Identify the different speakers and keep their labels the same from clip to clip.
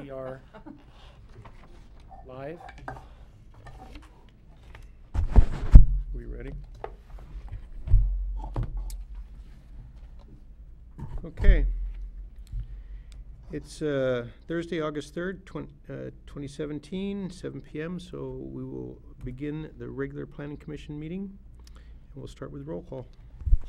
Speaker 1: We are live.
Speaker 2: We ready? Okay. It's Thursday, August 3rd, 2017, 7 p.m. So we will begin the regular Planning Commission meeting. And we'll start with roll call.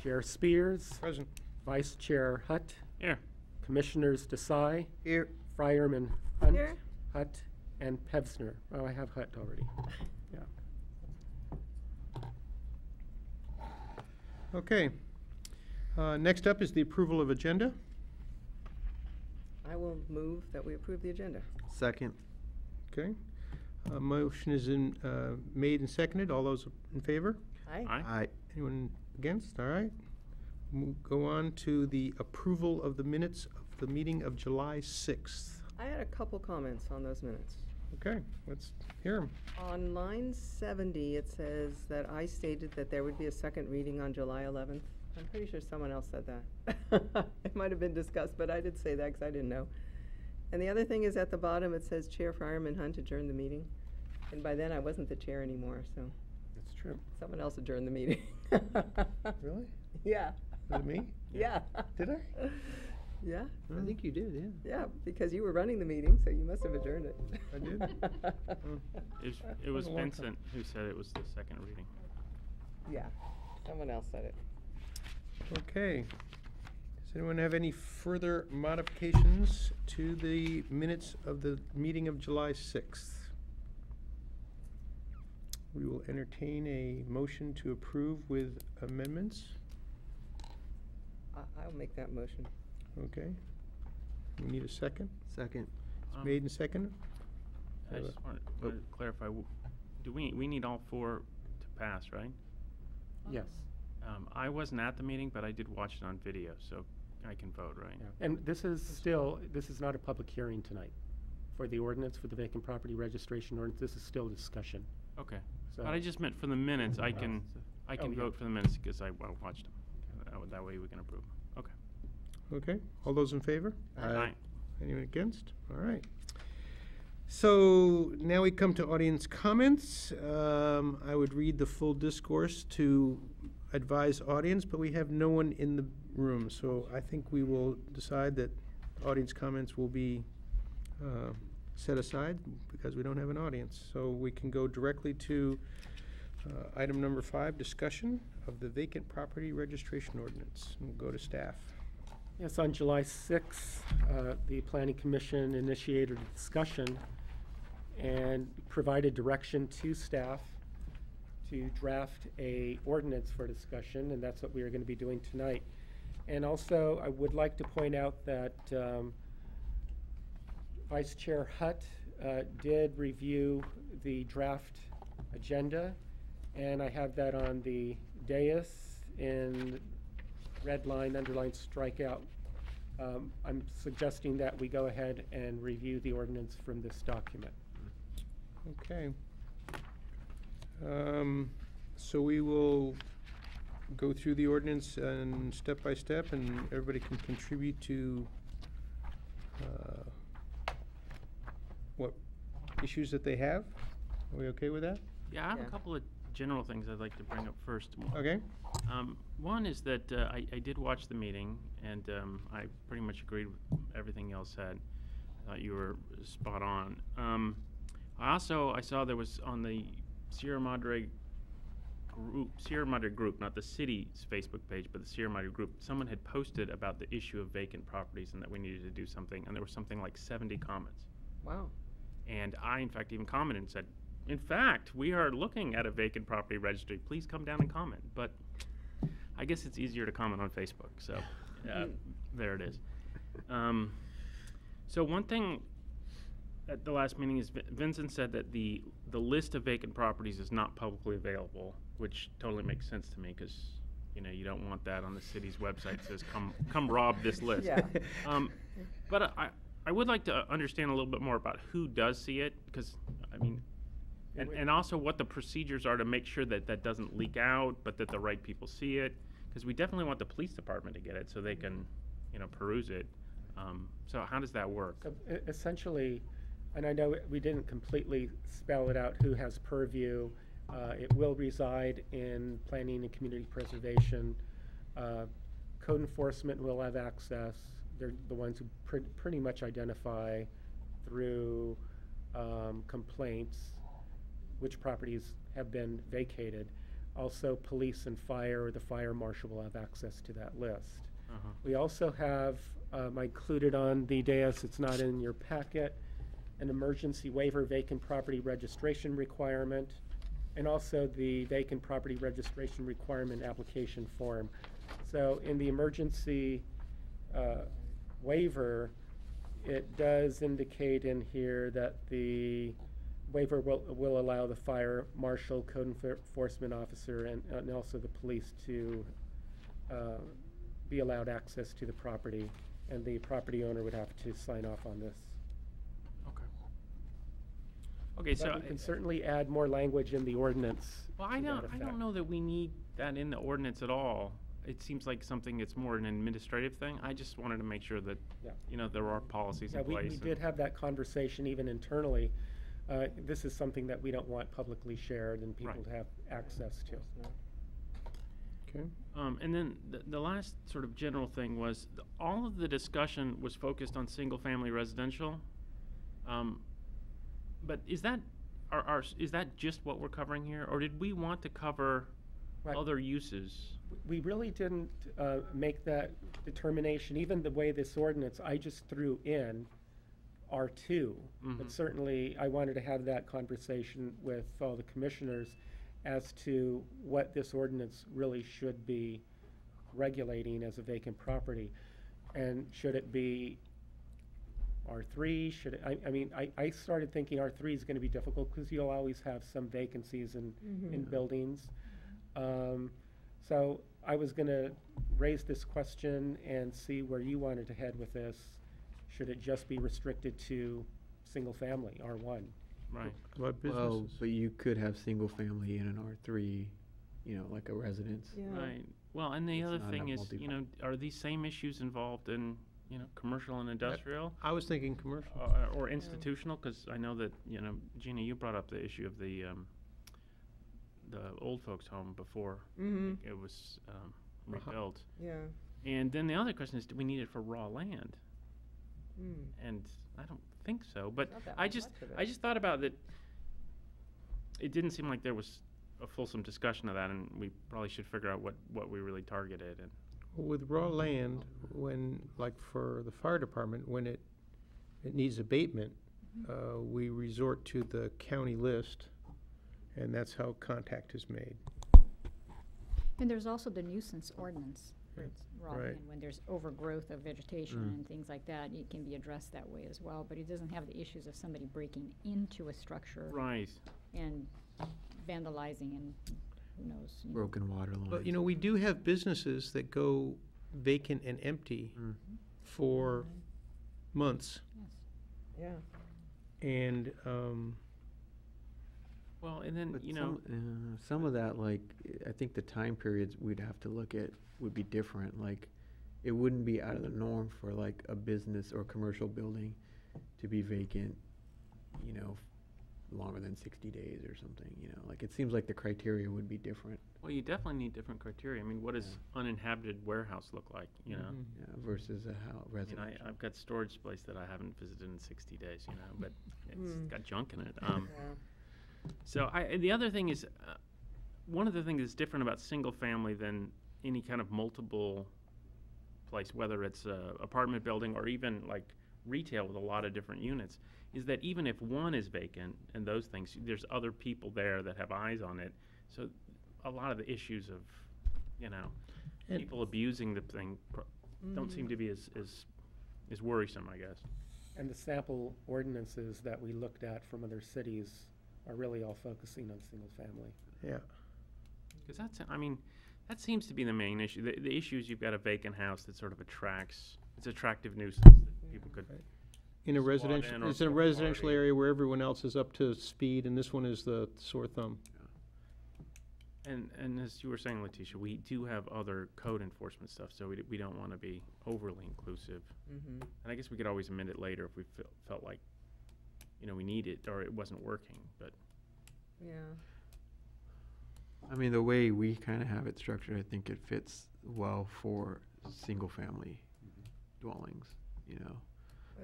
Speaker 1: Chair Spears.
Speaker 2: Present.
Speaker 1: Vice Chair Hutt.
Speaker 3: Here.
Speaker 1: Commissioners Desai.
Speaker 2: Here.
Speaker 1: Friarman Hunt.
Speaker 4: Here.
Speaker 1: Hutt. And Pevsner. Oh, I have Hutt already. Yeah.
Speaker 2: Okay. Next up is the approval of agenda.
Speaker 4: I will move that we approve the agenda.
Speaker 5: Second.
Speaker 2: Okay. Motion is made and seconded. All those in favor?
Speaker 4: Aye.
Speaker 5: Aye.
Speaker 2: Anyone against? All right. Go on to the approval of the minutes of the meeting of July 6th.
Speaker 4: I had a couple comments on those minutes.
Speaker 2: Okay, let's hear them.
Speaker 4: On line 70, it says that I stated that there would be a second reading on July 11th. I'm pretty sure someone else said that. It might have been discussed, but I did say that because I didn't know. And the other thing is at the bottom, it says Chair Friarman Hunt adjourned the meeting. And by then, I wasn't the chair anymore, so
Speaker 2: That's true.
Speaker 4: someone else adjourned the meeting.
Speaker 2: Really?
Speaker 4: Yeah.
Speaker 2: Was it me?
Speaker 4: Yeah.
Speaker 2: Did I?
Speaker 4: Yeah.
Speaker 5: I think you did, yeah.
Speaker 4: Yeah, because you were running the meeting, so you must have adjourned it.
Speaker 2: I did?
Speaker 3: It was
Speaker 2: a long time.
Speaker 3: Vincent who said it was the second reading.
Speaker 4: Yeah, someone else said it.
Speaker 2: Okay. Does anyone have any further modifications to the minutes of the meeting of July 6th? We will entertain a motion to approve with amendments.
Speaker 4: I'll make that motion.
Speaker 2: Okay. We need a second.
Speaker 5: Second.
Speaker 2: It's made and seconded.
Speaker 3: I just wanted to clarify, do we need all four to pass, right?
Speaker 1: Yes.
Speaker 3: I wasn't at the meeting, but I did watch it on video, so I can vote, right?
Speaker 1: Yeah. And this is not a public hearing tonight for the ordinance, for the vacant property registration ordinance. This is still discussion.
Speaker 3: Okay.
Speaker 1: So
Speaker 3: But I just meant for the minutes, I can
Speaker 1: Oh, yeah.
Speaker 3: vote for the minutes because I watched them. That way we can approve them. Okay.
Speaker 2: Okay. All those in favor?
Speaker 3: Aye.
Speaker 2: Anyone against? All right. So now we come to audience comments. I would read the full discourse to advise audience, but we have no one in the room. So I think we will decide that audience comments will be set aside because we don't have an audience. So we can go directly to item number 5, discussion of the vacant property registration ordinance. We'll go to staff.
Speaker 1: Yes, on July 6th, the Planning Commission initiated a discussion and provided direction to staff to draft a ordinance for discussion, and that's what we are going to be doing tonight. And also, I would like to point out that Vice Chair Hutt did review the draft agenda, and I have that on the dais in red line, underline, strikeout. I'm suggesting that we go ahead and review the ordinance from this document.
Speaker 2: Okay. So we will go through the ordinance and step by step, and everybody can contribute to what issues that they have. Are we okay with that?
Speaker 3: Yeah, I have
Speaker 4: Yeah.
Speaker 3: a couple of general things I'd like to bring up first.
Speaker 2: Okay.
Speaker 3: One is that I did watch the meeting, and I pretty much agreed with everything y'all said. I thought you were spot on. I saw there was on the Sierra Madre group, not the city's Facebook page, but the Sierra Madre group, someone had posted about the issue of vacant properties and that we needed to do something, and there was something like 70 comments.
Speaker 4: Wow.
Speaker 3: And I, in fact, even commented and said, in fact, we are looking at a vacant property registry. Please come down and comment. But I guess it's easier to comment on Facebook, so there it is. So one thing at the last meeting is Vincent said that the list of vacant properties is not publicly available, which totally makes sense to me because you don't want that on the city's website that says come rob this list.
Speaker 4: Yeah.
Speaker 3: But I would like to understand a little bit more about who does see it, because I mean, and also what the procedures are to make sure that that doesn't leak out, but that the right people see it, because we definitely want the police department to get it so they can peruse it. So how does that work?
Speaker 1: So essentially, and I know we didn't completely spell it out who has purview. It will reside in planning and community preservation. Code enforcement will have access. They're the ones who pretty much identify through complaints which properties have been vacated. Also, police and fire, or the fire marshal will have access to that list. We also have, I included on the dais, it's not in your packet, an emergency waiver vacant property registration requirement, and also the vacant property registration requirement application form. So in the emergency waiver, it does indicate in here that the waiver will allow the fire marshal, code enforcement officer, and also the police to be allowed access to the property, and the property owner would have to sign off on this.
Speaker 3: Okay, so
Speaker 1: But we can certainly add more language in the ordinance.
Speaker 3: well,
Speaker 1: to
Speaker 3: I
Speaker 1: that
Speaker 3: don't
Speaker 1: effect.
Speaker 3: know that we need that in the ordinance at all. It seems like something that's more an administrative thing. I just wanted to make sure that,
Speaker 1: Yeah.
Speaker 3: you know, there are policies
Speaker 1: Yeah,
Speaker 3: in
Speaker 1: we
Speaker 3: place.
Speaker 1: did have that conversation even internally. This is something that we don't want publicly shared and people
Speaker 3: Right.
Speaker 1: to have access to.
Speaker 2: Okay.
Speaker 3: And then the last sort of general thing was, all of the discussion was focused on single-family residential. But is that, is that just what we're covering here? Or did we want to cover
Speaker 1: Right.
Speaker 3: other uses?
Speaker 1: We really didn't make that determination. Even the way this ordinance, I just threw in R2. But
Speaker 3: Mhm.
Speaker 1: certainly, I wanted to have that conversation with all the commissioners as to what this ordinance really should be regulating as a vacant property. And should it be R3? Should it, I mean, I started thinking R3 is going to be difficult because you'll always have some vacancies in buildings. So I was going to raise this question and see where you wanted to head with this. Should it just be restricted to single family, R1?
Speaker 3: Right.
Speaker 2: What
Speaker 5: Well,
Speaker 2: businesses?
Speaker 5: but you could have single family in an R3, you know, like a residence.
Speaker 4: Yeah.
Speaker 3: Right. Well, and the
Speaker 5: Let's
Speaker 3: other
Speaker 5: not
Speaker 3: thing
Speaker 5: have
Speaker 3: is, you know, are these same issues involved in, you know, commercial and industrial?
Speaker 2: I was thinking commercial.
Speaker 3: Or institutional? Because I know that, you know, Gina, you brought up the issue of the old folks' home before it was rebuilt.
Speaker 4: Yeah.
Speaker 3: And then the other question is, do we need it for raw land?
Speaker 4: Mm.
Speaker 3: And I don't think so, but
Speaker 4: Not that
Speaker 3: I
Speaker 4: much
Speaker 3: just
Speaker 4: of it.
Speaker 3: I just thought about that. It didn't seem like there was a fulsome discussion of that, and we probably should figure out what we really targeted. And
Speaker 2: With raw land, when, like for the fire department, when it needs abatement, we resort to the county list, and that's how contact is made.
Speaker 6: And there's also the nuisance ordinance for its raw
Speaker 2: Right.
Speaker 6: land. When there's overgrowth of vegetation
Speaker 5: Mm.
Speaker 6: and things like that, it can be addressed that way as well. But it doesn't have the issues of somebody breaking into a structure
Speaker 3: right,
Speaker 6: and vandalizing and who knows. you know.
Speaker 5: Broken water lines.
Speaker 2: But, you know, we do have businesses that go vacant and empty
Speaker 5: Mm.
Speaker 2: for months,
Speaker 6: Yes.
Speaker 4: Yeah.
Speaker 2: and,
Speaker 3: well, and then
Speaker 5: But
Speaker 3: you know,
Speaker 5: some of that, like, I think the time periods we'd have to look at would be different. Like, it wouldn't be out of the norm for like a business or commercial building to be vacant, you know, longer than 60 days or something, you know. Like, it seems like the criteria would be different,
Speaker 3: well, you definitely need different criteria. I mean, what does uninhabited warehouse look like? You know,
Speaker 2: Mhm.
Speaker 5: yeah, versus a
Speaker 3: I mean,
Speaker 5: residential.
Speaker 3: I've got storage space that I haven't visited in 60 days. You know, but it's
Speaker 4: Mm.
Speaker 3: got junk in it.
Speaker 4: Yeah.
Speaker 3: So the other thing is, one of the things that's different about single family than any kind of multiple place, whether it's a apartment building or even like retail with a lot of different units, is that even if one is vacant and those things, there's other people there that have eyes on it. So a lot of the issues of, you know,
Speaker 2: And-
Speaker 3: people abusing the thing don't seem to be as worrisome, I guess.
Speaker 1: And the sample ordinances that we looked at from other cities are really all focusing on single family.
Speaker 2: yeah.
Speaker 3: Because that's, I mean, that seems to be the main issue. The issue is you've got a vacant house that sort of attracts, it's attractive nuisance that people could,
Speaker 2: Right. In a
Speaker 3: Squat
Speaker 2: residential,
Speaker 3: in or
Speaker 2: it's in a
Speaker 3: for a
Speaker 2: residential
Speaker 3: party.
Speaker 2: area where everyone else is up to speed, and this one is the sore thumb.
Speaker 3: And as you were saying, Letitia, we do have other code enforcement stuff, so we don't want to be overly inclusive.
Speaker 4: Mm-hmm.
Speaker 3: And I guess we could always amend it later if we felt like, we need it or it wasn't working, but.
Speaker 4: Yeah.
Speaker 5: I mean, the way we kind of have it structured, I think it fits well for single-family dwellings,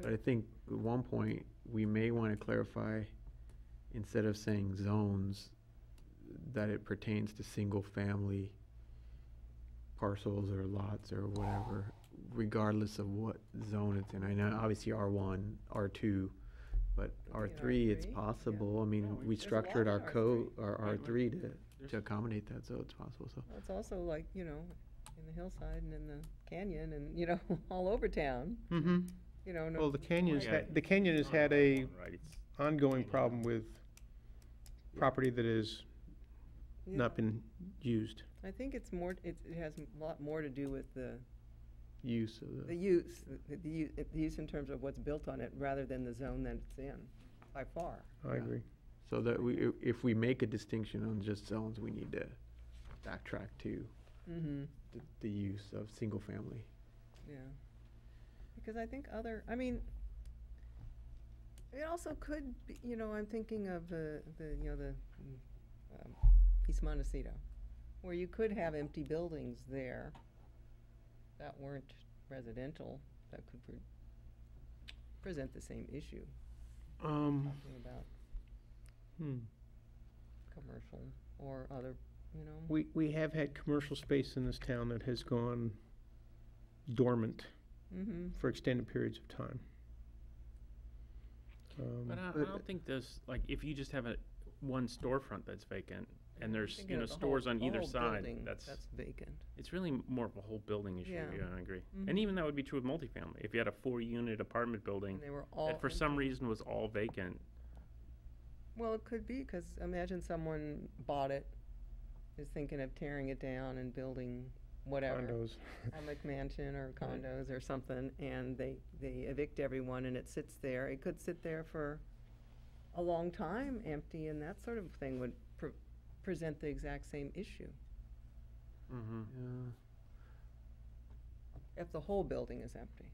Speaker 5: But I think at one point, we may want to clarify, instead of saying zones, that it pertains to single-family parcels or lots or whatever, regardless of what zone it's in. I know, obviously, R1, R2, but
Speaker 4: Could be
Speaker 5: R3, it's
Speaker 4: R3, yeah.
Speaker 5: possible. I mean,
Speaker 3: Yeah,
Speaker 5: we
Speaker 3: there's
Speaker 4: a
Speaker 5: structured
Speaker 4: lot
Speaker 5: our
Speaker 4: in
Speaker 5: code,
Speaker 4: R3.
Speaker 5: our
Speaker 3: Right,
Speaker 5: R3 to
Speaker 3: there's-
Speaker 5: accommodate that, so it's possible, so.
Speaker 4: Well, it's also like, in the hillside and in the canyon and, all over town,
Speaker 2: Mm-hmm.
Speaker 4: no.
Speaker 2: Well, the canyon's
Speaker 3: Yeah.
Speaker 2: the canyon has had a
Speaker 3: Right, it's,
Speaker 2: ongoing problem with property that has
Speaker 4: Yeah.
Speaker 2: not been used.
Speaker 4: I think it's more, it has a lot more to do with the
Speaker 5: Use of
Speaker 4: the use, the use in terms of what's built on it, rather than the zone that it's in, by far.
Speaker 2: I
Speaker 5: Yeah.
Speaker 2: agree.
Speaker 5: So that if we make a distinction on just zones, we need to backtrack to
Speaker 4: Mm-hmm,
Speaker 5: the use of single family.
Speaker 4: yeah. Because I think it also could be, I'm thinking of East Montecito, where you could have empty buildings there that weren't residential, that could present the same issue, talking about commercial or other,
Speaker 2: We have had commercial space in this town that has gone dormant
Speaker 4: Mm-hmm.
Speaker 2: for extended periods of time.
Speaker 3: but I don't think there's, like, if you just have one storefront that's vacant, and there's,
Speaker 4: Thinking of the
Speaker 3: stores
Speaker 4: whole-
Speaker 3: on
Speaker 4: the
Speaker 3: either
Speaker 4: whole
Speaker 3: side,
Speaker 4: building
Speaker 3: that's,
Speaker 4: vacant.
Speaker 3: it's really more of a whole building issue,
Speaker 4: Yeah.
Speaker 3: I agree.
Speaker 4: Mhm.
Speaker 3: And even that would be true with multifamily. If you had a 4-unit apartment building
Speaker 4: And they were all
Speaker 3: that for some
Speaker 4: empty.
Speaker 3: reason was all vacant,
Speaker 4: Well, it could be, because imagine someone bought it, is thinking of tearing it down and building whatever.
Speaker 2: Condos.
Speaker 4: A McMansion or condos or something, and they evict everyone and it sits there. It could sit there for a long time, empty, and that sort of thing would present the exact same issue,
Speaker 3: mm-hmm.
Speaker 5: Yeah.
Speaker 4: if the whole building is empty.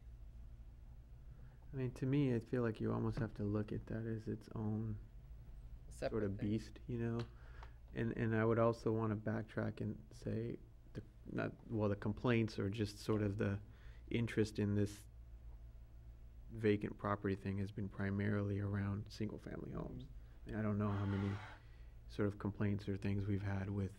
Speaker 5: I mean, to me, I feel like you almost have to look at that as its own sort
Speaker 4: Separate
Speaker 5: of
Speaker 4: thing.
Speaker 5: beast, And I would also want to backtrack and say, the complaints or just sort of the interest in this vacant property thing has been primarily around single-family homes. I mean, I don't know how many sort of complaints or things we've had with,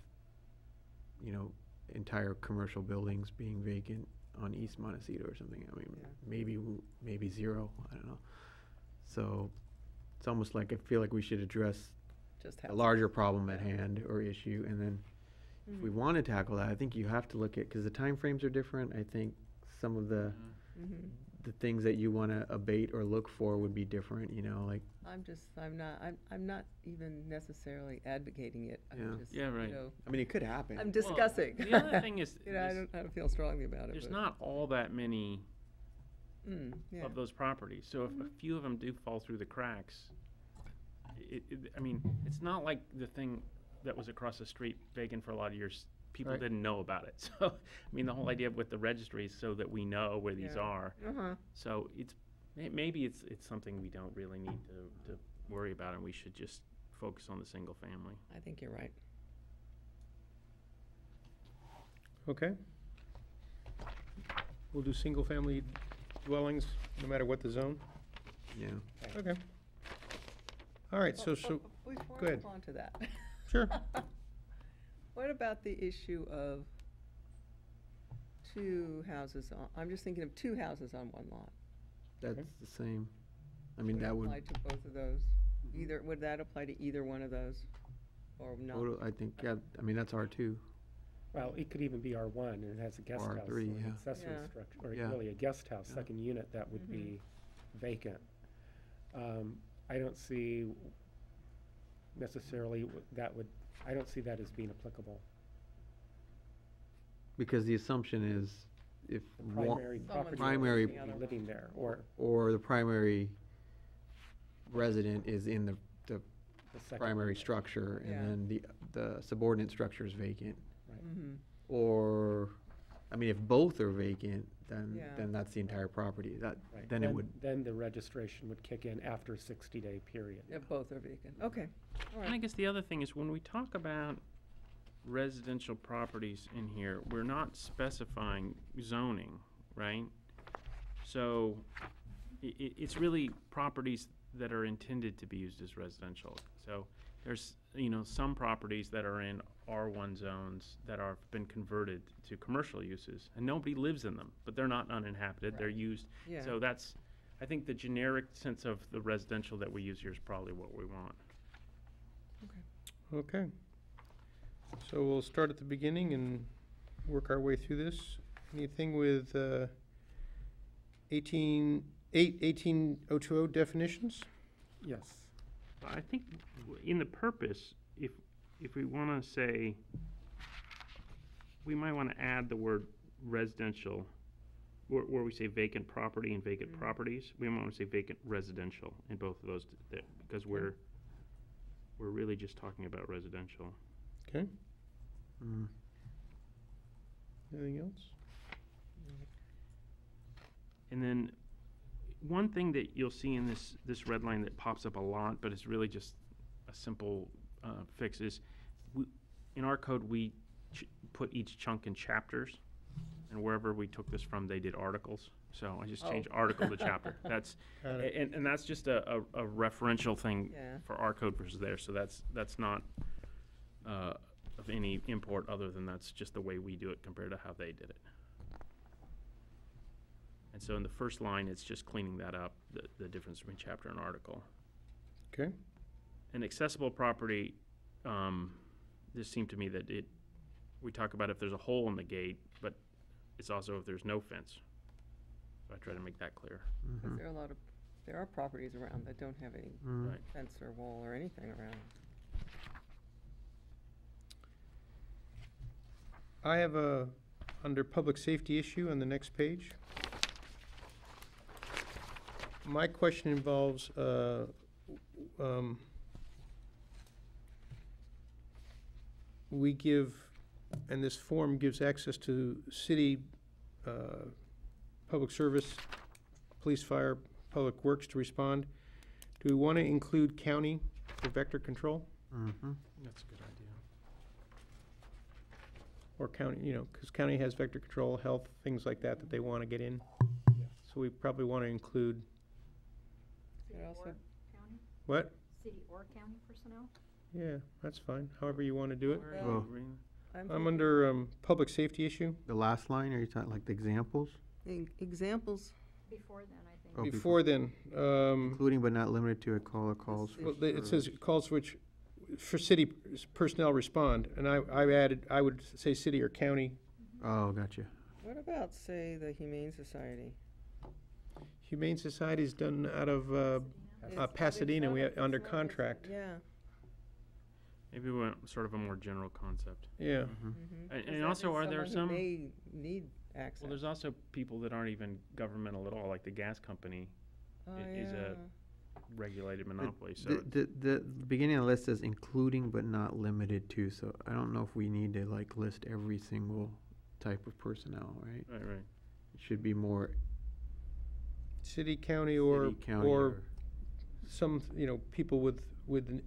Speaker 5: entire commercial buildings being vacant on East Montecito or something. I mean,
Speaker 4: Yeah.
Speaker 5: maybe zero, I don't know. So it's almost like I feel like we should address
Speaker 4: Just
Speaker 5: a
Speaker 4: have.
Speaker 5: larger problem at hand or issue, and then if we
Speaker 4: Mhm.
Speaker 5: want to tackle that, I think you have to look at, because the timeframes are different. I think some of the
Speaker 4: Mhm.
Speaker 5: things that you want to abate or look for would be different, like,
Speaker 4: I'm not even necessarily advocating it.
Speaker 5: Yeah.
Speaker 4: I'm just,
Speaker 3: Yeah, right.
Speaker 5: I mean, it could happen.
Speaker 4: I'm discussing.
Speaker 3: the other thing is,
Speaker 4: I
Speaker 3: there's-
Speaker 4: don't feel strongly about it.
Speaker 3: there's
Speaker 4: but-
Speaker 3: not all that many
Speaker 4: Yeah.
Speaker 3: of those properties. So if a few of them do fall through the cracks, I mean, it's not like the thing that was across the street vacant for a lot of years, people
Speaker 2: Right.
Speaker 3: didn't know about it. So, I mean, the whole idea with the registry is so that we know where these
Speaker 4: Yeah.
Speaker 3: are.
Speaker 4: Uh-huh.
Speaker 3: So maybe it's something we don't really need to worry about, and we should just focus on the single family.
Speaker 4: I think you're right.
Speaker 2: Okay. We'll do single-family dwellings, no matter what the zone?
Speaker 5: Yeah.
Speaker 2: Okay. All right, so,
Speaker 4: Before
Speaker 2: go
Speaker 4: I
Speaker 2: ahead.
Speaker 4: move on to that.
Speaker 2: Sure.
Speaker 4: What about the issue of two houses I'm just thinking of two houses on one lot.
Speaker 5: That's
Speaker 2: Okay.
Speaker 5: the same. I mean,
Speaker 4: Would it
Speaker 5: that would,
Speaker 4: apply to both of those? Would that apply to either one of those, or not?
Speaker 5: I think, yeah, I mean, that's R2.
Speaker 1: Well, it could even be R1 and it has a guest
Speaker 5: Or
Speaker 1: house.
Speaker 5: R3,
Speaker 1: or an
Speaker 5: yeah.
Speaker 1: accessory
Speaker 4: Yeah.
Speaker 1: structure, or
Speaker 5: Yeah.
Speaker 1: really a guest house,
Speaker 5: Yeah.
Speaker 1: second unit, that would
Speaker 4: Mhm.
Speaker 1: be vacant. I don't see necessarily I don't see that as being applicable.
Speaker 5: Because the assumption is if
Speaker 1: The
Speaker 5: one,
Speaker 1: primary
Speaker 4: Someone's
Speaker 1: property
Speaker 5: Primary-
Speaker 1: owner would be living there, or,
Speaker 5: or the primary resident is in the
Speaker 1: the second
Speaker 5: primary
Speaker 1: one.
Speaker 5: structure, and
Speaker 4: Yeah.
Speaker 5: then the subordinate structure is vacant.
Speaker 1: Right.
Speaker 4: Mm-hmm.
Speaker 5: Or, I mean, if both are vacant,
Speaker 4: Yeah.
Speaker 5: then that's the entire property.
Speaker 1: Right.
Speaker 5: Then it would,
Speaker 1: Then the registration would kick in after a 60-day period.
Speaker 4: If both are vacant. Okay, all
Speaker 3: And I
Speaker 4: right.
Speaker 3: guess the other thing is when we talk about residential properties in here, we're not specifying zoning, right? So it's really properties that are intended to be used as residential. So there's, some properties that are in R1 zones that are been converted to commercial uses, and nobody lives in them, but they're not uninhabited, they're used.
Speaker 4: Yeah.
Speaker 3: So that's, I think the generic sense of the residential that we use here is probably what we want.
Speaker 2: Okay. So we'll start at the beginning and work our way through this. Anything with 18020 definitions?
Speaker 1: Yes.
Speaker 3: I think in the purpose, if we want to say, we might want to add the word residential, where we say vacant property and vacant properties, we might want to say vacant residential in both of those, because we're really just talking about residential.
Speaker 2: Okay.
Speaker 5: mm,
Speaker 2: Anything else?
Speaker 3: And then, one thing that you'll see in this red line that pops up a lot, but it's really just a simple fix, is in our code, we put each chunk in chapters, and wherever we took this from, they did articles. So I just changed article to chapter. That's
Speaker 2: Got it.
Speaker 3: and that's just a referential thing
Speaker 4: Yeah.
Speaker 3: for our code versus theirs. So that's not of any import other than that's just the way we do it compared to how they did it. And so in the first line, it's just cleaning that up, the difference between chapter and article.
Speaker 2: Okay.
Speaker 3: An accessible property, this seemed to me that we talk about if there's a hole in the gate, but it's also if there's no fence. So I try to make that clear.
Speaker 4: Because there are properties around that don't have any
Speaker 5: mm.
Speaker 3: Right.
Speaker 4: fence or wall or anything around.
Speaker 2: I have under public safety issue on the next page. My question involves, we give, and this form gives access to city, public service, police, fire, public works to respond. Do we want to include county for vector control?
Speaker 5: Mhm.
Speaker 3: That's a good idea.
Speaker 2: Or county, because county has vector control, health, things like that they want to get in.
Speaker 1: Yes.
Speaker 2: So we probably want to include,
Speaker 4: It
Speaker 6: City
Speaker 4: also-
Speaker 6: or county,
Speaker 2: what?
Speaker 6: city or county personnel?
Speaker 2: Yeah, that's fine, however you want to do it.
Speaker 3: Where are
Speaker 4: Well,
Speaker 3: you reading?
Speaker 2: I'm
Speaker 4: thinking
Speaker 2: under public safety issue.
Speaker 5: The last line, are you talking like the examples?
Speaker 4: Examples,
Speaker 6: Before then, I think.
Speaker 5: Oh,
Speaker 2: Before then,
Speaker 5: Including but not limited to a call or calls.
Speaker 4: Well,
Speaker 5: for
Speaker 2: it says
Speaker 5: service.
Speaker 2: calls which, for city personnel respond, and I would say city or county.
Speaker 5: Oh, gotcha.
Speaker 4: what about, say, the Humane Society?
Speaker 2: Humane Society's done out of
Speaker 4: It's-
Speaker 2: Pasadena, we have
Speaker 4: it's
Speaker 2: under
Speaker 4: not-
Speaker 2: contract.
Speaker 4: Yeah.
Speaker 3: Maybe we want sort of a more general concept.
Speaker 2: Yeah,
Speaker 5: Mhm.
Speaker 3: And also, are there some?
Speaker 4: Someone who may need access.
Speaker 3: Well, there's also people that aren't even governmental at all, like the gas company
Speaker 4: Oh,
Speaker 3: is a
Speaker 4: yeah.
Speaker 3: regulated monopoly. So
Speaker 5: The beginning of the list says including but not limited to, so I don't know if we need to like list every single type of personnel, right?
Speaker 3: right.
Speaker 5: It should be more
Speaker 2: city, county, or,
Speaker 5: city, county,
Speaker 2: or some, people with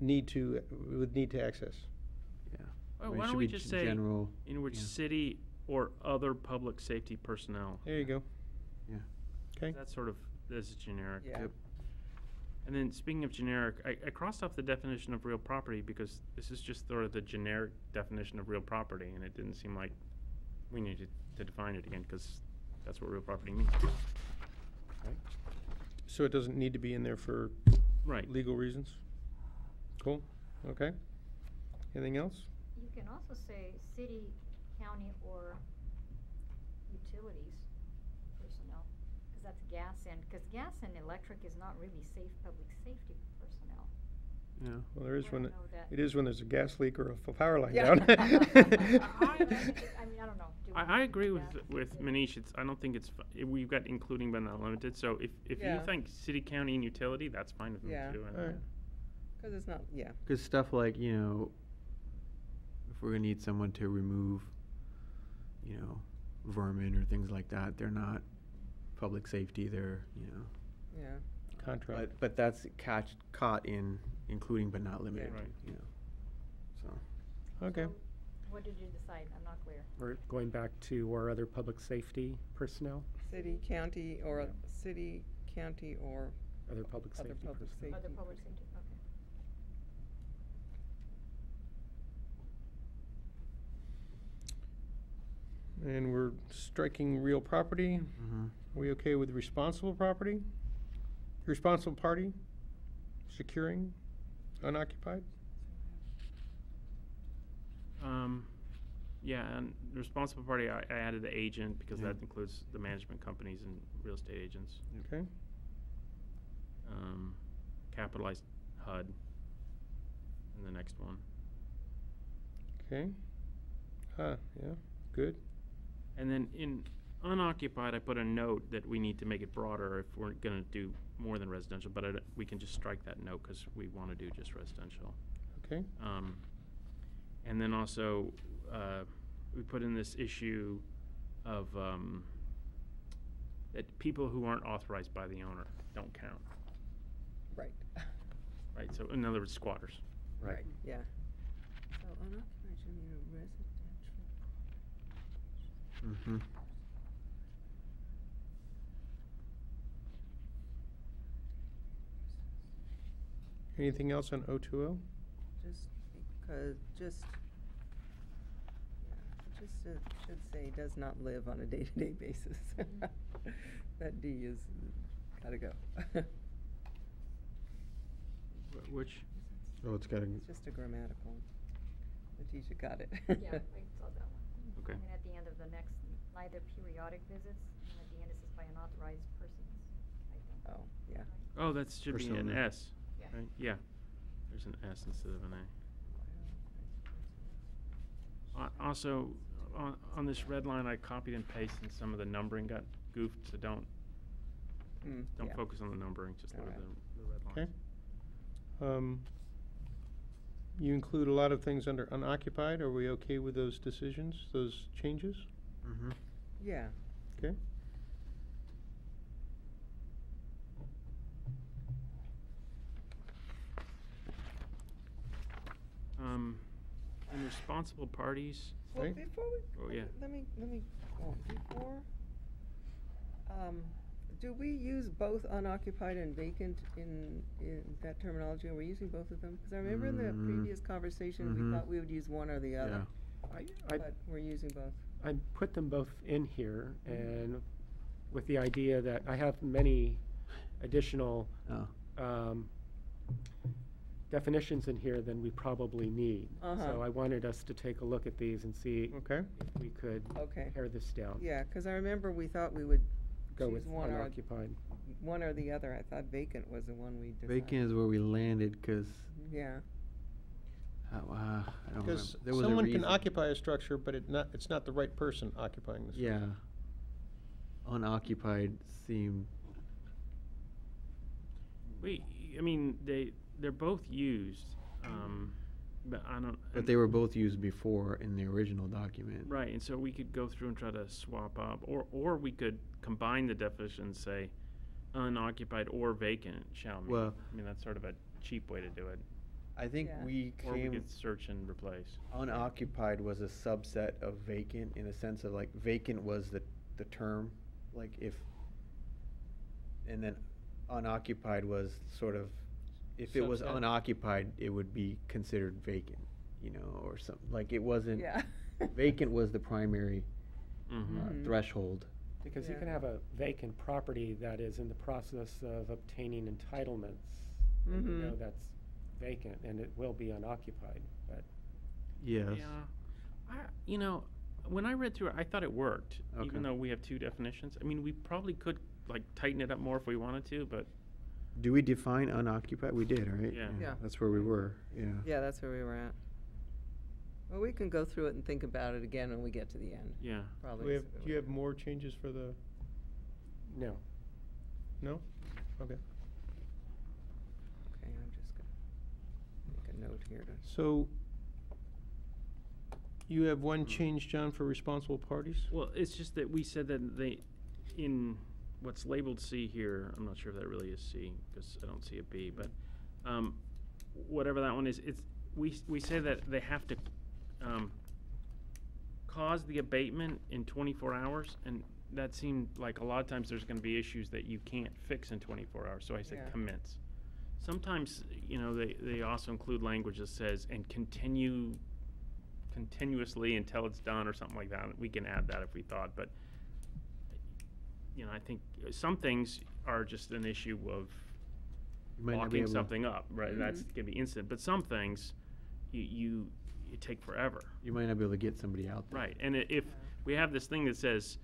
Speaker 2: need to access.
Speaker 5: yeah.
Speaker 3: Well,
Speaker 5: Or it
Speaker 3: why
Speaker 5: should
Speaker 3: don't we
Speaker 5: be
Speaker 3: just say
Speaker 5: general?
Speaker 3: in which
Speaker 5: yeah.
Speaker 3: city or other public safety personnel?
Speaker 2: There you go.
Speaker 5: Yeah.
Speaker 2: Okay.
Speaker 3: That's sort of this is generic.
Speaker 4: Yeah.
Speaker 5: Yep.
Speaker 3: And then speaking of generic, I crossed off the definition of real property because this is just sort of the generic definition of real property, and it didn't seem like we needed to define it again because that's what real property means.
Speaker 2: So it doesn't need to be in there for
Speaker 3: Right.
Speaker 2: legal reasons? Cool, okay. Anything else?
Speaker 6: You can also say city, county, or utilities personnel, because that's gas because gas and electric is not really safe public safety personnel.
Speaker 5: Yeah.
Speaker 2: Well, there is
Speaker 6: I
Speaker 2: when,
Speaker 6: don't know that.
Speaker 2: it is when there's a gas leak or a power line
Speaker 4: Yeah.
Speaker 2: down.
Speaker 6: I mean, I don't know. Do we
Speaker 3: I agree with
Speaker 6: that?
Speaker 3: Manish. I don't think we've got including but not limited. So if you
Speaker 4: Yeah.
Speaker 3: think city, county, and utility, that's fine with me
Speaker 4: Yeah.
Speaker 3: too.
Speaker 2: All right.
Speaker 4: Cause it's not, yeah,
Speaker 5: Because stuff like, you know, if we're gonna need someone to remove, you know, vermin or things like that, they're not public safety, they're, you know.
Speaker 4: yeah.
Speaker 2: Contract.
Speaker 5: But that's caught in including but not limited,
Speaker 3: Right.
Speaker 5: you know, so.
Speaker 2: Okay.
Speaker 6: So what did you decide? I'm not clear.
Speaker 1: We're going back to our other public safety personnel,
Speaker 4: City, county, or
Speaker 1: Yeah.
Speaker 4: city, county, or
Speaker 1: other public
Speaker 4: other
Speaker 1: safety
Speaker 4: public
Speaker 1: personnel.
Speaker 4: safety.
Speaker 6: Other public safety, okay.
Speaker 2: And we're striking real property.
Speaker 5: Mhm.
Speaker 2: Are we okay with responsible property? Responsible party? Securing? Unoccupied?
Speaker 3: Yeah, and the responsible party, I added the agent because
Speaker 5: Yeah.
Speaker 3: that includes the management companies and real estate agents.
Speaker 2: Okay.
Speaker 3: Capitalized HUD in the next one.
Speaker 2: Okay. Yeah, good.
Speaker 3: And then in unoccupied, I put a note that we need to make it broader if we're gonna do more than residential, but we can just strike that note because we wanna do just residential.
Speaker 2: Okay.
Speaker 3: And then also, we put in this issue of, that people who aren't authorized by the owner don't count,
Speaker 4: Right,
Speaker 3: right? So in other words, squatters.
Speaker 4: right, yeah. So unoccupied should mean a residential.
Speaker 5: Mhm.
Speaker 2: Anything else on O2O?
Speaker 4: Just because, should say does not live on a day-to-day basis. That D is, gotta go.
Speaker 3: Which,
Speaker 5: Oh, it's gotta,
Speaker 4: It's just a grammatical. Letitia got it.
Speaker 6: Yeah, I saw that one.
Speaker 3: okay.
Speaker 6: And then at the end of the next, neither periodic visits, and at the end it says by an authorized persons, I think.
Speaker 4: Oh, yeah.
Speaker 3: Oh, that should be an
Speaker 5: Persona.
Speaker 3: S,
Speaker 6: Yeah.
Speaker 3: right? Yeah. There's an S instead of an A. Also, on this red line, I copied and pasted some of the numbering got goofed, so don't
Speaker 4: Yeah.
Speaker 3: focus on the numbering, just look at
Speaker 4: Alright.
Speaker 3: the red lines.
Speaker 2: Okay. You include a lot of things under unoccupied. Are we okay with those decisions, those changes?
Speaker 5: mhm.
Speaker 4: Yeah.
Speaker 2: Okay.
Speaker 3: And responsible parties,
Speaker 4: Well,
Speaker 2: Right.
Speaker 4: before we.
Speaker 3: Oh, yeah.
Speaker 4: Let me, do we use both unoccupied and vacant in that terminology? Are we using both of them? Because I remember in the previous conversation, we
Speaker 5: Mhm.
Speaker 4: thought we would use one or the other.
Speaker 5: Yeah.
Speaker 4: But we're using both.
Speaker 1: I put them both in here, and with the idea that I have many additional
Speaker 5: Oh,
Speaker 1: definitions in here than we probably need.
Speaker 4: Uh-huh.
Speaker 1: So I wanted us to take a look at these and see
Speaker 2: Okay.
Speaker 1: if we could
Speaker 4: Okay.
Speaker 1: pare this down.
Speaker 4: Yeah, because I remember we thought we would
Speaker 1: Go
Speaker 4: choose
Speaker 1: with
Speaker 4: one or,
Speaker 1: unoccupied.
Speaker 4: one or the other. I thought vacant was the one we decided.
Speaker 5: vacant is where we landed, cause,
Speaker 4: Yeah.
Speaker 5: I don't remember.
Speaker 2: Because
Speaker 5: There was a
Speaker 2: someone can
Speaker 5: reason.
Speaker 2: occupy a structure, but it's not the right person occupying the structure.
Speaker 5: Yeah. Unoccupied seemed,
Speaker 3: I mean, they're both used, but I don't.
Speaker 5: but they were both used before in the original document.
Speaker 3: Right, and so we could go through and try to swap up, or we could combine the definitions, say unoccupied or vacant shall mean.
Speaker 5: Well-
Speaker 3: I mean, that's sort of a cheap way to do it.
Speaker 5: I think
Speaker 4: Yeah.
Speaker 5: we
Speaker 3: Or we
Speaker 5: came,
Speaker 3: could search and replace.
Speaker 5: unoccupied was a subset of vacant in a sense of like vacant was the term, like if, and then unoccupied was sort of, if it was
Speaker 2: Subset.
Speaker 5: unoccupied, it would be considered vacant, you know, or something, like it wasn't,
Speaker 4: Yeah.
Speaker 5: vacant was the primary
Speaker 3: Mm-hmm.
Speaker 4: Mhm.
Speaker 5: threshold.
Speaker 1: Because you
Speaker 4: Yeah.
Speaker 1: can have a vacant property that is in the process of obtaining entitlements. And you know
Speaker 4: Mhm.
Speaker 1: that's vacant, and it will be unoccupied, but
Speaker 5: Yes.
Speaker 3: Yeah, when I read through it, I thought it worked,
Speaker 5: Okay.
Speaker 3: even though we have two definitions. I mean, we probably could like tighten it up more if we wanted to, but
Speaker 5: Do we define unoccupied? We did, right?
Speaker 3: Yeah.
Speaker 4: Yeah.
Speaker 5: That's where we were, yeah.
Speaker 4: Yeah, that's where we were at. Well, we can go through it and think about it again when we get to the end.
Speaker 3: yeah.
Speaker 4: Probably.
Speaker 2: Do you have more changes for the,
Speaker 1: no.
Speaker 2: no? Okay.
Speaker 4: Okay, I'm just gonna. a note here to.
Speaker 2: So you have one change, John, for responsible parties?
Speaker 3: Well, it's just that we said that they, in what's labeled C here, I'm not sure if that really is C, because I don't see a B, but, whatever that one is, we say that they have to, cause the abatement in 24 hours, and that seemed like a lot of times there's gonna be issues that you can't fix in 24 hours, so I said
Speaker 4: Yeah.
Speaker 3: commence. Sometimes, they also include language that says, and continuously until it's done, or something like that. We can add that if we thought, but, I think some things are just an issue of
Speaker 5: You might not be
Speaker 3: locking
Speaker 5: able to-
Speaker 3: something up, right? That's gonna be instant, but some things, you take forever.
Speaker 5: You might not be able to get somebody out there.
Speaker 3: Right, and if we have this thing that says,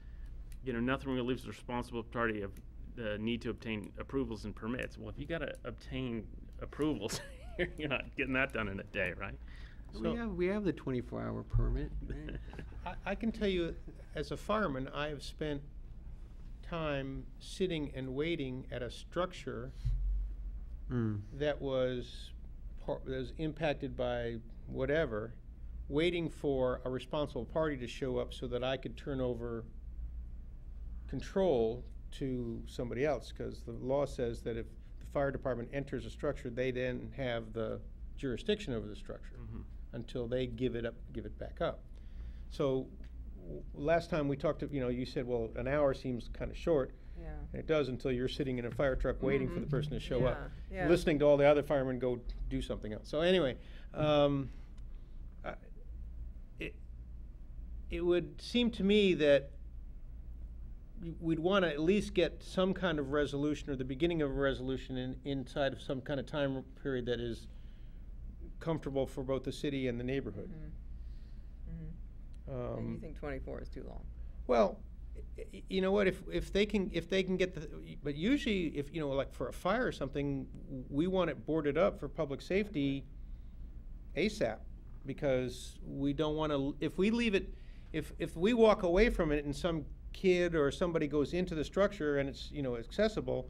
Speaker 3: nothing relieves the responsible party of the need to obtain approvals and permits. Well, if you gotta obtain approvals, you're not getting that done in a day, right?
Speaker 5: We have the 24-hour permit. man.
Speaker 2: I can tell you, as a fireman, I have spent time sitting and waiting at a structure that was impacted by whatever, waiting for a responsible party to show up so that I could turn over control to somebody else, because the law says that if the fire department enters a structure, they then have the jurisdiction over the structure until they give it back up. So last time we talked, you said, well, an hour seems kind of short.
Speaker 4: Yeah.
Speaker 2: And it does until you're sitting in a fire truck waiting for the person to show up,
Speaker 4: Yeah.
Speaker 2: listening to all the other firemen go do something else. So anyway, it would seem to me that we'd want to at least get some kind of resolution, or the beginning of a resolution inside of some kind of time period that is comfortable for both the city and the neighborhood.
Speaker 4: And you think 24 is too long?
Speaker 2: Well, you know what, if they can get but usually if, like for a fire or something, we want it boarded up for public safety ASAP, because we don't want to, if we leave it, if we walk away from it and some kid or somebody goes into the structure and it's, accessible,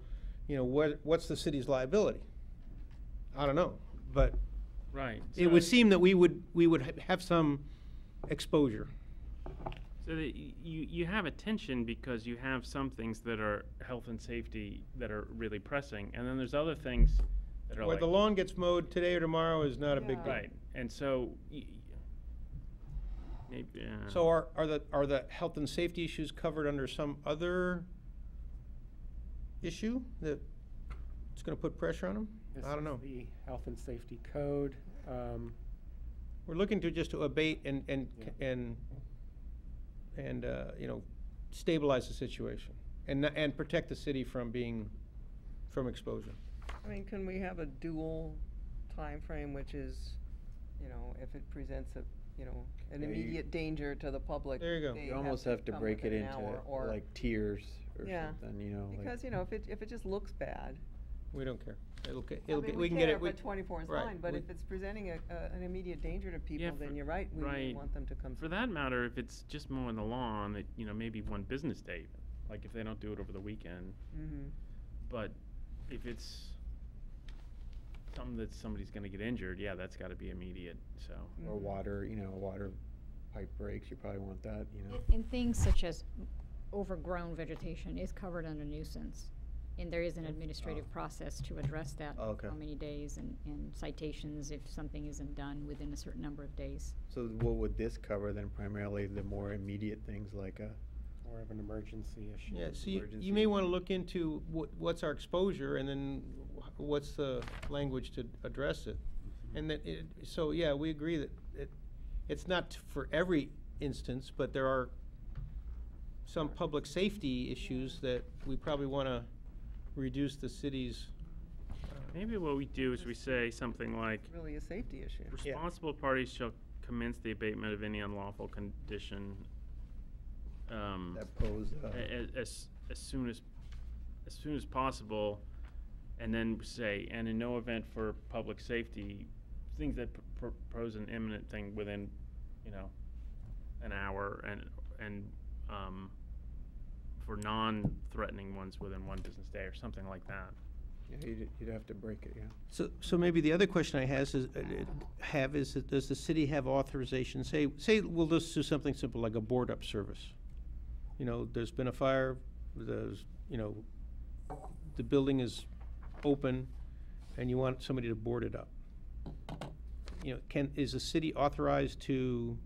Speaker 2: what's the city's liability? I don't know, but
Speaker 3: Right.
Speaker 2: it would seem that we would have some exposure.
Speaker 3: So that you have a tension, because you have some things that are health and safety that are really pressing, and then there's other things that are
Speaker 2: Where
Speaker 3: like.
Speaker 2: the lawn gets mowed today or tomorrow is not a big deal.
Speaker 3: Right, and so, maybe,
Speaker 2: So are the health and safety issues covered under some other issue that it's gonna put pressure on them?
Speaker 1: This
Speaker 2: I don't know.
Speaker 1: is the health and safety code.
Speaker 2: We're looking to abate and
Speaker 1: Yeah.
Speaker 2: stabilize the situation and protect the city from exposure.
Speaker 4: I mean, can we have a dual time frame, which is, if it presents an
Speaker 5: Yeah, you-
Speaker 4: immediate danger to the public?
Speaker 2: There you go.
Speaker 4: they
Speaker 5: You almost have to
Speaker 4: come
Speaker 5: break it
Speaker 4: within an
Speaker 5: into
Speaker 4: hour, or-
Speaker 5: like tiers or
Speaker 4: Yeah.
Speaker 5: something, like-
Speaker 4: Because, if it just looks bad.
Speaker 2: We don't care.
Speaker 4: I mean,
Speaker 2: We can get it.
Speaker 4: but 24 is
Speaker 2: right,
Speaker 4: fine, but
Speaker 2: we-
Speaker 4: if it's presenting an immediate danger to people, then
Speaker 3: for-
Speaker 4: you're right, we
Speaker 3: right.
Speaker 4: want them to come.
Speaker 3: For that matter, if it's just mowing the lawn, maybe one business day, like if they don't do it over the weekend.
Speaker 4: Mm-hmm.
Speaker 3: But if it's something that somebody's gonna get injured, yeah, that's gotta be immediate, so.
Speaker 5: Or water, water pipe breaks, you probably want that,
Speaker 6: And things such as overgrown vegetation is covered under nuisance. And there is an administrative process to address that.
Speaker 5: Oh, okay.
Speaker 6: How many days and citations if something isn't done within a certain number of days.
Speaker 5: So what would this cover then, primarily the more immediate things like
Speaker 1: More of an emergency issue.
Speaker 2: Yeah, so
Speaker 5: Emergency.
Speaker 2: you may want to look into what's our exposure, and then what's the language to address it. And that we agree that it's not for every instance, but there are some public safety issues that we probably want to reduce the city's.
Speaker 3: Maybe what we do is we say something like,
Speaker 4: Really a safety issue.
Speaker 2: Yeah.
Speaker 3: responsible parties shall commence the abatement of any unlawful condition,
Speaker 5: that pose,
Speaker 3: as soon as possible, and then say, and in no event for public safety, things that pose an imminent thing within, an hour, and for non-threatening ones within one business day, or something like that.
Speaker 5: Yeah, you'd have to break it, yeah.
Speaker 2: So maybe the other question I has is, that does the city have authorization, say, we'll just do something simple like a board-up service. You know, there's been a fire, there's, you know, the building is open, and you want somebody to board it up. You know, is the city authorized to,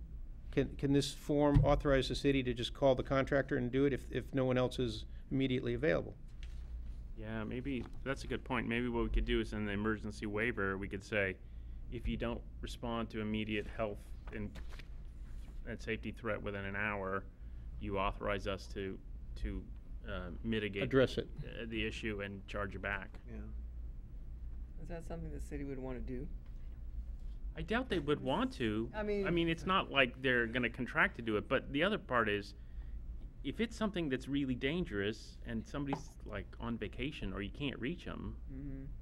Speaker 2: can this form authorize the city to just call the contractor and do it if no one else is immediately available?
Speaker 3: Yeah, maybe, that's a good point. Maybe what we could do is in the emergency waiver, we could say, if you don't respond to immediate health and safety threat within an hour, you authorize us to mitigate.
Speaker 2: Address it.
Speaker 3: The issue and charge you back.
Speaker 5: Yeah.
Speaker 4: Is that something the city would want to do?
Speaker 3: I doubt they would want to.
Speaker 4: I mean-
Speaker 3: it's not like they're gonna contract to do it, but the other part is, if it's something that's really dangerous and somebody's like on vacation or you can't reach them,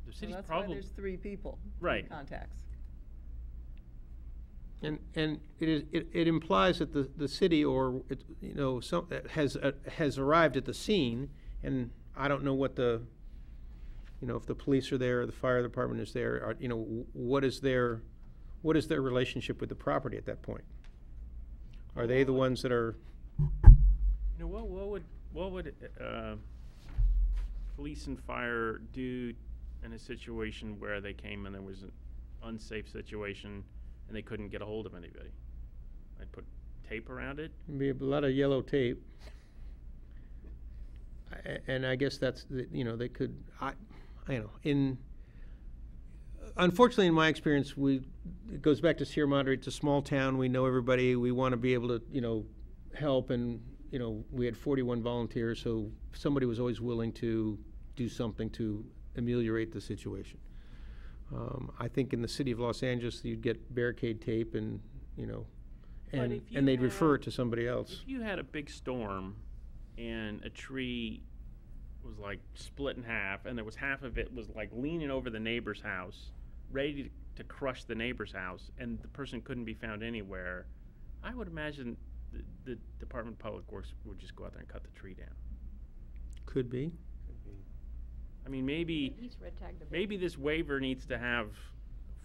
Speaker 3: the city's
Speaker 4: Well, that's
Speaker 3: probably.
Speaker 4: why there's 3 people.
Speaker 3: Right.
Speaker 4: Contacts.
Speaker 2: And it implies that the city or, you know, has arrived at the scene, and I don't know what the, you know, if the police are there or the fire department is there, or, you know, what is their relationship with the property at that point? Are they the ones that are?
Speaker 3: You know, what would police and fire do in a situation where they came and there was an unsafe situation and they couldn't get a hold of anybody? I'd put tape around it.
Speaker 2: Be a lot of yellow tape. And I guess that's, you know, they could, you know, unfortunately in my experience, it goes back to Sierra Madre. It's a small town, we know everybody, we want to be able to, you know, help, and, you know, we had 41 volunteers, so somebody was always willing to do something to ameliorate the situation. I think in the city of Los Angeles, you'd get barricade tape and, you know, and they'd refer it to somebody else.
Speaker 3: If you had a big storm and a tree was like split in half and there was half of it was like leaning over the neighbor's house, ready to crush the neighbor's house, and the person couldn't be found anywhere, I would imagine the Department of Public Works would just go out there and cut the tree down.
Speaker 2: Could be.
Speaker 3: I mean, maybe
Speaker 6: He's red tagged the
Speaker 3: maybe this waiver needs to have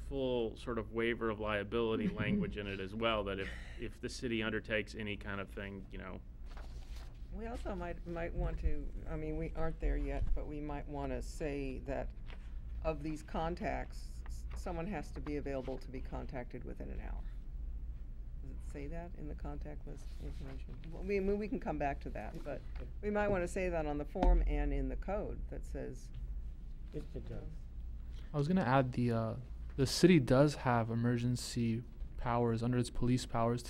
Speaker 3: full sort of waiver of liability language in it as well, that if the city undertakes any kind of thing, you know.
Speaker 4: We also might want to, I mean, we aren't there yet, but we might want to say that of these contacts, someone has to be available to be contacted within an hour. Does it say that in the contact list information? Well, we can come back to that, but we might want to say that on the form and in the code that says.
Speaker 1: It does.
Speaker 7: I was gonna add the city does have emergency powers under its police powers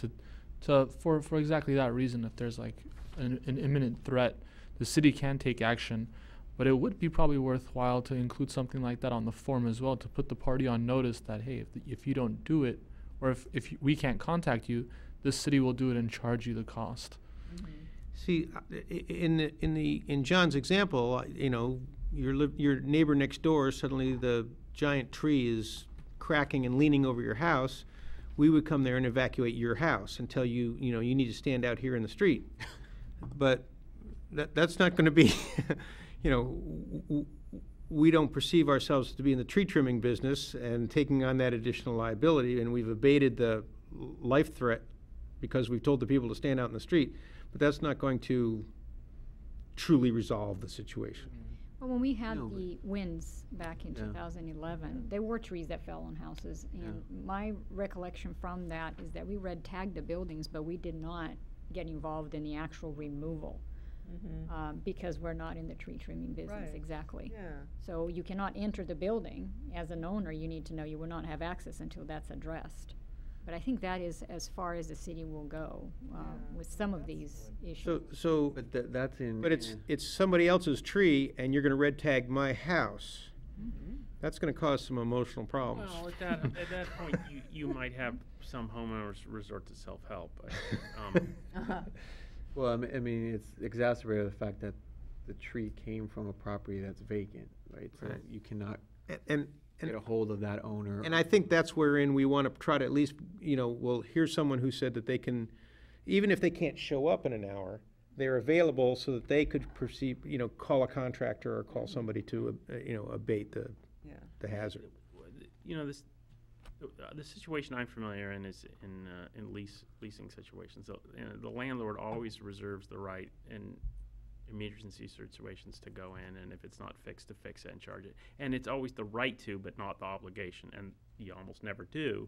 Speaker 7: for exactly that reason. If there's like an imminent threat, the city can take action, but it would be probably worthwhile to include something like that on the form as well, to put the party on notice that, hey, if you don't do it, or if we can't contact you, the city will do it and charge you the cost.
Speaker 2: See, in John's example, you know, your neighbor next door, suddenly the giant tree is cracking and leaning over your house. We would come there and evacuate your house and tell you, you know, you need to stand out here in the street. But that's not going to be, you know, we don't perceive ourselves to be in the tree trimming business and taking on that additional liability, and we've abated the life threat because we've told the people to stand out in the street. But that's not going to truly resolve the situation.
Speaker 6: Well, when we had
Speaker 5: No,
Speaker 6: the winds back in
Speaker 5: Yeah.
Speaker 6: 2011, there were trees that fell on houses. And my recollection from that is that we red tagged the buildings, but we did not get involved in the actual removal. Because we're not in the tree trimming business,
Speaker 4: Right.
Speaker 6: exactly.
Speaker 4: Yeah.
Speaker 6: So you cannot enter the building. As an owner, you need to know you will not have access until that's addressed. But I think that is as far as the city will go with some of these issues.
Speaker 2: So,
Speaker 5: But that's in.
Speaker 2: but it's somebody else's tree, and you're going to red tag my house. That's going to cause some emotional problems.
Speaker 3: Well, at that point, you might have some homeowners resort to self-help.
Speaker 5: Well, I mean, it's exacerbated the fact that the tree came from a property that's vacant, right? So
Speaker 2: Right.
Speaker 5: you cannot
Speaker 2: And
Speaker 5: get a hold of that owner.
Speaker 2: And I think that's wherein we want to try to at least, you know, well, here's someone who said that they can, even if they can't show up in an hour, they're available so that they could proceed, call a contractor or call somebody to, abate
Speaker 4: Yeah.
Speaker 2: the hazard.
Speaker 3: You know, the situation I'm familiar in is in leasing situations. The landlord always reserves the right in emergency situations to go in, and if it's not fixed, to fix it and charge it. And it's always the right to, but not the obligation. And you almost never do,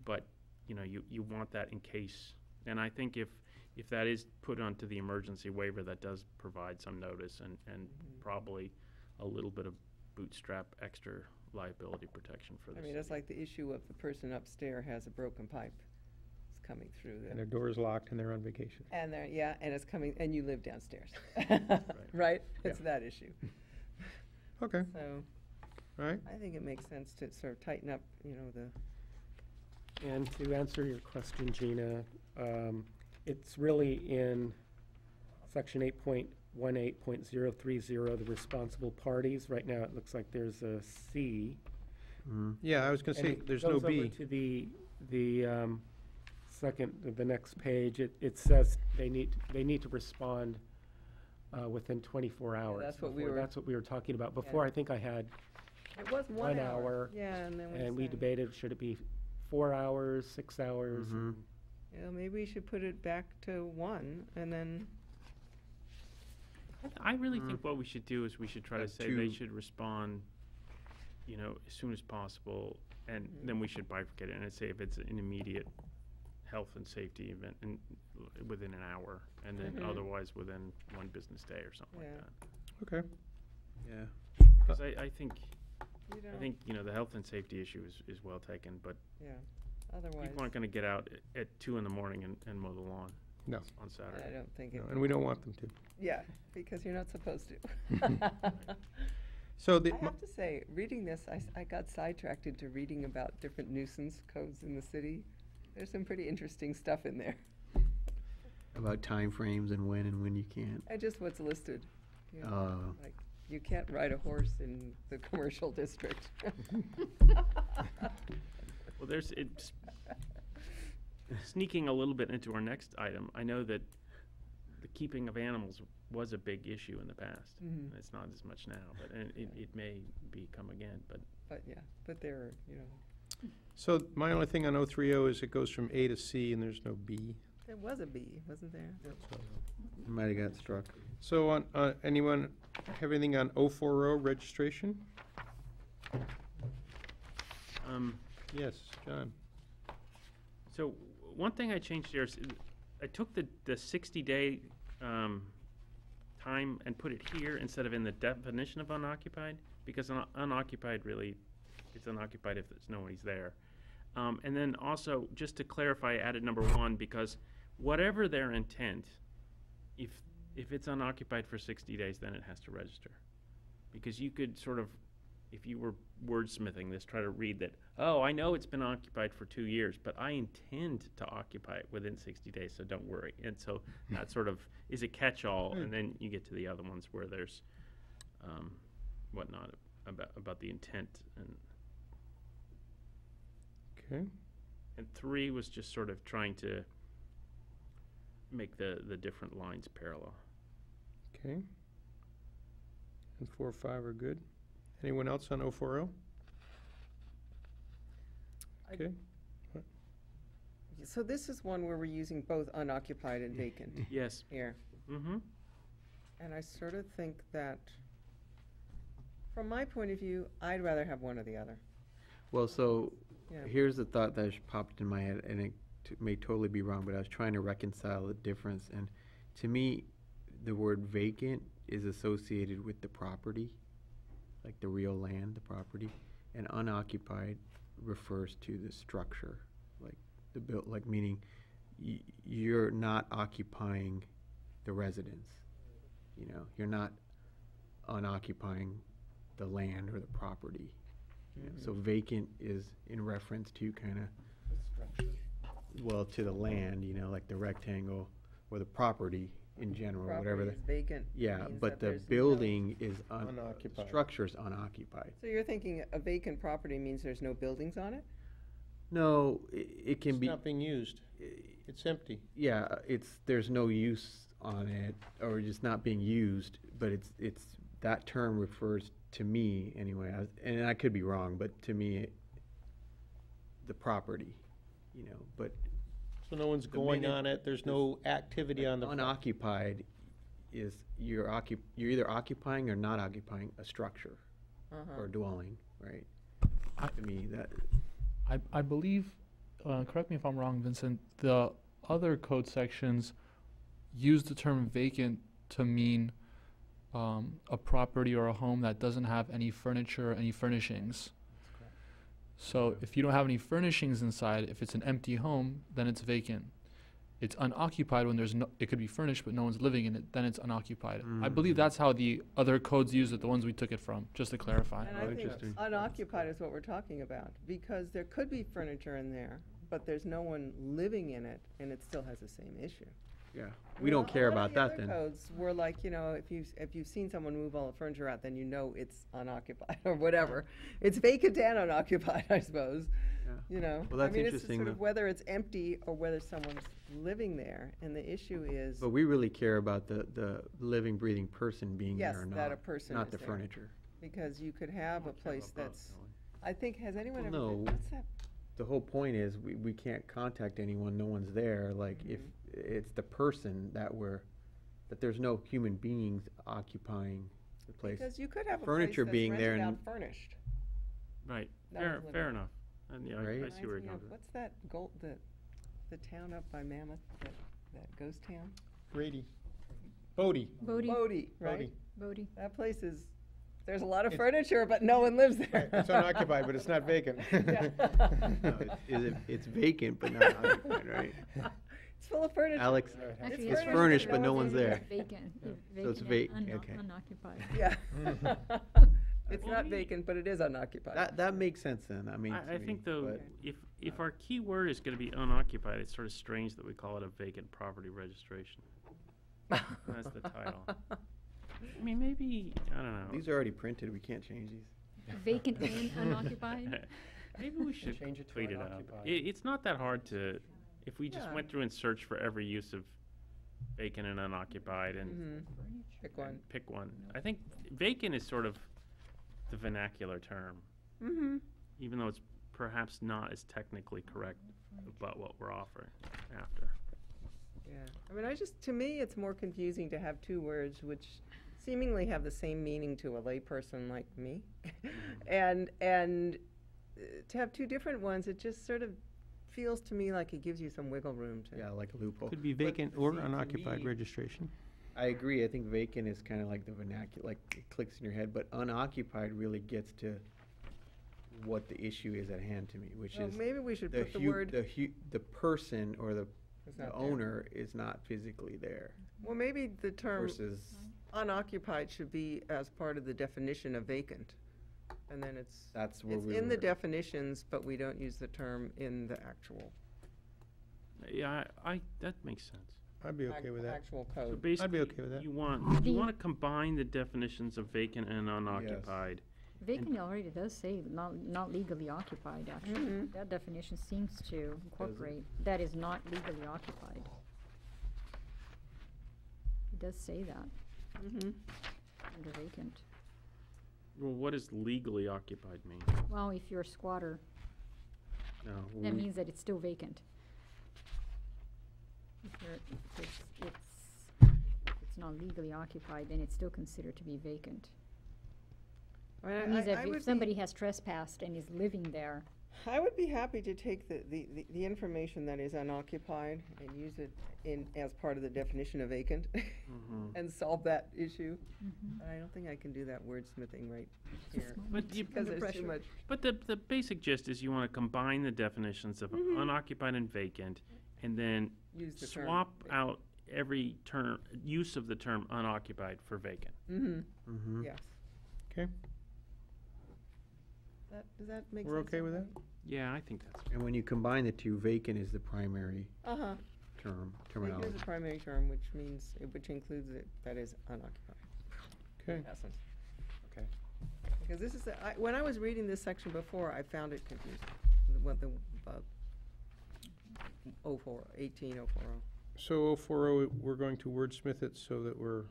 Speaker 3: but you want that in case. And I think if that is put onto the emergency waiver, that does provide some notice and probably a little bit of bootstrap extra liability protection for the
Speaker 4: I mean, it's like the issue of the person upstairs has a broken pipe. It's coming through
Speaker 2: And their
Speaker 4: the,
Speaker 2: door's locked and they're on vacation.
Speaker 4: and it's coming, and you live downstairs. Right? It's that issue.
Speaker 2: Okay,
Speaker 4: So
Speaker 2: all right.
Speaker 4: I think it makes sense to sort of tighten up, the,
Speaker 1: And to answer your question, Gina, it's really in section 8.18.030, the responsible parties. Right now, it looks like there's a C.
Speaker 2: Yeah, I was gonna
Speaker 1: And
Speaker 2: say,
Speaker 1: it
Speaker 2: there's no
Speaker 1: goes over
Speaker 2: B.
Speaker 1: to the next page. It says they need to respond within 24 hours.
Speaker 4: that's what we
Speaker 1: before.
Speaker 4: were-
Speaker 1: That's what we were talking about. Before, I think I had,
Speaker 4: it was 1
Speaker 1: 1
Speaker 4: hour.
Speaker 1: hour,
Speaker 4: Yeah, and then
Speaker 1: and we
Speaker 4: said,
Speaker 1: debated, should it be 4 hours, 6 hours?
Speaker 5: Mhm.
Speaker 4: maybe we should put it back to 1, and then,
Speaker 3: I really think what we should do is we should try to
Speaker 2: Have
Speaker 3: say they
Speaker 2: two-
Speaker 3: should respond, as soon as possible, and then we should bifurcate it and say if it's an immediate health and safety event within an hour, and then
Speaker 4: Mhm.
Speaker 3: otherwise within 1 business day or something
Speaker 4: Yeah.
Speaker 3: like that.
Speaker 2: Okay.
Speaker 5: Yeah.
Speaker 3: Because I think,
Speaker 4: you know,
Speaker 3: the health and safety issue is well taken, but
Speaker 4: yeah, otherwise,
Speaker 3: people aren't gonna get out at 2 in the morning and mow the lawn
Speaker 2: No.
Speaker 3: on
Speaker 4: I
Speaker 3: Saturday.
Speaker 4: don't think
Speaker 2: No,
Speaker 4: it,
Speaker 2: and we don't want them to.
Speaker 4: yeah, because you're not supposed to.
Speaker 2: So
Speaker 4: I
Speaker 2: the,
Speaker 4: have to say, reading this, I got sidetracked into reading about different nuisance codes in the city. There's some pretty interesting stuff in there,
Speaker 5: About timeframes and when you can't.
Speaker 4: and just what's listed. You know,
Speaker 5: Uh,
Speaker 4: like, you can't ride a horse in the commercial district.
Speaker 3: Well, it's sneaking a little bit into our next item. I know that the keeping of animals was a big issue in the past.
Speaker 4: Mhm.
Speaker 3: It's not as much now, but it may become again, but
Speaker 4: But, yeah, but there are,
Speaker 2: so my only thing on 030 is it goes from A to C and there's no B.
Speaker 4: there was a B, wasn't there?
Speaker 5: Might have got struck.
Speaker 2: So on, anyone have anything on 040 registration? Yes, John.
Speaker 3: So one thing I changed here is I took the 60-day time and put it here instead of in the definition of unoccupied, because unoccupied really, it's unoccupied if there's nobody's there. And then also, just to clarify, I added number 1, because whatever their intent, if it's unoccupied for 60 days, then it has to register. Because you could sort of, if you were wordsmithing this, try to read that, oh, I know it's been occupied for 2 years, but I intend to occupy it within 60 days, so don't worry. And so that sort of is a catch-all, and then you get to the other ones where there's whatnot about the intent.
Speaker 2: Okay.
Speaker 3: And 3 was just sort of trying to make the different lines parallel.
Speaker 2: Okay. And 4, 5 are good. Anyone else on 040? Okay.
Speaker 4: So this is one where we're using both unoccupied and vacant
Speaker 3: Yes.
Speaker 4: here.
Speaker 3: Mm-hmm.
Speaker 4: And I sort of think that, from my point of view, I'd rather have one or the other.
Speaker 5: Well, so
Speaker 4: Yeah.
Speaker 5: here's a thought that just popped in my head, and it may totally be wrong, but I was trying to reconcile the difference. And to me, the word vacant is associated with the property, like the real land, the property, and unoccupied refers to the structure, like the like meaning you're not occupying the residence. You're not unoccupying the land or the property. So vacant is in reference to kind of, well, to the land, like the rectangle or the property in general, whatever.
Speaker 4: Property is vacant.
Speaker 5: Yeah,
Speaker 4: means
Speaker 5: but
Speaker 4: that
Speaker 5: the
Speaker 4: there's no-
Speaker 5: building is
Speaker 2: Unoccupied.
Speaker 5: structure's unoccupied.
Speaker 4: So you're thinking a vacant property means there's no buildings on it?
Speaker 5: No, it can
Speaker 2: It's
Speaker 5: be,
Speaker 2: not being used. It's empty.
Speaker 5: yeah, there's no use on it, or just not being used, but it's, that term refers to me anyway, and I could be wrong, but to me, the property, you know, but
Speaker 2: So no one's
Speaker 5: The
Speaker 2: going
Speaker 5: minute
Speaker 2: on it, there's no activity on the.
Speaker 5: unoccupied is, you're either occupying or not occupying a structure or dwelling, right? To me, that,
Speaker 7: I believe, correct me if I'm wrong, Vincent, the other code sections use the term vacant to mean a property or a home that doesn't have any furniture or any furnishings. So if you don't have any furnishings inside, if it's an empty home, then it's vacant. It's unoccupied when there's no, it could be furnished, but no one's living in it, then it's unoccupied. I believe that's how the other codes use it, the ones we took it from, just to clarify.
Speaker 4: And
Speaker 5: Oh,
Speaker 4: I think
Speaker 5: interesting.
Speaker 4: unoccupied is what we're talking about, because there could be furniture in there, but there's no one living in it, and it still has the same issue.
Speaker 5: yeah, we don't care about that then.
Speaker 4: A lot of the other codes were like, you know, if you've seen someone move all the furniture out, then you know it's unoccupied, or whatever. It's vacant and unoccupied, I suppose,
Speaker 5: Yeah.
Speaker 4: you know?
Speaker 5: Well, that's
Speaker 4: I mean, it's
Speaker 5: interesting,
Speaker 4: sort of
Speaker 5: though.
Speaker 4: whether it's empty or whether someone's living there, and the issue is,
Speaker 5: But we really care about the living, breathing person being
Speaker 4: yes,
Speaker 5: there or not.
Speaker 4: that a person
Speaker 5: Not
Speaker 4: is
Speaker 5: the
Speaker 4: there.
Speaker 5: furniture.
Speaker 4: because you could have a place that's, I think, has anyone
Speaker 5: Well,
Speaker 4: ever been,
Speaker 5: no.
Speaker 4: what's that?
Speaker 5: The whole point is, we can't contact anyone, no one's there, like, if it's the person that there's no human beings occupying the place.
Speaker 4: Because you could have a place
Speaker 5: Furniture
Speaker 4: that's
Speaker 5: being there
Speaker 4: rented out
Speaker 5: and-
Speaker 4: furnished.
Speaker 3: Right,
Speaker 4: No
Speaker 3: fair,
Speaker 4: one's living
Speaker 3: fair
Speaker 4: in it.
Speaker 3: enough. And, yeah,
Speaker 5: Right.
Speaker 3: I see
Speaker 4: Reminds
Speaker 3: where you're
Speaker 4: me
Speaker 3: going
Speaker 4: of-
Speaker 3: with it.
Speaker 4: What's that the town up by Mammoth, that ghost town?
Speaker 2: Grady. Bodie.
Speaker 6: Bodie,
Speaker 4: Bodie, right?
Speaker 2: Bodie.
Speaker 6: Bodie.
Speaker 4: That place is, there's a lot of
Speaker 2: It's-
Speaker 4: furniture, but no one lives there.
Speaker 2: Right, it's unoccupied, but it's not vacant.
Speaker 4: Yeah.
Speaker 5: No, it's vacant, but not occupied, right?
Speaker 4: It's full of furniture.
Speaker 5: Alex,
Speaker 6: Actually,
Speaker 5: it's
Speaker 4: furnished,
Speaker 5: furnished,
Speaker 4: but
Speaker 5: but
Speaker 4: no
Speaker 5: no
Speaker 4: one's
Speaker 5: one's
Speaker 4: in
Speaker 5: there.
Speaker 6: Vacant.
Speaker 5: So it's
Speaker 6: Vacant and
Speaker 5: okay.
Speaker 6: unoccupied.
Speaker 4: Yeah. It's
Speaker 3: Well,
Speaker 4: not
Speaker 3: we-
Speaker 4: vacant, but it is unoccupied.
Speaker 5: That makes sense then, I mean,
Speaker 3: I
Speaker 5: to me,
Speaker 3: think though,
Speaker 5: but-
Speaker 3: if our key word is gonna be unoccupied, it's sort of strange that we call it a vacant property registration. That's the title. I mean, maybe, I don't know.
Speaker 5: These are already printed, we can't change these.
Speaker 6: Vacant and unoccupied?
Speaker 3: Maybe we should
Speaker 1: Change it to
Speaker 3: tweet it out.
Speaker 1: unoccupied.
Speaker 3: It's not that hard to, if we just
Speaker 4: Yeah.
Speaker 3: went through and searched for every use of vacant and unoccupied and
Speaker 4: Mhm. Pick one.
Speaker 3: and pick one. I think vacant is sort of the vernacular term,
Speaker 4: Mm-hmm.
Speaker 3: even though it's perhaps not as technically correct about what we're offering after.
Speaker 4: Yeah. I mean, to me, it's more confusing to have two words which seemingly have the same meaning to a layperson like me. And to have two different ones, it just sort of feels to me like it gives you some wiggle room to.
Speaker 5: Yeah, like a loophole.
Speaker 2: Could be
Speaker 5: But
Speaker 2: vacant
Speaker 5: see,
Speaker 2: or
Speaker 5: to
Speaker 2: unoccupied
Speaker 5: me-
Speaker 2: registration.
Speaker 5: I agree, I think vacant is kind of like the vernacular, like it clicks in your head, but unoccupied really gets to what the issue is at hand to me, which
Speaker 4: Well,
Speaker 5: is
Speaker 4: maybe we should
Speaker 5: the
Speaker 4: put the word.
Speaker 5: the person or the
Speaker 4: It's
Speaker 5: the
Speaker 4: not there.
Speaker 5: owner is not physically there
Speaker 4: Well, maybe the term
Speaker 5: versus,
Speaker 4: unoccupied should be as part of the definition of vacant. And then it's
Speaker 5: that's where
Speaker 4: it's
Speaker 5: we
Speaker 4: in the
Speaker 5: were.
Speaker 4: definitions, but we don't use the term in the actual.
Speaker 3: Yeah, that makes sense.
Speaker 2: I'd be okay with that.
Speaker 4: Actual
Speaker 3: So
Speaker 4: code.
Speaker 3: basically,
Speaker 2: okay with that.
Speaker 3: you want
Speaker 6: The-
Speaker 3: to combine the definitions of vacant and unoccupied.
Speaker 6: Vacant already does say not legally occupied, actually.
Speaker 4: Mhm.
Speaker 6: That definition seems to incorporate, that is not legally occupied. It does say that
Speaker 4: Mm-hmm.
Speaker 6: under vacant.
Speaker 3: Well, what does legally occupied mean?
Speaker 6: Well, if you're a squatter,
Speaker 5: No,
Speaker 6: that
Speaker 5: we-
Speaker 6: means that it's still vacant. If it's not legally occupied, then it's still considered to be vacant. It means that if somebody has trespassed and is living there,
Speaker 4: I would be happy to take the information that is unoccupied and use it as part of the definition of vacant
Speaker 3: Mhm.
Speaker 4: and solve that issue.
Speaker 6: Mhm.
Speaker 4: But I don't think I can do that wordsmithing right
Speaker 6: Just
Speaker 4: here.
Speaker 6: a moment.
Speaker 3: But you-
Speaker 4: Because
Speaker 6: Under
Speaker 4: there's too
Speaker 6: pressure.
Speaker 4: much.
Speaker 3: But the basic gist is you want to combine the definitions of
Speaker 4: Mhm.
Speaker 3: unoccupied and vacant, and then
Speaker 4: Use the term.
Speaker 3: swap out every term, use of the term unoccupied for vacant.
Speaker 4: Mm-hmm,
Speaker 5: Mhm.
Speaker 4: yes.
Speaker 2: Okay.
Speaker 4: Does that make sense?
Speaker 2: We're okay with that?
Speaker 3: Yeah, I think that's.
Speaker 5: And when you combine the two, vacant is the primary
Speaker 4: Uh-huh.
Speaker 5: term,
Speaker 4: Vacant is
Speaker 5: terminology.
Speaker 4: a primary term, which means, which includes it, that is unoccupied.
Speaker 2: Okay.
Speaker 4: In essence.
Speaker 5: Okay.
Speaker 4: Because this is, when I was reading this section before, I found it confusing, what the, 18, 040.
Speaker 2: So 040, we're going to wordsmith it so that we're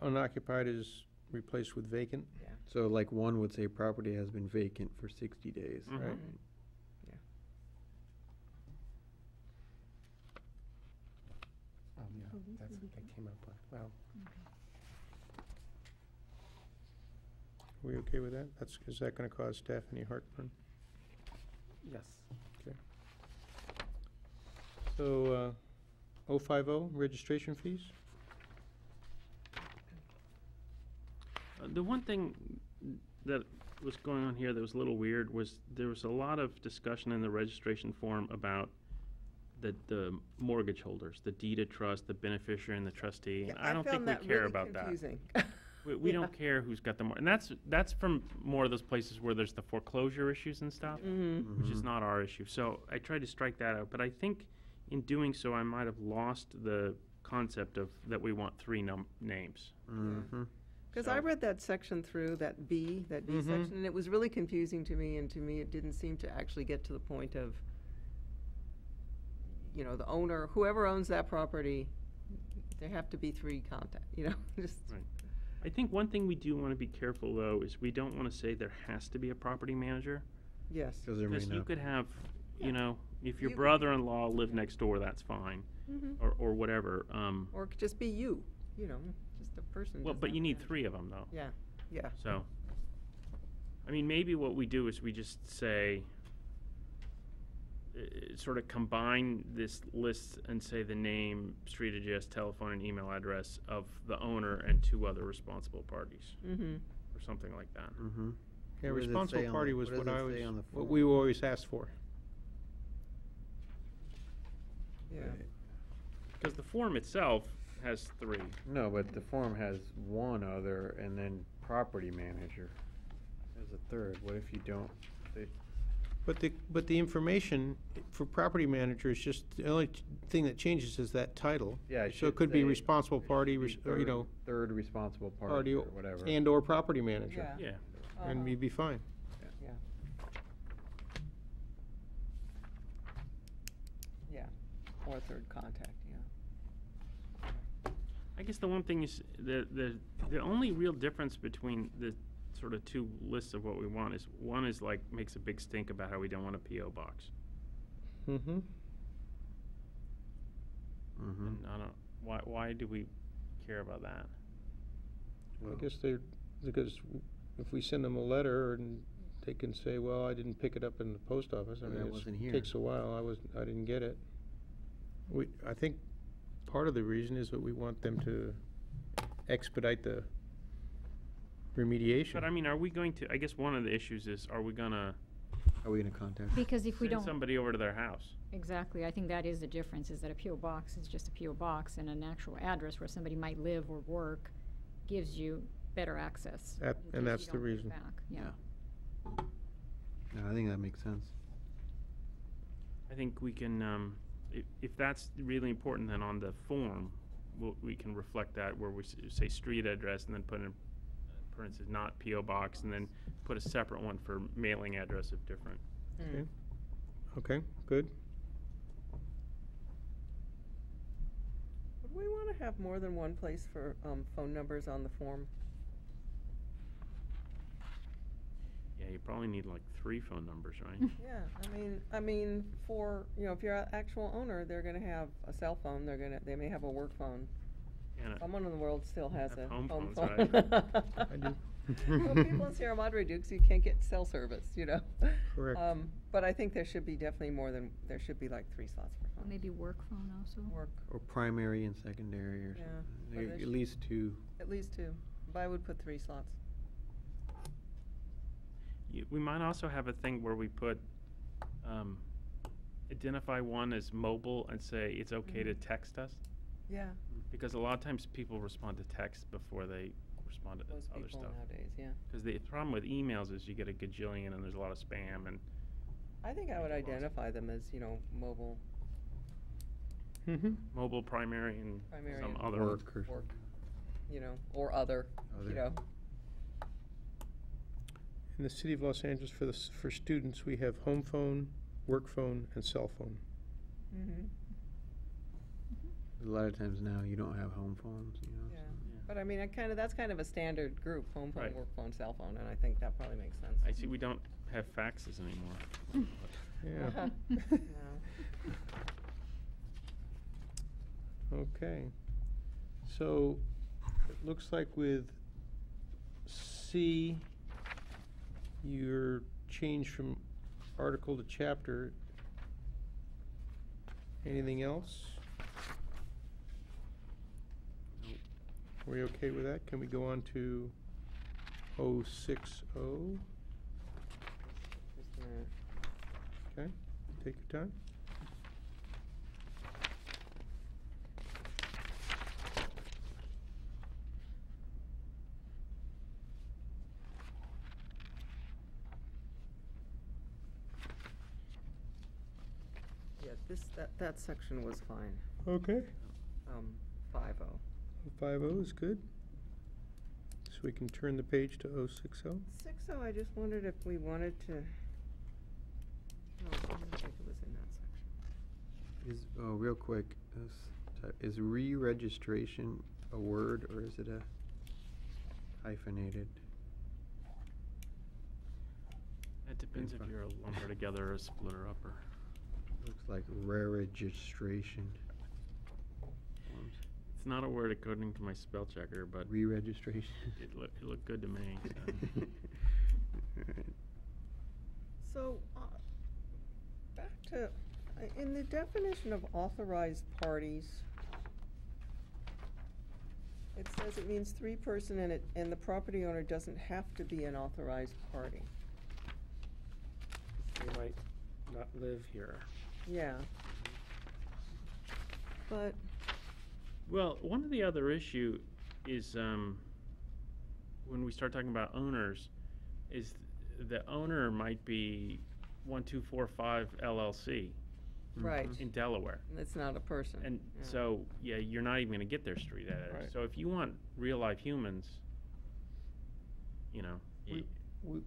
Speaker 2: unoccupied is replaced with vacant,
Speaker 5: So like one would say property has been vacant for 60 days.
Speaker 3: Mhm.
Speaker 2: right?
Speaker 1: Oh, yeah, that's what they came up with. Well,
Speaker 2: Are we okay with that? Is that gonna cause staff any heartburn?
Speaker 1: yes.
Speaker 2: So, 050, registration fees?
Speaker 3: The one thing that was going on here that was a little weird was there was a lot of discussion in the registration form about the mortgage holders, the deed of trust, the beneficiary and the trustee. And I don't think we care about that. We
Speaker 4: Yeah.
Speaker 3: don't care who's got the and that's from more of those places where there's the foreclosure issues and stuff,
Speaker 4: Mm-hmm.
Speaker 3: which is not our issue. So I tried to strike that out, but I think in doing so, I might have lost the concept of that we want three names.
Speaker 5: Mm-hmm.
Speaker 4: Because
Speaker 3: So-
Speaker 4: I read that section through, that B
Speaker 2: Mhm.
Speaker 4: section, and it was really confusing to me, and to me, it didn't seem to actually get to the point of, you know, the owner, whoever owns that property, there have to be three contact, you know, just.
Speaker 3: Right. I think one thing we do want to be careful, though, is we don't want to say there has to be a property manager.
Speaker 4: Yes.
Speaker 5: Because there may
Speaker 3: Because you
Speaker 5: not.
Speaker 3: could have,
Speaker 4: Yeah.
Speaker 3: you know, if your
Speaker 4: You-
Speaker 3: brother-in-law lived next door, that's fine,
Speaker 4: Mhm.
Speaker 3: or whatever.
Speaker 4: Or it could just be you know, just a person.
Speaker 3: Well,
Speaker 4: doesn't
Speaker 3: but
Speaker 4: have
Speaker 3: you
Speaker 4: to
Speaker 3: need
Speaker 4: have-
Speaker 3: three of them, though.
Speaker 4: Yeah, yeah.
Speaker 3: So, I mean, maybe what we do is we just say, sort of combine this list and say the name, street address, telephone, and email address of the owner and two other responsible parties,
Speaker 4: Mm-hmm.
Speaker 3: or something like that.
Speaker 5: Mm-hmm.
Speaker 2: Yeah,
Speaker 5: What does it say
Speaker 2: responsible
Speaker 5: on
Speaker 2: party
Speaker 5: the-
Speaker 2: was
Speaker 5: what
Speaker 2: what
Speaker 5: does
Speaker 2: I
Speaker 5: it
Speaker 2: was,
Speaker 5: say on the
Speaker 2: what
Speaker 5: form?
Speaker 2: we always asked for.
Speaker 4: Yeah.
Speaker 3: Because the form itself has three.
Speaker 5: No, but the form has one other and then property manager as a third. What if you don't?
Speaker 2: But the information for property manager is just, the only thing that changes is that title.
Speaker 5: Yeah,
Speaker 2: So it could be responsible party, or, you know,
Speaker 5: Third responsible
Speaker 2: party
Speaker 5: party or whatever.
Speaker 2: and/or property manager.
Speaker 4: Yeah.
Speaker 3: Yeah.
Speaker 2: And we'd be fine.
Speaker 4: Yeah. Yeah, or third contact, yeah.
Speaker 3: I guess the one thing is, the only real difference between the sort of two lists of what we want is, one is like, makes a big stink about how we don't want a P.O. box.
Speaker 2: Mm-hmm.
Speaker 5: Mm-hmm.
Speaker 3: And I don't, why do we care about that?
Speaker 2: I guess because if we send them a letter and they can say, well, I didn't pick it up in the post office, I
Speaker 5: Or
Speaker 2: mean,
Speaker 5: that wasn't here.
Speaker 2: it takes a while, I didn't get it. I think part of the reason is that we want them to expedite the remediation.
Speaker 3: But I mean, are we going to, I guess one of the issues is, are we gonna
Speaker 5: Are we gonna contact?
Speaker 6: Because if we
Speaker 3: send
Speaker 6: don't,
Speaker 3: somebody over to their house?
Speaker 6: exactly, I think that is the difference, is that a P.O. box is just a P.O. box, and an actual address where somebody might live or work gives you better access.
Speaker 2: And
Speaker 6: because you
Speaker 2: that's the
Speaker 6: don't hear
Speaker 2: reason.
Speaker 6: back. Yeah.
Speaker 5: No, I think that makes sense.
Speaker 3: I think we can, if that's really important, then on the form, we can reflect that where we say street address and then put in parentheses, not P.O. box, and then put a separate one for mailing address of different.
Speaker 2: Okay. Okay, good.
Speaker 4: Would we want to have more than one place for, phone numbers on the form?
Speaker 3: Yeah, you probably need like 3 phone numbers, right?
Speaker 4: Yeah, I mean, for, you know, if you're an actual owner, they're gonna have a cell phone, they may have a work phone.
Speaker 3: And
Speaker 4: Someone in the world still has
Speaker 3: Have
Speaker 4: a
Speaker 3: home
Speaker 4: home
Speaker 3: phones,
Speaker 4: phone.
Speaker 2: I do.
Speaker 4: Well, people in Sierra Madre do, 'cause you can't get cell service, you know?
Speaker 2: Correct.
Speaker 4: But I think there should be definitely there should be like 3 slots for phones.
Speaker 6: Maybe work phone also.
Speaker 4: Work,
Speaker 5: Or primary and secondary or
Speaker 4: Yeah,
Speaker 5: something.
Speaker 4: but
Speaker 5: Like,
Speaker 4: there
Speaker 5: at
Speaker 4: should-
Speaker 5: least two.
Speaker 4: at least 2, but I would put 3 slots.
Speaker 3: We might also have a thing where we put, identify one as mobile and say it's okay to text us.
Speaker 4: Yeah,
Speaker 3: Because a lot of times people respond to text before they respond to
Speaker 4: most
Speaker 3: other
Speaker 4: people
Speaker 3: stuff.
Speaker 4: nowadays, yeah.
Speaker 3: Because the problem with emails is you get a gajillion and there's a lot of spam and.
Speaker 4: I think I would
Speaker 3: Make it lost.
Speaker 4: identify them as, you know, mobile,
Speaker 2: Mm-hmm.
Speaker 3: Mobile, primary, and
Speaker 4: Primary
Speaker 3: some
Speaker 4: and
Speaker 3: other.
Speaker 5: Work or
Speaker 4: work, you know, or other, you
Speaker 5: Other.
Speaker 4: know.
Speaker 2: In the city of Los Angeles, for students, we have home phone, work phone, and cell phone.
Speaker 4: Mm-hmm.
Speaker 5: A lot of times now, you don't have home phones, you know.
Speaker 4: Yeah.
Speaker 5: so-
Speaker 4: But I mean, that's kind of a standard group, home phone,
Speaker 3: Right.
Speaker 4: work phone, cell phone, and I think that probably makes sense.
Speaker 3: I see we don't have faxes anymore.
Speaker 2: Yeah.
Speaker 4: No.
Speaker 2: Okay. So, it looks like with C, your change from article to chapter. Anything else?
Speaker 3: Nope.
Speaker 2: Are we okay with that? Can we go on to 060?
Speaker 4: Just a minute.
Speaker 2: Okay, take your time.
Speaker 4: Yeah, that section was fine.
Speaker 2: Okay.
Speaker 4: 50.
Speaker 2: 50 is good. So we can turn the page to 060.
Speaker 4: 60, I just wondered if we wanted to. No, I don't think it was in that section.
Speaker 5: Real quick, is re-registration a word or is it a hyphenated?
Speaker 3: It depends if you're a lumper together or a splitter upper.
Speaker 5: Looks like re-registration. Forms.
Speaker 3: It's not a word according to my spell checker, but
Speaker 5: Re-registration.
Speaker 3: it looked good to me. So.
Speaker 5: Alright.
Speaker 4: So, back to, in the definition of authorized parties, it says it means three-person and the property owner doesn't have to be an authorized party.
Speaker 1: They might not live here.
Speaker 4: Yeah. But,
Speaker 3: Well, one of the other issue is when we start talking about owners, is the owner might be 1245 LLC
Speaker 4: right,
Speaker 3: in Delaware.
Speaker 4: it's not a person.
Speaker 3: And
Speaker 4: Yeah.
Speaker 3: so, yeah, you're not even gonna get their street address.
Speaker 2: Right.
Speaker 3: So if you want real life humans, you know,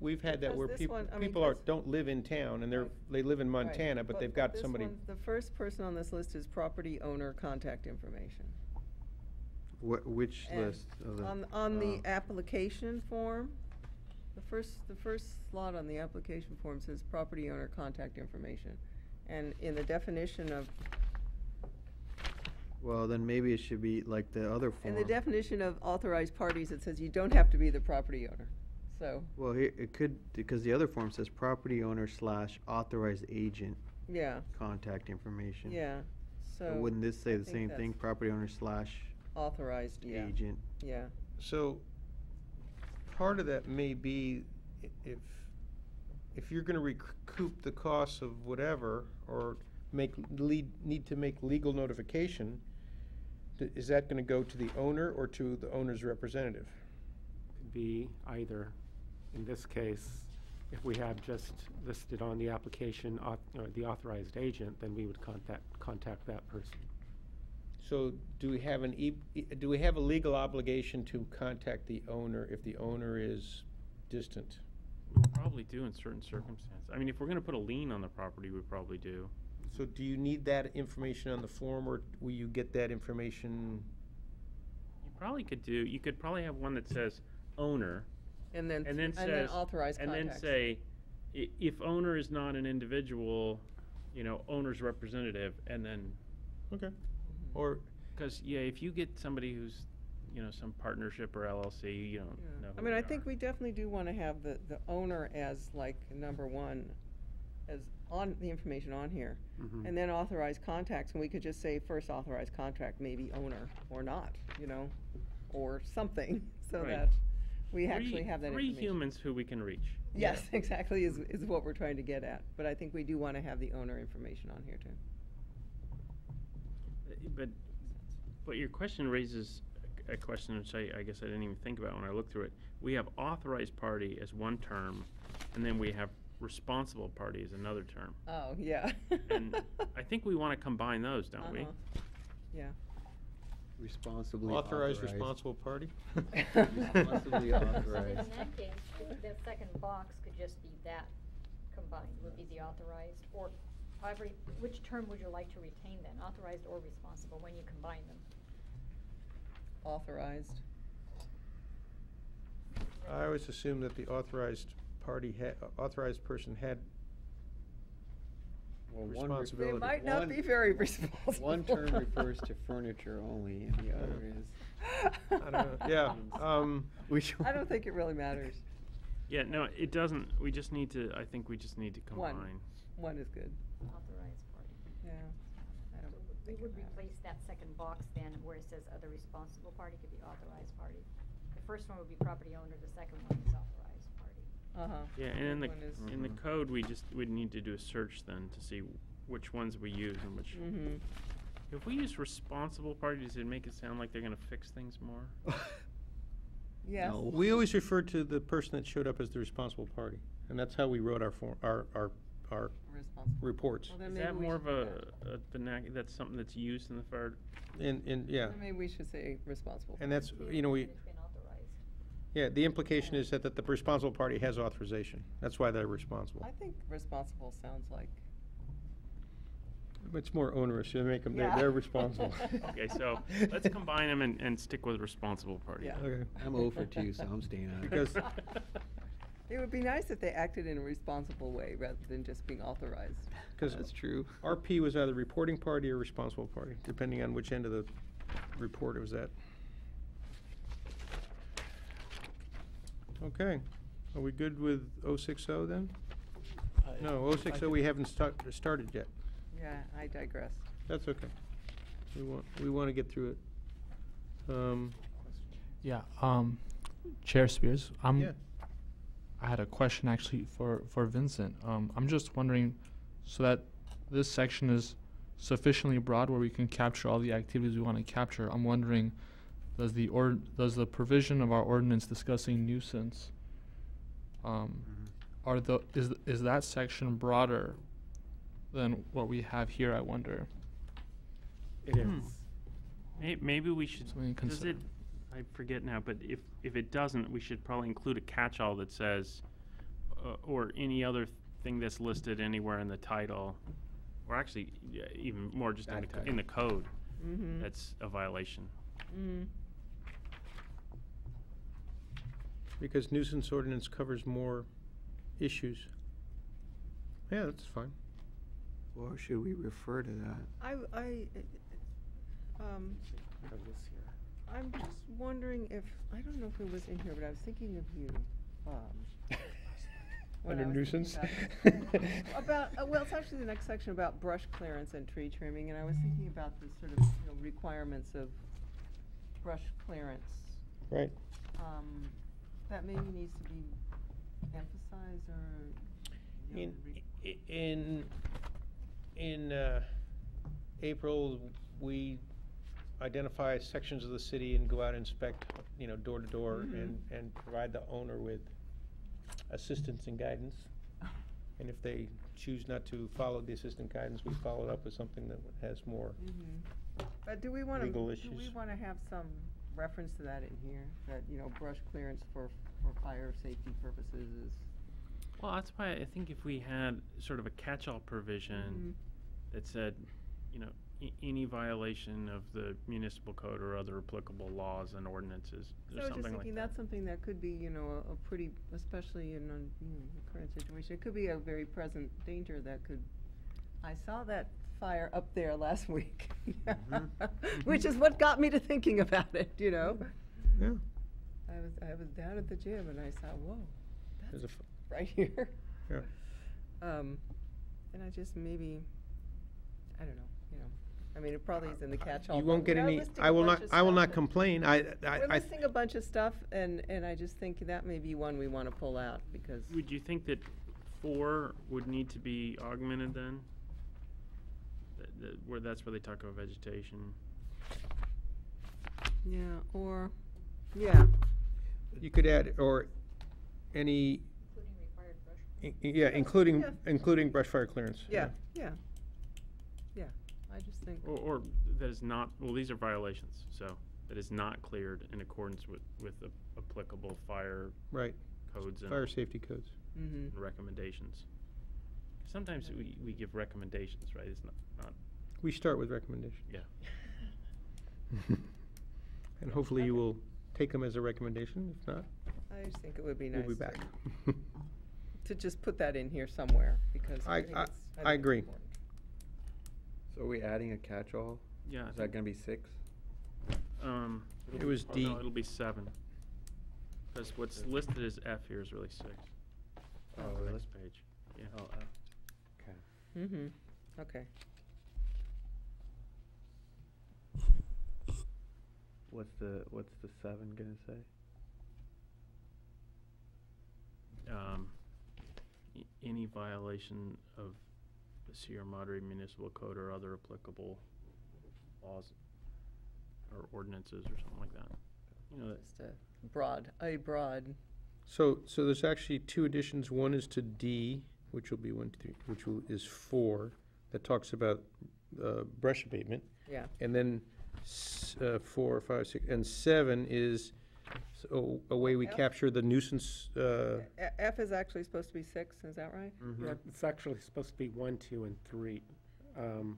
Speaker 2: We've had that
Speaker 4: Because
Speaker 2: where
Speaker 4: this
Speaker 2: people,
Speaker 4: one, I mean,
Speaker 2: people
Speaker 4: because-
Speaker 2: don't live in town and
Speaker 4: Right.
Speaker 2: they live in
Speaker 4: Right.
Speaker 2: Montana, but they've got
Speaker 4: this
Speaker 2: somebody.
Speaker 4: one, the first person on this list is property owner contact information.
Speaker 5: Which
Speaker 4: And
Speaker 5: list? Of the-
Speaker 4: On the
Speaker 5: oh.
Speaker 4: application form, the first slot on the application form says property owner contact information. And in the definition of,
Speaker 5: Well, then maybe it should be like the other form.
Speaker 4: in the definition of authorized parties, it says you don't have to be the property owner, so,
Speaker 5: Well, here, it could, because the other form says property owner / authorized agent
Speaker 4: yeah,
Speaker 5: contact information.
Speaker 4: yeah,
Speaker 5: So
Speaker 4: so.
Speaker 5: wouldn't this say
Speaker 4: I
Speaker 5: the
Speaker 4: think
Speaker 5: same
Speaker 4: that's
Speaker 5: thing, property owner /
Speaker 4: Authorized, yeah,
Speaker 5: agent?
Speaker 4: yeah,
Speaker 2: So, part of that may be if you're gonna recoup the costs of whatever, or need to make legal notification, is that gonna go to the owner or to the owner's representative?
Speaker 1: Could be either. In this case, if we have just listed on the application, the authorized agent, then we would contact that person.
Speaker 2: So, do we have do we have a legal obligation to contact the owner if the owner is distant?
Speaker 3: we probably do in certain circumstances. I mean, if we're gonna put a lien on the property, we probably do.
Speaker 2: So do you need that information on the form, or will you get that information?
Speaker 3: You could probably have one that says owner,
Speaker 4: and then,
Speaker 3: and then
Speaker 4: and then
Speaker 3: says,
Speaker 4: authorized
Speaker 3: and
Speaker 4: contacts.
Speaker 3: then say, if owner is not an individual, you know, owner's representative, and then,
Speaker 2: Okay. Or,
Speaker 3: because, yeah, if you get somebody who's, you know, some partnership or LLC, you don't
Speaker 4: Yeah.
Speaker 3: know
Speaker 4: I
Speaker 3: who
Speaker 4: mean,
Speaker 3: they
Speaker 4: I think
Speaker 3: are.
Speaker 4: we definitely do wanna have the owner as like number one, as on, the information on here.
Speaker 5: Mhm.
Speaker 4: And then authorized contacts, and we could just say first authorized contact, maybe owner, or not, you know, or something, so
Speaker 3: Right.
Speaker 4: that we actually have that
Speaker 3: Three
Speaker 4: information.
Speaker 3: humans who we can reach.
Speaker 4: Yes, exactly, is what we're trying to get at, but I think we do wanna have the owner information on here too.
Speaker 3: But your question raises a question which I guess I didn't even think about when I looked through it. We have authorized party as one term, and then we have responsible party as another term.
Speaker 4: Oh, yeah.
Speaker 3: And I think we want to combine those, don't we?
Speaker 4: Uh-huh. Yeah.
Speaker 5: Responsibly
Speaker 2: authorized responsible party?
Speaker 5: Responsibly
Speaker 6: So
Speaker 5: authorized.
Speaker 6: in that case, the second box could just be that combined, would be the authorized, or However, which term would you like to retain then, authorized or responsible, when you combine them?
Speaker 4: Authorized.
Speaker 2: I always assumed that the authorized authorized person had
Speaker 5: Well,
Speaker 4: They
Speaker 2: responsibility.
Speaker 4: might not be very responsible.
Speaker 5: One term refers to furniture only, and the other is.
Speaker 2: I don't know, yeah,
Speaker 5: Which
Speaker 4: I don't think it really matters.
Speaker 3: Yeah, no, it doesn't. We just need to, I think we just need to
Speaker 4: One.
Speaker 3: combine.
Speaker 4: One is good,
Speaker 6: Authorized party.
Speaker 4: yeah. I don't
Speaker 6: So we
Speaker 4: think it
Speaker 6: would
Speaker 4: matters.
Speaker 6: replace that second box then where it says other responsible party could be authorized party. The first one would be property owner, the second one is authorized party.
Speaker 4: Uh-huh.
Speaker 3: Yeah, and
Speaker 4: Third one is-
Speaker 3: in the code, we'd need to do a search then to see which ones we use and which.
Speaker 4: Mhm.
Speaker 3: If we use responsible party, does it make it sound like they're gonna fix things more?
Speaker 4: Yes.
Speaker 5: No.
Speaker 2: we always refer to the person that showed up as the responsible party, and that's how we wrote our
Speaker 4: Responsible.
Speaker 2: reports.
Speaker 4: Well, then
Speaker 3: Is
Speaker 4: maybe
Speaker 3: that
Speaker 4: we
Speaker 3: more of
Speaker 4: should-
Speaker 3: a that's something that's used in the fire?
Speaker 2: Yeah,
Speaker 4: then maybe we should say responsible.
Speaker 2: and that's,
Speaker 6: Yeah,
Speaker 2: you know,
Speaker 6: it's been authorized.
Speaker 2: yeah, the implication is that the responsible party has authorization. That's why they're responsible.
Speaker 4: I think responsible sounds like.
Speaker 2: It's more onerous, you make them,
Speaker 4: Yeah.
Speaker 2: they're responsible.
Speaker 3: Okay, so let's combine them and stick with responsible party.
Speaker 4: Yeah.
Speaker 2: Okay.
Speaker 5: I'm 0 for 2, so I'm staying out of it.
Speaker 2: Because-
Speaker 4: It would be nice if they acted in a responsible way rather than just being authorized.
Speaker 2: Because
Speaker 5: That's true.
Speaker 2: RP was either reporting party or responsible party, depending on which end of the report it was at. Okay, are we good with 060 then? No, 060 we haven't started yet.
Speaker 4: Yeah, I digress.
Speaker 2: That's okay. We want to get through it.
Speaker 7: Yeah, Chair Spears,
Speaker 2: Yeah.
Speaker 7: I had a question actually for Vincent. I'm just wondering, so that this section is sufficiently broad where we can capture all the activities we want to capture, I'm wondering, does the provision of our ordinance discussing nuisance, is that section broader than what we have here, I wonder?
Speaker 2: It is.
Speaker 3: Maybe we should,
Speaker 7: Something to
Speaker 3: does
Speaker 7: consider.
Speaker 3: it, I forget now, but if it doesn't, we should probably include a catch-all that says, or any other thing that's listed anywhere in the title, or actually, yeah, even more just in
Speaker 2: That
Speaker 3: in the code,
Speaker 4: Mm-hmm.
Speaker 3: that's a violation.
Speaker 4: Mm-hmm.
Speaker 2: Because nuisance ordinance covers more issues. Yeah, that's fine.
Speaker 5: Or should we refer to that?
Speaker 4: I'm just wondering if, I don't know if it was in here, but I was thinking of you. when I
Speaker 2: Under
Speaker 4: was thinking
Speaker 2: nuisance?
Speaker 4: About, well, it's actually the next section about brush clearance and tree trimming, and I was thinking about the sort of, requirements of brush clearance.
Speaker 2: Right.
Speaker 4: That maybe needs to be emphasized or,
Speaker 2: In April, we identify sections of the city and go out and inspect, door to door and provide the owner with assistance and guidance. And if they choose not to follow the assistant guidance, we follow up with something that has more.
Speaker 4: But do we wanna,
Speaker 2: Legal
Speaker 4: do we
Speaker 2: issues.
Speaker 4: wanna have some reference to that in here? That, brush clearance for fire safety purposes is.
Speaker 3: Well, that's why I think if we had sort of a catch-all provision that said, any violation of the municipal code or other applicable laws and ordinances,
Speaker 4: So
Speaker 3: or
Speaker 4: I was just
Speaker 3: something like
Speaker 4: thinking
Speaker 3: that.
Speaker 4: that's something that could be, a pretty, especially in the current situation, it could be a very present danger that could, I saw that fire up there last week. Which is what got me to thinking about it,
Speaker 2: Yeah.
Speaker 4: I was down at the gym and I saw, whoa,
Speaker 2: There's
Speaker 4: that's
Speaker 2: a
Speaker 4: right here.
Speaker 2: Yeah.
Speaker 4: And I just maybe, I don't know, I mean, it probably is in the catch-all.
Speaker 2: You won't
Speaker 4: but
Speaker 2: get
Speaker 4: we are
Speaker 2: any,
Speaker 4: listing
Speaker 2: I
Speaker 4: a
Speaker 2: will
Speaker 4: bunch
Speaker 2: not,
Speaker 4: of
Speaker 2: I will
Speaker 4: stuff
Speaker 2: not
Speaker 4: and-
Speaker 2: complain.
Speaker 4: We're listing a bunch of stuff, and I just think that may be one we want to pull out, because,
Speaker 3: Would you think that 4 would need to be augmented then? That's where they talk about vegetation.
Speaker 4: yeah, yeah,
Speaker 2: You could add, or any,
Speaker 6: Including required brush.
Speaker 2: yeah, including brush fire clearance.
Speaker 4: yeah, I just think,
Speaker 3: Or that is not, well, these are violations, so that is not cleared in accordance with the applicable fire
Speaker 2: Right,
Speaker 3: codes and
Speaker 2: fire safety codes.
Speaker 4: mm-hmm.
Speaker 3: recommendations. Sometimes we give recommendations, right? It's not,
Speaker 2: We start with recommendation.
Speaker 3: yeah.
Speaker 2: And hopefully you will take them as a recommendation. If not,
Speaker 4: I just think it would be
Speaker 2: we'll
Speaker 4: nice
Speaker 2: be back.
Speaker 4: to just put that in here somewhere, because I think it's.
Speaker 2: I
Speaker 4: think it's
Speaker 2: agree.
Speaker 4: important.
Speaker 5: So are we adding a catch-all?
Speaker 3: Yeah. I
Speaker 5: Is that
Speaker 3: think,
Speaker 5: gonna be 6?
Speaker 2: It was
Speaker 3: oh,
Speaker 2: D.
Speaker 3: no, it'll be 7. Because what's listed as F here is really 6.
Speaker 5: Oh,
Speaker 3: On the
Speaker 5: really?
Speaker 3: next page. Yeah.
Speaker 5: Oh, okay.
Speaker 4: Mm-hmm, okay.
Speaker 5: What's the 7 gonna say?
Speaker 3: Any violation of the Sierra Madre Municipal Code or other applicable laws or ordinances or something like that. You know,
Speaker 4: Just a broad.
Speaker 2: So there's actually 2 additions. One is to D, which will be 1, 2, 3, is 4, that talks about brush abatement.
Speaker 4: Yeah.
Speaker 2: And then 4, 5, 6, and 7 is a way we
Speaker 4: F?
Speaker 2: capture the nuisance.
Speaker 4: F is actually supposed to be 6, is that right?
Speaker 1: Yeah, it's actually supposed to be 1, 2, and 3.
Speaker 6: Well,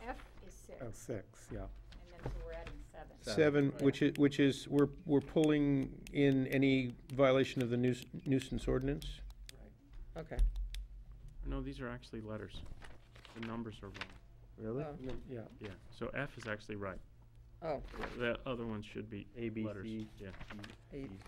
Speaker 6: F is 6.
Speaker 1: Oh, 6, yeah.
Speaker 6: And then so we're adding 7.
Speaker 2: 7,
Speaker 6: Right.
Speaker 2: which is we're pulling in any violation of the nuisance ordinance.
Speaker 4: Okay.
Speaker 3: no, these are actually letters. The numbers are wrong.
Speaker 5: Really?
Speaker 4: Oh.
Speaker 1: And then- Yeah,
Speaker 3: Yeah. So F is actually right.
Speaker 4: Oh,
Speaker 3: The other ones should be
Speaker 5: A, B,
Speaker 3: letters.
Speaker 5: C,
Speaker 3: Yeah.
Speaker 4: eight.
Speaker 1: and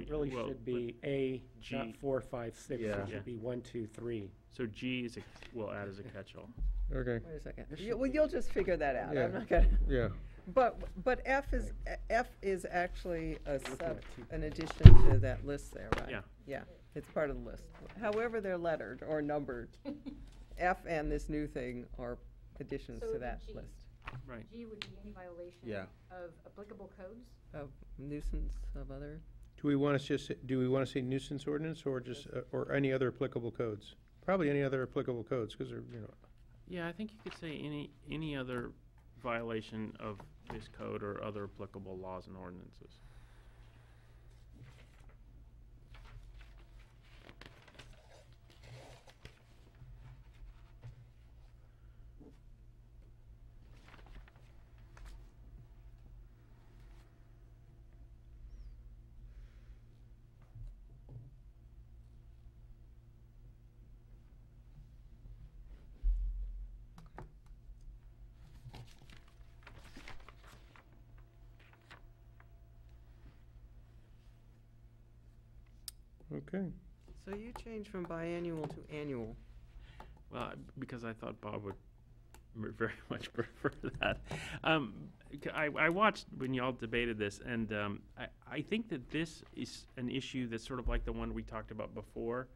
Speaker 1: it really
Speaker 3: Well,
Speaker 1: should
Speaker 3: but
Speaker 1: be A,
Speaker 3: G.
Speaker 1: not 4, 5, 6.
Speaker 5: Yeah.
Speaker 1: It
Speaker 3: Yeah.
Speaker 1: should be 1, 2, 3.
Speaker 3: So G is we'll add as a catch-all.
Speaker 2: Okay,
Speaker 4: Wait a second.
Speaker 1: This
Speaker 4: Well, you'll just figure that out.
Speaker 2: Yeah.
Speaker 4: I'm not gonna.
Speaker 2: yeah.
Speaker 4: But F is actually a
Speaker 1: Looking
Speaker 4: sub,
Speaker 1: at two.
Speaker 4: an addition to that list there, right?
Speaker 3: Yeah.
Speaker 4: Yeah, it's part of the list. However they're lettered or numbered, F and this new thing are additions
Speaker 6: So
Speaker 4: to
Speaker 6: it'd be
Speaker 4: that
Speaker 6: G.
Speaker 4: list
Speaker 3: Right.
Speaker 6: G would be any violation
Speaker 5: Yeah.
Speaker 6: of applicable codes?
Speaker 4: of nuisance of other.
Speaker 2: Do we want to say nuisance ordinance or just, or any other applicable codes? Probably any other applicable codes, because they're,
Speaker 3: Yeah, I think you could say any other violation of this code or other applicable laws and ordinances.
Speaker 2: okay.
Speaker 4: So you changed from biannual to annual.
Speaker 3: Well, because I thought Bob would very much prefer that. I watched when y'all debated this, and I think that this is an issue that's sort of like the one we talked about before,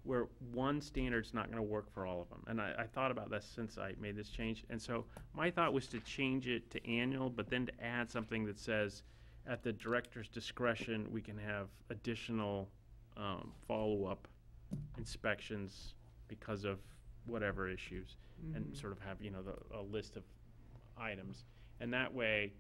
Speaker 3: where one standard's not going to work for all of them. And I thought about this since I made this change. And so my thought was to change it to annual, but then to add something that says, at the director's discretion, we can have additional follow-up inspections because of whatever issues, and sort of have, a list of items. And that way,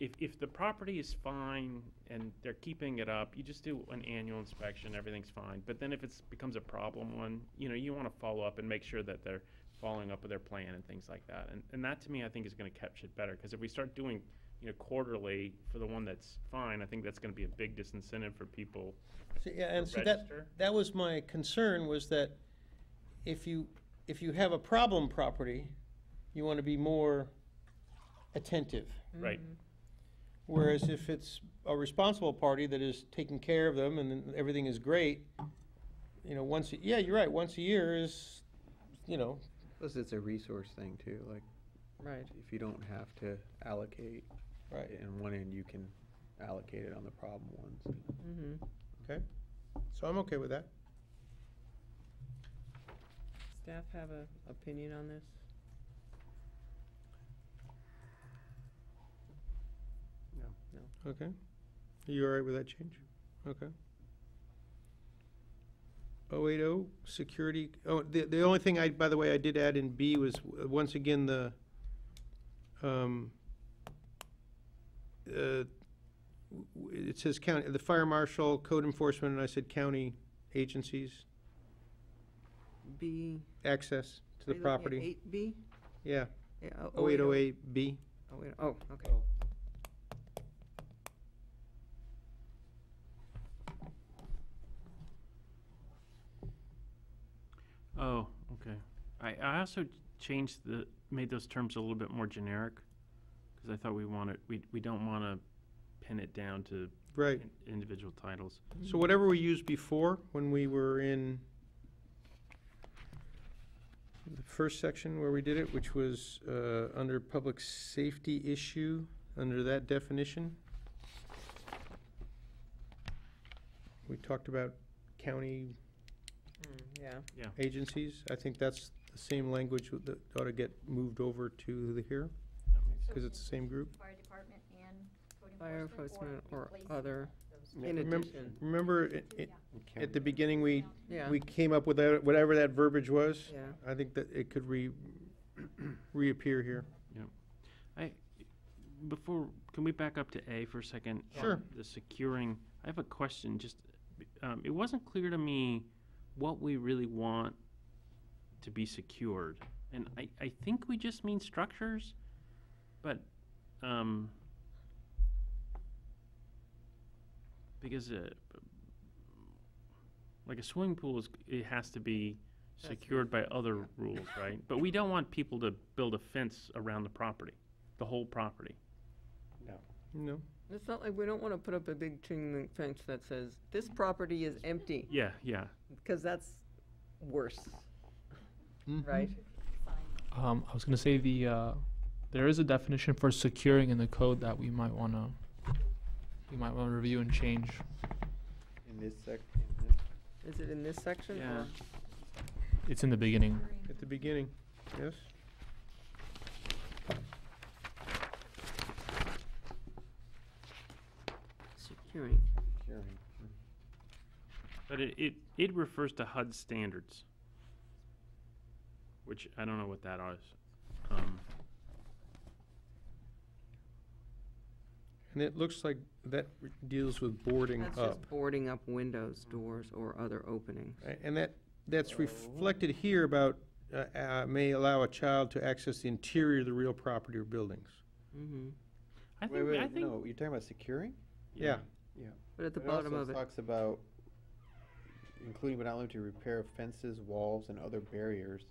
Speaker 3: if the property is fine and they're keeping it up, you just do an annual inspection, everything's fine. But then if it becomes a problem one, you want to follow up and make sure that they're following up with their plan and things like that. And that, to me, I think is going to catch it better. Because if we start doing, quarterly for the one that's fine, I think that's going to be a big disincentive for people
Speaker 2: Yeah, and
Speaker 3: to
Speaker 2: so
Speaker 3: register.
Speaker 2: that was my concern, was that if you have a problem property, you want to be more attentive.
Speaker 3: Right.
Speaker 2: Whereas if it's a responsible party that is taking care of them and then everything is great, yeah, you're right, once a year is,
Speaker 5: Plus, it's a resource thing too, like,
Speaker 4: Right.
Speaker 5: if you don't have to allocate
Speaker 2: right,
Speaker 5: in one end, you can allocate it on the problem ones.
Speaker 4: Mm-hmm.
Speaker 2: okay? So I'm okay with that.
Speaker 4: Staff have a opinion on this?
Speaker 2: Okay. Are you all right with that change? Okay. 080, security, the only thing by the way, I did add in B was, once again, it says county, the fire marshal, code enforcement, and I said county agencies.
Speaker 4: B.
Speaker 2: access to the
Speaker 4: are you looking at
Speaker 2: property.
Speaker 4: 8B?
Speaker 2: Yeah,
Speaker 4: Yeah,
Speaker 2: 0808B.
Speaker 4: Oh, wait, oh, okay.
Speaker 3: Oh, okay. I also made those terms a little bit more generic, because I thought we don't want to pin it down to
Speaker 2: Right.
Speaker 3: individual titles.
Speaker 2: So whatever we used before, when we were in the first section where we did it, which was under public safety issue, under that definition, we talked about county
Speaker 4: Yeah.
Speaker 2: agencies. I think that's the same language that ought to get moved over to here,
Speaker 3: That makes
Speaker 2: because it's the same group.
Speaker 6: Fire department and code
Speaker 4: Fire
Speaker 6: enforcement
Speaker 4: enforcement or
Speaker 6: replacing
Speaker 4: other,
Speaker 6: those.
Speaker 4: in
Speaker 2: Remem-
Speaker 4: addition.
Speaker 2: Remember, at the beginning, we
Speaker 4: Yeah.
Speaker 2: we came up with whatever that verbiage was.
Speaker 4: Yeah.
Speaker 2: I think that it could reappear here.
Speaker 3: Can we back up to A for a second?
Speaker 2: Sure.
Speaker 3: The securing, I have a question, it wasn't clear to me what we really want to be secured. And I think we just mean structures, but, because, like a swimming pool it has to be secured by other rules, right? But we don't want people to build a fence around the property, the whole property.
Speaker 2: No.
Speaker 4: It's not like we don't want to put up a big chain link fence that says, this property is empty,
Speaker 3: Yeah,
Speaker 4: because that's worse,
Speaker 2: Mhm.
Speaker 4: right?
Speaker 7: I was gonna say there is a definition for securing in the code that we might wanna review and change.
Speaker 5: In this
Speaker 4: Is it in this section?
Speaker 3: Yeah.
Speaker 4: or-
Speaker 7: It's in the beginning.
Speaker 2: At the beginning, yes?
Speaker 4: Securing.
Speaker 3: but it refers to HUD standards, which I don't know what that is.
Speaker 2: And it looks like that deals with boarding
Speaker 4: That's
Speaker 2: up.
Speaker 4: just boarding up windows, doors, or other openings.
Speaker 2: Right, and that's reflected here about may allow a child to access the interior of the real property or buildings.
Speaker 4: Mm-hmm.
Speaker 3: I think, I think,
Speaker 5: no, you're talking about securing?
Speaker 2: Yeah.
Speaker 4: But at the
Speaker 5: It
Speaker 4: bottom
Speaker 5: also
Speaker 4: of it,
Speaker 5: talks about including but not limited to repair of fences, walls, and other barriers,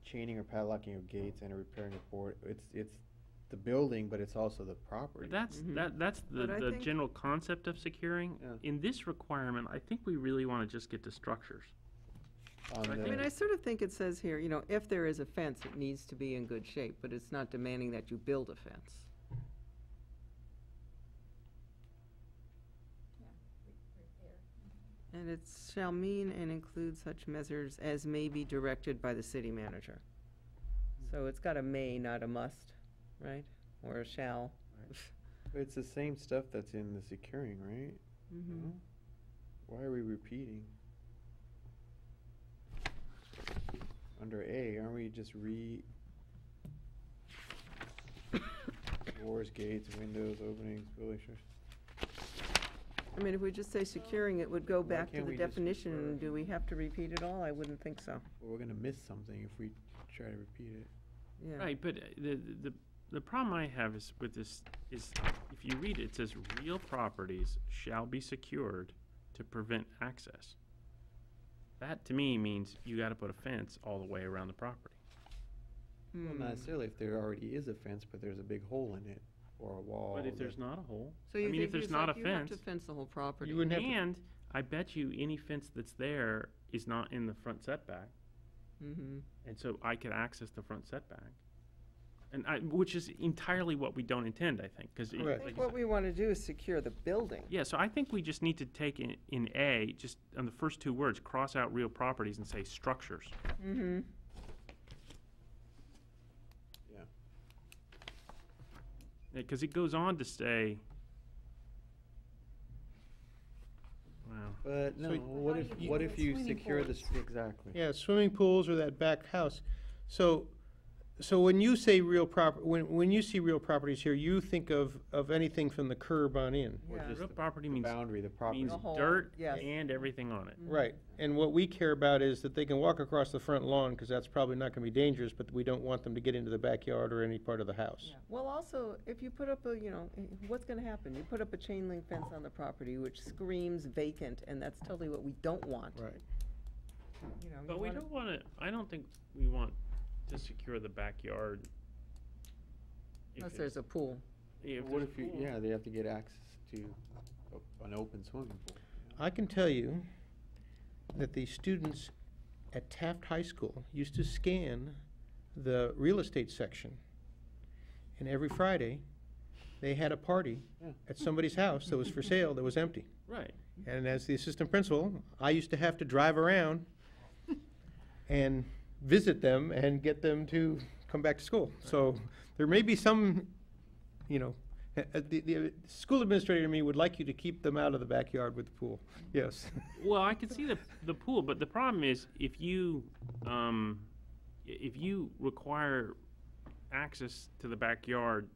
Speaker 5: chaining or padlocking of gates, and a repairing of board. It's the building, but it's also the property.
Speaker 3: that's
Speaker 4: Mhm.
Speaker 3: that's
Speaker 4: But I
Speaker 3: the
Speaker 4: think-
Speaker 3: general concept of securing.
Speaker 5: Yeah.
Speaker 3: In this requirement, I think we really want to just get to structures.
Speaker 5: On
Speaker 3: I
Speaker 5: the-
Speaker 4: I mean, I sort of think it says here, if there is a fence, it needs to be in good shape, but it's not demanding that you build a fence. And it shall mean and include such measures as may be directed by the city manager. So it's got a may, not a must, right? Or a shall.
Speaker 5: But it's the same stuff that's in the securing, right?
Speaker 4: Mm-hmm.
Speaker 5: No? Why are we repeating? Under A, aren't we just doors, gates, windows, openings, building structures?
Speaker 4: I mean, if we just say securing, it would go back to
Speaker 5: can't
Speaker 4: the
Speaker 5: we just
Speaker 4: definition.
Speaker 5: refer-
Speaker 4: Do we have to repeat it all? I wouldn't think so.
Speaker 5: Well, we're gonna miss something if we try to repeat it.
Speaker 4: Yeah.
Speaker 3: Right, but the problem I have is with this is if you read it, it says real properties shall be secured to prevent access. That to me means you got to put a fence all the way around the property.
Speaker 5: Well, not necessarily if there already is a fence, but there's a big hole in it, or a wall.
Speaker 3: But if
Speaker 5: that-
Speaker 3: there's not a hole,
Speaker 4: So you
Speaker 3: I mean, if
Speaker 4: think
Speaker 3: there's
Speaker 4: it's
Speaker 3: not
Speaker 4: like
Speaker 3: a
Speaker 4: you have to
Speaker 3: fence,
Speaker 4: fence the whole property?
Speaker 2: You wouldn't have to,
Speaker 3: and I bet you any fence that's there is not in the front setback,
Speaker 4: Mm-hmm.
Speaker 3: and so I could access the front setback. And which is entirely what we don't intend, I think, because
Speaker 2: Correct.
Speaker 4: I think what we want to do is secure the building.
Speaker 3: yeah, so I think we just need to take in A, just on the first two words, cross out real properties and say structures.
Speaker 4: Mm-hmm.
Speaker 5: Yeah.
Speaker 3: Because it goes on to say, wow.
Speaker 5: But no,
Speaker 2: So-
Speaker 5: what if you secure the, exactly.
Speaker 2: yeah, swimming pools or that back house. So So when you say when you see real properties here, you think of anything from the curb on in?
Speaker 5: Or
Speaker 4: Yeah.
Speaker 5: just
Speaker 3: Real
Speaker 5: the-
Speaker 3: property
Speaker 5: the
Speaker 3: means
Speaker 5: boundary, the property.
Speaker 3: means
Speaker 4: The whole-
Speaker 3: dirt
Speaker 4: yes.
Speaker 3: and everything on it.
Speaker 2: Right, and what we care about is that they can walk across the front lawn, because that's probably not gonna be dangerous, but we don't want them to get into the backyard or any part of the house.
Speaker 4: Yeah. Well, also, if you put up a, what's gonna happen? You put up a chain link fence on the property which screams vacant, and that's totally what we don't want.
Speaker 2: Right.
Speaker 4: You know,
Speaker 3: But
Speaker 4: you
Speaker 3: we
Speaker 4: wanna-
Speaker 3: don't want to, I don't think we want to secure the backyard. if
Speaker 4: Unless
Speaker 3: it's-
Speaker 4: there's a pool.
Speaker 3: yeah,
Speaker 5: What
Speaker 3: there's
Speaker 5: if
Speaker 3: a
Speaker 5: you,
Speaker 3: pool.
Speaker 5: yeah, they have to get access to an open swimming pool.
Speaker 2: I can tell you that the students at Taft High School used to scan the real estate section. And every Friday, they had a party
Speaker 5: Yeah.
Speaker 2: at somebody's house that was for sale, that was empty.
Speaker 3: Right.
Speaker 2: And as the assistant principal, I used to have to drive around and visit them and get them to come back to school. So there may be some, the school administrator to me would like you to keep them out of the backyard with the pool, yes.
Speaker 3: Well, I can see the pool, but the problem is if you require access to the backyard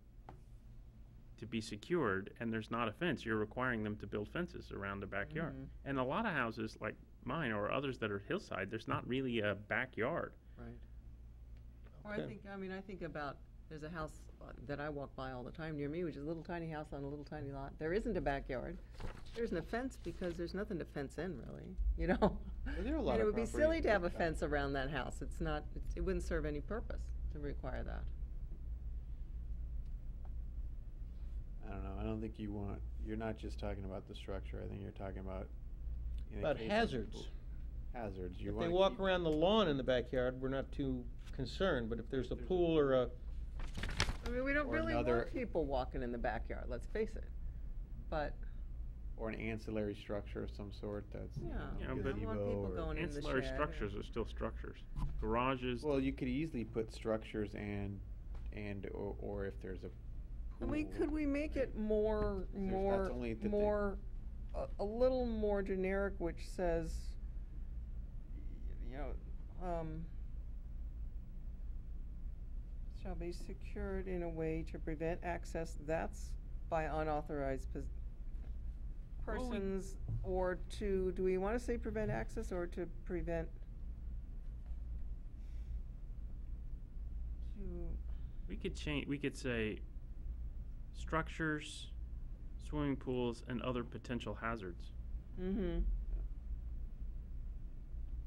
Speaker 3: to be secured and there's not a fence, you're requiring them to build fences around the backyard.
Speaker 4: Mhm.
Speaker 3: And a lot of houses like mine or others that are hillside, there's not really a backyard.
Speaker 4: Right. Or I
Speaker 2: Okay.
Speaker 4: think about, there's a house that I walk by all the time near me, which is a little tiny house on a little tiny lot. There isn't a backyard. There isn't a fence because there's nothing to fence in, really,
Speaker 5: There are a lot
Speaker 4: And it
Speaker 5: of
Speaker 4: would be
Speaker 5: properties
Speaker 4: silly to have a
Speaker 5: like that.
Speaker 4: fence around that house. It wouldn't serve any purpose to require that.
Speaker 5: I don't know, I don't think you're not just talking about the structure, I think you're talking about. in a
Speaker 2: About
Speaker 5: case of
Speaker 2: hazards.
Speaker 5: pool- Hazards, you
Speaker 2: If
Speaker 5: want
Speaker 2: they
Speaker 5: to
Speaker 2: walk
Speaker 5: keep.
Speaker 2: around the lawn in the backyard, we're not too concerned, but if there's a pool or a,
Speaker 4: I mean, we don't
Speaker 5: Or
Speaker 4: really
Speaker 5: another-
Speaker 4: want people walking in the backyard, let's face it. But,
Speaker 5: Or an ancillary structure of some sort that's.
Speaker 4: yeah,
Speaker 3: Yeah,
Speaker 4: we
Speaker 3: but-
Speaker 4: don't want
Speaker 5: gazebo
Speaker 4: people
Speaker 5: or-
Speaker 4: going in the shed.
Speaker 3: Ancillary structures are still structures. Garages,
Speaker 5: Well, you could easily put structures or if there's a
Speaker 4: And
Speaker 5: pool.
Speaker 4: could we make it more,
Speaker 5: that's only the thing.
Speaker 4: a little more generic, which says, shall be secured in a way to prevent access, that's by unauthorized
Speaker 3: Well, we-
Speaker 4: persons, or do we wanna say prevent access, or to prevent?
Speaker 3: we could say structures, swimming pools, and other potential hazards
Speaker 4: Mm-hmm,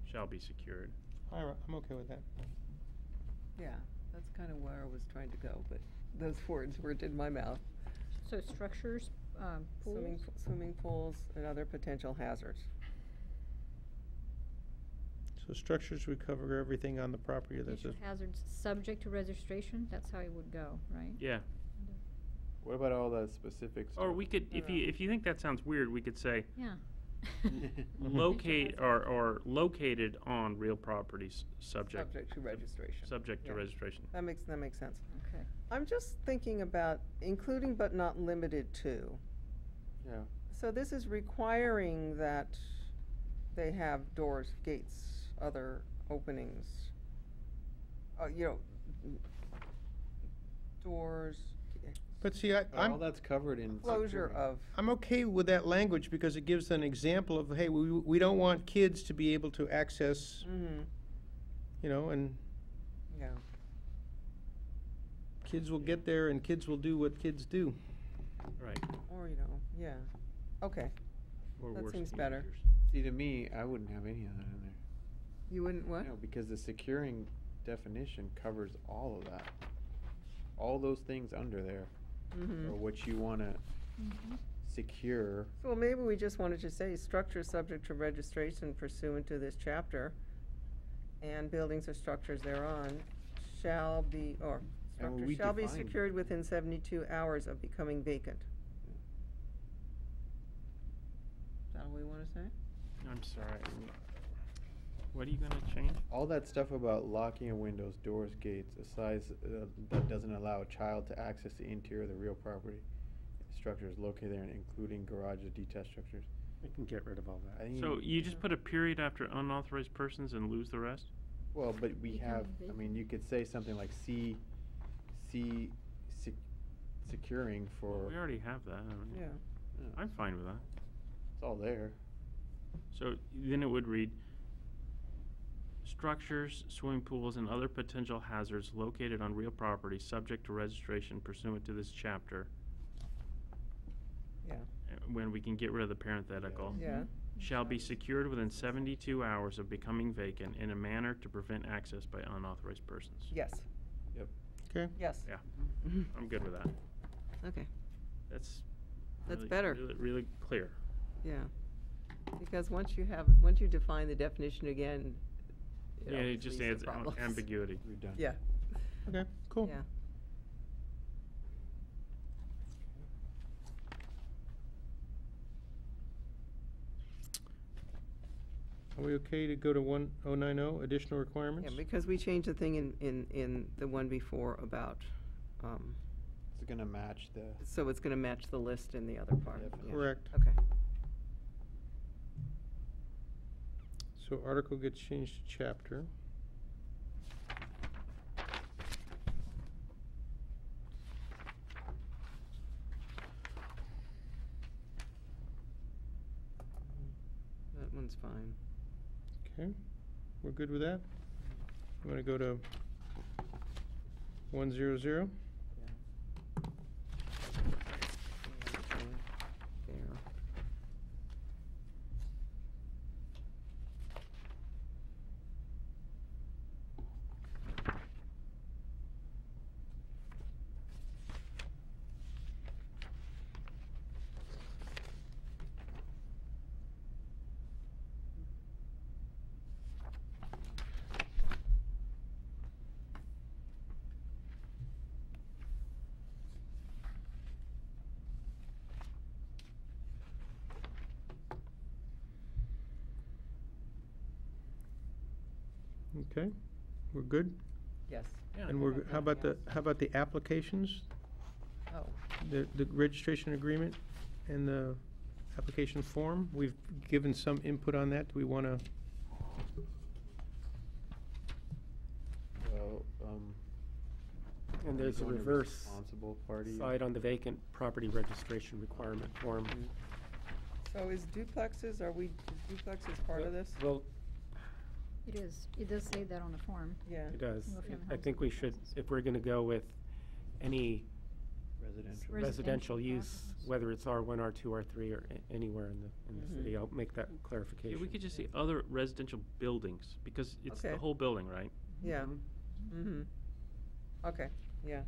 Speaker 3: shall be secured.
Speaker 2: I'm okay with that.
Speaker 4: yeah, that's kinda where I was trying to go, but those words were in my mouth.
Speaker 6: So structures, pools?
Speaker 4: Swimming pools and other potential hazards.
Speaker 2: So structures would cover everything on the property that's a,
Speaker 6: Potential hazards subject to registration, that's how it would go, right?
Speaker 3: Yeah.
Speaker 5: What about all the specifics?
Speaker 3: Or we could, if you think that sounds weird, we could say
Speaker 6: Yeah.
Speaker 3: locate or located on real properties subject
Speaker 4: Subject to registration.
Speaker 3: subject to
Speaker 4: Yeah.
Speaker 3: registration.
Speaker 4: That makes sense.
Speaker 6: Okay.
Speaker 4: I'm just thinking about including but not limited to.
Speaker 5: Yeah,
Speaker 4: So this is requiring that they have doors, gates, other openings. Doors,
Speaker 2: but see,
Speaker 5: all
Speaker 2: I'm,
Speaker 5: that's covered in.
Speaker 4: closure
Speaker 5: securing.
Speaker 4: of,
Speaker 2: I'm okay with that language because it gives an example of, hey, we don't want kids to be able to access, and
Speaker 4: yeah.
Speaker 2: kids will get there and kids will do what kids do.
Speaker 3: Right.
Speaker 4: Or, yeah. Okay,
Speaker 3: Or
Speaker 4: That
Speaker 3: worse
Speaker 4: seems better.
Speaker 3: teenagers.
Speaker 5: See, to me, I wouldn't have any of that in there.
Speaker 4: you wouldn't what?
Speaker 5: No, because the securing definition covers all of that. All those things under there
Speaker 4: Mm-hmm.
Speaker 5: are what you wanna secure.
Speaker 4: So maybe we just wanted to say structures subject to registration pursuant to this chapter, and buildings or structures thereon shall be, or
Speaker 5: And when
Speaker 4: structures
Speaker 5: we
Speaker 4: shall be
Speaker 5: define-
Speaker 4: secured within 72 hours of becoming vacant. Is that all we wanna say?
Speaker 3: I'm sorry. What are you gonna change?
Speaker 5: All that stuff about locking of windows, doors, gates, a size that doesn't allow a child to access the interior of the real property. Structures located there, including garages, detached structures.
Speaker 1: We can get rid of all
Speaker 5: I
Speaker 1: that.
Speaker 5: think
Speaker 3: So you just put a period after unauthorized persons and lose the rest?
Speaker 5: Well, but we
Speaker 6: Becoming
Speaker 5: have, I mean,
Speaker 6: vacant.
Speaker 5: you could say something like securing for,
Speaker 3: We already have that. I mean,
Speaker 4: Yeah.
Speaker 3: I'm fine with that.
Speaker 5: it's all there.
Speaker 3: So then it would read, structures, swimming pools, and other potential hazards located on real property subject to registration pursuant to this chapter.
Speaker 4: Yeah.
Speaker 3: When we can get rid of the parenthetical.
Speaker 4: Yeah.
Speaker 3: Shall be secured within 72 hours of becoming vacant in a manner to prevent access by unauthorized persons.
Speaker 4: Yes.
Speaker 2: Okay,
Speaker 4: Yes.
Speaker 3: Yeah. I'm good with that.
Speaker 4: Okay.
Speaker 3: That's
Speaker 4: That's
Speaker 3: really-
Speaker 4: better.
Speaker 3: Really, really clear.
Speaker 4: Yeah. Because once you define the definition again, it
Speaker 3: Yeah, it
Speaker 4: always
Speaker 3: just
Speaker 4: leads
Speaker 3: adds
Speaker 4: to problems.
Speaker 3: ambiguity.
Speaker 5: We're done.
Speaker 4: Yeah.
Speaker 2: okay, cool.
Speaker 4: Yeah.
Speaker 2: Are we okay to go to 1090, additional requirements?
Speaker 4: Yeah, because we changed the thing in the one before about,
Speaker 5: It's gonna match the,
Speaker 4: so it's gonna match the list in the other part.
Speaker 5: Definitely.
Speaker 4: Yeah.
Speaker 2: Correct.
Speaker 4: Okay.
Speaker 2: So article gets changed to chapter.
Speaker 4: That one's fine.
Speaker 2: Okay, we're good with that? You wanna go to 100?
Speaker 4: There.
Speaker 2: Okay, we're good?
Speaker 4: Yes.
Speaker 3: Yeah.
Speaker 2: And we're, how about the applications?
Speaker 4: Oh,
Speaker 2: The registration agreement and the application form? We've given some input on that. Do we wanna,
Speaker 5: well,
Speaker 1: And there's a
Speaker 5: going to
Speaker 1: reverse
Speaker 5: responsible party.
Speaker 1: side on the vacant property registration requirement form.
Speaker 4: so is duplexes, is duplexes part of this?
Speaker 1: Well,
Speaker 6: It is. It does say that on the form.
Speaker 4: Yeah.
Speaker 1: it does.
Speaker 6: Single-family
Speaker 1: I
Speaker 6: homes
Speaker 1: think we should,
Speaker 6: duplexes.
Speaker 1: if we're gonna go with any
Speaker 5: Residential.
Speaker 1: residential
Speaker 6: Residential
Speaker 1: use,
Speaker 6: properties.
Speaker 1: whether it's R1, R2, R3, or anywhere in the
Speaker 4: Mhm.
Speaker 1: city, I'll make that clarification.
Speaker 3: Yeah, we could just say other residential buildings, because it's the
Speaker 4: Okay.
Speaker 3: whole building, right?
Speaker 4: Yeah.
Speaker 1: Mhm.
Speaker 4: Mm-hmm. Okay, yeah.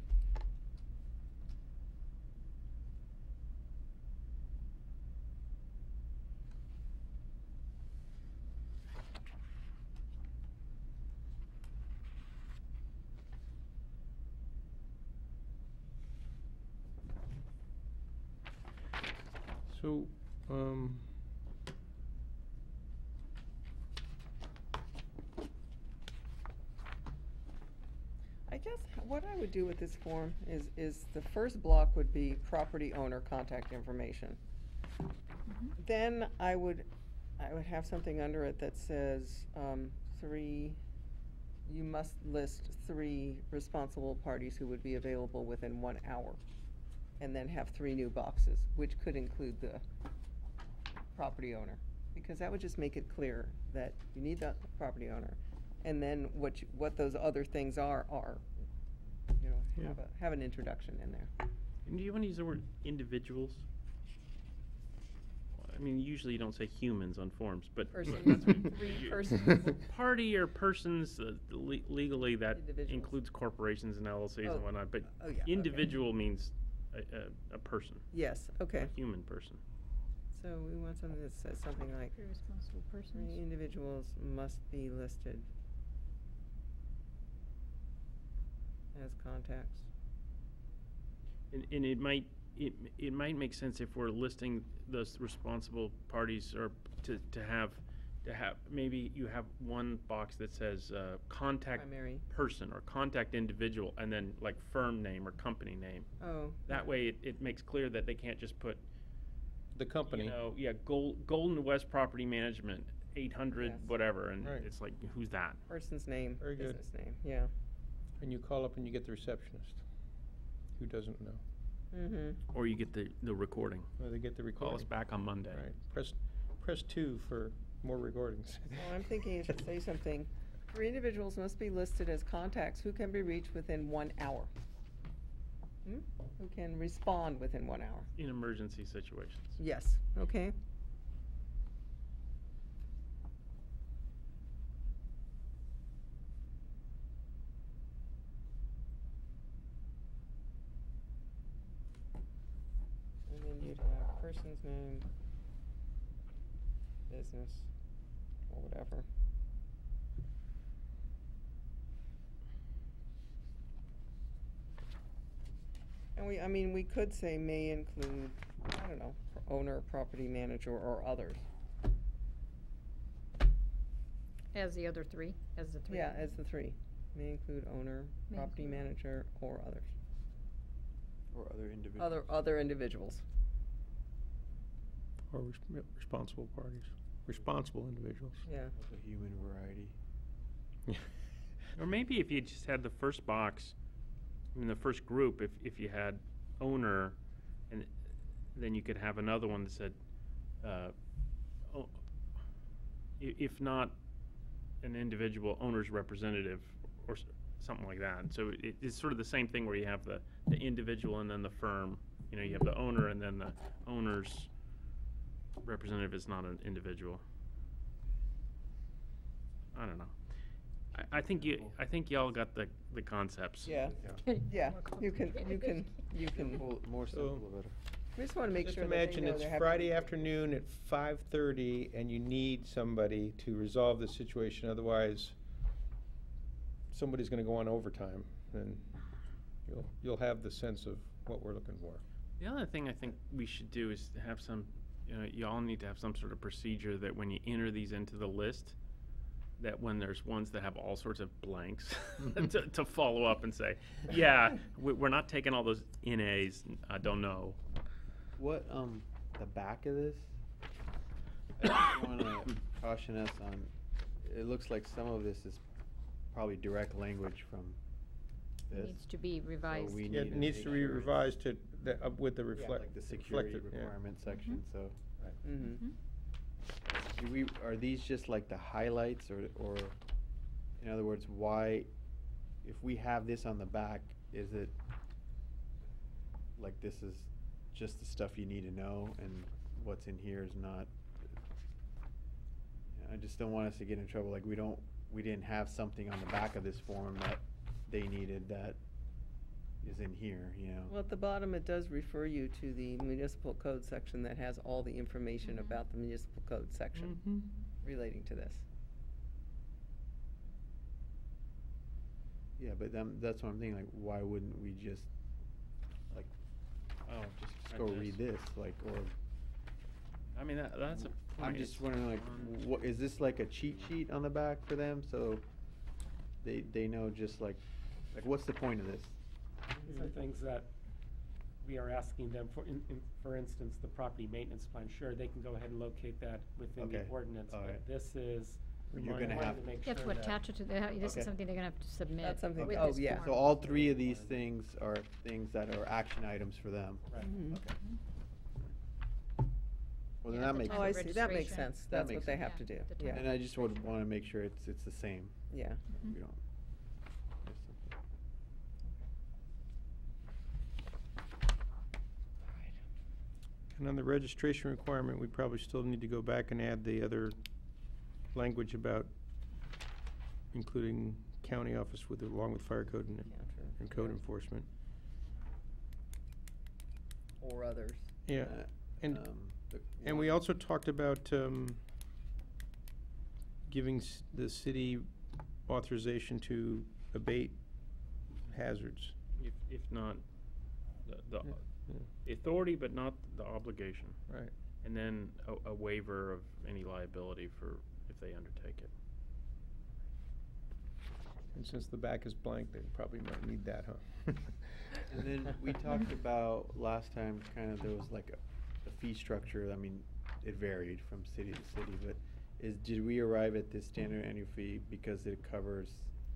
Speaker 2: so,
Speaker 4: I guess what I would do with this form is the first block would be property owner contact information. Then I would have something under it that says, you must list 3 responsible parties who would be available within 1 hour. And then have 3 new boxes, which could include the property owner. Because that would just make it clear that you need the property owner. And then what those other things are,
Speaker 2: Yeah.
Speaker 4: have an introduction in there.
Speaker 3: And do you want to use the word individuals? I mean, usually you don't say humans on forms, but.
Speaker 4: Person, 3 persons.
Speaker 3: Party or persons, legally, that
Speaker 4: Individuals.
Speaker 3: includes corporations and LLCs
Speaker 4: Oh.
Speaker 3: and whatnot, but
Speaker 4: Oh, yeah, okay.
Speaker 3: individual means a person,
Speaker 4: Yes, okay.
Speaker 3: a human person.
Speaker 4: So we want something that says something like,
Speaker 6: 3 responsible
Speaker 4: 3
Speaker 6: persons.
Speaker 4: individuals must be listed as contacts.
Speaker 3: And it might make sense if we're listing those responsible parties, or to have, maybe you have one box that says, contact
Speaker 4: Primary.
Speaker 3: person or contact individual, and then like firm name or company name.
Speaker 4: Oh.
Speaker 3: That way it makes clear that they can't just put,
Speaker 2: the company.
Speaker 3: Golden West Property Management, 800
Speaker 4: Yes.
Speaker 3: whatever, and
Speaker 2: Right.
Speaker 3: it's like, who's that?
Speaker 4: Person's name,
Speaker 2: Very good.
Speaker 4: business name, yeah.
Speaker 2: And you call up and you get the receptionist, who doesn't know.
Speaker 4: Mm-hmm.
Speaker 3: Or you get the recording.
Speaker 2: Or they get the recording.
Speaker 3: Call us back on Monday.
Speaker 2: Right. Press 2 for more recordings.
Speaker 4: So I'm thinking it should say something. 3 individuals must be listed as contacts who can be reached within 1 hour. Who can respond within 1 hour.
Speaker 3: In emergency situations.
Speaker 4: Yes, okay. And then you'd have person's name, business, or whatever. And we could say may include, I don't know, owner, property manager, or others.
Speaker 6: As the other three, as the three.
Speaker 4: Yeah, as the 3. May include owner,
Speaker 6: May
Speaker 4: property
Speaker 6: include.
Speaker 4: manager, or others.
Speaker 5: Or other individuals.
Speaker 4: Other individuals.
Speaker 2: Or responsible parties, responsible individuals.
Speaker 4: Yeah.
Speaker 5: Of the human variety.
Speaker 3: Or maybe if you just had the first box, in the first group, if you had owner, and then you could have another one that said, if not an individual, owner's representative, or something like that. So it's sort of the same thing where you have the individual and then the firm. You know, you have the owner and then the owner's representative is not an individual. I don't know. I think y'all got the concepts.
Speaker 4: Yeah, yeah, you can.
Speaker 5: More simple, the better.
Speaker 4: We just wanna make
Speaker 2: Just
Speaker 4: sure that they
Speaker 2: imagine
Speaker 4: know
Speaker 2: it's
Speaker 4: they have.
Speaker 2: Friday afternoon at 5:30 and you need somebody to resolve the situation, otherwise somebody's gonna go on overtime, and you'll have the sense of what we're looking for.
Speaker 3: The other thing I think we should do is to have some, y'all need to have some sort of procedure that when you enter these into the list, that when there's ones that have all sorts of blanks, to follow up and say, yeah, we're not taking all those NAs, I don't know.
Speaker 5: What, the back of this? I just wanna caution us on, it looks like some of this is probably direct language from this.
Speaker 6: Needs to be
Speaker 5: So
Speaker 6: revised.
Speaker 5: we
Speaker 2: Yeah,
Speaker 5: need
Speaker 2: it
Speaker 5: to
Speaker 2: needs
Speaker 5: make
Speaker 2: to be
Speaker 5: sure it's-
Speaker 2: revised to, with the
Speaker 5: Yeah, like the security
Speaker 2: reflected, yeah.
Speaker 5: requirement section, so.
Speaker 4: Mm-hmm.
Speaker 5: Are these just like the highlights, or, in other words, why, if we have this on the back, is it like this is just the stuff you need to know, and what's in here is not? I just don't want us to get in trouble, like we didn't have something on the back of this form that they needed that is in here, you know?
Speaker 4: Well, at the bottom, it does refer you to the municipal code section that has all the information
Speaker 6: Mhm.
Speaker 4: about the municipal code section relating to this.
Speaker 5: Yeah, but that's what I'm thinking, like, why wouldn't we just, like,
Speaker 3: Oh,
Speaker 5: just go read this, like, or?
Speaker 3: I mean, that's a point.
Speaker 5: I'm just
Speaker 3: It's
Speaker 5: wondering, like,
Speaker 3: on-
Speaker 5: what, is this like a cheat sheet on the back for them, so they know just like, what's the point of this?
Speaker 1: These are things that we are asking them for, for instance, the property maintenance plan. Sure, they can go ahead and locate that within the
Speaker 5: Okay.
Speaker 1: ordinance,
Speaker 5: All
Speaker 1: but
Speaker 5: right.
Speaker 1: this is.
Speaker 5: You're
Speaker 1: we
Speaker 5: gonna
Speaker 1: wanted
Speaker 5: have-
Speaker 1: to make
Speaker 6: You have to
Speaker 1: sure that-
Speaker 6: attach it to this
Speaker 5: Okay.
Speaker 6: is something they're gonna have to submit.
Speaker 4: That's something-
Speaker 6: with
Speaker 4: oh,
Speaker 6: this
Speaker 4: yeah.
Speaker 6: form.
Speaker 5: So all three of these things are things that are action items for them?
Speaker 1: Right.
Speaker 4: Mhm.
Speaker 5: Okay. Well, then
Speaker 6: Yeah,
Speaker 5: that
Speaker 6: the
Speaker 5: makes
Speaker 6: time
Speaker 4: Oh, I
Speaker 6: of
Speaker 5: sense.
Speaker 4: see, that makes
Speaker 6: registration.
Speaker 4: sense.
Speaker 5: That
Speaker 4: That's
Speaker 5: makes
Speaker 4: what they
Speaker 5: sense.
Speaker 4: have to do,
Speaker 6: Yeah, the
Speaker 4: yeah.
Speaker 6: time.
Speaker 5: And I just would wanna make sure it's the same,
Speaker 4: Yeah.
Speaker 6: Mhm.
Speaker 5: we don't. miss something.
Speaker 2: And on the registration requirement, we probably still need to go back and add the other language about including county office along with fire code and code
Speaker 4: Yeah.
Speaker 2: enforcement.
Speaker 4: Or others.
Speaker 2: Yeah,
Speaker 5: Uh,
Speaker 2: and,
Speaker 5: the
Speaker 2: and we
Speaker 5: one-
Speaker 2: also talked about, giving the city authorization to abate hazards.
Speaker 3: If not, the
Speaker 2: Yeah.
Speaker 3: authority, but not the obligation.
Speaker 2: Right.
Speaker 3: And then a waiver of any liability for if they undertake it.
Speaker 2: And since the back is blank, they probably might need that, huh?
Speaker 5: And then we talked about last time, kind of, there was like a fee structure, I mean, it varied from city to city, but did we arrive at this standard annual fee because it covers,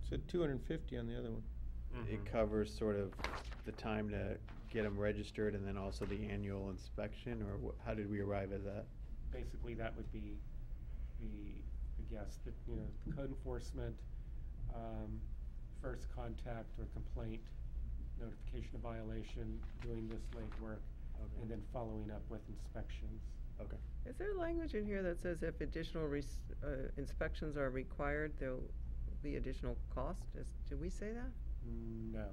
Speaker 2: Said 250 on the other one.
Speaker 5: it covers sort of the time to get them registered and then also the annual inspection, or how did we arrive at that?
Speaker 1: Basically, that would be the guess, that, you know, code enforcement, first contact or complaint, notification of violation, doing this legwork, and then following up with inspections.
Speaker 5: Okay.
Speaker 4: Is there language in here that says if additional inspections are required, there'll be additional cost? Did we say that?
Speaker 1: No.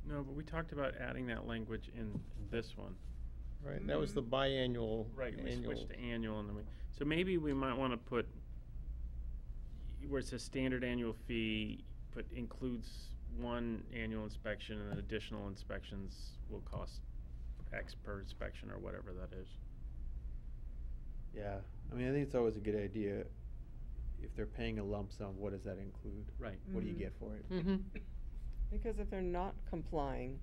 Speaker 3: No, but we talked about adding that language in this one.
Speaker 2: Right, that was the biannual.
Speaker 3: Right, we
Speaker 2: annual.
Speaker 3: switched to annual and then so maybe we might wanna put, where it says standard annual fee, but includes one annual inspection and then additional inspections will cost X per inspection or whatever that is.
Speaker 5: Yeah, I mean, I think it's always a good idea, if they're paying a lump sum, what does that include?
Speaker 3: Right.
Speaker 5: What do you
Speaker 4: Mhm.
Speaker 5: get for it?
Speaker 2: Mm-hmm.
Speaker 4: Because if they're not complying,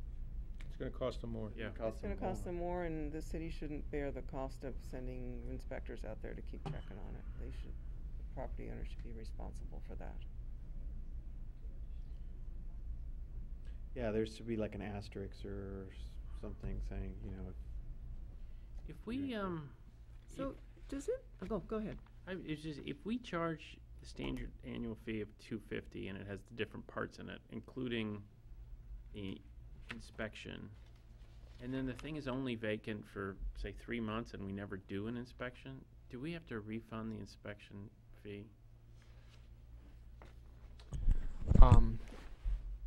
Speaker 2: It's gonna cost them more.
Speaker 3: Yeah.
Speaker 4: it's gonna cost them more, and the city shouldn't bear the cost of sending inspectors out there to keep checking on it. The property owner should be responsible for that.
Speaker 5: Yeah, there should be like an asterisk or something saying, you know,
Speaker 3: If we,
Speaker 4: So, does it, go ahead.
Speaker 3: it's just, if we charge the standard annual fee of $250 and it has the different parts in it, including the inspection, and then the thing is only vacant for, say, 3 months and we never do an inspection, do we have to refund the inspection fee?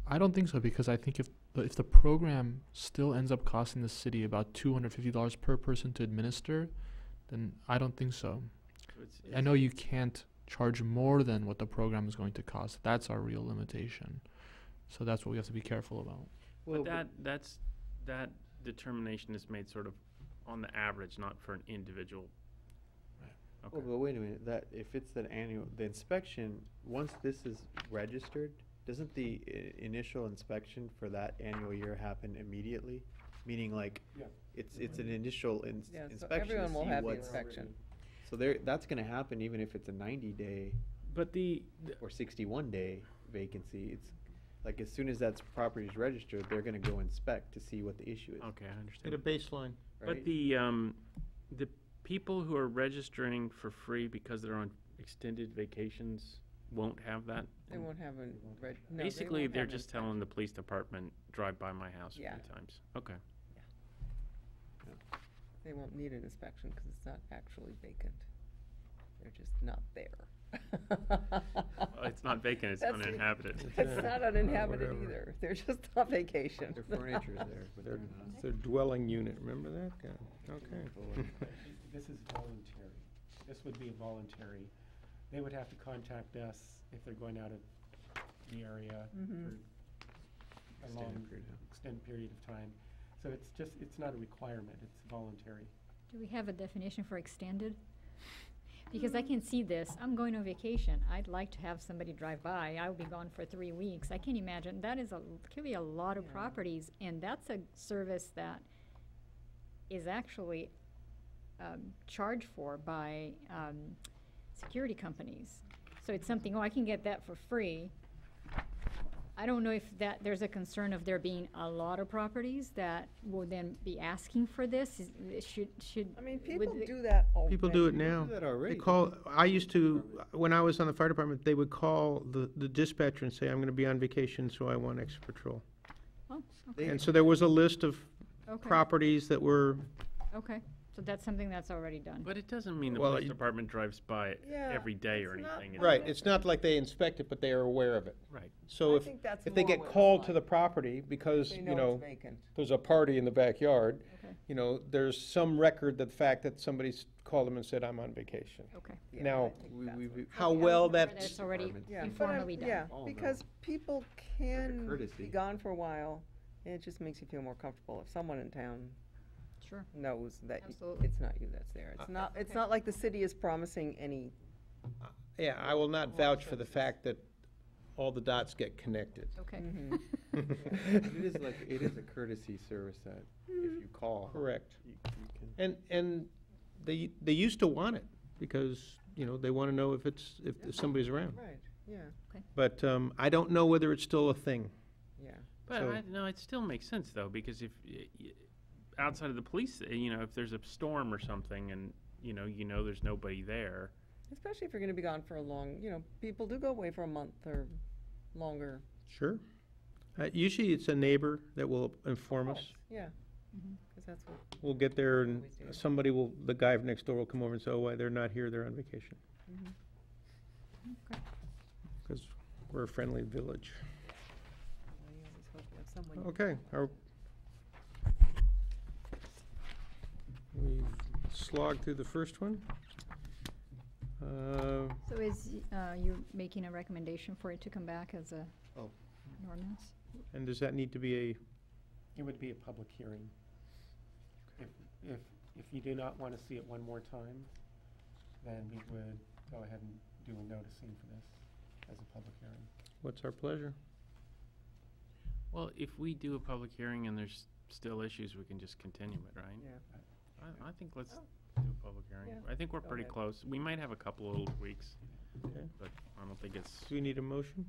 Speaker 7: I don't think so, because I think if the program still ends up costing the city about $250 per person to administer, then I don't think so.
Speaker 3: So
Speaker 7: I know you can't charge more than what the program is going to cost. That's our real limitation. So that's what we have to be careful about.
Speaker 3: But that determination is made sort of on the average, not for an individual.
Speaker 7: Right.
Speaker 3: Okay.
Speaker 5: oh, but wait a minute, that, if it's the inspection, once this is registered, doesn't the initial inspection for that annual year happen immediately? Meaning like,
Speaker 1: Yeah.
Speaker 5: it's an initial
Speaker 4: Yeah, so
Speaker 5: inspection to
Speaker 4: everyone will
Speaker 5: see
Speaker 4: have the
Speaker 5: what's.
Speaker 4: inspection.
Speaker 5: So that's gonna happen even if it's a 90-day
Speaker 3: But the
Speaker 5: or 61-day vacancy. It's like, as soon as that property's registered, they're gonna go inspect to see what the issue is,
Speaker 3: okay, I
Speaker 2: Get
Speaker 3: understand.
Speaker 2: a baseline.
Speaker 5: right?
Speaker 3: But the people who are registering for free because they're on extended vacations won't have that?
Speaker 4: They won't have a red, no, they
Speaker 3: Basically,
Speaker 4: won't
Speaker 3: they're
Speaker 4: have an
Speaker 3: just telling the police department, drive by my house
Speaker 4: Yeah.
Speaker 3: 3 times. Okay.
Speaker 4: They won't need an inspection because it's not actually vacant. They're just not there.
Speaker 3: Well, it's not vacant, it's
Speaker 4: That's the-
Speaker 3: uninhabited.
Speaker 4: It's not uninhabited
Speaker 2: Whatever.
Speaker 4: either. They're just on vacation.
Speaker 5: Their furniture's there, but
Speaker 2: Their,
Speaker 5: they're not.
Speaker 2: their dwelling unit, remember that? Yeah, okay.
Speaker 1: This is voluntary. This would be voluntary. They would have to contact us if they're going out of the area
Speaker 4: Mhm.
Speaker 1: for a
Speaker 5: Extended
Speaker 1: long,
Speaker 5: period of-
Speaker 1: extended period of time. So it's not a requirement, it's voluntary.
Speaker 6: Do we have a definition for extended? Because I can see this, I'm going on vacation, I'd like to have somebody drive by, I'll be gone for 3 weeks. I can imagine, that is could be a lot of
Speaker 4: Yeah.
Speaker 6: properties, and that's a service that is actually charged for by security companies. So it's something, I can get that for free. I don't know if there's a concern of there being a lot of properties that will then be asking for this. Should
Speaker 4: I mean,
Speaker 6: would
Speaker 4: people
Speaker 6: the-
Speaker 4: do that already.
Speaker 2: People do it now.
Speaker 5: do that already.
Speaker 2: I used to, when I was on the fire department, they would call the dispatcher and say, I'm gonna be on vacation, so I want extra patrol.
Speaker 6: Oh,
Speaker 5: They-
Speaker 6: okay,
Speaker 2: And so there was a list of
Speaker 6: okay,
Speaker 2: properties that were,
Speaker 6: okay. So that's something that's already done.
Speaker 3: But it doesn't mean the
Speaker 2: Well,
Speaker 3: police
Speaker 2: you-
Speaker 3: department drives by it
Speaker 4: Yeah,
Speaker 3: every day or
Speaker 4: it's not-
Speaker 3: anything.
Speaker 2: right, it's not like they inspect it, but they are aware of it.
Speaker 3: Right.
Speaker 2: So
Speaker 4: I
Speaker 2: if,
Speaker 4: think that's
Speaker 2: if they
Speaker 4: more
Speaker 2: get
Speaker 4: what it's
Speaker 2: called to
Speaker 4: like.
Speaker 2: the property because,
Speaker 4: They
Speaker 2: you
Speaker 4: know
Speaker 2: know,
Speaker 4: it's vacant.
Speaker 2: there's a party in the backyard,
Speaker 6: Okay,
Speaker 2: you know, there's some record that the fact that somebody's called them and said, I'm on vacation.
Speaker 6: okay.
Speaker 4: Yeah,
Speaker 2: Now,
Speaker 4: I think that's what-
Speaker 2: How
Speaker 6: Okay, I
Speaker 2: well
Speaker 6: remember
Speaker 2: that's.
Speaker 6: It's already
Speaker 5: Department.
Speaker 4: Yeah, but
Speaker 6: informally done.
Speaker 4: Yeah,
Speaker 5: Oh, no.
Speaker 4: because people can
Speaker 5: courtesy.
Speaker 4: be gone for a while, and it just makes you feel more comfortable if someone in town
Speaker 6: Sure.
Speaker 4: knows that
Speaker 6: Absolutely.
Speaker 4: it's not you that's there. It's not, it's not like the city is promising any,
Speaker 2: Yeah, I will not vouch for the fact that all the dots get connected.
Speaker 6: Okay.
Speaker 4: Mhm.
Speaker 5: It is a courtesy service that if you call.
Speaker 2: Correct.
Speaker 5: You can.
Speaker 2: And they used to want it, because you know, they want to know if if somebody's around.
Speaker 4: Right, yeah,
Speaker 2: But I don't know whether it's still a thing.
Speaker 4: yeah.
Speaker 3: But
Speaker 2: So-
Speaker 3: no, it still makes sense though, because if, outside of the police, if there's a storm or something and, there's nobody there.
Speaker 4: Especially if you're gonna be gone for a long, people do go away for a month or longer.
Speaker 2: Sure. Usually it's a neighbor that will inform us.
Speaker 4: Yeah, because that's what,
Speaker 2: We'll get there and
Speaker 4: Always do.
Speaker 2: the guy next door will come over and say, oh, why, they're not here, they're on vacation.
Speaker 6: Okay.
Speaker 2: Because we're a friendly village.
Speaker 4: well, you always hope you have someone.
Speaker 2: Okay, we've slogged through the first one.
Speaker 6: So is, you making a recommendation for it to come back as a,
Speaker 1: Oh.
Speaker 6: an ordinance?
Speaker 2: And does that need to be
Speaker 1: It would be a public hearing. If you do not want to see it one more time, then we would go ahead and do a noticing for this as a public hearing.
Speaker 2: what's our pleasure?
Speaker 3: Well, if we do a public hearing and there's still issues, we can just continue it, right?
Speaker 4: Yeah,
Speaker 3: I think let's do a public hearing.
Speaker 4: Yeah,
Speaker 3: I think we're
Speaker 4: go
Speaker 3: pretty
Speaker 4: ahead.
Speaker 3: close. We might have a couple of little tweaks,
Speaker 2: Okay.
Speaker 3: but I don't think it's,
Speaker 2: Do we need a motion?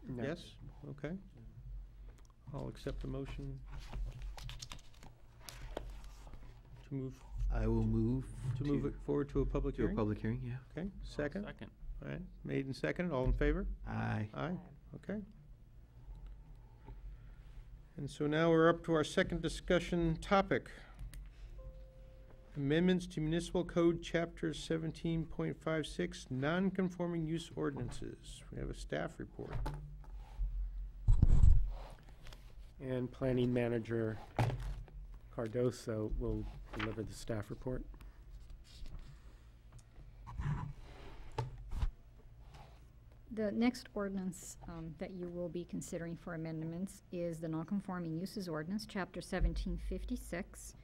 Speaker 1: No.
Speaker 2: Yes? Okay. I'll accept the motion to move,
Speaker 5: I will move
Speaker 2: it forward to a public
Speaker 5: to a
Speaker 2: hearing.
Speaker 5: public hearing, yeah.
Speaker 2: Okay, second?
Speaker 3: second.
Speaker 2: All right, made and seconded, all in favor?
Speaker 5: Aye.
Speaker 2: Aye, okay. And so now we're up to our second discussion topic. Amendments to Municipal Code, Chapter 17.56, Non-Conforming Use Ordinances. We have a staff report.
Speaker 1: And Planning Manager Cardoso will deliver the staff report.
Speaker 6: The next ordinance that you will be considering for amendments is the Nonconforming Uses Ordinance, Chapter 1756.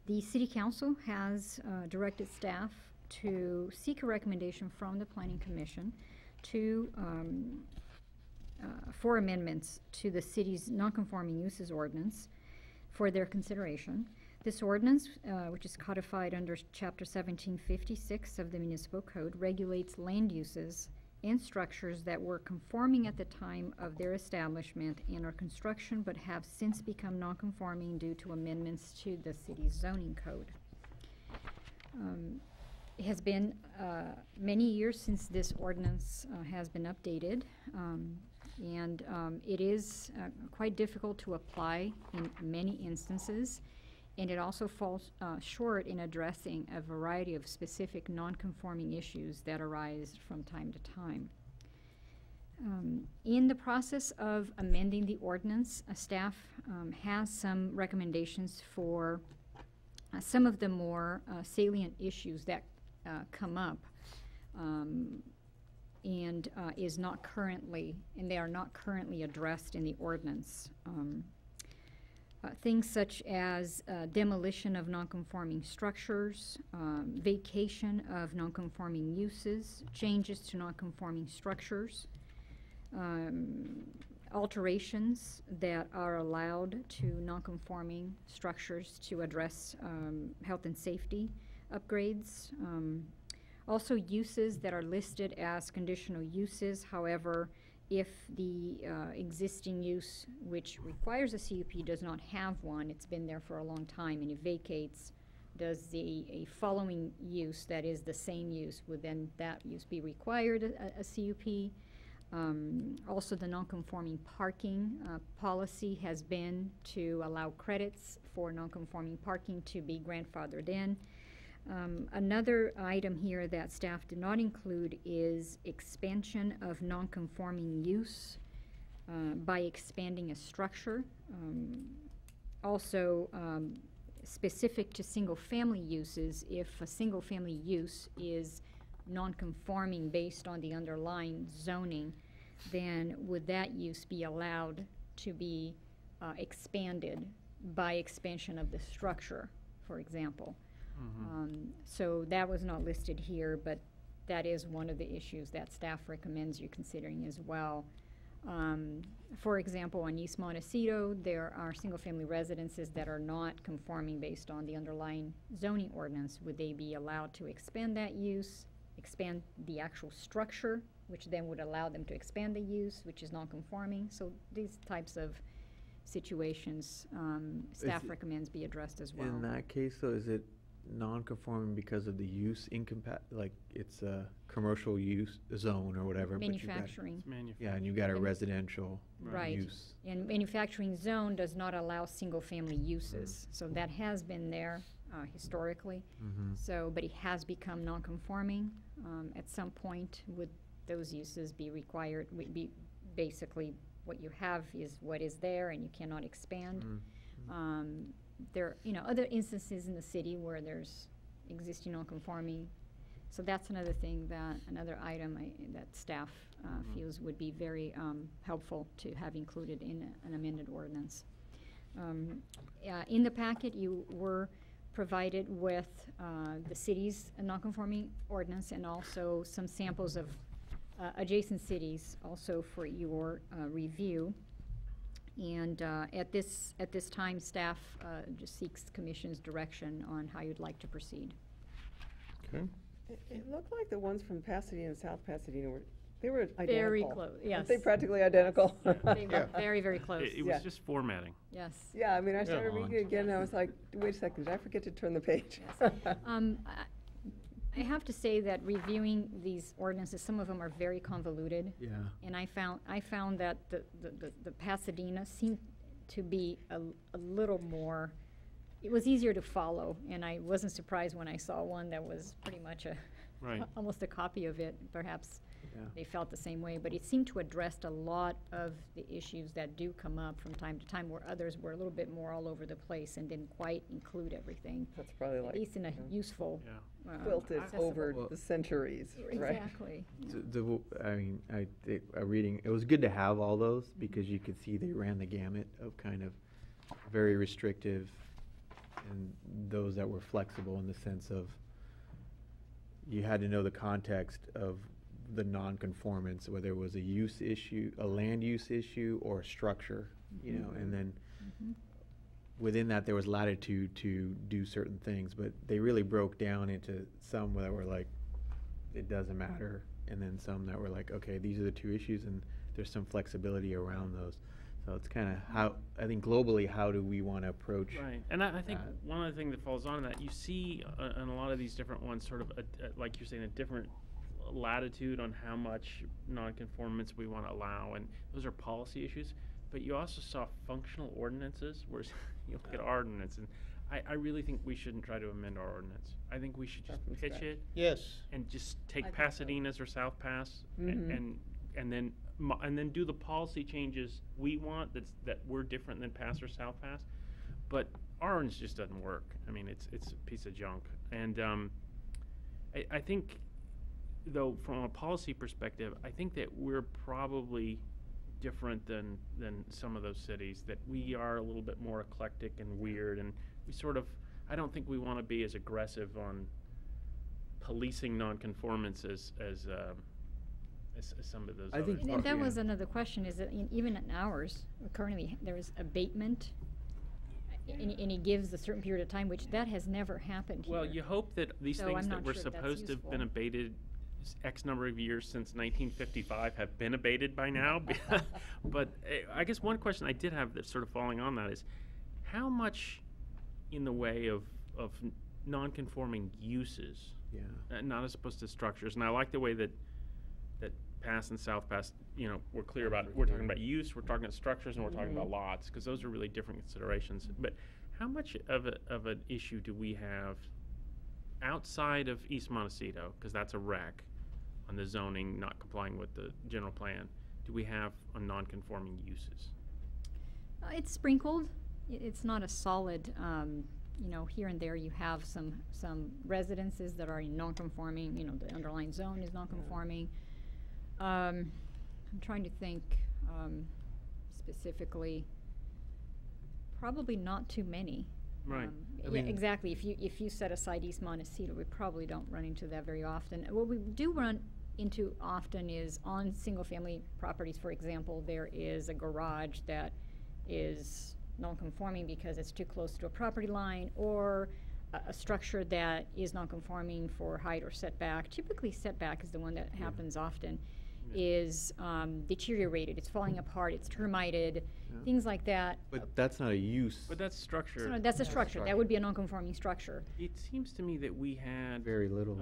Speaker 6: The City Council has directed staff to seek a recommendation from the Planning Commission to, for amendments to the city's Nonconforming Uses Ordinance for their consideration. This ordinance, which is codified under Chapter 1756 of the Municipal Code, regulates land uses and structures that were conforming at the time of their establishment and or construction, but have since become nonconforming due to amendments to the city's zoning code. It has been many years since this ordinance has been updated, and it is quite difficult to apply in many instances, and it also falls short in addressing a variety of specific non-conforming issues that arise from time to time. In the process of amending the ordinance, staff has some recommendations for some of the more salient issues that come up and is not currently, and they are not currently addressed in the ordinance. Things such as demolition of nonconforming structures, vacation of nonconforming uses, changes to nonconforming structures, alterations that are allowed to nonconforming structures to address health and safety upgrades. Also uses that are listed as conditional uses, however, if the existing use, which requires a CUP, does not have one, it's been there for a long time, and it vacates, does a following use that is the same use, would then that use be required a CUP? Also, the nonconforming parking policy has been to allow credits for nonconforming parking to be grandfathered in. Another item here that staff did not include is expansion of nonconforming use by expanding a structure. Also, specific to single-family uses, if a single-family use is nonconforming based on the underlying zoning, then would that use be allowed to be expanded by expansion of the structure, for example? So that was not listed here, but that is one of the issues that staff recommends you considering as well. For example, on East Montecito, there are single-family residences that are not conforming based on the underlying zoning ordinance. Would they be allowed to expand that use, expand the actual structure, which then would allow them to expand the use, which is non-conforming? So these types of situations, staff
Speaker 5: it-
Speaker 6: recommends be addressed as well.
Speaker 5: In that case, though, is it non-conforming because of the use like it's a commercial use zone or whatever? but you've got-
Speaker 6: Manufacturing.
Speaker 3: It's
Speaker 5: Yeah, and you got a
Speaker 6: And-
Speaker 5: residential
Speaker 6: Right.
Speaker 5: use.
Speaker 6: And manufacturing zone does not allow single-family uses, so that has been there historically.
Speaker 5: Mm-hmm.
Speaker 6: So, but it has become non-conforming. At some point, would those uses be required, would be basically what you have is what is there and you cannot expand. There, other instances in the city where there's existing non-conforming. So that's another thing another item that staff feels would be very helpful to have included in an amended ordinance. In the packet, you were provided with the city's non-conforming ordinance and also some samples of adjacent cities also for your review. And at this time, staff just seeks commission's direction on how you'd like to proceed.
Speaker 2: Okay.
Speaker 4: It looked like the ones from Pasadena and South Pasadena they were identical.
Speaker 6: Very close, yes.
Speaker 4: Aren't they practically identical?
Speaker 6: They
Speaker 2: Yeah.
Speaker 6: were very, very close.
Speaker 3: It
Speaker 4: Yeah.
Speaker 3: was just formatting.
Speaker 6: Yes.
Speaker 4: Yeah, I mean, I started
Speaker 5: Yeah.
Speaker 4: reading it again, and I was like, wait a second, did I forget to turn the page?
Speaker 6: I have to say that reviewing these ordinances, some of them are very convoluted.
Speaker 5: Yeah.
Speaker 6: And I found that the Pasadena seemed to be a little more, it was easier to follow, and I wasn't surprised when I saw one that was pretty much
Speaker 3: Right.
Speaker 6: almost a copy of it. Perhaps
Speaker 5: Yeah.
Speaker 6: they felt the same way, but it seemed to address a lot of the issues that do come up from time to time, where others were a little bit more all over the place and didn't quite include everything,
Speaker 4: That's probably
Speaker 6: at
Speaker 4: like
Speaker 6: least in a useful.
Speaker 3: Yeah.
Speaker 4: quilted
Speaker 6: accessible-
Speaker 4: over
Speaker 5: Well-
Speaker 4: the centuries, right?
Speaker 6: Exactly.
Speaker 5: Reading, it was good to have all those because you could see they ran the gamut of kind of very restrictive and those that were flexible in the sense of you had to know the context of the non-conformance, whether it was a use issue, a land use issue, or a structure, and then
Speaker 6: Mhm.
Speaker 5: within that there was latitude to do certain things, but they really broke down into some that were like, it doesn't matter, and then some that were like, okay, these are the two issues, and there's some flexibility around those. So it's kind of how, I think globally, how do we want to approach?
Speaker 3: Right, and I think
Speaker 5: that.
Speaker 3: one other thing that falls on that, you see in a lot of these different ones, sort of, like you're saying, a different latitude on how much nonconformance we want to allow, and those are policy issues. But you also saw functional ordinances, where you look at our ordinance, and I really think we shouldn't try to amend our ordinance. I think we should just
Speaker 4: Start from
Speaker 3: pitch
Speaker 4: scratch.
Speaker 3: it
Speaker 2: Yes.
Speaker 3: and just
Speaker 4: I
Speaker 3: take
Speaker 4: think so.
Speaker 3: Pasadena's or South Pass
Speaker 4: Mhm.
Speaker 3: and then do the policy changes we want that we're different than Pass or South Pass. But our ordinance just doesn't work. I mean, it's a piece of junk. And I think, though, from a policy perspective, I think that we're probably different than some of those cities, that we are a little bit more eclectic and weird, and we sort of, I don't think we want to be as aggressive on policing nonconformance as some of those
Speaker 5: I think
Speaker 3: others.
Speaker 6: And that
Speaker 5: Yeah.
Speaker 6: was another question, is that even in ours, currently, there's abatement, and he gives a certain period of time, which that has never happened here.
Speaker 3: Well, you hope that these
Speaker 6: So
Speaker 3: things
Speaker 6: I'm
Speaker 3: that
Speaker 6: not
Speaker 3: were
Speaker 6: sure if that's
Speaker 3: supposed to have been
Speaker 6: useful.
Speaker 3: abated X number of years since 1955 have been abated by now. But I guess one question I did have that's sort of falling on that is, how much in the way of non-conforming uses,
Speaker 5: Yeah.
Speaker 3: not as opposed to structures, and I like the way that Pass and South Pass, we're clear about, we're talking about use, we're talking about structures, and we're talking about lots, because those are really different considerations. But how much of an issue do we have outside of East Montecito, because that's a wreck on the zoning not complying with the general plan, do we have on non-conforming uses?
Speaker 6: It's sprinkled. It's not a solid, here and there you have some residences that are in non-conforming, the underlying zone is non-conforming. I'm trying to think specifically, probably not too many.
Speaker 3: Right.
Speaker 5: I
Speaker 6: Yeah,
Speaker 5: mean-
Speaker 6: exactly. If you set aside East Montecito, we probably don't run into that very often. What we do run into often is on single-family properties, for example, there is a garage that is non-conforming because it's too close to a property line, or a structure that is non-conforming for height or setback. Typically, setback is the one that happens often, is deteriorated, it's falling apart, it's termited, things like that.
Speaker 5: But that's not a use.
Speaker 3: But that's structure.
Speaker 6: So that's a structure. That would be a non-conforming structure.
Speaker 3: It seems to me that we had.
Speaker 5: Very little.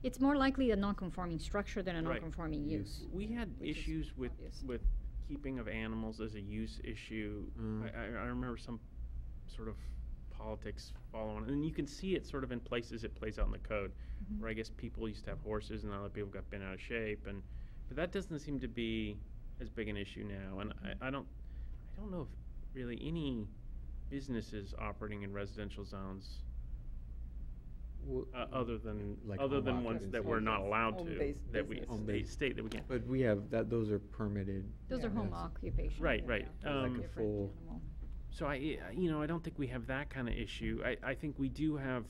Speaker 6: It's more likely a non-conforming structure than a
Speaker 3: Right.
Speaker 6: non-conforming use.
Speaker 3: We had
Speaker 6: which is
Speaker 3: issues with
Speaker 6: obvious.
Speaker 3: keeping of animals as a use issue. I remember some sort of politics following, and you can see it sort of in places it plays out in the code, where I guess people used to have horses and other people got bent out of shape, but that doesn't seem to be as big an issue now. And I don't know if really any businesses operating in residential zones, other than
Speaker 5: Like
Speaker 3: other
Speaker 5: home
Speaker 3: than ones that we're not allowed to,
Speaker 4: Home-based
Speaker 3: that we
Speaker 4: business.
Speaker 5: Home-based.
Speaker 3: state that we can't.
Speaker 5: But we have that, those are permitted.
Speaker 6: Those are home
Speaker 5: That's-
Speaker 6: occupations.
Speaker 3: Right, right.
Speaker 6: Yeah,
Speaker 3: Like a
Speaker 6: different
Speaker 5: full-
Speaker 6: animal.
Speaker 3: So I don't think we have that kind of issue. I think we do have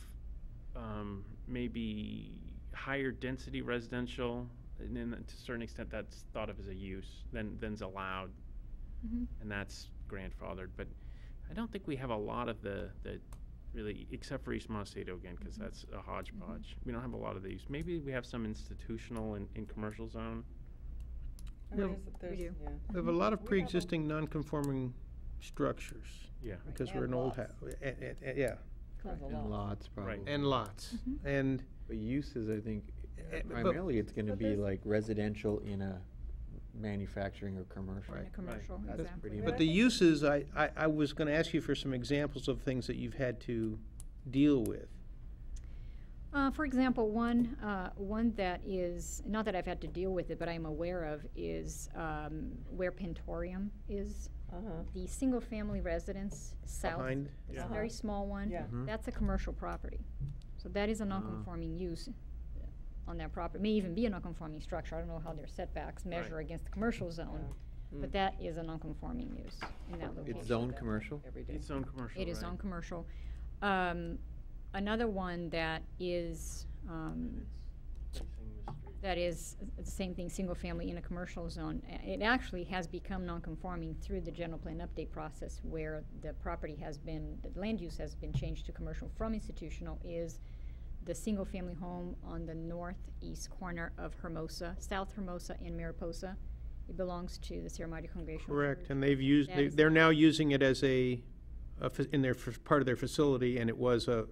Speaker 3: maybe higher density residential, and then to a certain extent that's thought of as a use than's allowed, and that's grandfathered. But I don't think we have a lot of the really, except for East Montecito again, because that's a hodgepodge. We don't have a lot of these. Maybe we have some institutional in commercial zone.
Speaker 2: No,
Speaker 4: There's-
Speaker 6: we do.
Speaker 4: yeah.
Speaker 2: We have a lot of
Speaker 4: We have a-
Speaker 2: pre-existing non-conforming structures,
Speaker 3: Yeah.
Speaker 2: because we're an
Speaker 4: And
Speaker 2: old
Speaker 4: lots.
Speaker 2: house, yeah,
Speaker 4: Cause a
Speaker 5: And
Speaker 4: lot.
Speaker 5: lots, probably.
Speaker 2: and lots, and
Speaker 5: But uses, I think,
Speaker 2: but-
Speaker 5: primarily it's gonna
Speaker 4: but
Speaker 5: be
Speaker 4: there's-
Speaker 5: like residential in a manufacturing or commercial.
Speaker 6: In a commercial,
Speaker 3: That's
Speaker 6: exactly.
Speaker 5: pretty
Speaker 2: But
Speaker 5: much-
Speaker 2: the uses, I was gonna ask you for some examples of things that you've had to deal with.
Speaker 6: For example, one that is, not that I've had to deal with it, but I'm aware of, is where Pentorium is.
Speaker 4: Uh-huh.
Speaker 6: The single-family residence south,
Speaker 2: Behind?
Speaker 6: it's
Speaker 3: Yeah.
Speaker 6: a very small one.
Speaker 4: Yeah.
Speaker 5: Mhm.
Speaker 6: That's a commercial property. So that is a non-conforming use on that property. May even be a non-conforming structure. I don't know how their setbacks measure
Speaker 3: Right.
Speaker 6: against the commercial zone, but that is a non-conforming use in that location.
Speaker 5: It's zoned commercial?
Speaker 4: Every day.
Speaker 3: It's on commercial.
Speaker 6: It is
Speaker 3: right?
Speaker 6: on commercial. Another one that is,
Speaker 3: And it's facing the street.
Speaker 6: that is the same thing, single family in a commercial zone. It actually has become non-conforming through the general plan update process, where the property has been, the land use has been changed to commercial from institutional, is the single family home on the northeast corner of Hermosa, South Hermosa and Mariposa. It belongs to the Sierra Madre Congregational
Speaker 2: Correct,
Speaker 6: Church.
Speaker 2: and they've used,
Speaker 6: That is
Speaker 2: they're
Speaker 6: not-
Speaker 2: now using it as in their, part of their facility, and it was a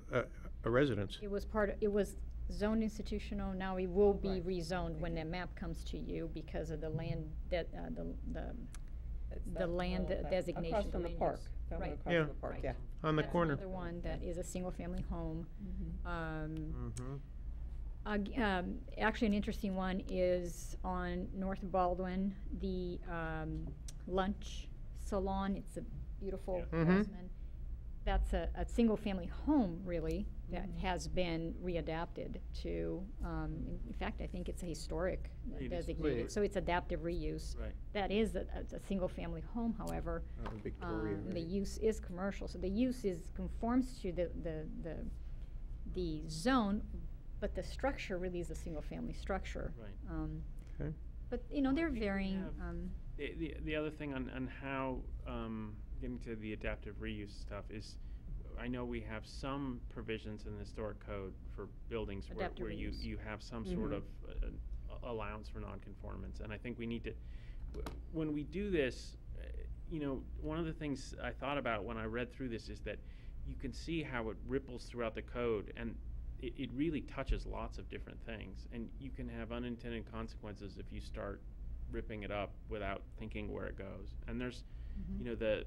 Speaker 2: residence.
Speaker 6: It was zoned institutional, now it will be
Speaker 4: Right.
Speaker 6: rezoned when the map comes to you because of the land, that,
Speaker 4: It's
Speaker 6: the
Speaker 4: that
Speaker 6: land
Speaker 4: whole- that-
Speaker 6: designation,
Speaker 4: Across
Speaker 6: the
Speaker 4: from the
Speaker 6: land
Speaker 4: park.
Speaker 6: use.
Speaker 4: That one
Speaker 6: Right.
Speaker 4: across
Speaker 2: Yeah.
Speaker 4: from the park,
Speaker 6: Right.
Speaker 4: yeah.
Speaker 2: On the
Speaker 6: That's
Speaker 2: corner.
Speaker 6: another one that is a single-family home.
Speaker 5: Mm-hmm.
Speaker 6: Actually, an interesting one is on North Baldwin, the lunch salon. It's a beautiful
Speaker 2: Yeah. Mhm.
Speaker 6: basement. That's a single-family home, really, that has been readapted to, in fact, I think it's a historic
Speaker 3: It is.
Speaker 6: designated,
Speaker 2: Wait.
Speaker 6: so it's adaptive reuse.
Speaker 3: Right.
Speaker 6: That is a single-family home, however.
Speaker 5: Victoria,
Speaker 6: The
Speaker 5: right?
Speaker 6: use is commercial, so the use conforms to the zone, but the structure really is a single-family structure.
Speaker 3: Right.
Speaker 2: Okay.
Speaker 6: But, you know, they're
Speaker 3: think we
Speaker 6: varying,
Speaker 3: have- The other thing on how, getting to the adaptive reuse stuff is, I know we have some provisions in the historic code for buildings
Speaker 6: Adaptive
Speaker 3: where you
Speaker 6: reuse.
Speaker 3: have some sort of allowance for nonconformance. And I think we need to, when we do this, you know, one of the things I thought about when I read through this is that you can see how it ripples throughout the code, and it really touches lots of different things. And you can have unintended consequences if you start ripping it up without thinking where it goes. And there's, you know, the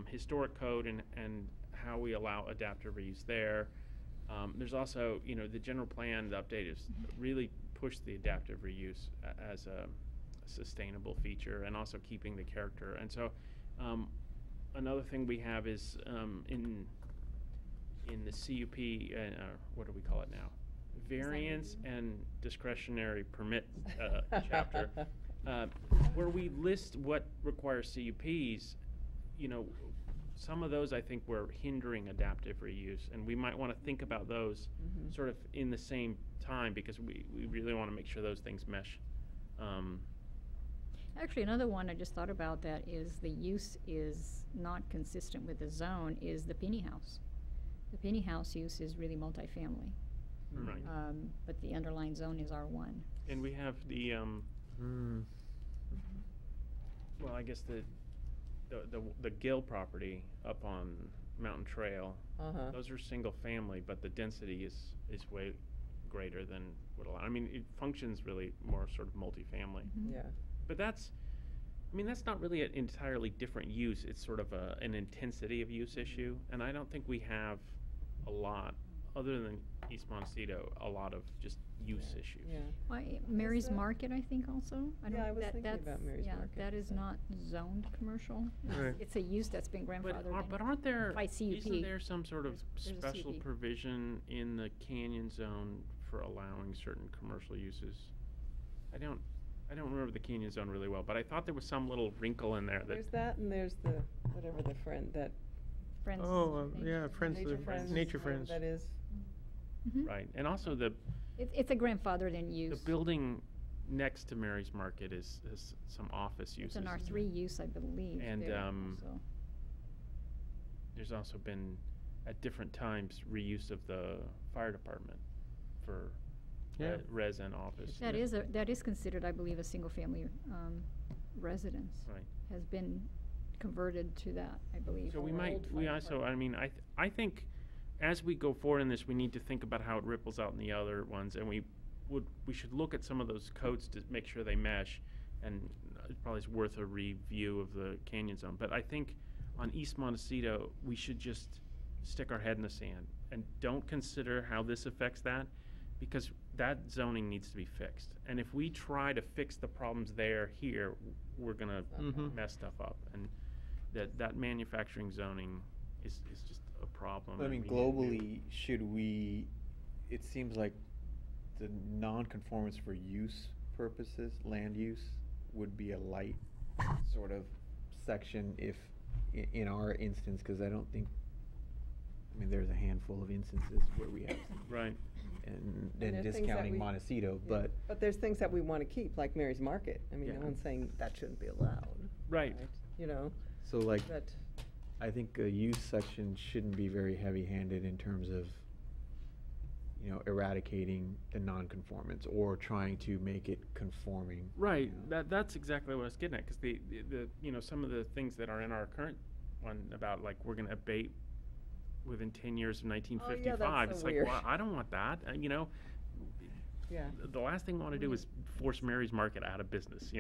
Speaker 3: historic code and how we allow adaptive reuse there. There's also, you know, the general plan, the update is really pushed the adaptive reuse as a sustainable feature, and also keeping the character. And so another thing we have is in the CUP, what do we call it now? Variance and discretionary permit chapter, where we list what requires CUPs. You know, some of those I think were hindering adaptive reuse, and we might want to think about those
Speaker 4: Mhm.
Speaker 3: sort of in the same time, because we really want to make sure those things mesh.
Speaker 6: Actually, another one I just thought about that is the use is not consistent with the zone is the Penny House. The Penny House use is really multifamily,
Speaker 3: Right.
Speaker 6: but the underlying zone is R1.
Speaker 3: And we have the, well, I guess the Gill property up on Mountain Trail,
Speaker 4: Uh-huh.
Speaker 3: those are single family, but the density is way greater than would allow. I mean, it functions really more sort of multifamily.
Speaker 4: Yeah.
Speaker 3: But that's not really an entirely different use. It's sort of an intensity of use issue. And I don't think we have a lot, other than East Montecito, a lot of just use issues.
Speaker 4: Yeah.
Speaker 6: Mary's
Speaker 4: that-
Speaker 6: Market, I think also.
Speaker 4: Yeah, I was thinking about
Speaker 6: that's-
Speaker 4: Mary's
Speaker 6: yeah,
Speaker 4: Market,
Speaker 6: that is
Speaker 4: so.
Speaker 6: not zoned commercial.
Speaker 2: Right.
Speaker 6: It's a use that's been
Speaker 3: But,
Speaker 6: grandfathered in.
Speaker 3: but aren't there,
Speaker 6: By CUP.
Speaker 3: isn't there some sort of
Speaker 6: There's a
Speaker 3: special
Speaker 6: CUP.
Speaker 3: provision in the canyon zone for allowing certain commercial uses? I don't remember the canyon zone really well, but I thought there was some little wrinkle in there that,
Speaker 4: There's that, and there's the, whatever the friend, that
Speaker 6: Friends.
Speaker 2: Oh,
Speaker 6: Nature-
Speaker 2: yeah, Friends
Speaker 4: Nature
Speaker 2: of,
Speaker 4: Friends.
Speaker 2: Nature
Speaker 4: whatever
Speaker 2: Friends.
Speaker 4: that is.
Speaker 6: Mhm.
Speaker 3: right, and also the
Speaker 6: It's a grandfathered in use.
Speaker 3: building next to Mary's Market is some office uses.
Speaker 6: It's an R3 use, I believe.
Speaker 3: And,
Speaker 6: there
Speaker 3: um,
Speaker 6: also.
Speaker 3: There's also been, at different times, reuse of the fire department for
Speaker 2: Yeah.
Speaker 3: res and office.
Speaker 6: That is considered, I believe, a single-family residence.
Speaker 3: Right.
Speaker 6: Has been converted to that, I believe.
Speaker 3: So we
Speaker 6: or
Speaker 3: might,
Speaker 6: old
Speaker 3: we
Speaker 6: fire
Speaker 3: also,
Speaker 6: department.
Speaker 3: I mean, I think as we go forward in this, we need to think about how it ripples out in the other ones, and we should look at some of those codes to make sure they mesh, and it probably is worth a review of the canyon zone. But I think on East Montecito, we should just stick our head in the sand and don't consider how this affects that, because that zoning needs to be fixed. And if we try to fix the problems there here, we're gonna
Speaker 2: Mhm.
Speaker 3: mess stuff up. And that manufacturing zoning is just a problem.
Speaker 5: I
Speaker 3: and
Speaker 5: mean,
Speaker 3: we need to do-
Speaker 5: globally, should we, it seems like the non-conformance for use purposes, land use, would be a light sort of section if, in our instance, because I don't think, I mean, there's a handful of instances where we have,
Speaker 3: Right.
Speaker 5: and
Speaker 4: there
Speaker 5: then
Speaker 4: are things that
Speaker 5: discounting
Speaker 4: we-
Speaker 5: Montecito,
Speaker 4: Yeah.
Speaker 5: but
Speaker 4: there's things that we want to keep, like Mary's Market. I mean,
Speaker 5: Yeah.
Speaker 4: no one's saying that shouldn't be allowed.
Speaker 3: Right.
Speaker 4: You know,
Speaker 5: so like,
Speaker 4: that,
Speaker 5: I think a use section shouldn't be very heavy-handed in terms of, eradicating the non-conformance or trying to make it conforming.
Speaker 3: Right, that's exactly what I was getting at, because the some of the things that are in our current one about, like, we're gonna abate within 10 years of 1955.
Speaker 4: so
Speaker 3: It's like,
Speaker 4: weird.
Speaker 3: well, I don't want that,
Speaker 4: yeah.
Speaker 3: the last thing we wanna do is force Mary's Market out of business,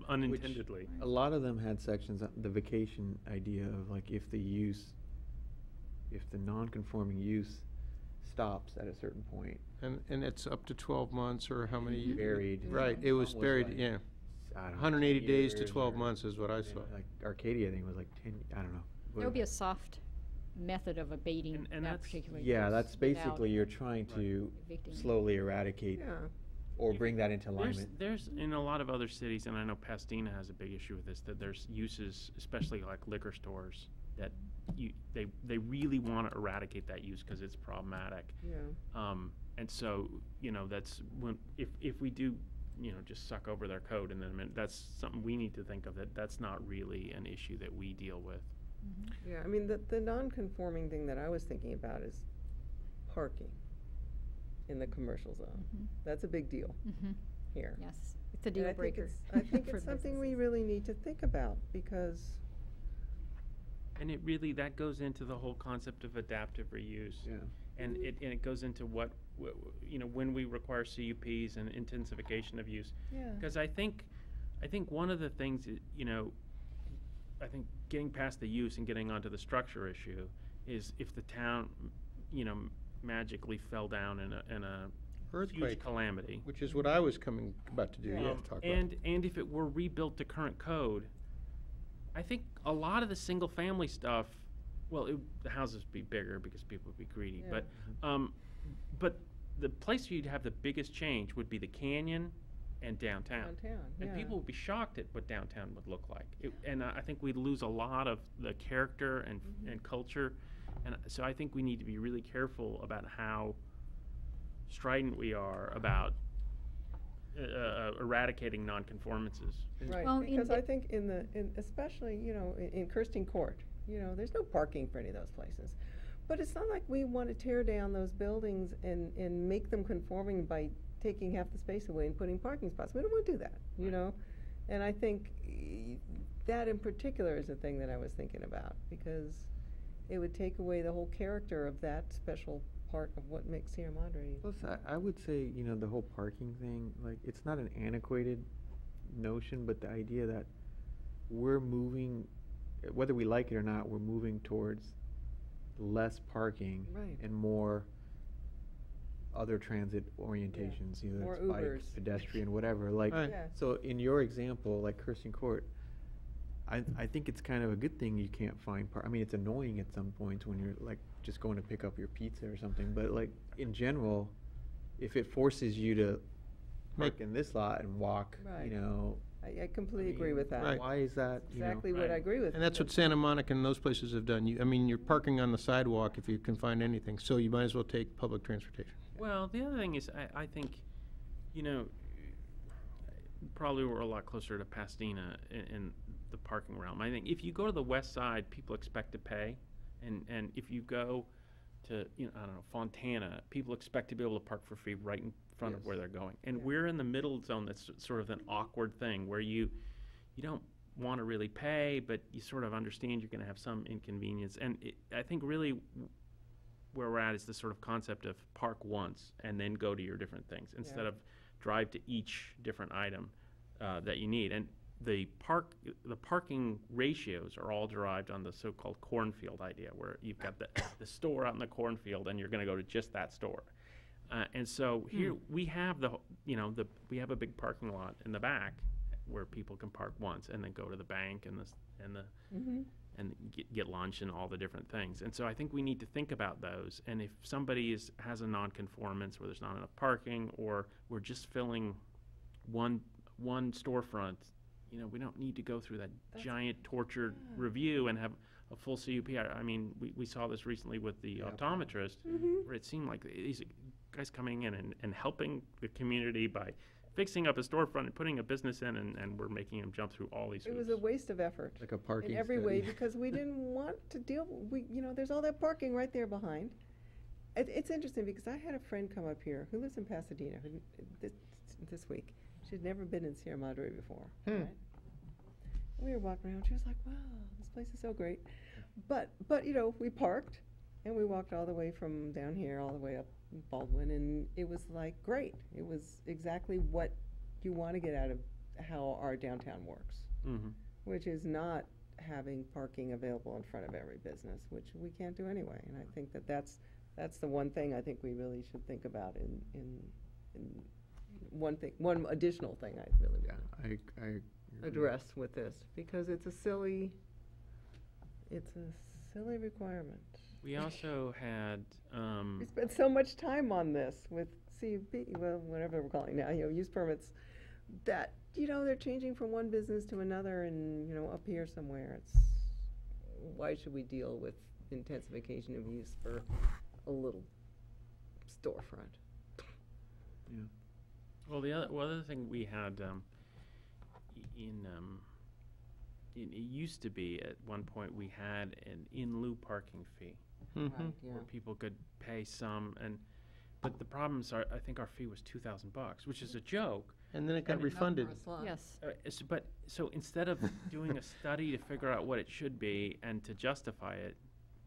Speaker 3: unintendedly.
Speaker 5: A lot of them had sections, the vacation idea of like if the non-conforming use stops at a certain point,
Speaker 2: And it's up to 12 months or how many?
Speaker 5: buried.
Speaker 2: Right, it was
Speaker 5: Some
Speaker 2: buried,
Speaker 5: like,
Speaker 2: yeah.
Speaker 5: I don't know,
Speaker 2: 180
Speaker 5: 10
Speaker 2: days to
Speaker 5: years
Speaker 2: 12
Speaker 5: or-
Speaker 2: months is what I
Speaker 5: and,
Speaker 2: saw.
Speaker 5: Like Arcadia, I think was like 10, I don't know.
Speaker 6: There would be a soft method of abating
Speaker 3: And
Speaker 6: that
Speaker 3: that's-
Speaker 6: particular use.
Speaker 5: Yeah, that's
Speaker 6: without
Speaker 5: basically, you're trying to
Speaker 6: evicting it.
Speaker 5: slowly eradicate
Speaker 4: Yeah.
Speaker 5: or bring that into
Speaker 3: There's,
Speaker 5: alignment.
Speaker 3: there's, in a lot of other cities, and I know Pasadena has a big issue with this, that there's uses, especially like liquor stores, that they really want to eradicate that use because it's problematic.
Speaker 4: Yeah.
Speaker 3: And so, that's when, if we do, just suck over their code, and then that's something we need to think of, that's not really an issue that we deal with.
Speaker 4: Yeah, I mean, the non-conforming thing that I was thinking about is parking in the commercial zone.
Speaker 6: Mhm.
Speaker 4: That's a big deal
Speaker 6: Mhm.
Speaker 4: here.
Speaker 6: Yes, it's a
Speaker 4: And
Speaker 6: deal
Speaker 4: I think
Speaker 6: breaker.
Speaker 4: I think
Speaker 6: for
Speaker 4: it's something we
Speaker 6: businesses.
Speaker 4: really need to think about, because,
Speaker 3: And that goes into the whole concept of adaptive reuse.
Speaker 5: Yeah.
Speaker 3: And it goes into when we require CUPs and intensification of use.
Speaker 4: yeah.
Speaker 3: Because I think one of the things, I think getting past the use and getting onto the structure issue is if the town, magically fell down in a huge
Speaker 2: Earthquake,
Speaker 3: calamity.
Speaker 2: which is what I was about to do, yeah,
Speaker 3: Um,
Speaker 2: talk about.
Speaker 3: and if it were rebuilt to current code, I think a lot of the single-family stuff, well, the houses would be bigger because people would be greedy,
Speaker 4: Yeah.
Speaker 3: but the place you'd have the biggest change would be the canyon and downtown. And
Speaker 4: yeah.
Speaker 3: people would be shocked at what downtown would look like. And I think we'd lose a lot of the character and culture. And so I think we need to be really careful about how strident we are about eradicating nonconformances.
Speaker 4: Right,
Speaker 6: Well, in
Speaker 4: because
Speaker 6: the-
Speaker 4: I think especially, in Kirsten Court, there's no parking for any of those places. But it's not like we want to tear down those buildings and make them conforming by taking half the space away and putting parking spots. We don't want to do that, And I think that in particular is the thing that I was thinking about, because it would take away the whole character of that special part of what makes Sierra Madre.
Speaker 5: Plus, I would say, the whole parking thing, like, it's not an antiquated notion, but the idea that we're moving, whether we like it or not, we're moving towards less parking
Speaker 4: Right.
Speaker 5: and more other transit orientations, either
Speaker 4: More
Speaker 5: it's bike,
Speaker 4: Ubers.
Speaker 5: pedestrian, whatever. Like,
Speaker 2: Right.
Speaker 4: Yeah.
Speaker 5: so in your example, like Kirsten Court, I think it's kind of a good thing you can't find I mean, it's annoying at some points when you're like just going to pick up your pizza or something, but like in general, if it forces you to park in this lot and walk,
Speaker 4: Right. I
Speaker 5: I
Speaker 4: completely agree
Speaker 5: mean,
Speaker 4: with that.
Speaker 2: Right.
Speaker 5: why is that,
Speaker 4: Exactly what
Speaker 3: Right.
Speaker 4: I agree with.
Speaker 2: And that's what Santa Monica and those places have done. You're parking on the sidewalk if you can find anything, so you might as well take public transportation.
Speaker 3: Well, the other thing is, I think, probably we're a lot closer to Pasadena in the parking realm. I think if you go to the west side, people expect to pay, and if you go to, I don't know, Fontana, people expect to be able to park for free right in front of
Speaker 4: Yes.
Speaker 3: where they're going. And
Speaker 4: Yeah.
Speaker 3: we're in the middle zone that's sort of an awkward thing where you don't want to really pay, but you sort of understand you're going to have some inconvenience. And I think really where we're at is the sort of concept of park once and then go to your different things instead
Speaker 4: Yeah.
Speaker 3: of drive to each different item that you need. And the parking ratios are all derived on the so-called cornfield idea, where you've got the store out in the cornfield and you're going to go to just that store. And so here we have we have a big parking lot in the back where people can park once and then go to the bank and get lunch and all the different things. And so I think we need to think about those. And if somebody has a nonconformance where there's not enough parking, or we're just filling one storefront, we don't need to go through that giant tortured review and have a full CUP. I mean, we saw this recently with the optometrist, where it seemed like these guys coming in and helping the community by fixing up a storefront and putting a business in, and we're making them jump through all these
Speaker 4: It
Speaker 3: hoops.
Speaker 4: was a waste of effort.
Speaker 5: like a parking
Speaker 4: In every way,
Speaker 5: study.
Speaker 4: because we didn't want to there's all that parking right there behind. It's interesting, because I had a friend come up here who lives in Pasadena this week. She'd never been in Sierra Madre before, right? We were walking around, she was like, wow, this place is so great. But we parked, and we walked all the way from down here, all the way up Baldwin, and it was like, great. It was exactly what you want to get out of how our downtown works, which is not having parking available in front of every business, which we can't do anyway. And I think that's the one thing I think we really should think about in one additional thing I really
Speaker 5: Yeah,
Speaker 4: want
Speaker 5: I
Speaker 4: to address with this, because it's a silly requirement.
Speaker 3: We also had,
Speaker 4: We spent so much time on this with CUP, well, whatever we're calling it now, use permits, that, they're changing from one business to another and, up here somewhere. Why should we deal with intensification of use for a little storefront?
Speaker 5: Yeah.
Speaker 3: well, the other thing we had it used to be at one point we had an in lieu parking fee where people could pay some, but the problems are, I think our fee was $2,000, which is a joke.
Speaker 2: And then it got refunded.
Speaker 6: Yes.
Speaker 3: But so instead of doing a study to figure out what it should be and to justify it,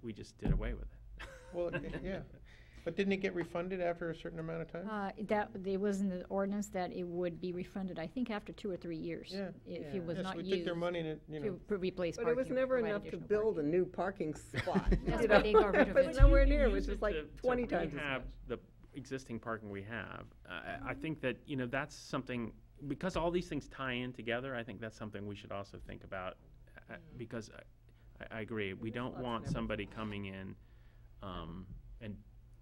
Speaker 3: we just did away with it.
Speaker 2: Well, yeah. But didn't it get refunded after a certain amount of time?
Speaker 6: It was in the ordinance that it would be refunded, I think, after 2 or 3 years.
Speaker 2: Yeah.
Speaker 6: If it was
Speaker 2: Yes,
Speaker 6: not
Speaker 2: we
Speaker 6: used.
Speaker 2: took their money and
Speaker 6: To replace
Speaker 4: But
Speaker 6: parking.
Speaker 4: it was never
Speaker 6: provide
Speaker 4: enough to
Speaker 6: additional
Speaker 4: build a
Speaker 6: parking.
Speaker 4: new parking spot.
Speaker 6: That's why they got rid of
Speaker 4: It
Speaker 6: it.
Speaker 4: was nowhere near, it
Speaker 3: Use
Speaker 4: was just like
Speaker 3: to
Speaker 4: 20 times as
Speaker 3: rehab
Speaker 4: much.
Speaker 3: the existing parking we have. I think that, that's something, because all these things tie in together, I think that's something we should also think about, because I agree, we
Speaker 4: There's
Speaker 3: don't
Speaker 4: lots
Speaker 3: want
Speaker 4: and
Speaker 3: somebody coming in and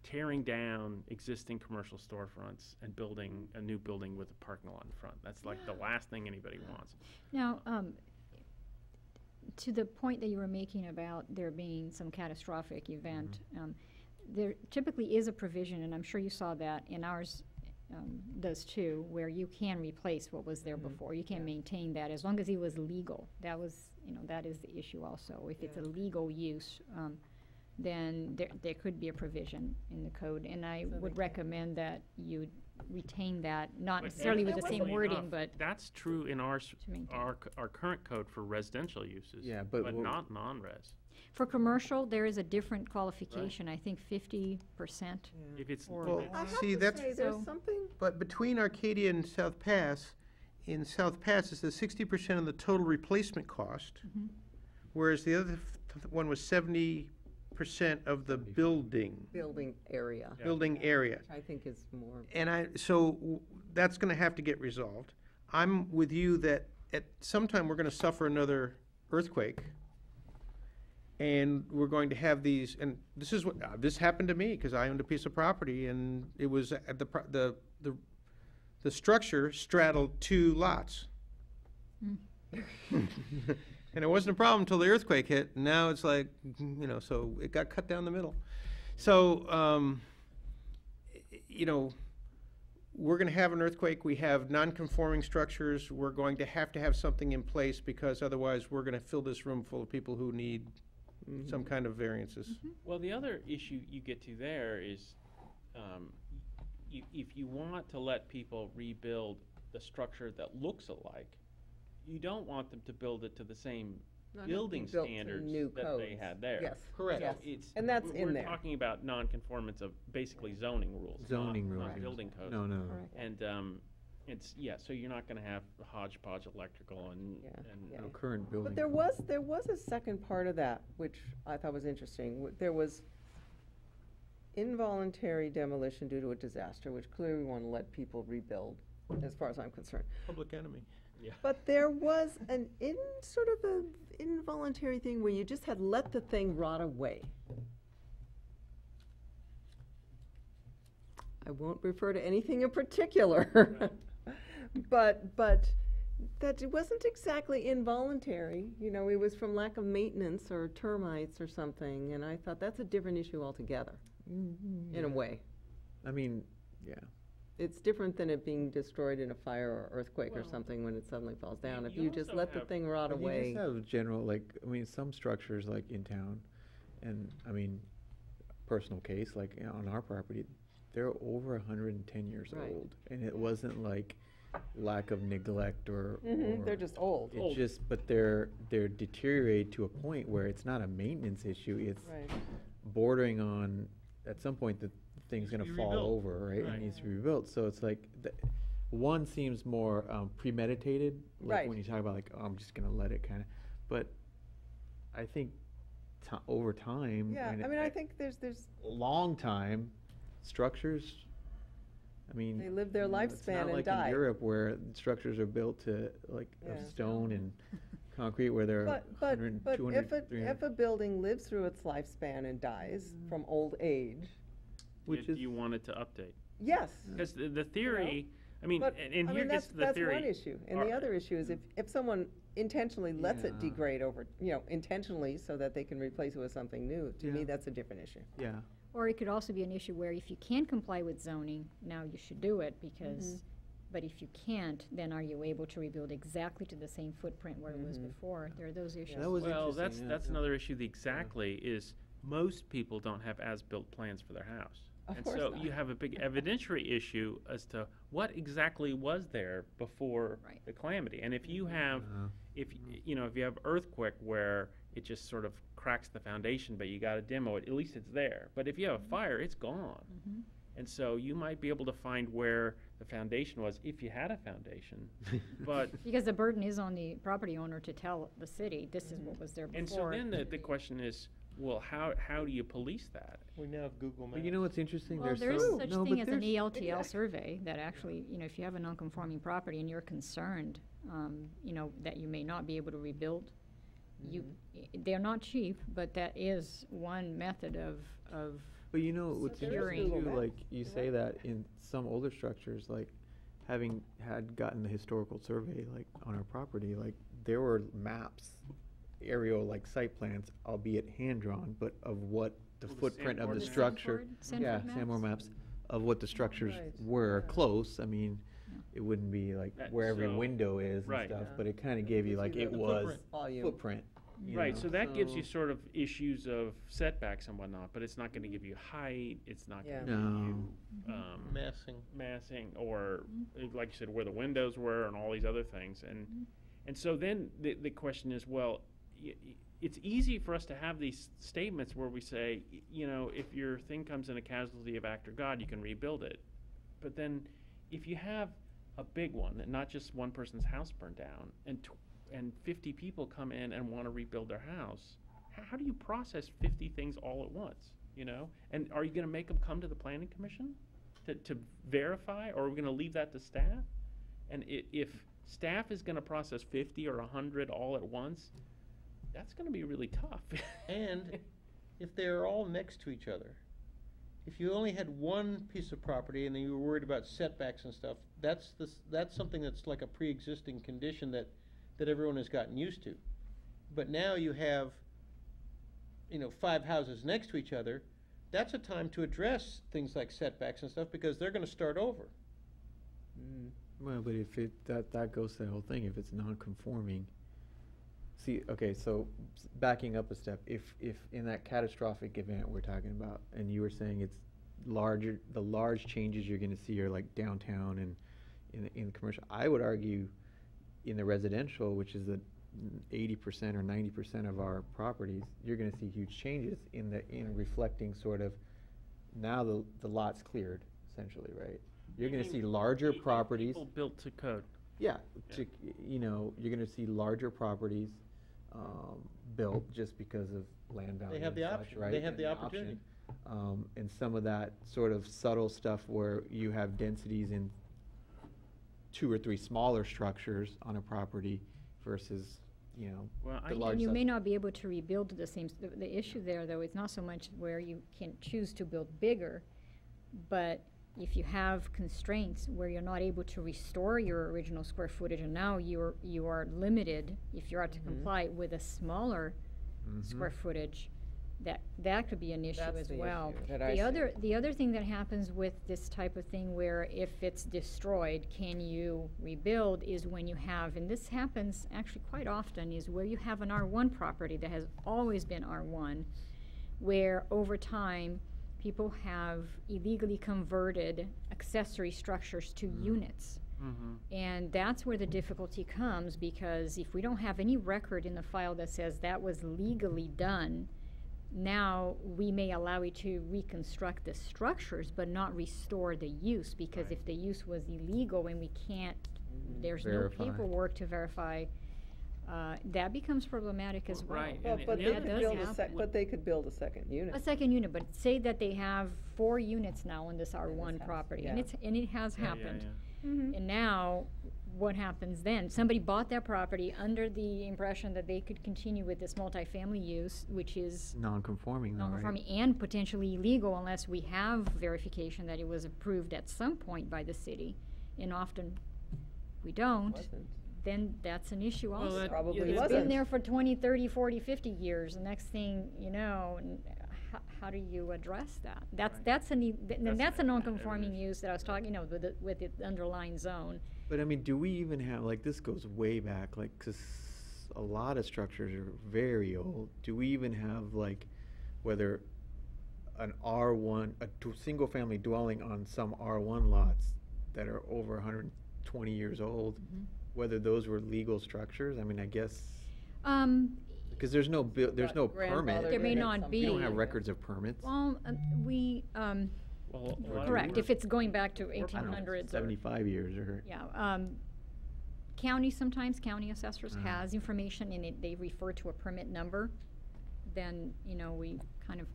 Speaker 3: tearing down existing commercial storefronts and building a new building with a parking lot in front. That's like the last thing anybody wants.
Speaker 6: Now, to the point that you were making about there being some catastrophic event, there typically is a provision, and I'm sure you saw that in ours does too, where you can replace what was there before. You can maintain that as long as it was legal. That was, that is the issue also. If it's a legal use, then there could be a provision in the code, and I would recommend that you retain that, not
Speaker 3: But
Speaker 6: necessarily with the same
Speaker 3: interestingly
Speaker 6: wording,
Speaker 3: enough,
Speaker 6: but
Speaker 3: that's true in our
Speaker 6: maintain.
Speaker 3: our current code for residential uses.
Speaker 5: Yeah, but
Speaker 3: but
Speaker 5: what-
Speaker 3: not non-res.
Speaker 6: for commercial, there is a different qualification, I think 50%.
Speaker 3: If it's
Speaker 6: Or
Speaker 2: Well,
Speaker 6: less.
Speaker 4: I have
Speaker 2: see,
Speaker 4: to
Speaker 2: that's,
Speaker 4: say, there's
Speaker 6: So-
Speaker 4: something,
Speaker 2: but between Arcadia and South Pass, in South Pass, it's the 60% of the total replacement cost,
Speaker 6: Mhm.
Speaker 2: whereas the other one was 70% of the building
Speaker 4: building area, which I think is more,
Speaker 2: And so that's gonna have to get resolved. I'm with you that at some time, we're gonna suffer another earthquake. And we're going to have these, and this is what, this happened to me, because I owned a piece of property, and it was at the structure straddled 2 lots. And it wasn't a problem until the earthquake hit, and now it's like, so it got cut down the middle. So, we're gonna have an earthquake, we have non-conforming structures, we're going to have something in place, because otherwise we're gonna fill this room full of people who need some kind of variances.
Speaker 3: Well, the other issue you get to there is, if you want to let people rebuild the structure that looks alike, you don't want them to build it to the same
Speaker 4: Not
Speaker 3: building
Speaker 4: built to
Speaker 3: standards
Speaker 4: new
Speaker 3: that they
Speaker 4: codes.
Speaker 3: had there.
Speaker 4: Yes.
Speaker 2: Correct.
Speaker 3: So
Speaker 4: Yes.
Speaker 3: it's,
Speaker 4: And that's
Speaker 3: we're
Speaker 4: in there.
Speaker 3: talking about non-conformance of basically zoning rules,
Speaker 5: Zoning
Speaker 3: not
Speaker 5: rules.
Speaker 3: building codes.
Speaker 5: No, no.
Speaker 6: Correct.
Speaker 3: And so you're not gonna have hodgepodge electrical and
Speaker 4: Yeah.
Speaker 5: No current building.
Speaker 4: but there was a second part of that, which I thought was interesting. There was involuntary demolition due to a disaster, which clearly we want to let people rebuild, as far as I'm concerned.
Speaker 2: Public enemy.
Speaker 4: But there was sort of an involuntary thing where you just had let the thing rot away. I won't refer to anything in particular. But that it wasn't exactly involuntary, it was from lack of maintenance or termites or something, and I thought that's a different issue altogether, in a way.
Speaker 5: I mean, yeah.
Speaker 4: It's different than it being destroyed in a fire or earthquake or
Speaker 3: Well,
Speaker 4: something when it suddenly falls down. If
Speaker 3: you
Speaker 4: you just
Speaker 3: also
Speaker 4: let the
Speaker 3: have-
Speaker 4: thing rot
Speaker 5: But
Speaker 4: away.
Speaker 5: You just have general, some structures like in town, and personal case, like on our property, they're over 110 years
Speaker 4: Right.
Speaker 5: old. And it wasn't like lack of neglect or.
Speaker 4: They're just old.
Speaker 5: It's just, but they're deteriorate to a point where it's not a maintenance issue, it's
Speaker 4: Right.
Speaker 5: bordering on, at some point, the thing's
Speaker 3: Needs to
Speaker 5: gonna
Speaker 3: be
Speaker 5: fall
Speaker 3: rebuilt.
Speaker 5: over, right?
Speaker 3: Right.
Speaker 5: It needs to be rebuilt, so it's like, one seems more premeditated, like
Speaker 4: Right.
Speaker 5: when you talk about like, oh, I'm just gonna let it kinda, but I think over time.
Speaker 4: Yeah, I think there's,
Speaker 5: Long time, structures,
Speaker 4: they live their
Speaker 5: it's
Speaker 4: lifespan
Speaker 5: not
Speaker 4: and
Speaker 5: like
Speaker 4: die.
Speaker 5: in Europe where structures are built to, like,
Speaker 4: Yeah.
Speaker 5: of stone and concrete where they're
Speaker 4: But
Speaker 5: 100, 200, 300.
Speaker 4: if a building lives through its lifespan and dies from old age,
Speaker 2: Which
Speaker 3: do
Speaker 2: is-
Speaker 3: you want it to update?
Speaker 4: yes.
Speaker 3: Because the theory,
Speaker 4: But,
Speaker 3: and here gets the
Speaker 4: that's
Speaker 3: theory.
Speaker 4: one issue. And the
Speaker 3: Are-
Speaker 4: other issue is if someone intentionally lets it
Speaker 5: Yeah.
Speaker 4: degrade over, intentionally so that they can replace it with something new, to me,
Speaker 5: Yeah.
Speaker 4: that's a different issue.
Speaker 5: Yeah,
Speaker 6: Or it could also be an issue where if you can comply with zoning, now you should do it because, but if you can't, then are you able to rebuild exactly to the same footprint where it was before? There are those issues.
Speaker 5: that was
Speaker 3: Well,
Speaker 5: interesting,
Speaker 3: that's
Speaker 5: yeah.
Speaker 3: another issue exactly, is most people don't have as-built plans for their house.
Speaker 4: Of
Speaker 3: And
Speaker 4: course
Speaker 3: so
Speaker 4: not.
Speaker 3: you have a big evidentiary issue as to what exactly was there before
Speaker 6: Right.
Speaker 3: the calamity. And if you have,
Speaker 5: Uh-huh.
Speaker 3: if you have earthquake where it just sort of cracks the foundation, but you got to demo it, at least it's there. But if you have a fire, it's gone. And so you might be able to find where the foundation was if you had a foundation. But
Speaker 6: Because the burden is on the property owner to tell the city, this is what was there before.
Speaker 3: and so then the question is, well, how do you police that?
Speaker 2: We now have Google Maps.
Speaker 5: But you know what's interesting?
Speaker 6: Well, there is
Speaker 5: some-
Speaker 6: such
Speaker 5: no,
Speaker 6: thing
Speaker 5: but
Speaker 6: as an
Speaker 5: there's-
Speaker 6: ELTL survey that actually, if you have a non-conforming property and you're concerned, that you may not be able to rebuild, they're not cheap, but that is one method of
Speaker 5: But you know, what's
Speaker 6: Securing.
Speaker 5: interesting too,
Speaker 4: Google
Speaker 5: like,
Speaker 4: Maps,
Speaker 5: you
Speaker 4: you're
Speaker 5: say
Speaker 4: right.
Speaker 5: that in some older structures, like, having had gotten the historical survey, like, on our property, like, there were maps, aerial, like, site plans, albeit hand-drawn, but of what the
Speaker 3: Well, the
Speaker 5: footprint of
Speaker 3: sandboard
Speaker 5: the
Speaker 3: maps.
Speaker 5: structure. Yeah,
Speaker 6: Sandboard
Speaker 5: Sandmore
Speaker 6: maps?
Speaker 5: maps, of what the structures
Speaker 4: Right,
Speaker 5: were,
Speaker 4: yeah.
Speaker 5: close, I mean,
Speaker 6: Yeah.
Speaker 5: it wouldn't be like
Speaker 3: That-
Speaker 5: where every
Speaker 3: so-
Speaker 5: window is and
Speaker 3: right.
Speaker 5: stuff,
Speaker 4: Yeah.
Speaker 5: but it kinda gave you,
Speaker 4: Gives
Speaker 5: like,
Speaker 4: you
Speaker 5: it
Speaker 4: the
Speaker 5: was
Speaker 4: footprint volume.
Speaker 5: footprint. you
Speaker 3: Right,
Speaker 5: know,
Speaker 3: so that gives you
Speaker 5: so-
Speaker 3: sort of issues of setbacks and whatnot, but it's not gonna give you height, it's not
Speaker 4: Yeah.
Speaker 3: gonna
Speaker 5: No.
Speaker 3: give you,
Speaker 2: Massing.
Speaker 3: massing, or, like you said, where the windows were and all these other things, and so then the question is, well, it's easy for us to have these statements where we say, you know, if your thing comes in a casualty of act or God, you can rebuild it. But then, if you have a big one, and not just one person's house burned down, and 50 people come in and want to rebuild their house, how do you process 50 things all at once, you know? And are you going to make them come to the planning commission to verify, or are we going to leave that to staff? And if staff is going to process 50 or 100 all at once, that's going to be really tough.
Speaker 2: And if they're all next to each other, if you only had one piece of property and then you were worried about setbacks and stuff, that's something that's like a pre-existing condition that everyone has gotten used to. But now you have, 5 houses next to each other, that's a time to address things like setbacks and stuff, because they're gonna start over.
Speaker 5: Well, but if that goes to the whole thing, if it's non-conforming. See, okay, so backing up a step, if in that catastrophic event we're talking about, and you were saying it's larger, the large changes you're gonna see are like downtown and in the commercial, I would argue in the residential, which is the 80% or 90% of our properties, you're gonna see huge changes in reflecting sort of, now the lot's cleared, essentially, right? You're gonna see larger properties.
Speaker 3: People built to code.
Speaker 5: Yeah, you're gonna see larger properties, built just because of land value
Speaker 2: have
Speaker 5: and
Speaker 2: the
Speaker 5: such,
Speaker 2: option.
Speaker 5: right?
Speaker 2: They have
Speaker 5: And
Speaker 2: the
Speaker 5: option.
Speaker 2: opportunity.
Speaker 5: And some of that sort of subtle stuff where you have densities in 2 or 3 smaller structures on a property versus,
Speaker 3: Well,
Speaker 5: the
Speaker 3: I-
Speaker 5: large
Speaker 6: And you
Speaker 5: stuff.
Speaker 6: may not be able to rebuild the same, the issue there, though, is not so much where you can choose to build bigger, but if you have constraints where you're not able to restore your original square footage, and now you are limited, if you're to comply with a smaller square footage, that could be an issue
Speaker 4: That's
Speaker 6: as
Speaker 4: the
Speaker 6: well.
Speaker 4: issue that I
Speaker 6: The other thing that happens with this type of thing, where if it's destroyed, can you rebuild, is when you have, and this happens actually quite often, is where you have an R1 property that has always been R1, where over time, people have illegally converted accessory structures to units. And that's where the difficulty comes, because if we don't have any record in the file that says that was legally done, now we may allow it to reconstruct the structures but not restore the use, because if the use was illegal and we can't, there's no
Speaker 5: Verify.
Speaker 6: paperwork to verify, that becomes problematic as well.
Speaker 3: Right.
Speaker 4: Well,
Speaker 3: And
Speaker 4: but
Speaker 3: the
Speaker 4: they
Speaker 3: other
Speaker 4: could
Speaker 6: does
Speaker 4: build
Speaker 6: happen.
Speaker 4: but they could build a second unit.
Speaker 6: A second unit, but say that they have 4 units now on this R1
Speaker 4: house,
Speaker 6: property,
Speaker 4: yeah.
Speaker 6: and it has
Speaker 3: Yeah, yeah,
Speaker 6: happened.
Speaker 3: yeah.
Speaker 6: And now, what happens then? Somebody bought that property under the impression that they could continue with this multifamily use, which is
Speaker 5: non-conforming though, right?
Speaker 6: non-conforming and potentially illegal unless we have verification that it was approved at some point by the city. And often we don't,
Speaker 4: Wasn't.
Speaker 6: then that's an issue
Speaker 3: Well,
Speaker 6: also.
Speaker 3: that-
Speaker 4: Probably
Speaker 3: yeah,
Speaker 6: It's
Speaker 3: that's-
Speaker 6: been
Speaker 4: wasn't.
Speaker 6: there for 20, 30, 40, 50 years. The next thing you know, how do you address that? That's,
Speaker 3: Right.
Speaker 6: that's that's a
Speaker 3: an
Speaker 6: non-conforming
Speaker 3: issue.
Speaker 6: use that I was talking, with the underlying zone.
Speaker 5: But I mean, do we even have, like, this goes way back, like, 'cause a lot of structures are very old. Do we even have, like, whether an R1, single-family dwelling on some R1 lots that are over 120 years old, whether those were legal structures? I mean, I guess, because there's no there's no permit.
Speaker 6: There may
Speaker 4: in
Speaker 6: not
Speaker 4: some
Speaker 6: be.
Speaker 5: We don't have
Speaker 4: cases.
Speaker 5: records of permits.
Speaker 6: Well,
Speaker 3: Well, a lot of
Speaker 6: correct,
Speaker 3: work-
Speaker 6: if it's going back to
Speaker 5: I don't know,
Speaker 6: 1800s or.
Speaker 5: 75 years or.
Speaker 6: Yeah, county, sometimes county assessors
Speaker 5: Uh-huh.
Speaker 6: has information and they refer to a permit number, then, we kind of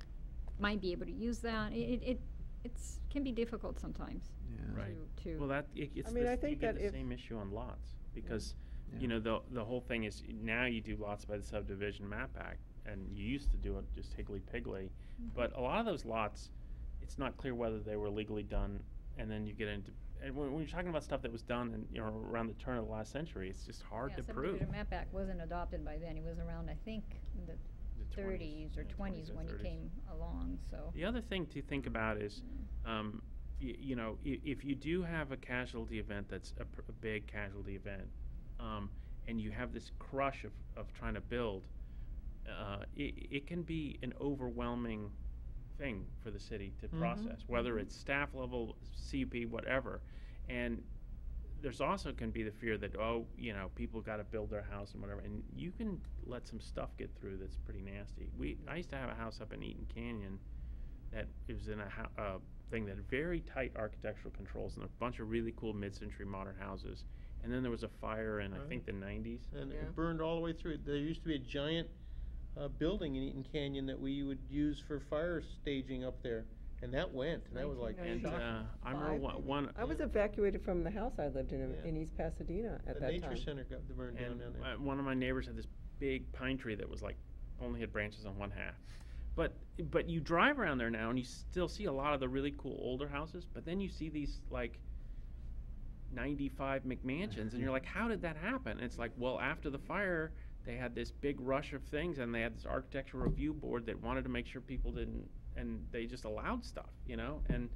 Speaker 6: might be able to use that. It's, can be difficult sometimes
Speaker 5: Yeah.
Speaker 3: Right.
Speaker 6: to.
Speaker 3: Well, it's
Speaker 4: I mean, I
Speaker 3: this, you
Speaker 4: think
Speaker 3: get
Speaker 4: that
Speaker 3: the
Speaker 4: if-
Speaker 3: same issue on lots, because,
Speaker 5: Yeah.
Speaker 3: the whole thing is, now you do lots by the subdivision map act, and you used to do it just higgly-piggly, but a lot of those lots, it's not clear whether they were legally done, and then you get into, and when you're talking about stuff that was done in, you know, around the turn of the last century, it's just hard to prove.
Speaker 6: Subdivision Map Act wasn't adopted by then. It was around, I think, the
Speaker 3: The
Speaker 6: 30s or 20s when it came along, so.
Speaker 3: The other thing to think about is, you know, if you do have a casualty event that's a big casualty event, and you have this crush of trying to build, it can be an overwhelming thing for the city to process, whether it's staff level, CUP, whatever. And there's also can be the fear that, oh, you know, people got to build their house and whatever, and you can let some stuff get through that's pretty nasty. I used to have a house up in Eaton Canyon that it was in a thing that had very tight architectural controls and a bunch of really cool mid-century modern houses. And then there was a fire in, I think, the 90s.
Speaker 2: And
Speaker 4: Yeah.
Speaker 2: it burned all the way through. There used to be a giant building in Eaton Canyon that we would use for fire staging up there, and that went, and that was like
Speaker 3: And
Speaker 2: shocking.
Speaker 3: I remember one
Speaker 4: I was evacuated from the house I lived in
Speaker 2: Yeah.
Speaker 4: East Pasadena at
Speaker 2: The
Speaker 4: that
Speaker 2: nature
Speaker 4: time.
Speaker 2: center got burned down
Speaker 3: and
Speaker 2: there.
Speaker 3: one of my neighbors had this big pine tree that was like only had branches on one half. But you drive around there now and you still see a lot of the really cool older houses, but then you see these like 95 McMansions and you're like, how did that happen? And it's like, well, after the fire they had this big rush of things and they had this architectural review board that wanted to make sure people didn't, and they just allowed stuff, you know. And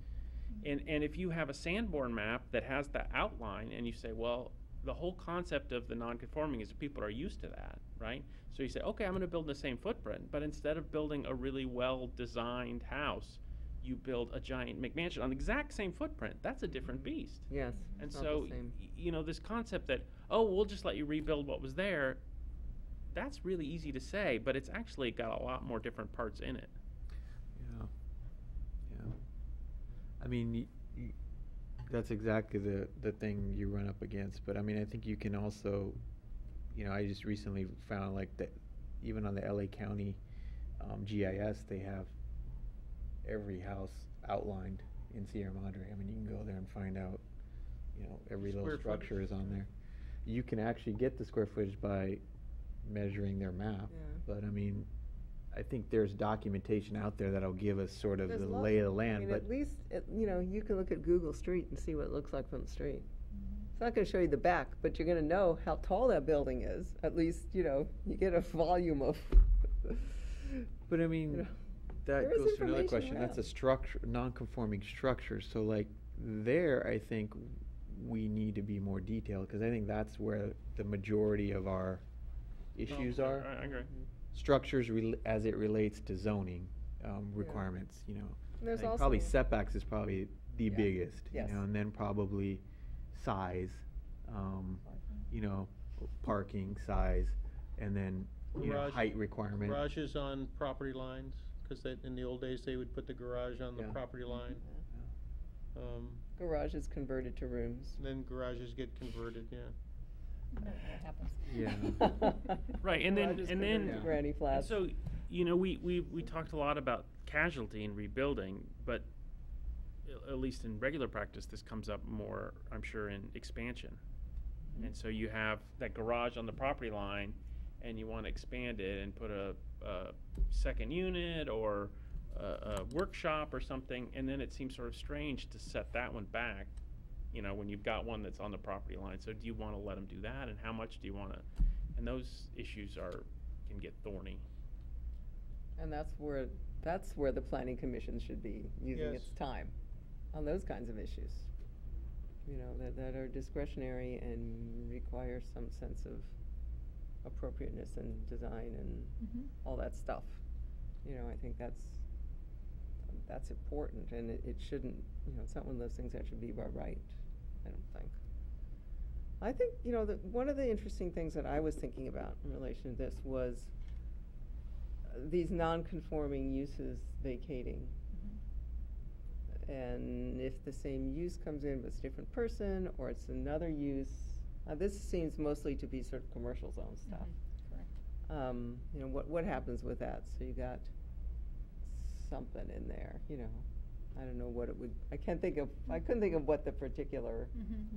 Speaker 3: if you have a Sanborn map that has the outline and you say, well, the whole concept of the non-conforming is that people are used to that, right? So you say, okay, I'm going to build the same footprint, but instead of building a really well-designed house, you build a giant McMansion on the exact same footprint. That's a different beast.
Speaker 4: Yes.
Speaker 3: And
Speaker 4: it's not
Speaker 3: so,
Speaker 4: the same.
Speaker 3: you know, this concept that, oh, we'll just let you rebuild what was there, that's really easy to say, but it's actually got a lot more different parts in it.
Speaker 5: Yeah, yeah. I mean, that's exactly the thing you run up against. But I mean, I think you can also, you know, I just recently found like that even on the LA County GIS, they have every house outlined in Sierra Madre. I mean, you can go there and find out, you know, every little
Speaker 2: Square
Speaker 5: structure
Speaker 2: footage.
Speaker 5: is on there. You can actually get the square footage by measuring their map.
Speaker 4: Yeah.
Speaker 5: But I mean, I think there's documentation out there that'll give us sort of
Speaker 4: There's
Speaker 5: the
Speaker 4: lots.
Speaker 5: lay of the
Speaker 4: I
Speaker 5: land.
Speaker 4: mean,
Speaker 5: But
Speaker 4: at least, you know, you can look at Google Street and see what it looks like from the street. It's not going to show you the back, but you're going to know how tall that building is. At least, you know, you get a volume of.
Speaker 5: But I mean,
Speaker 4: You know,
Speaker 5: that
Speaker 4: there is
Speaker 5: goes to another
Speaker 4: information
Speaker 5: question. That's a
Speaker 4: around.
Speaker 5: structure, non-conforming structure. So like there, I think we need to be more detailed because I think that's where the majority of our issues are.
Speaker 3: I agree.
Speaker 5: Structures as it relates to zoning requirements. You know, I
Speaker 4: There's
Speaker 5: think
Speaker 4: also.
Speaker 5: probably setbacks is probably the
Speaker 4: Yeah.
Speaker 5: biggest.
Speaker 4: Yes.
Speaker 5: You know, and then probably size. You know, parking size, and then you know,
Speaker 2: Garage-
Speaker 5: height requirement.
Speaker 2: Garages on property lines, because in the old days, they would put the garage on the
Speaker 5: Yeah.
Speaker 2: property line.
Speaker 4: Garage is converted to rooms.
Speaker 2: Then garages get converted, yeah.
Speaker 6: That happens.
Speaker 5: Yeah.
Speaker 3: Right, and then-
Speaker 4: Garage is
Speaker 3: and
Speaker 4: converted
Speaker 3: then-
Speaker 4: to granny
Speaker 3: And
Speaker 4: flats.
Speaker 3: so, you know, we talked a lot about casualty and rebuilding, but at least in regular practice, this comes up more, I'm sure, in expansion. And so you have that garage on the property line, and you want to expand it and put a second unit or a workshop or something, and then it seems sort of strange to set that one back, you know, when you've got one that's on the property line. So do you want to let them do that, and how much do you want to? And those issues can get thorny.
Speaker 4: And that's where the planning commission should be using
Speaker 2: Yes.
Speaker 4: its time on those kinds of issues. You know, that are discretionary and require some sense of appropriateness and design and
Speaker 6: Mhm.
Speaker 4: all that stuff. You know, I think that's important, and it shouldn't, you know, it's not one of those things that should be by right, I don't think. I think, you know, one of the interesting things that I was thinking about in relation to this was these non-conforming uses vacating. And if the same use comes in, but it's a different person, or it's another use, this seems mostly to be sort of commercial zone stuff.
Speaker 6: Correct.
Speaker 4: You know, what happens with that? So you got something in there, you know. I don't know what it would, I couldn't think of what the particular,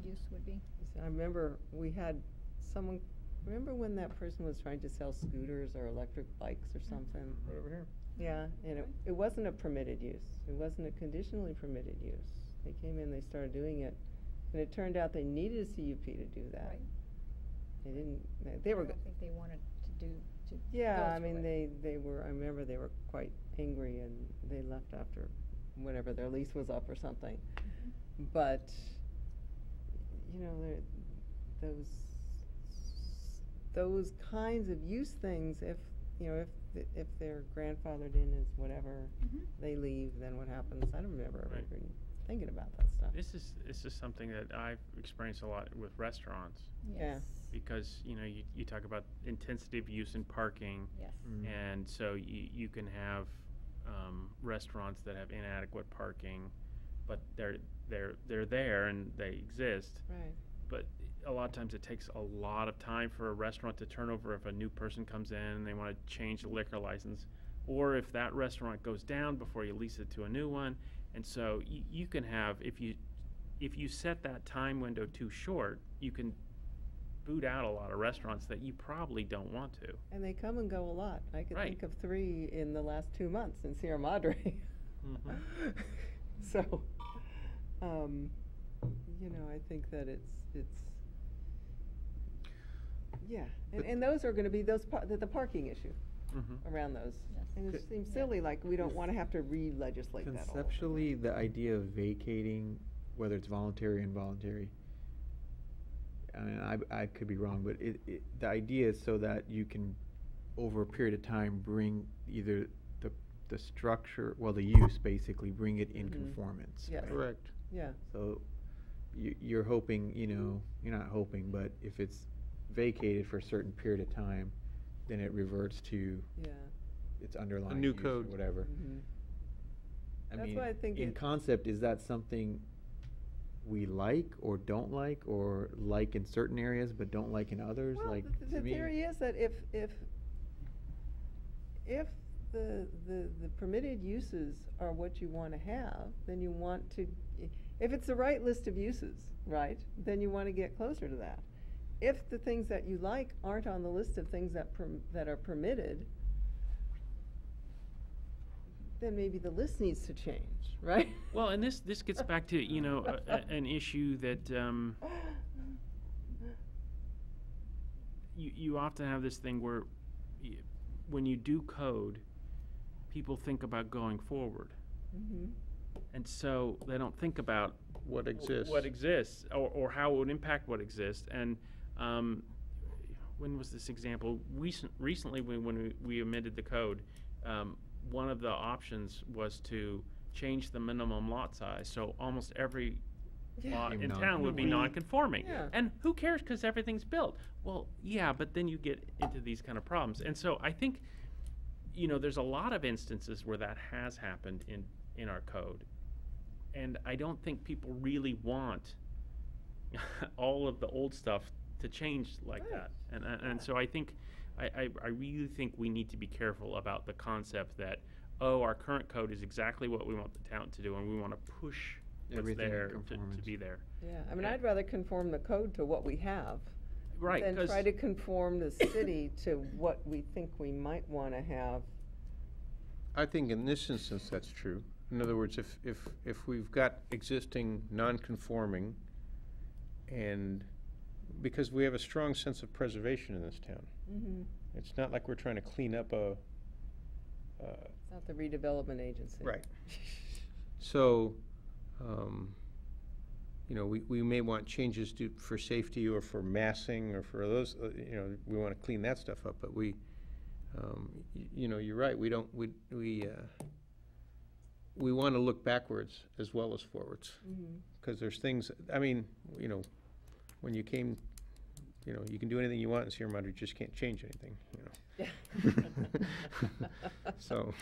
Speaker 6: Use would be.
Speaker 4: I remember we had someone, remember when that person was trying to sell scooters or electric bikes or something?
Speaker 2: Right over here.
Speaker 4: Yeah, and it wasn't a permitted use. It wasn't a conditionally permitted use. They came in, they started doing it, and it turned out they needed a CUP to do that.
Speaker 6: Right.
Speaker 4: They didn't, they were,
Speaker 6: I don't think they wanted to
Speaker 4: yeah,
Speaker 6: go
Speaker 4: I
Speaker 6: through
Speaker 4: mean,
Speaker 6: it.
Speaker 4: they were, I remember they were quite angry and they left after whatever their lease was up or something.
Speaker 6: Mhm.
Speaker 4: But, you know, those kinds of use things, if, you know, if they're grandfathered in as whatever,
Speaker 6: Mhm.
Speaker 4: they leave, then what happens? I don't remember ever
Speaker 3: Right.
Speaker 4: even thinking about that stuff.
Speaker 3: This is something that I've experienced a lot with restaurants,
Speaker 4: Yeah.
Speaker 6: Yes.
Speaker 3: because, you know, you talk about intensity of use in parking,
Speaker 6: Yes.
Speaker 5: Mm.
Speaker 3: and so you can have restaurants that have inadequate parking, but they're there and they exist.
Speaker 4: Right.
Speaker 3: But a lot of times it takes a lot of time for a restaurant to turn over if a new person comes in and they want to change the liquor license, or if that restaurant goes down before you lease it to a new one. And so you can have, if you set that time window too short, you can boot out a lot of restaurants that you probably don't want to.
Speaker 4: And they come and go a lot. I could
Speaker 3: Right.
Speaker 4: think of 3 in the last 2 months in Sierra Madre.
Speaker 3: Mhm.
Speaker 4: So, you know, I think that it's, yeah, and those are gonna be the parking issue
Speaker 3: Mhm.
Speaker 4: around those.
Speaker 6: Yes.
Speaker 4: And it
Speaker 5: Could-
Speaker 4: seems
Speaker 6: Yeah.
Speaker 4: silly, like we don't wanna have to re-legislate that all over.
Speaker 5: Conceptually, the idea of vacating, whether it's voluntary or involuntary, I mean, I could be wrong, but the idea is so that you can, over a period of time, bring either the structure, well, the use, basically, bring it in
Speaker 4: Mhm.
Speaker 5: conformance.
Speaker 4: Yes.
Speaker 5: right?
Speaker 2: Correct.
Speaker 4: Yeah,
Speaker 5: So you're hoping, you know, you're not hoping, but if it's vacated for a certain period of time, then it reverts to
Speaker 4: yeah.
Speaker 5: its underlying
Speaker 2: new
Speaker 5: use or
Speaker 2: code.
Speaker 5: whatever.
Speaker 4: Mhm.
Speaker 5: I
Speaker 4: That's
Speaker 5: mean,
Speaker 4: why I think
Speaker 5: in
Speaker 4: it-
Speaker 5: concept, is that something we like or don't like, or like in certain areas but don't like in others?
Speaker 4: Well,
Speaker 5: Like,
Speaker 4: the
Speaker 5: to me,
Speaker 4: theory is that if the permitted uses are what you wanna have, then you want to, if it's the right list of uses, right, then you wanna get closer to that. If the things that you like aren't on the list of things that are permitted, then maybe the list needs to change, right?
Speaker 3: Well, and this gets back to, you know, an issue that you often have this thing where when you do code, people think about going forward.
Speaker 4: Mhm.
Speaker 3: And so they don't think about
Speaker 2: What exists.
Speaker 3: what exists, or how it would impact what exists. And when was this example? Recently, when we amended the code, one of the options was to change the minimum lot size. So almost every
Speaker 4: Yeah.
Speaker 3: lot in
Speaker 5: Non-
Speaker 3: town would be
Speaker 4: Mhm.
Speaker 3: non-conforming.
Speaker 4: Yeah.
Speaker 3: And who cares, because everything's built? Well, yeah, but then you get into these kind of problems. And so I think, you know, there's a lot of instances where that has happened in our code. And I don't think people really want all of the old stuff to change like
Speaker 4: Right.
Speaker 3: that. And so I think, I really think we need to be careful about the concept that, oh, our current code is exactly what we want the town to do, and we want to push what's
Speaker 5: Everything in
Speaker 3: there to
Speaker 5: conformance.
Speaker 3: be there.
Speaker 4: Yeah, I mean,
Speaker 3: Yeah.
Speaker 4: I'd rather conform the code to what we have.
Speaker 3: Right,
Speaker 4: Than
Speaker 3: 'cause-
Speaker 4: try to conform the city to what we think we might wanna have.
Speaker 2: I think in this instance, that's true. In other words, if we've got existing non-conforming, and, because we have a strong sense of preservation in this town.
Speaker 4: Mm-hmm.
Speaker 2: It's not like we're trying to clean up a,
Speaker 4: It's not the redevelopment agency.
Speaker 2: right. So, you know, we may want changes for safety or for massing or for those, you know, we want to clean that stuff up, but we, you know, you're right, we want to look backwards as well as forwards.
Speaker 4: Mm-hmm.
Speaker 2: Because there's things, I mean, you know, when you came, you know, you can do anything you want in Sierra Madre, you just can't change anything, you know. So.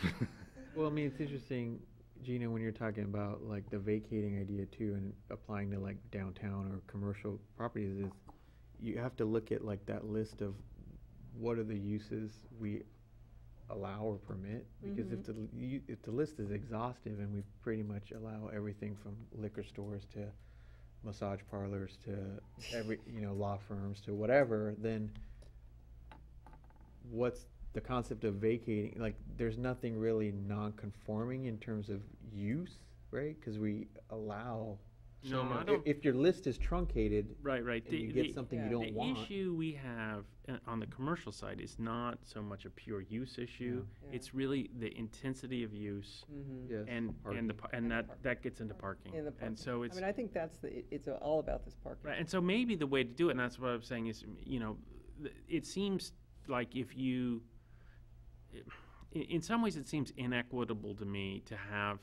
Speaker 5: well, I mean, it's interesting, Gina, when you're talking about like the vacating idea too, and applying to like downtown or commercial properties, is you have to look at like that list of what are the uses we allow or permit, because if the list is exhaustive and we pretty much allow everything from liquor stores to massage parlors to every, you know, law firms to whatever, then what's the concept of vacating, like, there's nothing really non-conforming in terms of use, right? Because we allow,
Speaker 3: No,
Speaker 5: you know,
Speaker 3: I don't.
Speaker 5: if your list is truncated
Speaker 3: Right.
Speaker 5: and you get something you
Speaker 4: yeah.
Speaker 5: don't
Speaker 3: The
Speaker 5: want.
Speaker 3: issue we have on the commercial side is not so much a pure use issue.
Speaker 4: Yeah.
Speaker 3: It's really the intensity of use,
Speaker 4: Mm-hmm.
Speaker 5: Yes,
Speaker 3: and
Speaker 5: parking.
Speaker 4: And the
Speaker 3: that
Speaker 4: parking.
Speaker 3: gets into parking.
Speaker 4: In the
Speaker 3: And
Speaker 4: parking.
Speaker 3: so
Speaker 4: I
Speaker 3: it's
Speaker 4: mean, I think that's it's all about this parking.
Speaker 3: right. And so maybe the way to do it, and that's what I'm saying is, you know, it seems like if you, in some ways, it seems inequitable to me to have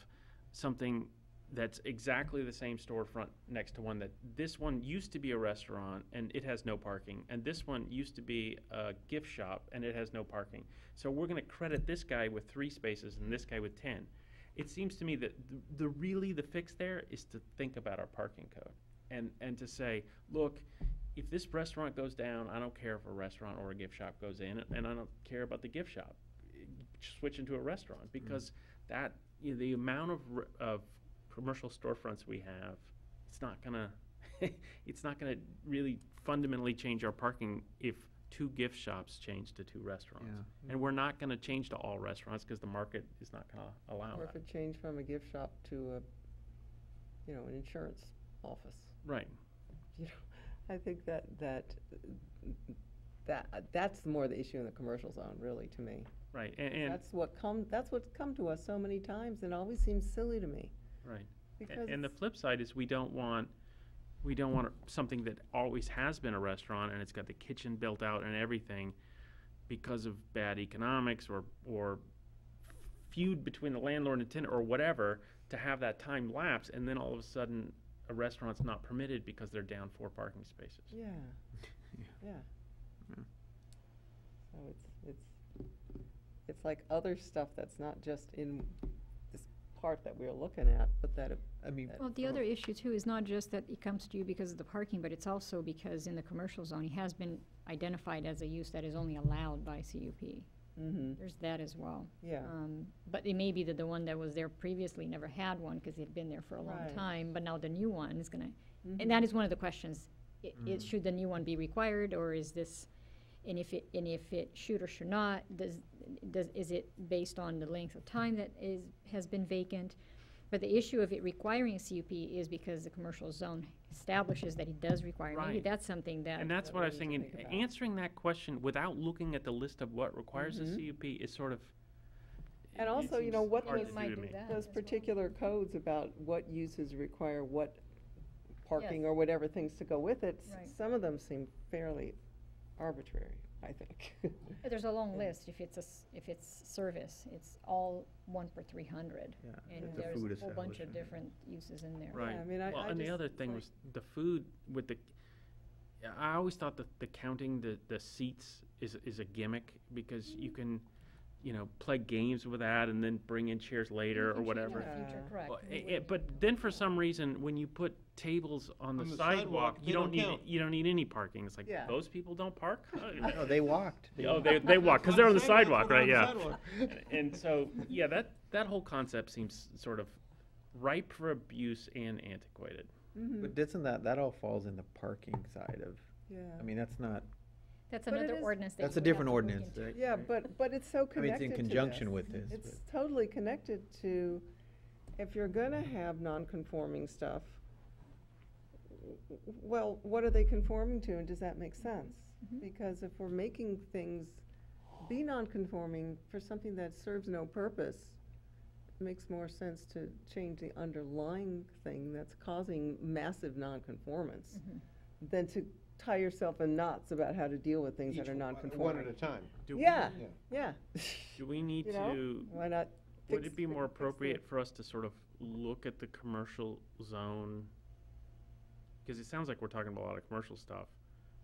Speaker 3: something that's exactly the same storefront next to one that this one used to be a restaurant and it has no parking, and this one used to be a gift shop and it has no parking. So we're going to credit this guy with 3 spaces and this guy with 10. It seems to me that the fix there is to think about our parking code and to say, look, if this restaurant goes down, I don't care if a restaurant or a gift shop goes in, and I don't care about the gift shop. Switch into a restaurant, because that, you know, the amount of commercial storefronts we have, it's not gonna really fundamentally change our parking if 2 gift shops change to 2 restaurants.
Speaker 5: Yeah.
Speaker 3: And we're not gonna change to all restaurants because the market is not gonna allow
Speaker 4: Or if
Speaker 3: that.
Speaker 4: it changed from a gift shop to an insurance office.
Speaker 3: Right.
Speaker 4: You know, I think that's more the issue in the commercial zone, really, to me.
Speaker 3: Right. And
Speaker 4: That's what's come to us so many times, and it always seems silly to me.
Speaker 3: right.
Speaker 4: Because
Speaker 3: And the
Speaker 4: it's-
Speaker 3: flip side is we don't want something that always has been a restaurant and it's got the kitchen built out and everything because of bad economics or feud between the landlord and tenant or whatever, to have that time lapse, and then all of a sudden a restaurant's not permitted because they're down 4 parking spaces.
Speaker 4: Yeah.
Speaker 5: Yeah.
Speaker 4: Yeah.
Speaker 5: Yeah.
Speaker 4: So it's like other stuff that's not just in this part that we're looking at, but that
Speaker 5: I mean,
Speaker 6: Well, the other issue too is not just that it comes to you because of the parking, but it's also because in the commercial zone, he has been identified as a use that is only allowed by CUP.
Speaker 4: mm-hmm.
Speaker 6: There's that as well.
Speaker 4: Yeah.
Speaker 6: But it may be that the one that was there previously never had one because it had been there for a long
Speaker 4: Right.
Speaker 6: time, but now the new one is gonna,
Speaker 4: Mhm.
Speaker 6: and that is one of the questions.
Speaker 5: Mhm.
Speaker 6: Should the new one be required, or is this, and if it should or should not, is it based on the length of time that has been vacant? But the issue of it requiring a CUP is because the commercial zone establishes that it does require. Maybe
Speaker 3: Right.
Speaker 6: that's something that.
Speaker 3: And that's
Speaker 4: that
Speaker 3: what
Speaker 4: we
Speaker 3: I was
Speaker 4: need to
Speaker 3: thinking,
Speaker 4: think about.
Speaker 3: answering that question without looking at the list of what requires a
Speaker 4: Mhm.
Speaker 3: CUP is sort of.
Speaker 4: And
Speaker 3: it
Speaker 4: also, you
Speaker 3: seems
Speaker 4: know, what
Speaker 3: hard
Speaker 6: You
Speaker 3: to
Speaker 6: might
Speaker 3: do to
Speaker 6: do
Speaker 3: me.
Speaker 6: that
Speaker 4: those
Speaker 6: as well.
Speaker 4: particular codes about what uses require what parking
Speaker 6: Yes.
Speaker 4: or whatever things to go with it,
Speaker 6: Right.
Speaker 4: some of them seem fairly arbitrary, I think.
Speaker 6: There's a long
Speaker 4: Yeah.
Speaker 6: list. If it's service, it's all 1 per 300.
Speaker 5: yeah,
Speaker 6: And
Speaker 5: it's a
Speaker 6: there's
Speaker 5: food
Speaker 6: a whole bunch of
Speaker 5: establishment.
Speaker 6: different uses in there.
Speaker 3: Right.
Speaker 4: I mean,
Speaker 3: Well, and the
Speaker 4: just-
Speaker 3: other
Speaker 4: it's
Speaker 3: thing
Speaker 4: like-
Speaker 3: was the food with the. Yeah, I always thought that the counting the seats is a gimmick because you can, you know, play games with that and then bring in chairs later
Speaker 6: You
Speaker 3: or
Speaker 6: can change
Speaker 3: whatever.
Speaker 6: in the future,
Speaker 4: Yeah.
Speaker 6: correct.
Speaker 3: Well,
Speaker 6: We would
Speaker 3: but
Speaker 6: do that.
Speaker 3: then for some reason, when you put tables on the sidewalk,
Speaker 2: they
Speaker 3: you don't
Speaker 2: don't
Speaker 3: need
Speaker 2: count.
Speaker 3: you don't need any parking. It's like
Speaker 4: Yeah.
Speaker 3: those people don't park.
Speaker 5: No, they walked.
Speaker 3: Oh, they walk because they're on the sidewalk, right? Yeah.
Speaker 2: Sidewalk.
Speaker 3: And so, yeah, that whole concept seems sort of ripe for abuse and antiquated.
Speaker 4: Mhm.
Speaker 5: But doesn't that all falls in the parking side of,
Speaker 4: Yeah.
Speaker 5: I mean, that's not,
Speaker 6: That's
Speaker 4: But it
Speaker 6: another
Speaker 4: is-
Speaker 6: ordinance that
Speaker 5: that's
Speaker 6: you
Speaker 5: a
Speaker 6: would have
Speaker 5: different
Speaker 6: to look
Speaker 5: ordinance,
Speaker 6: into.
Speaker 5: right?
Speaker 4: Yeah, but it's so
Speaker 5: I mean,
Speaker 4: connected
Speaker 5: it's in
Speaker 4: to
Speaker 5: conjunction
Speaker 4: this.
Speaker 5: with this.
Speaker 4: It's totally connected to, if you're gonna have non-conforming stuff, well, what are they conforming to, and does that make sense?
Speaker 6: Mhm.
Speaker 4: Because if we're making things be non-conforming for something that serves no purpose, it makes more sense to change the underlying thing that's causing massive non-conformance
Speaker 6: Mhm.
Speaker 4: than to tie yourself in knots about how to deal with things that are
Speaker 2: One
Speaker 4: non-conforming.
Speaker 2: at a time.
Speaker 3: Do
Speaker 4: Yeah,
Speaker 2: Yeah.
Speaker 4: yeah.
Speaker 3: do we need
Speaker 4: You know,
Speaker 3: to?
Speaker 4: why not
Speaker 3: Would
Speaker 4: fix
Speaker 3: it be
Speaker 4: the-
Speaker 3: more
Speaker 4: fix the-
Speaker 3: appropriate for us to sort of look at the commercial zone? Because it sounds like we're talking about a lot of commercial stuff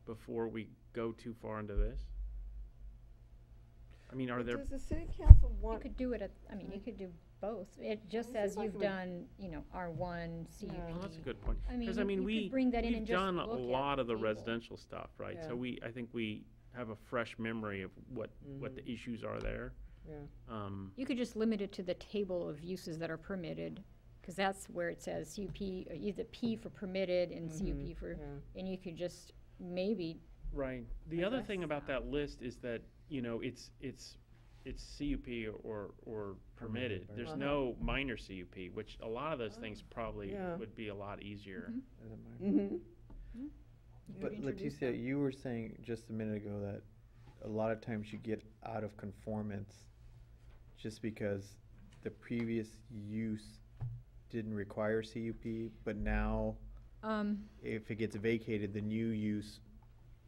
Speaker 3: before we go too far into this. I mean, are
Speaker 4: But
Speaker 3: there?
Speaker 4: Does the city council
Speaker 6: You
Speaker 4: want,
Speaker 6: could do it you could do both. It just
Speaker 4: Well, it
Speaker 6: as
Speaker 4: seems like
Speaker 6: you've
Speaker 4: it would-
Speaker 6: done, R1, CUP.
Speaker 4: Yeah.
Speaker 3: Well, that's a good point.
Speaker 6: I mean,
Speaker 3: Because I mean,
Speaker 6: you could bring that in
Speaker 3: we've
Speaker 6: and just
Speaker 3: done a
Speaker 6: look at
Speaker 3: lot of the
Speaker 6: table.
Speaker 3: residential stuff, right?
Speaker 4: Yeah.
Speaker 3: So I think we have a fresh memory of what the issues are there.
Speaker 4: yeah,
Speaker 6: You could just limit it to the table of uses that are permitted, because that's where it says CUP, or either P for permitted and CUP
Speaker 4: Mhm,
Speaker 6: for,
Speaker 4: yeah.
Speaker 6: and you could just maybe,
Speaker 3: Right. The
Speaker 4: I
Speaker 3: other
Speaker 4: guess.
Speaker 3: thing about that list is that you know, it's CUP or permitted. There's
Speaker 4: Uh-huh.
Speaker 3: no minor CUP, which a lot of those things probably
Speaker 4: Yeah.
Speaker 3: would be a lot easier.
Speaker 4: Mm-hmm.
Speaker 5: But Leticia, you were saying just a minute ago that a lot of times you get out of conformance just because the previous use didn't require CUP, but now if it gets vacated, the new use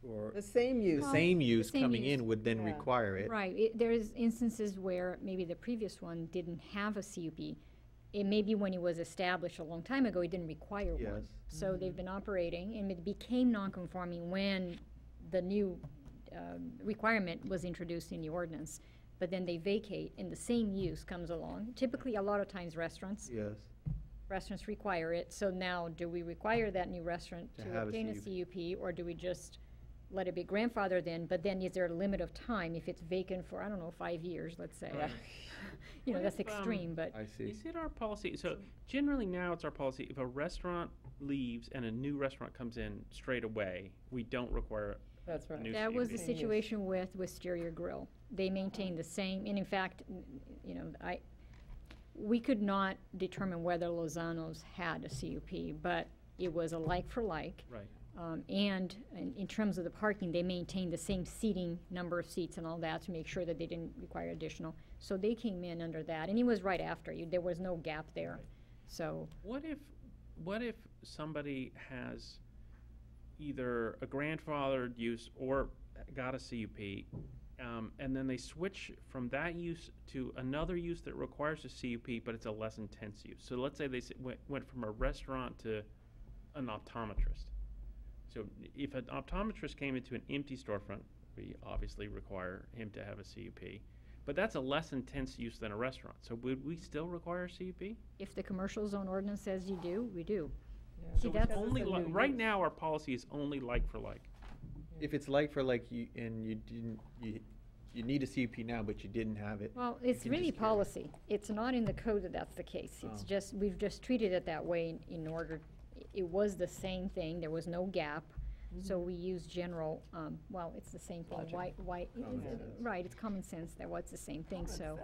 Speaker 5: or
Speaker 4: The same use.
Speaker 5: the same use
Speaker 6: same
Speaker 5: coming
Speaker 6: use.
Speaker 5: in would then
Speaker 4: Yeah.
Speaker 5: require it.
Speaker 6: Right, there's instances where maybe the previous one didn't have a CUP. It may be when it was established a long time ago, it didn't require one.
Speaker 5: Yes.
Speaker 6: So they've been operating, and it became non-conforming when the new requirement was introduced in the ordinance. But then they vacate, and the same use comes along. Typically, a lot of times restaurants require it, so now, do we require that new restaurant
Speaker 5: To
Speaker 6: to
Speaker 5: have a
Speaker 6: obtain a
Speaker 5: CUP.
Speaker 6: CUP, or do we just let it be grandfathered in? But then is there a limit of time if it's vacant for, I don't know, 5 years, let's say?
Speaker 4: Yeah.
Speaker 6: You know,
Speaker 3: What
Speaker 6: that's
Speaker 3: if,
Speaker 6: extreme, but
Speaker 5: I see.
Speaker 3: Is it our policy? So generally now it's our policy, if a restaurant leaves and a new restaurant comes in straight away, we don't require
Speaker 4: That's
Speaker 3: a
Speaker 4: right.
Speaker 3: new
Speaker 6: that was the
Speaker 3: CUP.
Speaker 4: Same use.
Speaker 6: situation with Wisteria Grill. They maintained the same, and in fact, you know, we could not determine whether Lozano's had a CUP, but it was a like for like.
Speaker 3: Right.
Speaker 6: And in terms of the parking, they maintained the same seating, number of seats and all that to make sure that they didn't require additional. So they came in under that, and it was right after you, there was no gap there.
Speaker 3: Right.
Speaker 6: So,
Speaker 3: What if somebody has either a grandfathered use or got a CUP, and then they switch from that use to another use that requires a CUP, but it's a less intense use? So let's say they went from a restaurant to an optometrist. So if an optometrist came into an empty storefront, we obviously require him to have a CUP. But that's a less intense use than a restaurant. So would we still require a CUP?
Speaker 6: if the commercial zone ordinance says you do, we do.
Speaker 4: Yeah.
Speaker 6: See,
Speaker 3: So it's
Speaker 6: that's-
Speaker 3: only
Speaker 4: Because it's a new
Speaker 3: right
Speaker 4: use.
Speaker 3: now our policy is only like for like.
Speaker 5: If it's like for like you, and you didn't, you need a CUP now, but you didn't have it.
Speaker 6: Well, it's
Speaker 5: can
Speaker 6: really
Speaker 5: just carry it.
Speaker 6: policy. It's not in the code that that's the case. It's
Speaker 5: Oh.
Speaker 6: just, we've just treated it that way in order, it was the same thing, there was no gap. So we use general, well, it's the same thing.
Speaker 5: Logic.
Speaker 6: Why,
Speaker 5: Common sense.
Speaker 6: right, it's common sense that what's the same thing, so.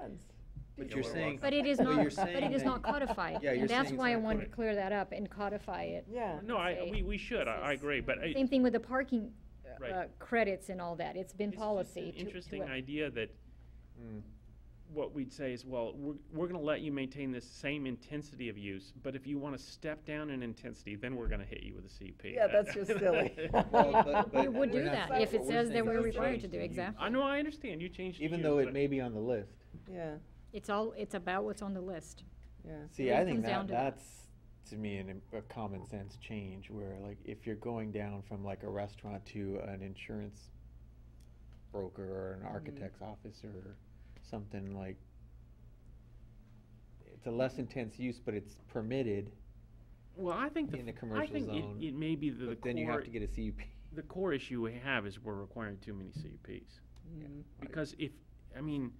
Speaker 5: But
Speaker 3: Yeah,
Speaker 5: you're
Speaker 3: what
Speaker 5: saying.
Speaker 6: But it is
Speaker 5: but
Speaker 6: not,
Speaker 5: you're
Speaker 6: but
Speaker 5: saying
Speaker 6: it is
Speaker 5: that-
Speaker 6: not codified.
Speaker 5: Yeah, you're
Speaker 6: And that's
Speaker 5: saying it's
Speaker 6: why I
Speaker 5: not
Speaker 6: wanted to
Speaker 5: codified.
Speaker 6: clear that up and codify it.
Speaker 4: Yeah.
Speaker 3: No,
Speaker 6: say
Speaker 3: we should, I
Speaker 6: this is-
Speaker 3: agree, but
Speaker 6: Same thing with the parking
Speaker 3: Right.
Speaker 6: credits and all that. It's been
Speaker 3: it's just
Speaker 6: policy
Speaker 3: an
Speaker 6: to.
Speaker 3: interesting idea that
Speaker 5: Mm.
Speaker 3: what we'd say is, well, we're gonna let you maintain this same intensity of use, but if you wanna step down in intensity, then we're gonna hit you with a CUP.
Speaker 4: Yeah, that's just silly.
Speaker 5: Well,
Speaker 6: We would do
Speaker 5: we're not-
Speaker 6: that if it
Speaker 5: what
Speaker 6: says
Speaker 5: saying
Speaker 6: that we're
Speaker 5: is
Speaker 6: required
Speaker 5: change
Speaker 6: to do,
Speaker 5: the use.
Speaker 6: exactly.
Speaker 3: I know, I understand, you changed the
Speaker 5: Even
Speaker 3: use,
Speaker 5: though it
Speaker 3: but-
Speaker 5: may be on the list.
Speaker 4: Yeah,
Speaker 6: It's about what's on the list.
Speaker 4: yeah.
Speaker 5: See,
Speaker 6: really
Speaker 5: I think
Speaker 6: comes down to that.
Speaker 5: that's, to me, a common sense change, where like, if you're going down from like a restaurant to an insurance broker or an architect's office or something, like, it's a less intense use, but it's permitted,
Speaker 3: Well, I think
Speaker 5: in the
Speaker 3: I
Speaker 5: commercial
Speaker 3: think
Speaker 5: zone,
Speaker 3: it may be the
Speaker 5: but then you
Speaker 3: core,
Speaker 5: have to get a CUP.
Speaker 3: the core issue we have is we're requiring too many CUPs.
Speaker 4: Mhm.
Speaker 3: Because I mean,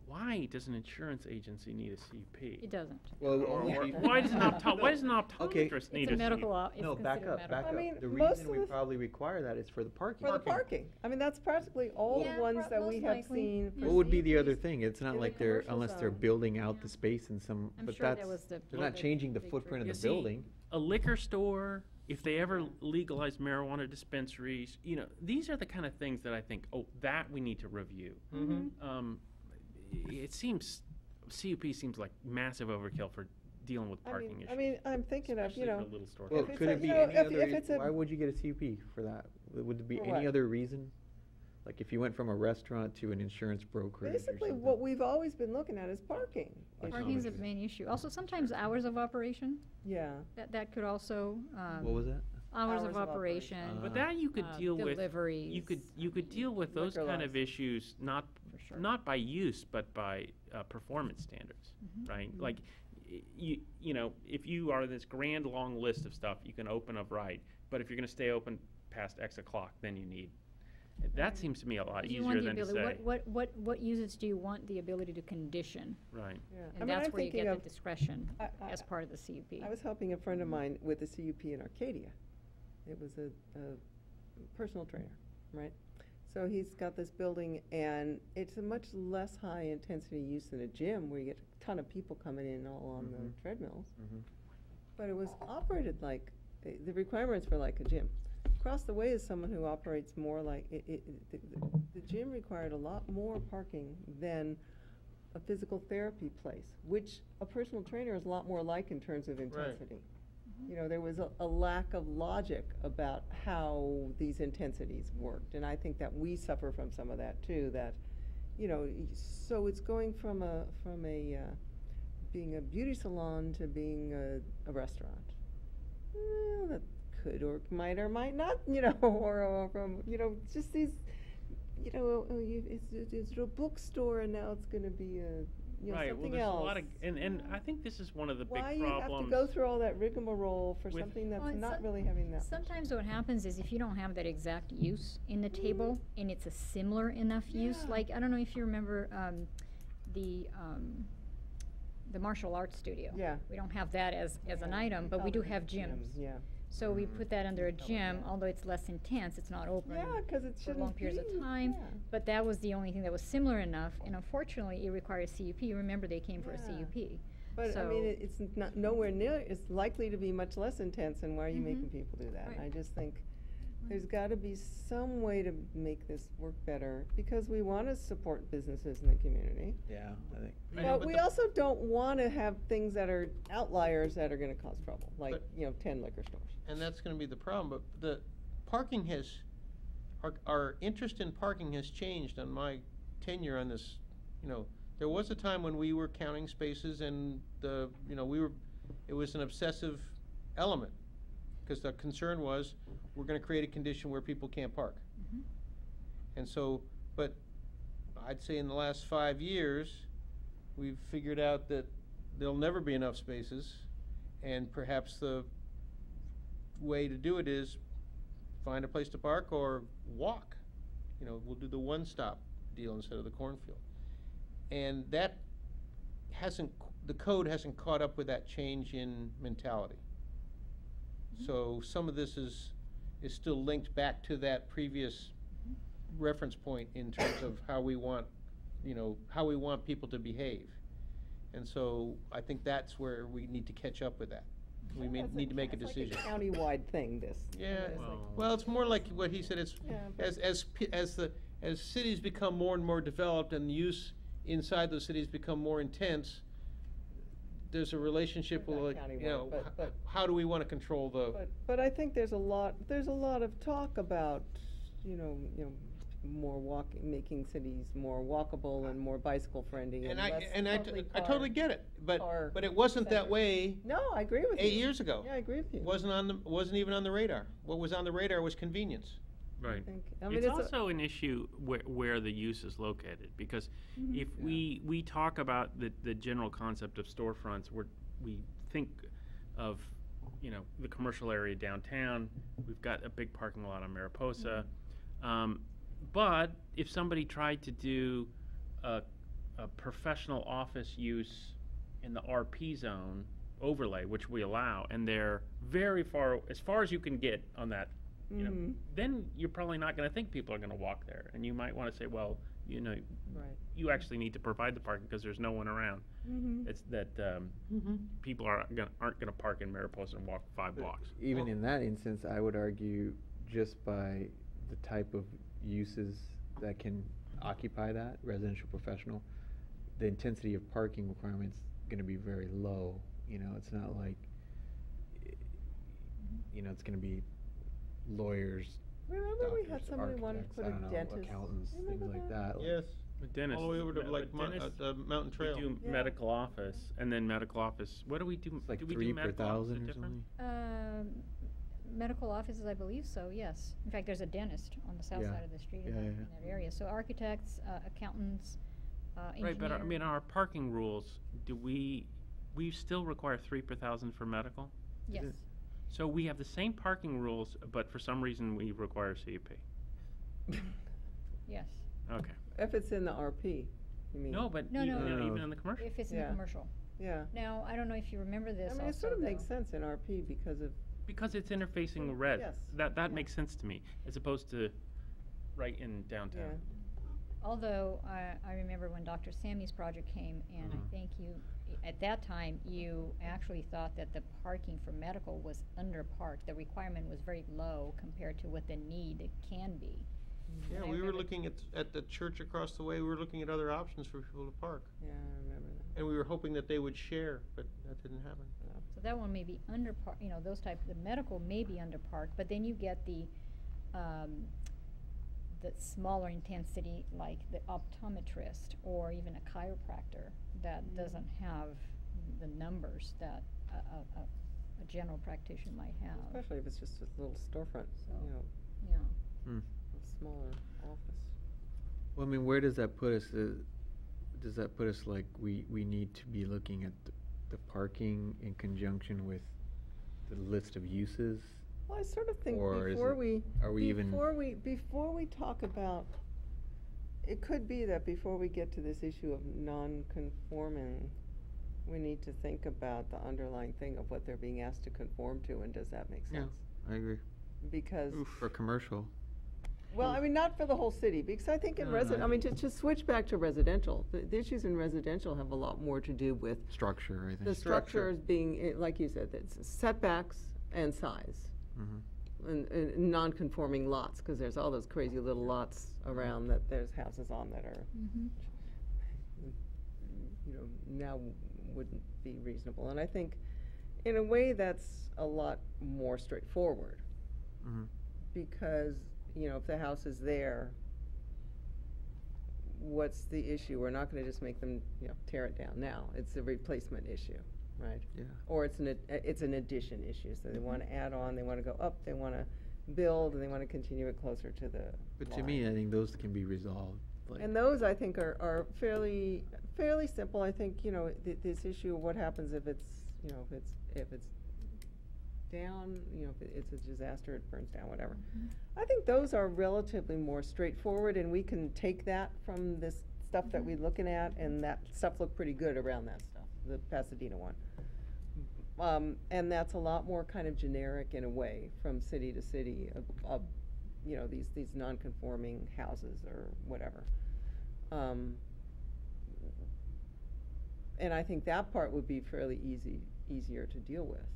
Speaker 3: why does an insurance agency need a CUP?
Speaker 6: It doesn't.
Speaker 5: Well, only if you-
Speaker 3: Why does an optometrist
Speaker 5: Okay.
Speaker 3: optometrist need
Speaker 6: It's
Speaker 3: a
Speaker 6: a medical,
Speaker 3: CUP?
Speaker 6: it's
Speaker 5: No, back
Speaker 6: considered
Speaker 5: up,
Speaker 6: medical.
Speaker 5: back
Speaker 4: I
Speaker 5: up.
Speaker 4: mean,
Speaker 5: The
Speaker 4: most
Speaker 5: reason
Speaker 4: of
Speaker 5: we
Speaker 4: the-
Speaker 5: probably require that is for the parking.
Speaker 4: For the parking. I mean, that's practically all
Speaker 6: Yeah,
Speaker 4: the ones that
Speaker 6: most
Speaker 4: we have
Speaker 6: likely.
Speaker 4: seen. for
Speaker 5: What would be the other
Speaker 4: CUPs.
Speaker 5: thing? It's not
Speaker 4: in the
Speaker 5: like they're,
Speaker 4: commercial
Speaker 5: unless they're
Speaker 4: zone.
Speaker 5: building out
Speaker 6: Yeah.
Speaker 5: the space in some,
Speaker 6: I'm
Speaker 5: but
Speaker 6: sure that
Speaker 5: that's,
Speaker 6: was the.
Speaker 5: they're not changing the
Speaker 6: big
Speaker 5: footprint of
Speaker 3: You
Speaker 5: the
Speaker 3: see,
Speaker 5: building.
Speaker 3: A liquor store, if they ever legalize marijuana dispensaries, these are the kind of things that I think, that we need to review. It seems, CUP seems like massive overkill for dealing with parking issues.
Speaker 4: I mean, I'm thinking of,
Speaker 3: especially for little store.
Speaker 5: Well,
Speaker 4: If it's
Speaker 5: could
Speaker 4: a-
Speaker 5: it be
Speaker 4: you know,
Speaker 5: any
Speaker 4: if-
Speaker 5: other,
Speaker 4: if it's a-
Speaker 5: why would you get a CUP for that? Would there be
Speaker 4: For
Speaker 5: any
Speaker 4: what?
Speaker 5: other reason? Like if you went from a restaurant to an insurance brokerage or
Speaker 4: basically,
Speaker 5: something?
Speaker 4: what we've always been looking at is parking.
Speaker 5: Like
Speaker 6: Parking's the
Speaker 5: issues.
Speaker 6: main issue. Also, sometimes hours of operation,
Speaker 4: Yeah,
Speaker 6: that could also,
Speaker 5: What was that?
Speaker 6: hours
Speaker 4: Hours
Speaker 6: of
Speaker 4: of operation.
Speaker 6: operation.
Speaker 3: But that you could deal with,
Speaker 6: Deliveries.
Speaker 3: you could deal with those
Speaker 4: Liquor
Speaker 3: kind of
Speaker 4: laws.
Speaker 3: issues, not,
Speaker 6: For sure.
Speaker 3: not by use, but by performance standards,
Speaker 6: Mhm.
Speaker 3: right? Like, if you are this grand, long list of stuff, you can open up right, but if you're gonna stay open past X o'clock, then you need, that seems to me a lot
Speaker 6: You want
Speaker 3: easier
Speaker 6: the
Speaker 3: than to
Speaker 6: ability-
Speaker 3: say.
Speaker 6: What uses do you want the ability to condition?
Speaker 3: Right.
Speaker 4: yeah. I
Speaker 6: And
Speaker 4: mean,
Speaker 6: that's
Speaker 4: I'm
Speaker 6: where you
Speaker 4: thinking
Speaker 6: get the
Speaker 4: of,
Speaker 6: discretion
Speaker 4: I-
Speaker 6: as part of the CUP.
Speaker 4: I was helping a friend of mine with a CUP in Arcadia. It was a personal trainer, right? So he's got this building, and it's a much less high-intensity use than a gym, where you get a ton of people coming in all on the treadmills. But it was operated like, the requirements were like a gym. Across the way is someone who operates more like, the gym required a lot more parking than a physical therapy place, which a personal trainer is a lot more like in terms of intensity. You know, there was a lack of logic about how these intensities worked, and I think that we suffer from some of that too, that, you know, so it's going from being a beauty salon to being a restaurant. Well, that could or might not, you know, or from, you know, just these, you know, it's a bookstore and now it's going to be a, you know,
Speaker 3: Right, well,
Speaker 4: something
Speaker 3: there's
Speaker 4: else.
Speaker 3: a lot of, and I think this is one of the big
Speaker 4: Why
Speaker 3: problems.
Speaker 4: you have to go through all that rigmarole for
Speaker 3: with-
Speaker 4: something that's
Speaker 6: Well, and
Speaker 4: not really having that much.
Speaker 6: Sometimes what happens is if you don't have that exact use in the table and it's a similar enough use,
Speaker 4: Yeah.
Speaker 6: like, I don't know if you remember, the martial arts studio.
Speaker 4: Yeah.
Speaker 6: We don't have that as an
Speaker 4: Yeah,
Speaker 6: item, but we do have
Speaker 4: gyms,
Speaker 6: gyms.
Speaker 4: yeah.
Speaker 6: So we put that under a gym,
Speaker 4: yeah.
Speaker 6: although it's less intense, it's not open
Speaker 4: Yeah, because it
Speaker 6: for
Speaker 4: shouldn't
Speaker 6: long periods
Speaker 4: be,
Speaker 6: of time.
Speaker 4: yeah.
Speaker 6: But that was the only thing that was similar enough, and unfortunately, it required a CUP. Remember, they came for a
Speaker 4: Yeah.
Speaker 6: CUP.
Speaker 4: But I mean, it's not nowhere near, it's likely to be much less intense, and why are you making
Speaker 6: Mhm.
Speaker 4: people do that?
Speaker 6: Right.
Speaker 4: I just think there's gotta be some way to make this work better, because we wanna support businesses in the community.
Speaker 5: Yeah, I think.
Speaker 4: But we also don't wanna have things that are outliers that are gonna cause trouble, like,
Speaker 2: But-
Speaker 4: you know, 10 liquor stores.
Speaker 2: And that's gonna be the problem, but the parking has, our interest in parking has changed on my tenure on this. You know, there was a time when we were counting spaces and you know, it was an obsessive element. Because the concern was, we're gonna create a condition where people can't park.
Speaker 6: Mhm.
Speaker 2: And so, but I'd say in the last 5 years, we've figured out that there'll never be enough spaces, and perhaps the way to do it is find a place to park or walk. You know, we'll do the one-stop deal instead of the cornfield. And that the code hasn't caught up with that change in mentality. So some of this is still linked back to that previous reference point in terms of how we want, you know, how we want people to behave. And so I think that's where we need to catch up with that. We need to make a decision.
Speaker 4: It's like a countywide thing, this. I mean,
Speaker 2: Yeah,
Speaker 4: it's like-
Speaker 2: well, it's more like what he said, it's,
Speaker 4: Yeah, but-
Speaker 2: as cities become more and more developed and the use inside those cities become more intense, there's a relationship
Speaker 4: Not
Speaker 2: with, like, you know,
Speaker 4: countywide, but-
Speaker 2: how do we wanna control the,
Speaker 4: But I think there's a lot of talk about, you know, more making cities more walkable and more bicycle friendly and less totally
Speaker 2: I totally get it,
Speaker 4: car
Speaker 2: but it wasn't that
Speaker 4: centered.
Speaker 2: way
Speaker 4: No, I agree with you.
Speaker 2: 8 years ago.
Speaker 4: Yeah, I agree with you.
Speaker 2: Wasn't even on the radar. What was on the radar was convenience.
Speaker 3: Right.
Speaker 4: I mean,
Speaker 3: It's
Speaker 4: a-
Speaker 3: also an issue where the use is located, because if we talk about the general concept of storefronts, we think of, you know, the commercial area downtown, we've got a big parking lot on Mariposa. But if somebody tried to do a professional office use in the RP zone overlay, which we allow, and they're very far, as far as you can get on that, you know, then you're probably not gonna think people are gonna walk there. And you might wanna say, well, you know,
Speaker 4: Right.
Speaker 3: you actually need to provide the parking because there's no one around. It's that, people aren't gonna park in Mariposa and walk 5 blocks.
Speaker 5: Even in that instance, I would argue just by the type of uses that can occupy that, residential, professional, the intensity of parking requirements gonna be very low. You know, it's not like, you know, it's gonna be lawyers,
Speaker 4: Remember we had
Speaker 5: doctors,
Speaker 4: somebody who wanted to
Speaker 5: architects,
Speaker 4: put
Speaker 5: I
Speaker 4: a
Speaker 5: don't know,
Speaker 4: dentist?
Speaker 5: accountants, things
Speaker 4: Remember
Speaker 5: like
Speaker 4: that?
Speaker 5: that. like-
Speaker 2: Yes.
Speaker 3: The dentist.
Speaker 2: All the way over to like
Speaker 3: dentist,
Speaker 2: Mountain Trail.
Speaker 3: we do
Speaker 4: Yeah.
Speaker 3: medical office, and then medical office, what do we do?
Speaker 5: It's like
Speaker 3: do we
Speaker 5: 3
Speaker 3: do
Speaker 5: per
Speaker 3: medical office
Speaker 5: thousand or
Speaker 3: different?
Speaker 5: something.
Speaker 6: Medical offices, I believe so, yes. In fact, there's a dentist on the south
Speaker 5: Yeah.
Speaker 6: side of the street in
Speaker 5: Yeah,
Speaker 6: that,
Speaker 5: yeah,
Speaker 6: in that area. So architects, accountants, engineers.
Speaker 3: Right, but I mean, our parking rules, we still require 3 per thousand for medical?
Speaker 6: Yes.
Speaker 3: So we have the same parking rules, but for some reason we require CUP.
Speaker 6: Yes.
Speaker 3: Okay.
Speaker 4: If it's in the RP, you mean?
Speaker 3: No, but
Speaker 6: No,
Speaker 3: even,
Speaker 6: no.
Speaker 5: No.
Speaker 3: even in the commercial.
Speaker 6: If it's in the
Speaker 4: Yeah.
Speaker 6: commercial.
Speaker 4: Yeah.
Speaker 6: Now, I don't know if you remember this
Speaker 4: I mean, it
Speaker 6: also,
Speaker 4: sort of makes
Speaker 6: though.
Speaker 4: sense in RP because of,
Speaker 3: Because it's interfacing red.
Speaker 4: Yes.
Speaker 3: That
Speaker 4: Yeah.
Speaker 3: makes sense to me, as opposed to right in downtown.
Speaker 4: Yeah.
Speaker 6: Although, I remember when Dr. Sammy's project came, and I
Speaker 3: Mhm.
Speaker 6: think at that time, you actually thought that the parking for medical was underparked. The requirement was very low compared to what the need can be.
Speaker 2: Yeah,
Speaker 6: And I
Speaker 2: we were
Speaker 6: remember-
Speaker 2: looking at the church across the way, we were looking at other options for people to park.
Speaker 4: Yeah, I remember that.
Speaker 2: And we were hoping that they would share, but that didn't happen.
Speaker 6: So that one may be underparked, those type, the medical may be underparked, but then you get the smaller intensity, like the optometrist or even a chiropractor that doesn't have the numbers that a general practitioner might have.
Speaker 4: Especially if it's just a little storefront,
Speaker 6: So-
Speaker 4: you know,
Speaker 6: Yeah.
Speaker 5: Hmm.
Speaker 4: a smaller office.
Speaker 5: Well, I mean, where does that put us? Does that put us like we need to be looking at the parking in conjunction with the list of uses?
Speaker 4: Well, I sort of think
Speaker 5: Or is
Speaker 4: before
Speaker 5: it-
Speaker 4: we,
Speaker 5: are we even-
Speaker 4: before we talk about, it could be that before we get to this issue of non-conforming, we need to think about the underlying thing of what they're being asked to conform to, and does that make
Speaker 5: Yeah.
Speaker 4: sense?
Speaker 5: I agree.
Speaker 4: Because,
Speaker 5: For commercial.
Speaker 4: well, I mean, not for the whole city, because I think in
Speaker 5: No, no, I
Speaker 4: I mean, to switch back to residential, the issues in residential have a lot more to do with
Speaker 5: Structure, I think.
Speaker 4: the
Speaker 2: Structure.
Speaker 4: structures being, like you said, it's setbacks and size.
Speaker 5: Mhm.
Speaker 4: And non-conforming lots, because there's all those crazy little lots around that there's houses on that are, now wouldn't be reasonable. And I think, in a way, that's a lot more straightforward,
Speaker 5: Mhm.
Speaker 4: because, if the house is there, what's the issue? We're not gonna just make them, tear it down now. It's a replacement issue, right?
Speaker 5: Yeah.
Speaker 4: Or it's an addition issue, so they wanna add on, they wanna go up, they wanna build, and they wanna continue it closer to the
Speaker 5: But to
Speaker 4: line.
Speaker 5: me, I think those can be resolved. Like,
Speaker 4: And those, I think, are fairly simple. I think, this issue of what happens if it's, if it's down, if it's a disaster, it burns down, whatever. I think those are relatively more straightforward, and we can take that from this stuff that we're looking at, and that stuff looked pretty good around that stuff, the Pasadena one. And that's a lot more kind of generic in a way, from city to city, of these non-conforming houses or whatever. And I think that part would be fairly easier to deal with.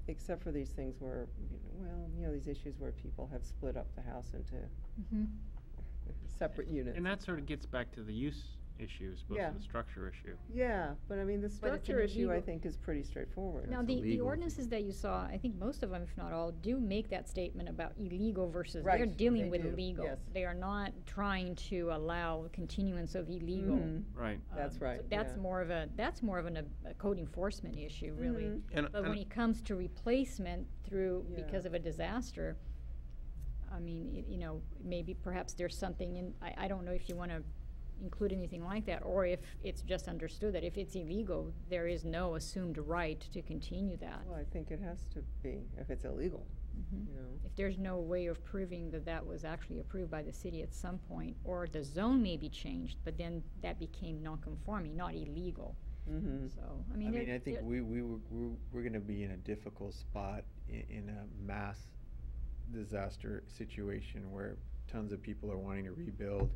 Speaker 4: Except for these things where, these issues where people have split up the house into separate units.
Speaker 3: And that sort of gets back to the use issue as opposed
Speaker 4: Yeah.
Speaker 3: to the structure issue.
Speaker 4: Yeah, but I mean, the
Speaker 6: But it's
Speaker 4: structure
Speaker 6: an
Speaker 4: issue, I
Speaker 6: illegal-
Speaker 4: think, is pretty straightforward.
Speaker 6: Now,
Speaker 5: It's
Speaker 6: the
Speaker 5: illegal.
Speaker 6: ordinances that you saw, I think most of them, if not all, do make that statement about illegal versus, they're
Speaker 4: Right, they
Speaker 6: dealing with
Speaker 4: do,
Speaker 6: illegal.
Speaker 4: yes.
Speaker 6: They are not trying to allow continuance of illegal.
Speaker 4: Mhm.
Speaker 3: Right.
Speaker 4: That's
Speaker 6: So
Speaker 4: right,
Speaker 6: That's
Speaker 4: yeah.
Speaker 6: more of a code enforcement issue, really.
Speaker 4: Mhm.
Speaker 6: But when it comes to replacement through,
Speaker 4: Yeah.
Speaker 6: because of a disaster, I mean, maybe perhaps there's something in, I don't know if you wanna include anything like that, or if it's just understood that if it's illegal, there is no assumed right to continue that.
Speaker 4: Well, I think it has to be, if it's illegal,
Speaker 6: Mhm.
Speaker 4: you know.
Speaker 6: If there's no way of proving that that was actually approved by the city at some point, or the zone may be changed, but then that became non-conforming, not illegal.
Speaker 4: Mm-hmm.
Speaker 6: So, I
Speaker 5: I
Speaker 6: mean,
Speaker 5: mean, I think we're gonna be in a difficult spot in a mass disaster situation where tons of people are wanting to rebuild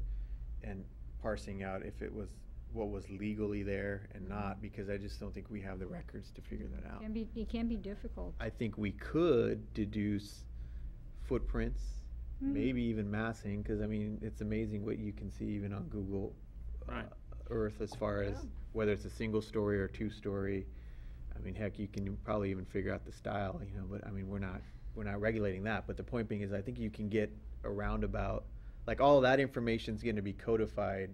Speaker 5: and parsing out if it was what was legally there and not, because I just don't think we have the records to figure that out.
Speaker 6: it can be difficult.
Speaker 5: I think we could deduce footprints, maybe even massing, because I mean, it's amazing what you can see even on Google
Speaker 3: Right.
Speaker 5: Earth as far as whether it's a single story or 2-story. I mean, heck, you can probably even figure out the style, but I mean, we're not regulating that. But the point being is, I think you can get a roundabout, like all of that information's gonna be codified.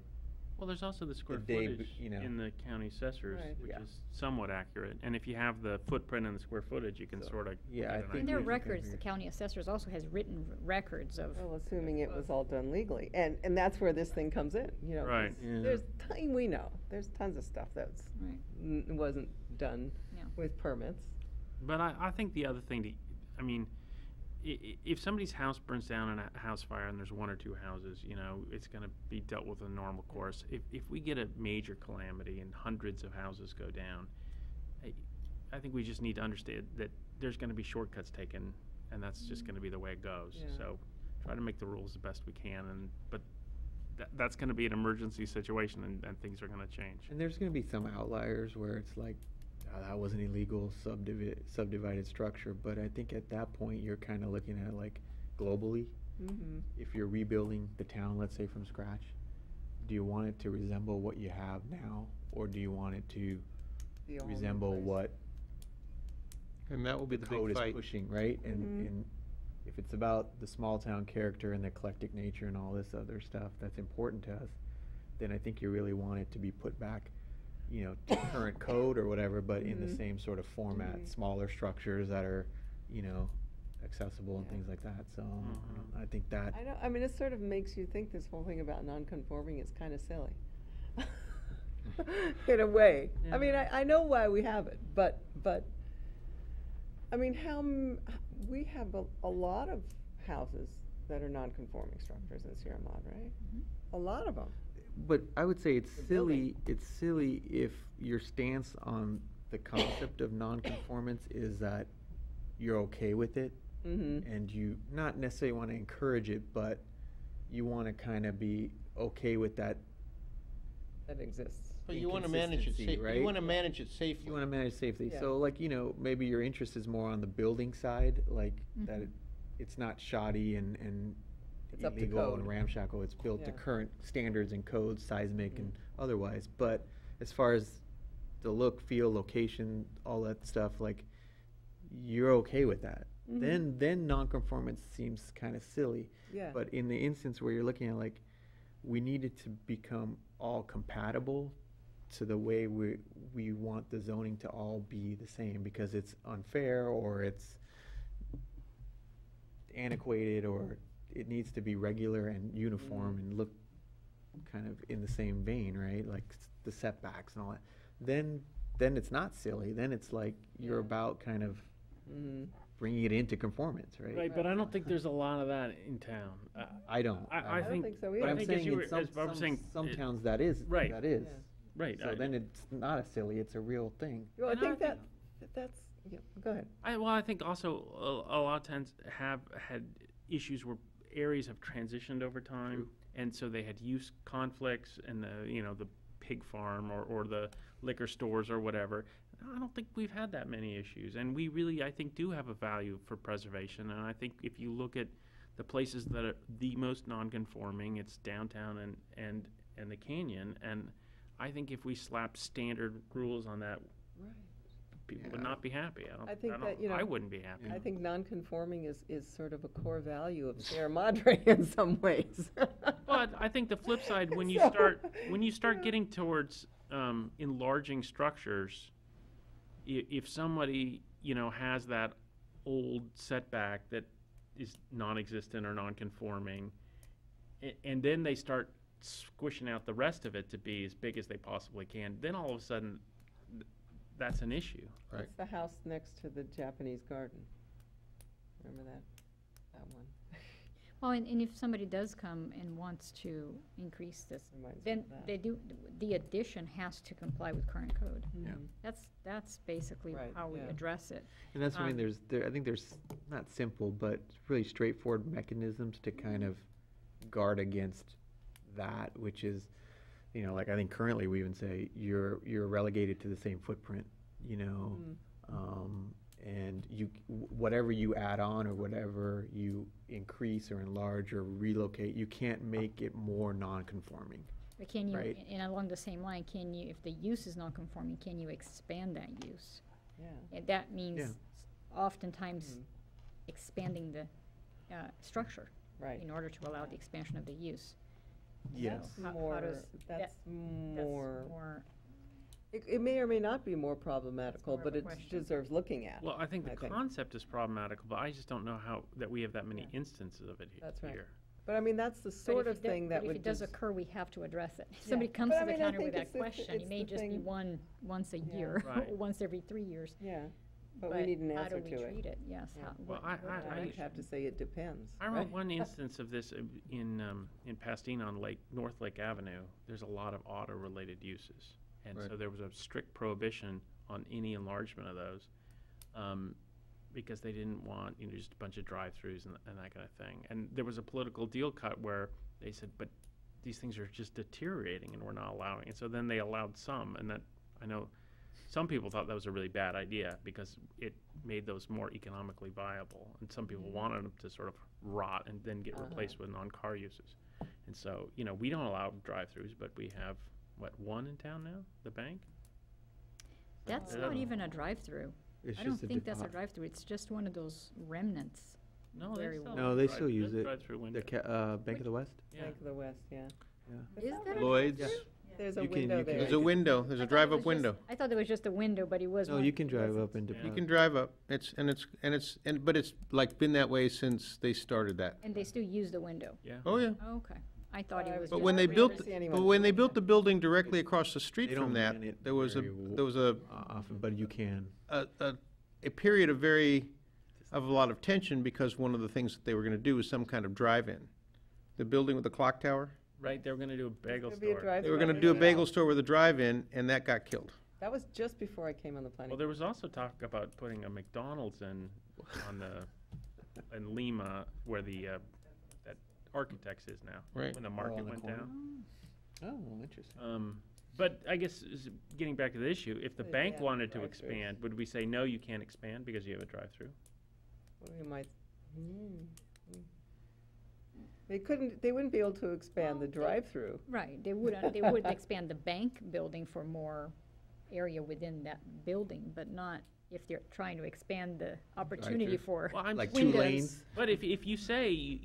Speaker 3: Well, there's also the square
Speaker 5: day,
Speaker 3: footage
Speaker 5: you know.
Speaker 3: in the county assessors,
Speaker 4: Right.
Speaker 3: which
Speaker 5: Yeah.
Speaker 3: is somewhat accurate. And if you have the footprint and the square footage, you can
Speaker 5: So,
Speaker 3: sort of
Speaker 5: yeah, I
Speaker 3: get an
Speaker 5: think
Speaker 6: And
Speaker 3: idea.
Speaker 6: their
Speaker 5: we can
Speaker 6: records, the
Speaker 5: figure-
Speaker 6: county assessors also has written records of.
Speaker 4: Well, assuming it was all done legally, and that's where this thing comes in, 'cause
Speaker 3: Right.
Speaker 5: Yeah.
Speaker 4: we know, there's tons of stuff that's,
Speaker 6: Right.
Speaker 4: wasn't done
Speaker 6: Yeah.
Speaker 4: with permits.
Speaker 3: But I think the other thing I mean, if somebody's house burns down in a house fire and there's one or two houses, it's gonna be dealt with in the normal course. If we get a major calamity and hundreds of houses go down, I think we just need to understand that there's gonna be shortcuts taken, and that's just gonna be the way it goes.
Speaker 4: Yeah.
Speaker 3: So try to make the rules the best we can, but that's gonna be an emergency situation, and things are gonna change.
Speaker 5: And there's gonna be some outliers where it's like, that was an illegal subdivided structure, but I think at that point, you're kinda looking at it like globally.
Speaker 4: Mm-hmm.
Speaker 5: If you're rebuilding the town, let's say from scratch, do you want it to resemble what you have now, or do you want it to
Speaker 4: The all new
Speaker 5: resemble
Speaker 4: place.
Speaker 5: what
Speaker 2: And that will be
Speaker 5: the
Speaker 2: the
Speaker 5: code
Speaker 2: big
Speaker 5: is
Speaker 2: fight.
Speaker 5: pushing, right?
Speaker 4: Mhm.
Speaker 5: And if it's about the small town character and the eclectic nature and all this other stuff that's important to us, then I think you really want it to be put back, to current code or whatever, but in the
Speaker 4: Mhm.
Speaker 5: same sort of format,
Speaker 4: Mhm.
Speaker 5: smaller structures that are, accessible and
Speaker 4: Yeah.
Speaker 5: things like that. So
Speaker 3: Mhm.
Speaker 5: I think that.
Speaker 4: I know, I mean, it sort of makes you think this whole thing about non-conforming is kind of silly. In a way. I mean, I know why we have it, but, I mean, we have a lot of houses that are non-conforming structures in Sierra Madre, right? A lot of them.
Speaker 5: But I would say it's
Speaker 4: The
Speaker 5: silly, if your stance on the concept of nonconformance is that you're okay with it,
Speaker 4: Mm-hmm.
Speaker 5: and you not necessarily want to encourage it, but you want to kind of be okay with that.
Speaker 4: That exists.
Speaker 2: But you wanna manage it
Speaker 5: Inconsistency,
Speaker 2: You
Speaker 5: right?
Speaker 2: wanna manage it safely.
Speaker 5: You want to manage safety.
Speaker 4: Yeah.
Speaker 5: So like, maybe your interest is more on the building side, like that
Speaker 6: Mhm.
Speaker 5: it's not shoddy and
Speaker 4: It's up to
Speaker 5: illegal and
Speaker 4: code.
Speaker 5: ramshackle. It's built to
Speaker 4: Yeah.
Speaker 5: current standards and codes, seismic and
Speaker 4: Mhm.
Speaker 5: otherwise. But as far as the look, feel, location, all that stuff, like you're okay with that.
Speaker 4: Mhm.
Speaker 5: Then nonconformance seems kind of silly.
Speaker 4: Yeah.
Speaker 5: But in the instance where you're looking at like, we need it to become all compatible to the way we want the zoning to all be the same, because it's unfair or it's antiquated or it needs to be regular and uniform and look kind of in the same vein, right? Like the setbacks and all that. Then it's not silly. Then it's like you're
Speaker 4: Yeah.
Speaker 5: about kind of
Speaker 4: Mm-hmm.
Speaker 5: bringing it into conformance, right?
Speaker 3: Right, but I don't think there's a lot of that in town.
Speaker 5: I don't.
Speaker 3: I
Speaker 4: I don't
Speaker 3: think,
Speaker 4: think so
Speaker 3: but
Speaker 4: either.
Speaker 3: I
Speaker 5: I'm
Speaker 3: think as
Speaker 5: saying
Speaker 3: you were,
Speaker 5: in some,
Speaker 3: as Bob was saying,
Speaker 5: some
Speaker 3: it-
Speaker 5: towns that is.
Speaker 3: Right.
Speaker 5: That is.
Speaker 4: Yeah.
Speaker 3: right.
Speaker 5: So then it's not a silly, it's a real thing.
Speaker 4: Well, I
Speaker 3: And I
Speaker 4: think
Speaker 3: think-
Speaker 4: that's, yeah, go ahead.
Speaker 3: I think also a lot of towns have had issues where areas have transitioned over time,
Speaker 5: True.
Speaker 3: and so they had use conflicts, and the pig farm or the liquor stores or whatever. I don't think we've had that many issues, and we really, I think, do have a value for preservation. And I think if you look at the places that are the most non-conforming, it's downtown and the canyon. And I think if we slap standard rules on that,
Speaker 4: Right.
Speaker 3: people would
Speaker 5: Yeah.
Speaker 3: not be happy.
Speaker 4: I think that,
Speaker 3: I wouldn't be happy.
Speaker 5: Yeah.
Speaker 4: I think non-conforming is sort of a core value of Sierra Madre in some ways.
Speaker 3: But I think the flip side, when you
Speaker 4: So,
Speaker 3: start getting towards enlarging structures, if somebody has that old setback that is non-existent or non-conforming, and then they start squishing out the rest of it to be as big as they possibly can, then all of a sudden, that's an issue.
Speaker 5: Right.
Speaker 4: It's the house next to the Japanese garden. Remember that one?
Speaker 6: Well, and if somebody does come and wants to increase this,
Speaker 4: Reminds me
Speaker 6: then
Speaker 4: of that.
Speaker 6: they do, the addition has to comply with current code.
Speaker 5: Yeah.
Speaker 4: Mhm.
Speaker 6: That's basically
Speaker 4: Right,
Speaker 6: how we
Speaker 4: yeah.
Speaker 6: address it.
Speaker 5: And that's why I mean,
Speaker 6: Um,
Speaker 5: I think there's not simple, but really straightforward mechanisms to kind of guard against that, which is, like I think currently we even say you're relegated to the same footprint,
Speaker 4: Mhm.
Speaker 5: and whatever you add on or whatever you increase or enlarge or relocate, you can't make it more non-conforming.
Speaker 6: But can you,
Speaker 5: Right.
Speaker 6: and along the same line, can you, if the use is non-conforming, can you expand that use?
Speaker 4: Yeah.
Speaker 6: And that means
Speaker 5: Yeah.
Speaker 6: oftentimes
Speaker 4: Mhm.
Speaker 6: expanding the structure
Speaker 4: Right.
Speaker 6: in order to allow the expansion of the use.
Speaker 5: Yes.
Speaker 4: That's
Speaker 6: How- how
Speaker 4: more,
Speaker 6: does
Speaker 4: that's
Speaker 6: That's
Speaker 4: more,
Speaker 6: more,
Speaker 4: it may or may not be more problematical,
Speaker 6: more of
Speaker 4: but
Speaker 6: a
Speaker 4: it
Speaker 6: question.
Speaker 4: deserves looking at.
Speaker 3: Well, I think the
Speaker 4: I think.
Speaker 3: concept is problematical, but I just don't know how, that we have that many
Speaker 4: Yeah.
Speaker 3: instances of it
Speaker 4: That's right.
Speaker 3: here.
Speaker 4: But I mean, that's the
Speaker 6: but
Speaker 4: sort
Speaker 6: if
Speaker 4: of
Speaker 6: it do-
Speaker 4: thing that
Speaker 6: but
Speaker 4: would
Speaker 6: if it does
Speaker 4: just.
Speaker 6: occur, we have to address it. If somebody comes
Speaker 4: But
Speaker 6: to
Speaker 4: I
Speaker 6: the
Speaker 4: mean, I
Speaker 6: counter with
Speaker 4: think
Speaker 6: that
Speaker 4: it's the-
Speaker 6: question,
Speaker 4: it's
Speaker 6: it may
Speaker 4: the
Speaker 6: just be
Speaker 4: thing-
Speaker 6: once a
Speaker 4: Yeah.
Speaker 6: year, or
Speaker 3: Right.
Speaker 6: once every 3 years.
Speaker 4: Yeah, but we need an answer
Speaker 6: How do we
Speaker 4: to
Speaker 6: treat
Speaker 4: it.
Speaker 6: it? Yes.
Speaker 4: Yeah.
Speaker 6: how-
Speaker 3: Well,
Speaker 6: what-
Speaker 3: I-
Speaker 6: what
Speaker 3: I-
Speaker 4: I
Speaker 6: direction?
Speaker 4: have to say it depends.
Speaker 3: I remember
Speaker 4: right?
Speaker 3: one instance of this in Pasadena on North Lake Avenue. There's a lot of auto-related uses, and so
Speaker 5: Right.
Speaker 3: there was a strict prohibition on any enlargement of those. because they didn't want, just a bunch of drive-throughs and that kind of thing. And there was a political deal cut where they said, but these things are just deteriorating and we're not allowing it. So then they allowed some, and that, I know some people thought that was a really bad idea because it made those more economically viable. And some people wanted them to sort of rot and then get replaced with non-car uses. And so, we don't allow drive-throughs, but we have, one in town now? The bank?
Speaker 6: That's
Speaker 3: Yeah.
Speaker 6: not even a drive-through.
Speaker 5: It's
Speaker 6: I don't
Speaker 5: just a
Speaker 6: think that's a
Speaker 5: depot-
Speaker 6: drive-through. It's just one of those remnants.
Speaker 3: No,
Speaker 6: Very
Speaker 3: they still,
Speaker 6: well.
Speaker 5: No, they still use it.
Speaker 3: Drive-through window.
Speaker 5: Bank of the West?
Speaker 3: Yeah.
Speaker 4: Bank of the West, yeah.
Speaker 5: Yeah.
Speaker 6: Is that a
Speaker 2: Lloyd's.
Speaker 6: drive-through?
Speaker 4: There's a
Speaker 5: You can-
Speaker 4: window
Speaker 5: you can-
Speaker 4: there.
Speaker 2: There's a window, there's
Speaker 6: I
Speaker 2: a
Speaker 6: thought it was
Speaker 2: drive-up
Speaker 6: just-
Speaker 2: window.
Speaker 6: I thought there was just a window, but it was
Speaker 5: No,
Speaker 6: one.
Speaker 5: you can drive
Speaker 6: wasn't.
Speaker 5: up into.
Speaker 3: Yeah.
Speaker 2: You can drive up, but it's like been that way since they started that.
Speaker 6: And they still use the window.
Speaker 3: Yeah.
Speaker 2: Oh, yeah.
Speaker 6: Okay. I thought it was
Speaker 2: But
Speaker 6: just.
Speaker 2: when they
Speaker 4: we
Speaker 2: built,
Speaker 4: never see anyone
Speaker 2: but when they
Speaker 4: doing
Speaker 2: built
Speaker 4: that.
Speaker 2: the building directly across the street
Speaker 5: They
Speaker 2: from
Speaker 5: don't
Speaker 2: that,
Speaker 5: man it
Speaker 2: there was a,
Speaker 5: very w-
Speaker 2: there was a,
Speaker 5: Often, but you can.
Speaker 2: a period of a lot of tension because one of the things that they were gonna do was some kind of drive-in. The building with the clock tower,
Speaker 3: Right, they were gonna do a bagel
Speaker 4: There'd be a
Speaker 3: store.
Speaker 4: drive-through
Speaker 2: they were gonna
Speaker 4: on
Speaker 2: do a
Speaker 4: the
Speaker 2: bagel
Speaker 4: south.
Speaker 2: store with a drive-in, and that got killed.
Speaker 4: That was just before I came on the planning.
Speaker 3: Well, there was also talk about putting a McDonald's in Lima where the that Architects is now.
Speaker 2: Right.
Speaker 3: When the
Speaker 5: on
Speaker 3: market
Speaker 5: the
Speaker 3: went
Speaker 5: corner.
Speaker 3: down.
Speaker 5: Oh, interesting.
Speaker 3: But I guess getting back to the issue, if the bank
Speaker 4: Yeah,
Speaker 3: wanted to
Speaker 4: drive-throughs.
Speaker 3: expand, would we say no, you can't expand because you have a drive-through?
Speaker 4: We might, they wouldn't be able to expand the
Speaker 6: Well, they-
Speaker 4: drive-through.
Speaker 6: Right, they would expand the bank building for more area within that building, but not if they're trying to expand the opportunity
Speaker 5: Drive-through.
Speaker 6: for
Speaker 3: Well, I'm
Speaker 5: Like
Speaker 3: saying-
Speaker 5: two
Speaker 6: windows.
Speaker 5: lanes?
Speaker 3: But if you say,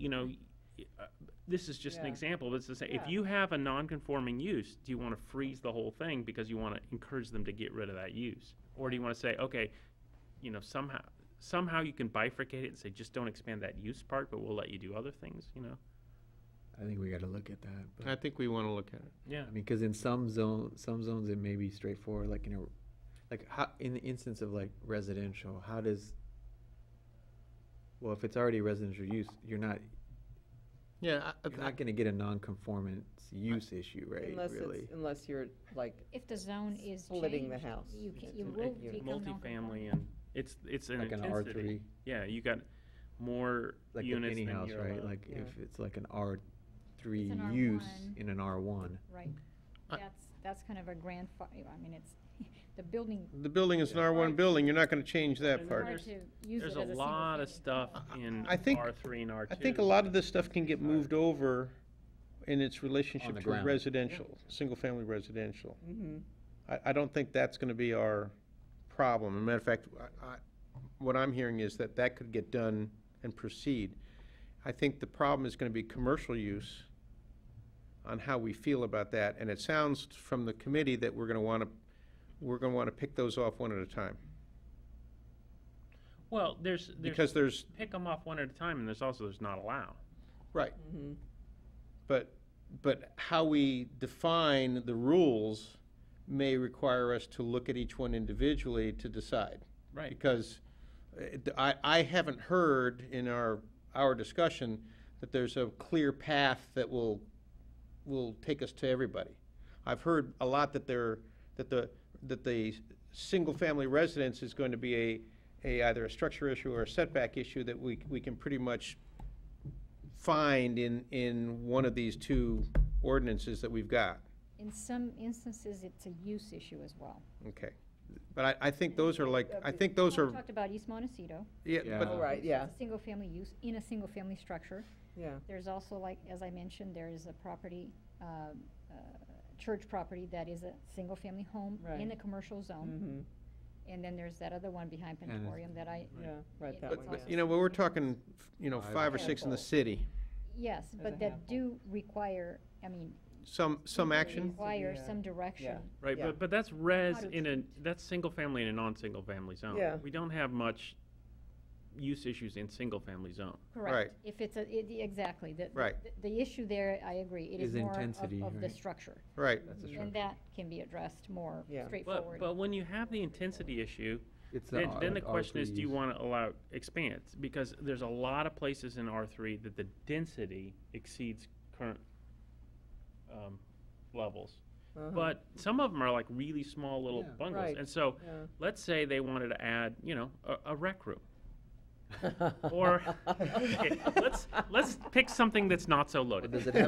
Speaker 3: this is just an
Speaker 4: Yeah.
Speaker 3: example, but it's to say, if
Speaker 4: Yeah.
Speaker 3: you have a non-conforming use, do you want to freeze the whole thing because you want to encourage them to get rid of that use? Or do you want to say, okay, somehow you can bifurcate it and say, just don't expand that use part, but we'll let you do other things,
Speaker 5: I think we gotta look at that. But,
Speaker 2: I think we wanna look at it.
Speaker 3: Yeah.
Speaker 5: I mean, cause in some zones it may be straightforward, like in the instance of like residential, well, if it's already residential use, you're not gonna get a non-conformance use issue, right, really?
Speaker 4: Unless you're like,
Speaker 6: If the zone is
Speaker 4: Splitting the
Speaker 6: changed,
Speaker 4: house.
Speaker 6: you can,
Speaker 4: It's
Speaker 6: you
Speaker 4: an
Speaker 6: will
Speaker 4: unit.
Speaker 6: become
Speaker 3: Multifamily
Speaker 6: non-conforming.
Speaker 3: and it's an
Speaker 5: Like an
Speaker 3: intensity.
Speaker 5: R3,
Speaker 3: Yeah, you got more
Speaker 5: like the
Speaker 3: units
Speaker 5: penny
Speaker 3: than
Speaker 5: house,
Speaker 3: you're
Speaker 5: right?
Speaker 3: allowed.
Speaker 5: Like
Speaker 4: Yeah.
Speaker 5: if it's like an R3
Speaker 6: It's an
Speaker 5: use
Speaker 6: R1.
Speaker 5: in an R1.
Speaker 6: Right,
Speaker 2: I-
Speaker 6: that's kind of a I mean, it's, the building,
Speaker 2: The building is an R1 building, you're not gonna change that
Speaker 3: And
Speaker 2: part.
Speaker 6: hard to use it
Speaker 3: There's
Speaker 6: as
Speaker 3: a
Speaker 6: a single
Speaker 3: lot of
Speaker 6: family.
Speaker 3: stuff in
Speaker 2: I think-
Speaker 3: R3 and R2.
Speaker 2: I think a lot of this stuff can get moved over in its relationship
Speaker 5: the
Speaker 2: to
Speaker 5: ground.
Speaker 2: residential, single-family residential.
Speaker 4: mhm.
Speaker 2: I don't think that's gonna be our problem. As a matter of fact, what I'm hearing is that could get done and proceed. I think the problem is gonna be commercial use on how we feel about that, and it sounds from the committee that we're gonna wanna pick those off one at a time.
Speaker 3: Well, there's
Speaker 2: Because there's,
Speaker 3: pick them off one at a time, and there's not allow.
Speaker 2: right,
Speaker 4: Mhm.
Speaker 2: but how we define the rules may require us to look at each one individually to decide.
Speaker 3: Right.
Speaker 2: Because I haven't heard in our discussion that there's a clear path that will take us to everybody. I've heard a lot that the single-family residence is going to be either a structure issue or a setback issue that we can pretty much find in one of these two ordinances that we've got.
Speaker 6: In some instances, it's a use issue as well.
Speaker 2: Okay. But I think those are like, I think
Speaker 6: We
Speaker 2: those are,
Speaker 6: talked about East Montecito.
Speaker 2: yeah,
Speaker 5: Yeah.
Speaker 2: but
Speaker 4: Oh, right, yeah,
Speaker 6: It's a single-family use in a single-family structure.
Speaker 4: yeah.
Speaker 6: There's also, like, as I mentioned, there is a property, church property that is a single-family home in
Speaker 4: Right.
Speaker 6: the commercial zone.
Speaker 4: Mhm.
Speaker 6: And then there's that other one behind
Speaker 5: And it's-
Speaker 6: Pentorium that
Speaker 4: Yeah, right,
Speaker 6: It-
Speaker 4: that
Speaker 6: it's
Speaker 4: one,
Speaker 6: also-
Speaker 2: But, you know, but we're talking,
Speaker 5: Five
Speaker 2: 5 or 6 in the
Speaker 4: handful.
Speaker 2: city.
Speaker 6: yes,
Speaker 4: There's a
Speaker 6: but that
Speaker 4: handful.
Speaker 6: do require, I mean.
Speaker 2: Some action.
Speaker 6: Require
Speaker 4: Yeah.
Speaker 6: some direction.
Speaker 3: Right,
Speaker 4: Yeah.
Speaker 3: but that's
Speaker 6: How to
Speaker 3: that's single family in a non-single family zone.
Speaker 4: Yeah.
Speaker 3: We don't have much use issues in single family zone.
Speaker 2: Right.
Speaker 6: Correct. If it's exactly,
Speaker 2: Right.
Speaker 6: the issue there, I agree, it is
Speaker 5: Is
Speaker 6: more
Speaker 5: intensity,
Speaker 6: of the
Speaker 5: right?
Speaker 6: structure.
Speaker 2: Right.
Speaker 5: That's a
Speaker 6: And
Speaker 5: structure.
Speaker 6: that can be addressed more
Speaker 4: Yeah.
Speaker 6: straightforward.
Speaker 3: But when you have the intensity issue,
Speaker 5: It's
Speaker 3: then the
Speaker 5: like
Speaker 3: question is, do you
Speaker 5: R3s.
Speaker 3: want to allow expanse? Because there's a lot of places in R3 that the density exceeds current levels.
Speaker 4: Uh-huh.
Speaker 3: But some of them are like really small little
Speaker 5: Yeah.
Speaker 3: bungalows.
Speaker 4: Right.
Speaker 3: And so
Speaker 4: Yeah.
Speaker 3: let's say they wanted to add, a rec room. Or, okay, let's pick something that's not so loaded.
Speaker 5: Does it have-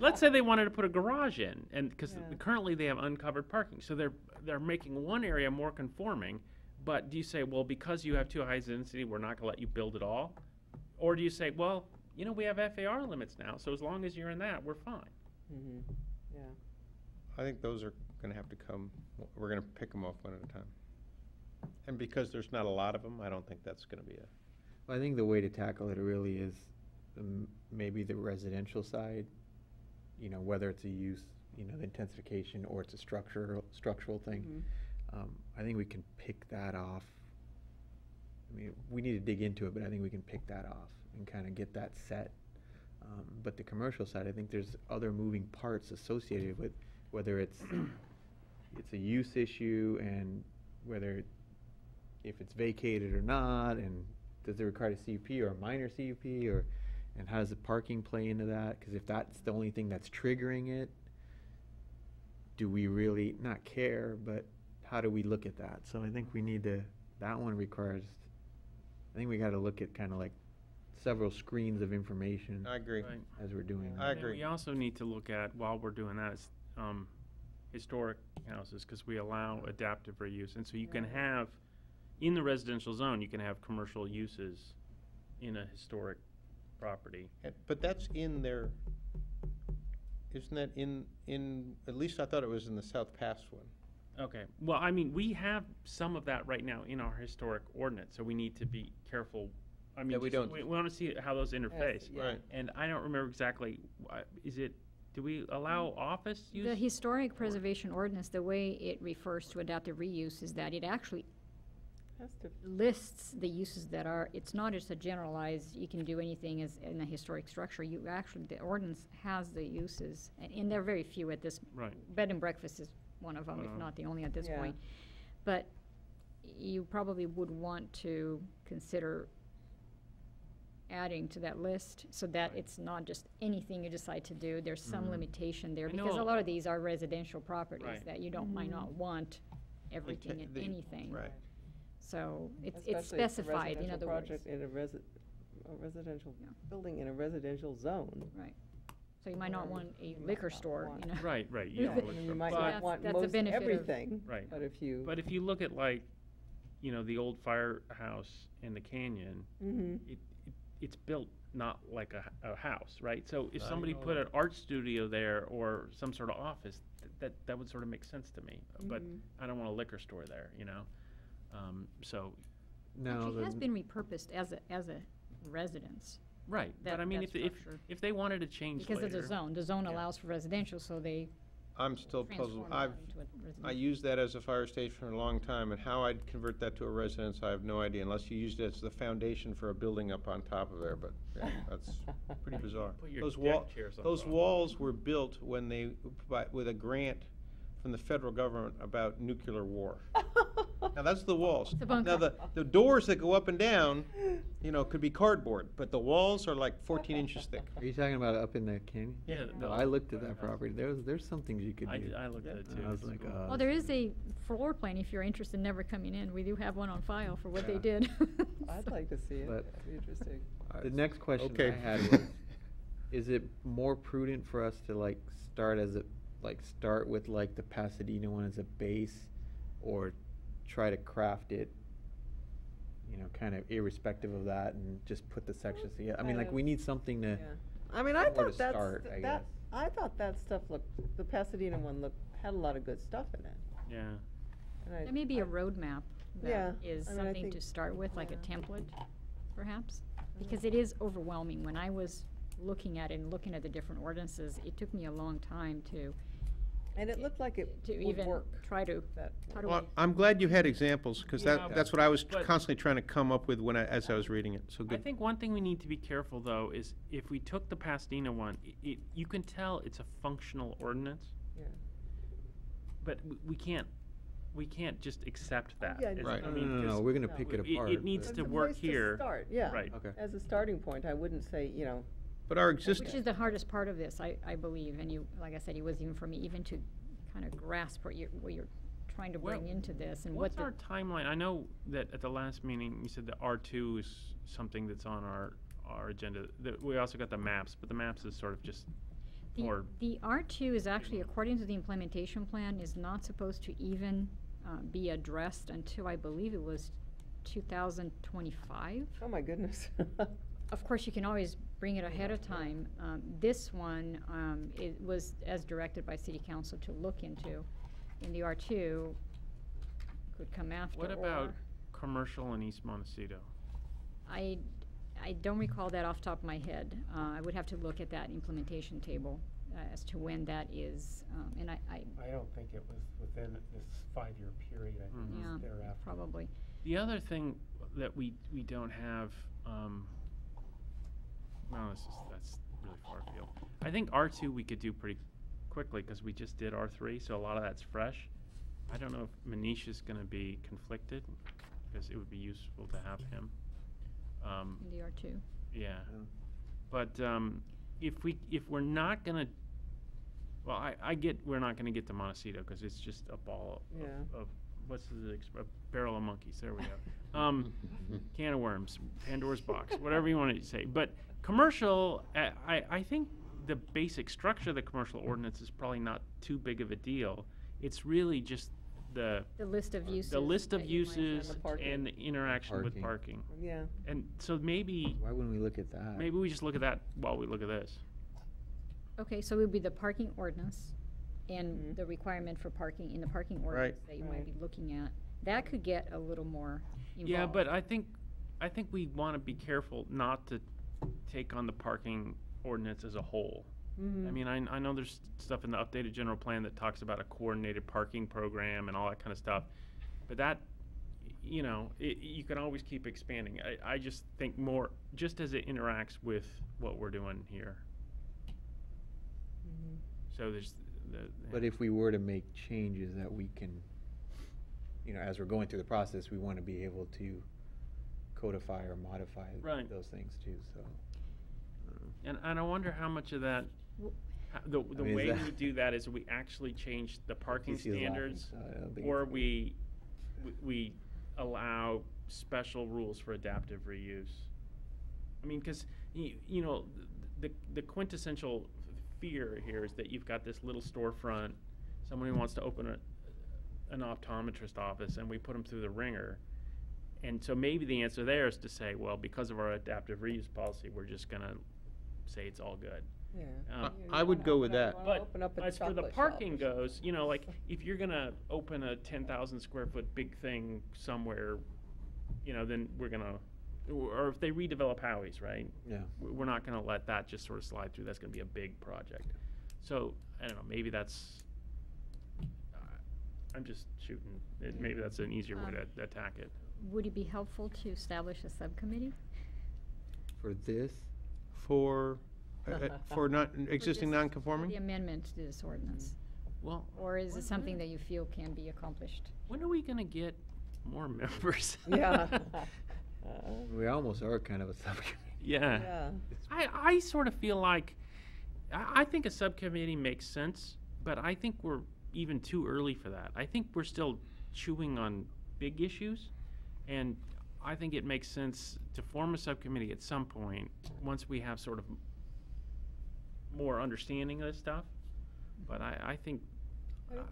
Speaker 3: Let's say they wanted to put a garage in, and because
Speaker 4: Yeah.
Speaker 3: currently they have uncovered parking, so they're making one area more conforming. But do you say, well, because you have too high density, we're not going to let you build it all? Or do you say, well, you know, we have FAR limits now, so as long as you're in that, we're fine.
Speaker 4: Mhm. Yeah.
Speaker 2: I think those are gonna have to come, we're gonna pick them off one at a time. And because there's not a lot of them, I don't think that's gonna be
Speaker 5: I think the way to tackle it really is maybe the residential side, you know, whether it's a use, you know, the intensification or it's a structural thing. I think we can pick that off. I mean, we need to dig into it, but I think we can pick that off and kind of get that set. But the commercial side, I think there's other moving parts associated with whether it's a use issue and whether if it's vacated or not, and does it require a CUP or a minor CUP, and how does the parking play into that? Because if that's the only thing that's triggering it, do we really not care, but how do we look at that? So I think we need to, that one requires, I think we got to look at kind of like several screens of information
Speaker 2: I agree.
Speaker 3: Right.
Speaker 5: as we're doing
Speaker 2: I
Speaker 5: that.
Speaker 3: And
Speaker 2: agree.
Speaker 3: we also need to look at, while we're doing that, is historic houses, because we allow adaptive reuse. And so you can have, in the residential zone, you can have commercial uses in a historic property.
Speaker 2: But that's in their, isn't that in, at least I thought it was in the South Pass one.
Speaker 3: Okay, well, I mean, we have some of that right now in our historic ordinance, so we need to be careful. I mean,
Speaker 2: Yeah, we
Speaker 3: just-
Speaker 2: don't-
Speaker 3: we want to see how those interface.
Speaker 4: yeah.
Speaker 2: Right.
Speaker 3: And I don't remember exactly, do we allow office use?
Speaker 6: The historic preservation ordinance, the way it refers to adaptive reuse is that it actually
Speaker 4: Has to,
Speaker 6: lists the uses that are, it's not just a generalized, you can do anything as in a historic structure. You actually, the ordinance has the uses, and there are very few at this.
Speaker 3: Right.
Speaker 6: Bed and breakfast is one of them, if not the only at this
Speaker 4: Yeah.
Speaker 6: point. But you probably would want to consider adding to that list so that it's not just anything you decide to do. There's some limitation there,
Speaker 3: I
Speaker 6: because a
Speaker 3: know-
Speaker 6: lot of these are residential properties
Speaker 3: Right.
Speaker 6: that you don't, might not want everything and anything.
Speaker 2: Right.
Speaker 6: So it's
Speaker 4: especially if it's a
Speaker 6: specified, in
Speaker 4: residential
Speaker 6: other words.
Speaker 4: project in a residential
Speaker 6: Yeah.
Speaker 4: building in a residential zone.
Speaker 6: Right. So you might not want a
Speaker 4: You might
Speaker 6: liquor
Speaker 4: not
Speaker 6: store,
Speaker 4: want-
Speaker 6: you know?
Speaker 3: Right, right.
Speaker 6: Yeah.
Speaker 3: don't
Speaker 6: I
Speaker 3: look
Speaker 4: And
Speaker 3: for-
Speaker 4: you might
Speaker 3: but-
Speaker 4: not want
Speaker 6: That's a
Speaker 4: most
Speaker 6: benefit of-
Speaker 4: everything.
Speaker 3: Right.
Speaker 4: But if you.
Speaker 3: But if you look at like, you know, the old firehouse in the canyon,
Speaker 4: Mhm.
Speaker 3: it's built not like a house, right? So if
Speaker 2: I
Speaker 3: somebody
Speaker 2: know
Speaker 3: put
Speaker 2: that.
Speaker 3: an art studio there or some sort of office, that would sort of make sense to me. But
Speaker 4: Mhm.
Speaker 3: I don't want a liquor store there, you know? So,
Speaker 5: Now,
Speaker 6: Actually, it has
Speaker 5: the-
Speaker 6: been repurposed as a residence.
Speaker 3: right,
Speaker 6: That-
Speaker 3: but I mean,
Speaker 6: that
Speaker 3: if
Speaker 6: structure.
Speaker 3: they wanted to change
Speaker 6: Because
Speaker 3: later.
Speaker 6: of the zone
Speaker 3: Yeah.
Speaker 6: allows for residential, so they
Speaker 2: I'm still puzzled.
Speaker 6: transform that into a
Speaker 2: I
Speaker 6: residential.
Speaker 2: used that as a fire station for a long time, and how I'd convert that to a residence, I have no idea, unless you used it as the foundation for a building up on top of there, but yeah, that's pretty bizarre.
Speaker 3: Put your
Speaker 2: Those
Speaker 3: deck chairs on
Speaker 2: those
Speaker 3: top.
Speaker 2: walls were built when they, with a grant from the federal government about nuclear war. Now, that's the walls.
Speaker 6: It's a bunker.
Speaker 2: Now, the doors that go up and down, you know, could be cardboard, but the walls are like 14 inches thick.
Speaker 5: are you talking about up in the canyon?
Speaker 3: Yeah,
Speaker 5: No, I looked at that property. There's some things you could do.
Speaker 3: I looked at it
Speaker 2: Yeah.
Speaker 3: too.
Speaker 5: I was
Speaker 3: It's
Speaker 5: like,
Speaker 3: cool.
Speaker 6: Well, there is a floor plan if you're interested in never coming in. We do have one on file for what they
Speaker 2: Yeah.
Speaker 6: did.
Speaker 4: I'd like to see it.
Speaker 5: But-
Speaker 4: That'd be interesting.
Speaker 5: The next question
Speaker 2: Okay.
Speaker 5: I had was, is it more prudent for us to like start with like the Pasadena one as a base, or try to craft it, you know, kind of irrespective of that and just put the sections together? I mean, like, we need something to,
Speaker 4: Yeah. I mean, I
Speaker 5: somewhere to
Speaker 4: thought that's,
Speaker 5: start, I guess.
Speaker 4: I thought that stuff looked, the Pasadena one had a lot of good stuff in it.
Speaker 3: Yeah.
Speaker 4: And I-
Speaker 6: There may be a
Speaker 4: I-
Speaker 6: roadmap
Speaker 4: Yeah,
Speaker 6: that is
Speaker 4: I mean, I
Speaker 6: something to
Speaker 4: think-
Speaker 6: start with, like a
Speaker 4: yeah.
Speaker 6: template, perhaps. Because it is overwhelming. When I was looking at it and looking at the different ordinances, it took me a long time to
Speaker 4: And it looked like it
Speaker 6: to
Speaker 4: would
Speaker 6: even
Speaker 4: work.
Speaker 6: try to,
Speaker 4: That
Speaker 6: how do
Speaker 2: Well,
Speaker 6: we,
Speaker 2: I'm glad you had examples, because
Speaker 3: Yeah.
Speaker 2: that's what I was
Speaker 3: But-
Speaker 2: constantly trying to come up with as I was reading it, so
Speaker 3: I
Speaker 2: good.
Speaker 3: think one thing we need to be careful though is if we took the Pasadena one, you can tell it's a functional ordinance,
Speaker 4: Yeah.
Speaker 3: but we can't just accept that.
Speaker 4: Yeah,
Speaker 3: It's-
Speaker 2: Right.
Speaker 3: I mean,
Speaker 5: no,
Speaker 3: 'cause
Speaker 5: we're gonna
Speaker 4: no.
Speaker 5: pick it
Speaker 3: it
Speaker 5: apart.
Speaker 3: needs
Speaker 4: It's
Speaker 3: to
Speaker 4: a
Speaker 3: work
Speaker 4: place
Speaker 3: here.
Speaker 4: start, yeah.
Speaker 3: Right.
Speaker 5: Okay.
Speaker 4: As a starting point, I wouldn't say, you know,
Speaker 2: But our
Speaker 6: which
Speaker 2: existing,
Speaker 6: is the hardest part of this, I believe. And you, like I said, it was even for me, even to kind of grasp what you're trying to
Speaker 3: Well,
Speaker 6: bring into this and what
Speaker 3: What's
Speaker 6: the.
Speaker 3: our timeline? I know that at the last meeting, you said the R2 is something that's on our agenda. We also got the maps, but the maps is sort of just more.
Speaker 6: The R2 is actually, according to the implementation plan, is not supposed to even be addressed until I believe it was 2025.
Speaker 4: Oh, my goodness.
Speaker 6: Of course, you can always bring it ahead of time. This one, it was as directed by City Council to look into, and the R2 could come after.
Speaker 3: What about
Speaker 6: or-
Speaker 3: commercial in East Montecito?
Speaker 6: I don't recall that off the top of my head. I would have to look at that implementation table as to when that is, and I
Speaker 1: I don't think it was within this 5-year period. I think it
Speaker 6: Yeah,
Speaker 1: was thereafter.
Speaker 6: probably.
Speaker 3: The other thing that we don't have, well, that's really far afield. I think R2 we could do pretty quickly because we just did R3, so a lot of that's fresh. I don't know if Manish is going to be conflicted because it would be useful to have him.
Speaker 6: In the R2.
Speaker 3: Yeah, but if we're not going to, well, I get we're not going to get to Montecito because it's just a ball
Speaker 4: Yeah.
Speaker 3: of what's a barrel of monkeys. There we go. Can of worms, Pandora's box, whatever you want to say. But commercial, I think the basic structure of the commercial ordinance is probably not too big of a deal. It's really just the
Speaker 6: list of uses.
Speaker 3: list of
Speaker 6: that you might have.
Speaker 3: uses
Speaker 4: And the parking.
Speaker 3: and the interaction with
Speaker 5: Parking.
Speaker 3: parking.
Speaker 4: Yeah.
Speaker 3: And so maybe
Speaker 5: Why wouldn't we look at that?
Speaker 3: maybe we just look at that while we look at this.
Speaker 6: Okay, so it would be the parking ordinance and
Speaker 4: Mhm.
Speaker 6: the requirement for parking in the parking ordinance that you might
Speaker 4: Right.
Speaker 6: be looking at. That could get a little more involved.
Speaker 3: Yeah, but I think we want to be careful not to take on the parking ordinance as a whole.
Speaker 4: Mhm.
Speaker 3: I mean, I know there's stuff in the updated general plan that talks about a coordinated parking program and all that kind of stuff, but that, you know, you can always keep expanding. I just think more, just as it interacts with what we're doing here.
Speaker 4: Mhm.
Speaker 3: So there's the.
Speaker 5: But if we were to make changes that we can, as we're going through the process, we want to be able to codify or modify
Speaker 3: Right.
Speaker 5: those things too, so.
Speaker 3: And I wonder how much of that,
Speaker 6: W-
Speaker 3: the
Speaker 5: mean, is
Speaker 3: way
Speaker 5: that-
Speaker 3: we do that is we actually change the parking
Speaker 5: TC is laughing,
Speaker 3: standards,
Speaker 5: so I don't think
Speaker 3: or
Speaker 5: it's-
Speaker 3: we allow special rules for adaptive reuse. I mean, because, the quintessential fear here is that you've got this little storefront, someone who wants to open an optometrist office, and we put them through the ringer. And so maybe the answer there is to say, well, because of our adaptive reuse policy, we're just gonna say it's all good.
Speaker 4: Yeah. You
Speaker 2: I would
Speaker 4: wanna
Speaker 2: go
Speaker 4: open
Speaker 2: with
Speaker 4: up-
Speaker 2: that.
Speaker 4: you wanna
Speaker 3: But
Speaker 4: open up a
Speaker 3: as for the
Speaker 4: chocolate shop
Speaker 3: parking
Speaker 4: or
Speaker 3: goes,
Speaker 4: something.
Speaker 3: like, if you're gonna open a 10,000 square foot big thing somewhere, then we're gonna, or if they redevelop Howie's, right?
Speaker 5: Yeah.
Speaker 3: We're not gonna let that just sort of slide through. That's gonna be a big project. So, I don't know, maybe that's, I'm just shooting. Maybe that's an easier way to attack it.
Speaker 6: Would it be helpful to establish a subcommittee?
Speaker 5: For this,
Speaker 2: For not, existing
Speaker 6: For
Speaker 2: non-conforming?
Speaker 6: the amendment to this ordinance?
Speaker 3: Well,
Speaker 6: Or is it something that you feel can be accomplished?
Speaker 3: when are we gonna get more members?
Speaker 4: Yeah.
Speaker 5: we almost are kind of a subcommittee.
Speaker 3: Yeah.
Speaker 4: Yeah.
Speaker 3: I sort of feel like, I think a subcommittee makes sense, but I think we're even too early for that. I think we're still chewing on big issues, and I think it makes sense to form a subcommittee at some point, once we have sort of more understanding of this stuff. But I think,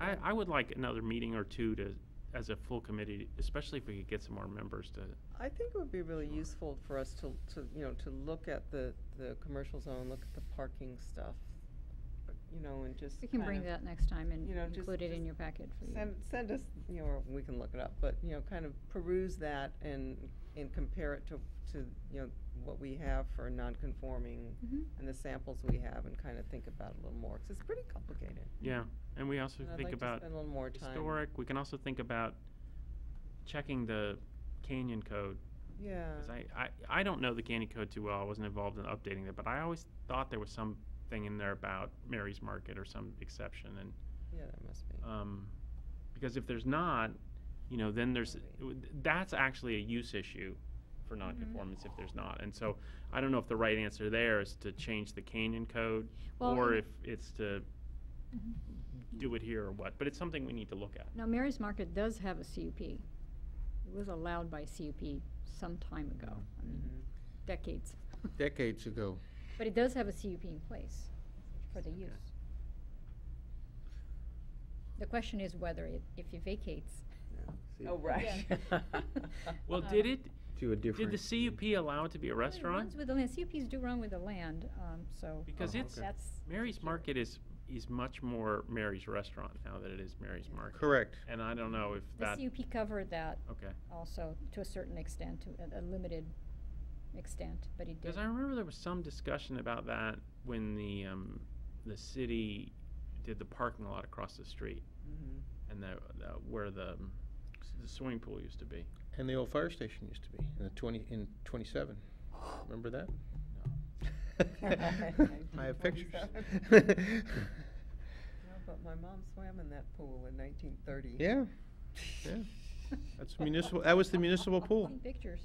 Speaker 3: I would like another meeting or two as a full committee, especially if we could get some more members to.
Speaker 4: I think it would be really useful for us to look at the commercial zone, look at the parking stuff, and just
Speaker 6: We can bring
Speaker 4: kind of
Speaker 6: that next time and
Speaker 4: just-
Speaker 6: include it in
Speaker 4: just
Speaker 6: your packet for you.
Speaker 4: send us, or we can look it up, but, kind of peruse that and compare it to, what we have for non-conforming
Speaker 6: Mhm.
Speaker 4: and the samples we have, and kind of think about it a little more, 'cause it's pretty complicated.
Speaker 3: Yeah, and we also
Speaker 4: And I'd
Speaker 3: think
Speaker 4: like to
Speaker 3: about
Speaker 4: spend a little more time.
Speaker 3: historic. We can also think about checking the canyon code.
Speaker 4: Yeah.
Speaker 3: 'Cause I don't know the canyon code too well. I wasn't involved in updating it, but I always thought there was something in there about Mary's Market or some exception, and
Speaker 4: Yeah, that must be.
Speaker 3: because if there's not, then that's actually a use issue for nonconformance if there's not. And so I don't know if the right answer there is to change the canyon code,
Speaker 6: Well,
Speaker 3: or
Speaker 6: and-
Speaker 3: if it's to do it here or what, but it's something we need to look at.
Speaker 6: Now, Mary's Market does have a CUP. It was allowed by CUP some time ago, I mean, decades.
Speaker 2: Decades ago.
Speaker 6: But it does have a CUP in place for the use. The question is whether if it vacates.
Speaker 5: See,
Speaker 4: Oh, right.
Speaker 3: Well, did it,
Speaker 5: To a
Speaker 3: did
Speaker 5: different.
Speaker 3: the CUP allow it to be a
Speaker 6: Well, it
Speaker 3: restaurant?
Speaker 6: runs with the land. CUPs do run with the land, so.
Speaker 3: Because it's,
Speaker 6: That's.
Speaker 3: Mary's Market is much more Mary's Restaurant now than it is Mary's Market.
Speaker 2: Correct.
Speaker 3: And I don't know if
Speaker 6: The
Speaker 3: that,
Speaker 6: CUP covered that
Speaker 3: okay.
Speaker 6: also to a certain extent, to a limited extent, but it did.
Speaker 3: Because I remember there was some discussion about that when the city did the parking lot across the street and where the swimming pool used to be.
Speaker 2: And the old fire station used to be in 27. Remember that? I have pictures.
Speaker 4: No, but my mom swam in that pool in 1930.
Speaker 2: Yeah, yeah. That's municipal, that was the municipal pool.
Speaker 6: Seen pictures.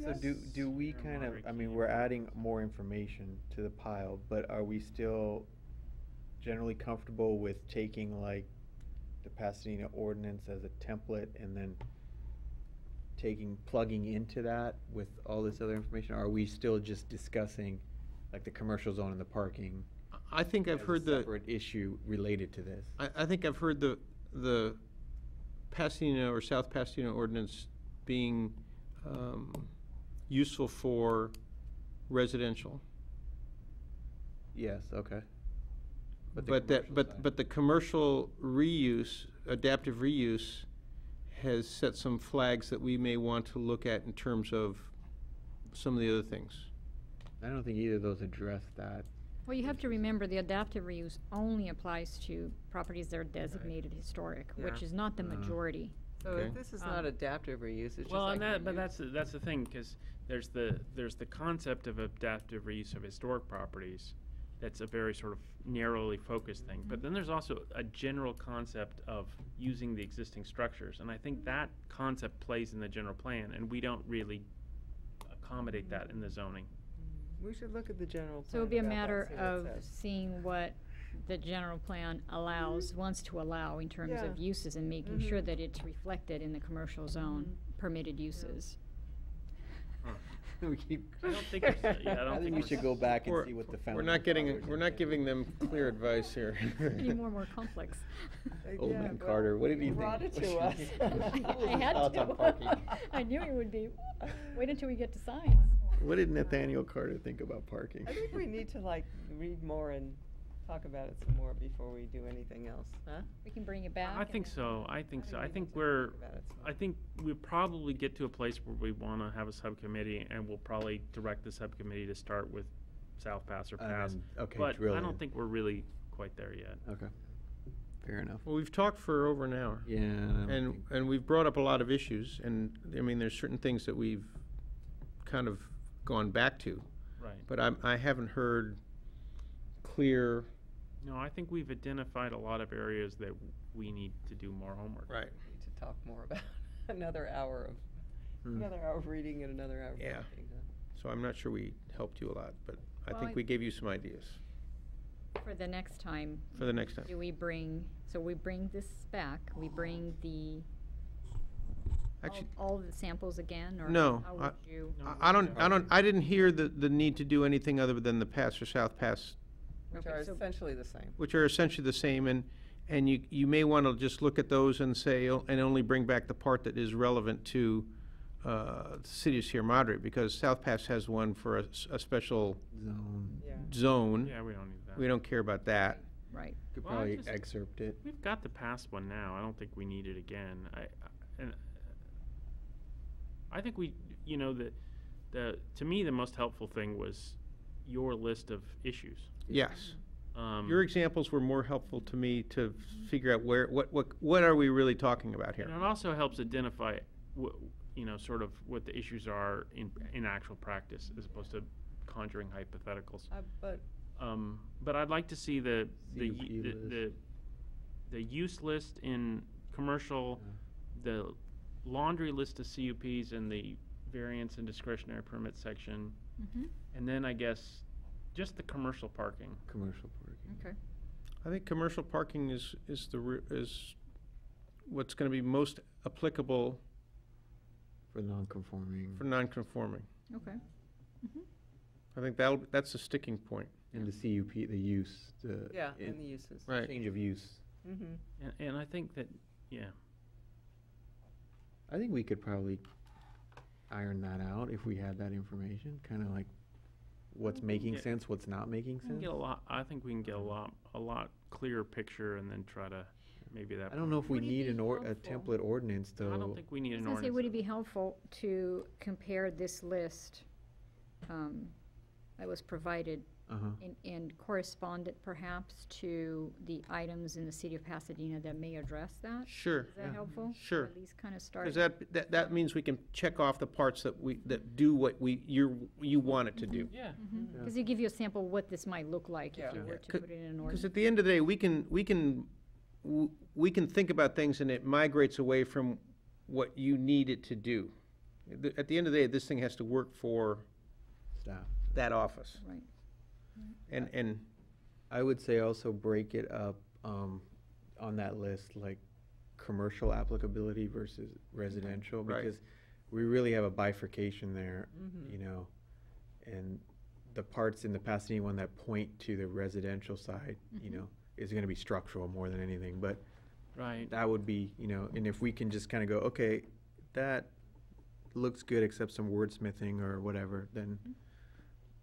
Speaker 5: So do we kind of, I mean, we're adding more information to the pile, but are we still generally comfortable with taking like the Pasadena ordinance as a template and then plugging into that with all this other information? Or are we still just discussing like the commercial zone and the parking?
Speaker 2: I think I've
Speaker 5: as
Speaker 2: heard
Speaker 5: a separate issue related to this.
Speaker 2: I think I've heard the Pasadena or South Pasadena ordinance being useful for residential.
Speaker 5: Yes, okay. the
Speaker 2: But that,
Speaker 5: commercial side-
Speaker 2: but the commercial reuse, adaptive reuse, has set some flags that we may want to look at in terms of some of the other things.
Speaker 5: I don't think either of those address that.
Speaker 6: Well, you have to remember, the adaptive reuse only applies to properties that are designated historic, which
Speaker 3: Yeah.
Speaker 6: is not the majority.
Speaker 4: So
Speaker 2: Okay.
Speaker 4: if this is not adaptive reuse, it's just
Speaker 3: Well,
Speaker 4: like.
Speaker 3: and that, but
Speaker 4: reuse.
Speaker 3: that's the thing, because there's the concept of adaptive reuse of historic properties. That's a very sort of narrowly focused thing. But then there's also a general concept of using the existing structures, and I think that concept plays in the general plan, and we don't really accommodate that in the zoning.
Speaker 4: We should look at the general plan.
Speaker 6: So it would be a
Speaker 4: about that,
Speaker 6: matter
Speaker 4: see what it
Speaker 6: of
Speaker 4: says.
Speaker 6: seeing what the general plan allows, wants to allow in terms
Speaker 4: Yeah.
Speaker 6: of uses and making sure
Speaker 4: Mhm.
Speaker 6: that it's reflected in the commercial zone permitted uses.
Speaker 5: We keep.
Speaker 3: I don't think, it's- yeah, I
Speaker 5: I
Speaker 3: don't
Speaker 5: think
Speaker 3: think
Speaker 5: we
Speaker 3: we're-
Speaker 5: should go back and
Speaker 2: We're-
Speaker 5: see what the
Speaker 2: We're
Speaker 5: founding
Speaker 2: not getting,
Speaker 5: fathers
Speaker 2: we're
Speaker 5: had
Speaker 2: not
Speaker 5: said.
Speaker 2: giving them clear advice here.
Speaker 6: Any more complex.
Speaker 5: Old
Speaker 4: Yeah,
Speaker 5: man
Speaker 4: well,
Speaker 5: Carter, what did he
Speaker 4: you
Speaker 5: think?
Speaker 4: brought it to us.
Speaker 6: I had
Speaker 5: Thoughts on
Speaker 6: to.
Speaker 5: parking?
Speaker 6: I knew it would be. Wait until we get to signs.
Speaker 5: What did Nathaniel Carter think about parking?
Speaker 4: I think we need to like read more and talk about it some more before we do anything else, huh?
Speaker 6: We can bring it back.
Speaker 3: I
Speaker 6: and
Speaker 3: think
Speaker 6: then-
Speaker 3: so, I think so. I
Speaker 4: we
Speaker 3: think
Speaker 4: need to
Speaker 3: we're,
Speaker 4: talk about it some
Speaker 3: I
Speaker 4: more.
Speaker 3: think we'll probably get to a place where we want to have a subcommittee, and we'll probably direct the subcommittee to start with South Pass or
Speaker 5: And
Speaker 3: Pass.
Speaker 5: then, okay,
Speaker 3: But
Speaker 5: drill
Speaker 3: I
Speaker 5: in.
Speaker 3: don't think we're really quite there yet.
Speaker 5: Okay, fair enough.
Speaker 2: Well, we've talked for over an hour.
Speaker 5: Yeah. I don't
Speaker 2: And,
Speaker 5: think-
Speaker 2: and we've brought up a lot of issues, and, I mean, there's certain things that we've kind of gone back to,
Speaker 3: Right.
Speaker 2: but I haven't heard clear.
Speaker 3: No, I think we've identified a lot of areas that we need to do more homework.
Speaker 2: Right.
Speaker 4: Need to talk more about another hour of reading and another hour of
Speaker 2: Yeah.
Speaker 4: talking, huh?
Speaker 2: So I'm not sure we helped you a lot, but I
Speaker 6: Well,
Speaker 2: think we gave you some ideas
Speaker 6: For the next time,
Speaker 2: for the next time.
Speaker 6: do we bring, so we bring this back, we bring the,
Speaker 2: Actually,
Speaker 6: all the samples again, or
Speaker 2: No,
Speaker 6: how
Speaker 2: I-
Speaker 6: would you?
Speaker 3: No,
Speaker 2: I didn't hear the need to do anything other than the Pass or South Pass,
Speaker 4: Which
Speaker 6: Okay,
Speaker 4: are
Speaker 6: so-
Speaker 4: essentially the same.
Speaker 2: which are essentially the same, and you may want to just look at those and say, and only bring back the part that is relevant to the city of Sierra Madre, because South Pass has one for a special
Speaker 5: Zone.
Speaker 4: Yeah.
Speaker 2: zone.
Speaker 3: Yeah, we don't need that.
Speaker 2: We don't care about that.
Speaker 6: Right.
Speaker 5: Could
Speaker 3: Well, I
Speaker 5: probably
Speaker 3: just-
Speaker 5: excerpt it.
Speaker 3: We've got the past one now. I don't think we need it again. I think we, you know, to me, the most helpful thing was your list of issues.
Speaker 2: Yes.
Speaker 3: Um,
Speaker 2: Your examples were more helpful to me to figure out what are we really talking about here?
Speaker 3: And it also helps identify, you know, sort of what the issues are in actual practice, as opposed to conjuring hypotheticals. But I'd like to see the
Speaker 5: CUP list.
Speaker 3: the use list in commercial, the laundry list of CUPs and the variance and discretionary permit section,
Speaker 6: Mhm.
Speaker 3: and then I guess just the commercial parking.
Speaker 5: Commercial parking.
Speaker 6: Okay.
Speaker 2: I think commercial parking is is what's gonna be most applicable
Speaker 5: For non-conforming.
Speaker 2: for non-conforming.
Speaker 6: Okay.
Speaker 2: I think that's a sticking point.
Speaker 5: And the CUP, the use,
Speaker 4: Yeah, and the uses.
Speaker 2: Right.
Speaker 5: change of use.
Speaker 4: Mm-hmm.
Speaker 3: And I think that, yeah,
Speaker 5: I think we could probably iron that out if we had that information, kind of like what's making
Speaker 3: Yeah.
Speaker 5: sense, what's not making
Speaker 3: we can
Speaker 5: sense.
Speaker 3: get a lot, I think we can get a lot clearer picture and then try to, maybe that.
Speaker 5: I don't know if we
Speaker 6: Would it
Speaker 5: need
Speaker 6: be
Speaker 5: a
Speaker 6: helpful?
Speaker 5: template ordinance
Speaker 3: I
Speaker 5: though.
Speaker 3: don't think we need
Speaker 6: I was
Speaker 3: an
Speaker 6: gonna say,
Speaker 3: ordinance.
Speaker 6: would it be helpful to compare this list that was provided
Speaker 5: Uh-huh.
Speaker 6: and correspond it perhaps to the items in the city of Pasadena that may address that?
Speaker 2: Sure,
Speaker 6: Is that
Speaker 5: Yeah.
Speaker 6: helpful?
Speaker 2: Sure.
Speaker 6: At least kind of start.
Speaker 2: because that means we can check off the parts that do what you want it to do.
Speaker 3: Yeah.
Speaker 6: Because it give you a sample of what this might look like if you
Speaker 4: Yeah.
Speaker 6: were to
Speaker 2: C-
Speaker 6: put it in an
Speaker 2: Because
Speaker 6: ordinance.
Speaker 2: at the end of the day, we can think about things and it migrates away from what you need it to do. At the end of the day, this thing has to work for
Speaker 5: Staff.
Speaker 2: that office.
Speaker 6: Right.
Speaker 2: And
Speaker 5: I would say also break it up on that list, like commercial applicability versus residential,
Speaker 2: Right.
Speaker 5: because we really have a bifurcation there,
Speaker 4: Mm-hmm.
Speaker 5: you know, and the parts in the Pasadena one that point to the residential side, you know, is going to be structural more than anything, but
Speaker 3: Right.
Speaker 5: that would be, you know, and if we can just kind of go, okay, that looks good except some wordsmithing or whatever, then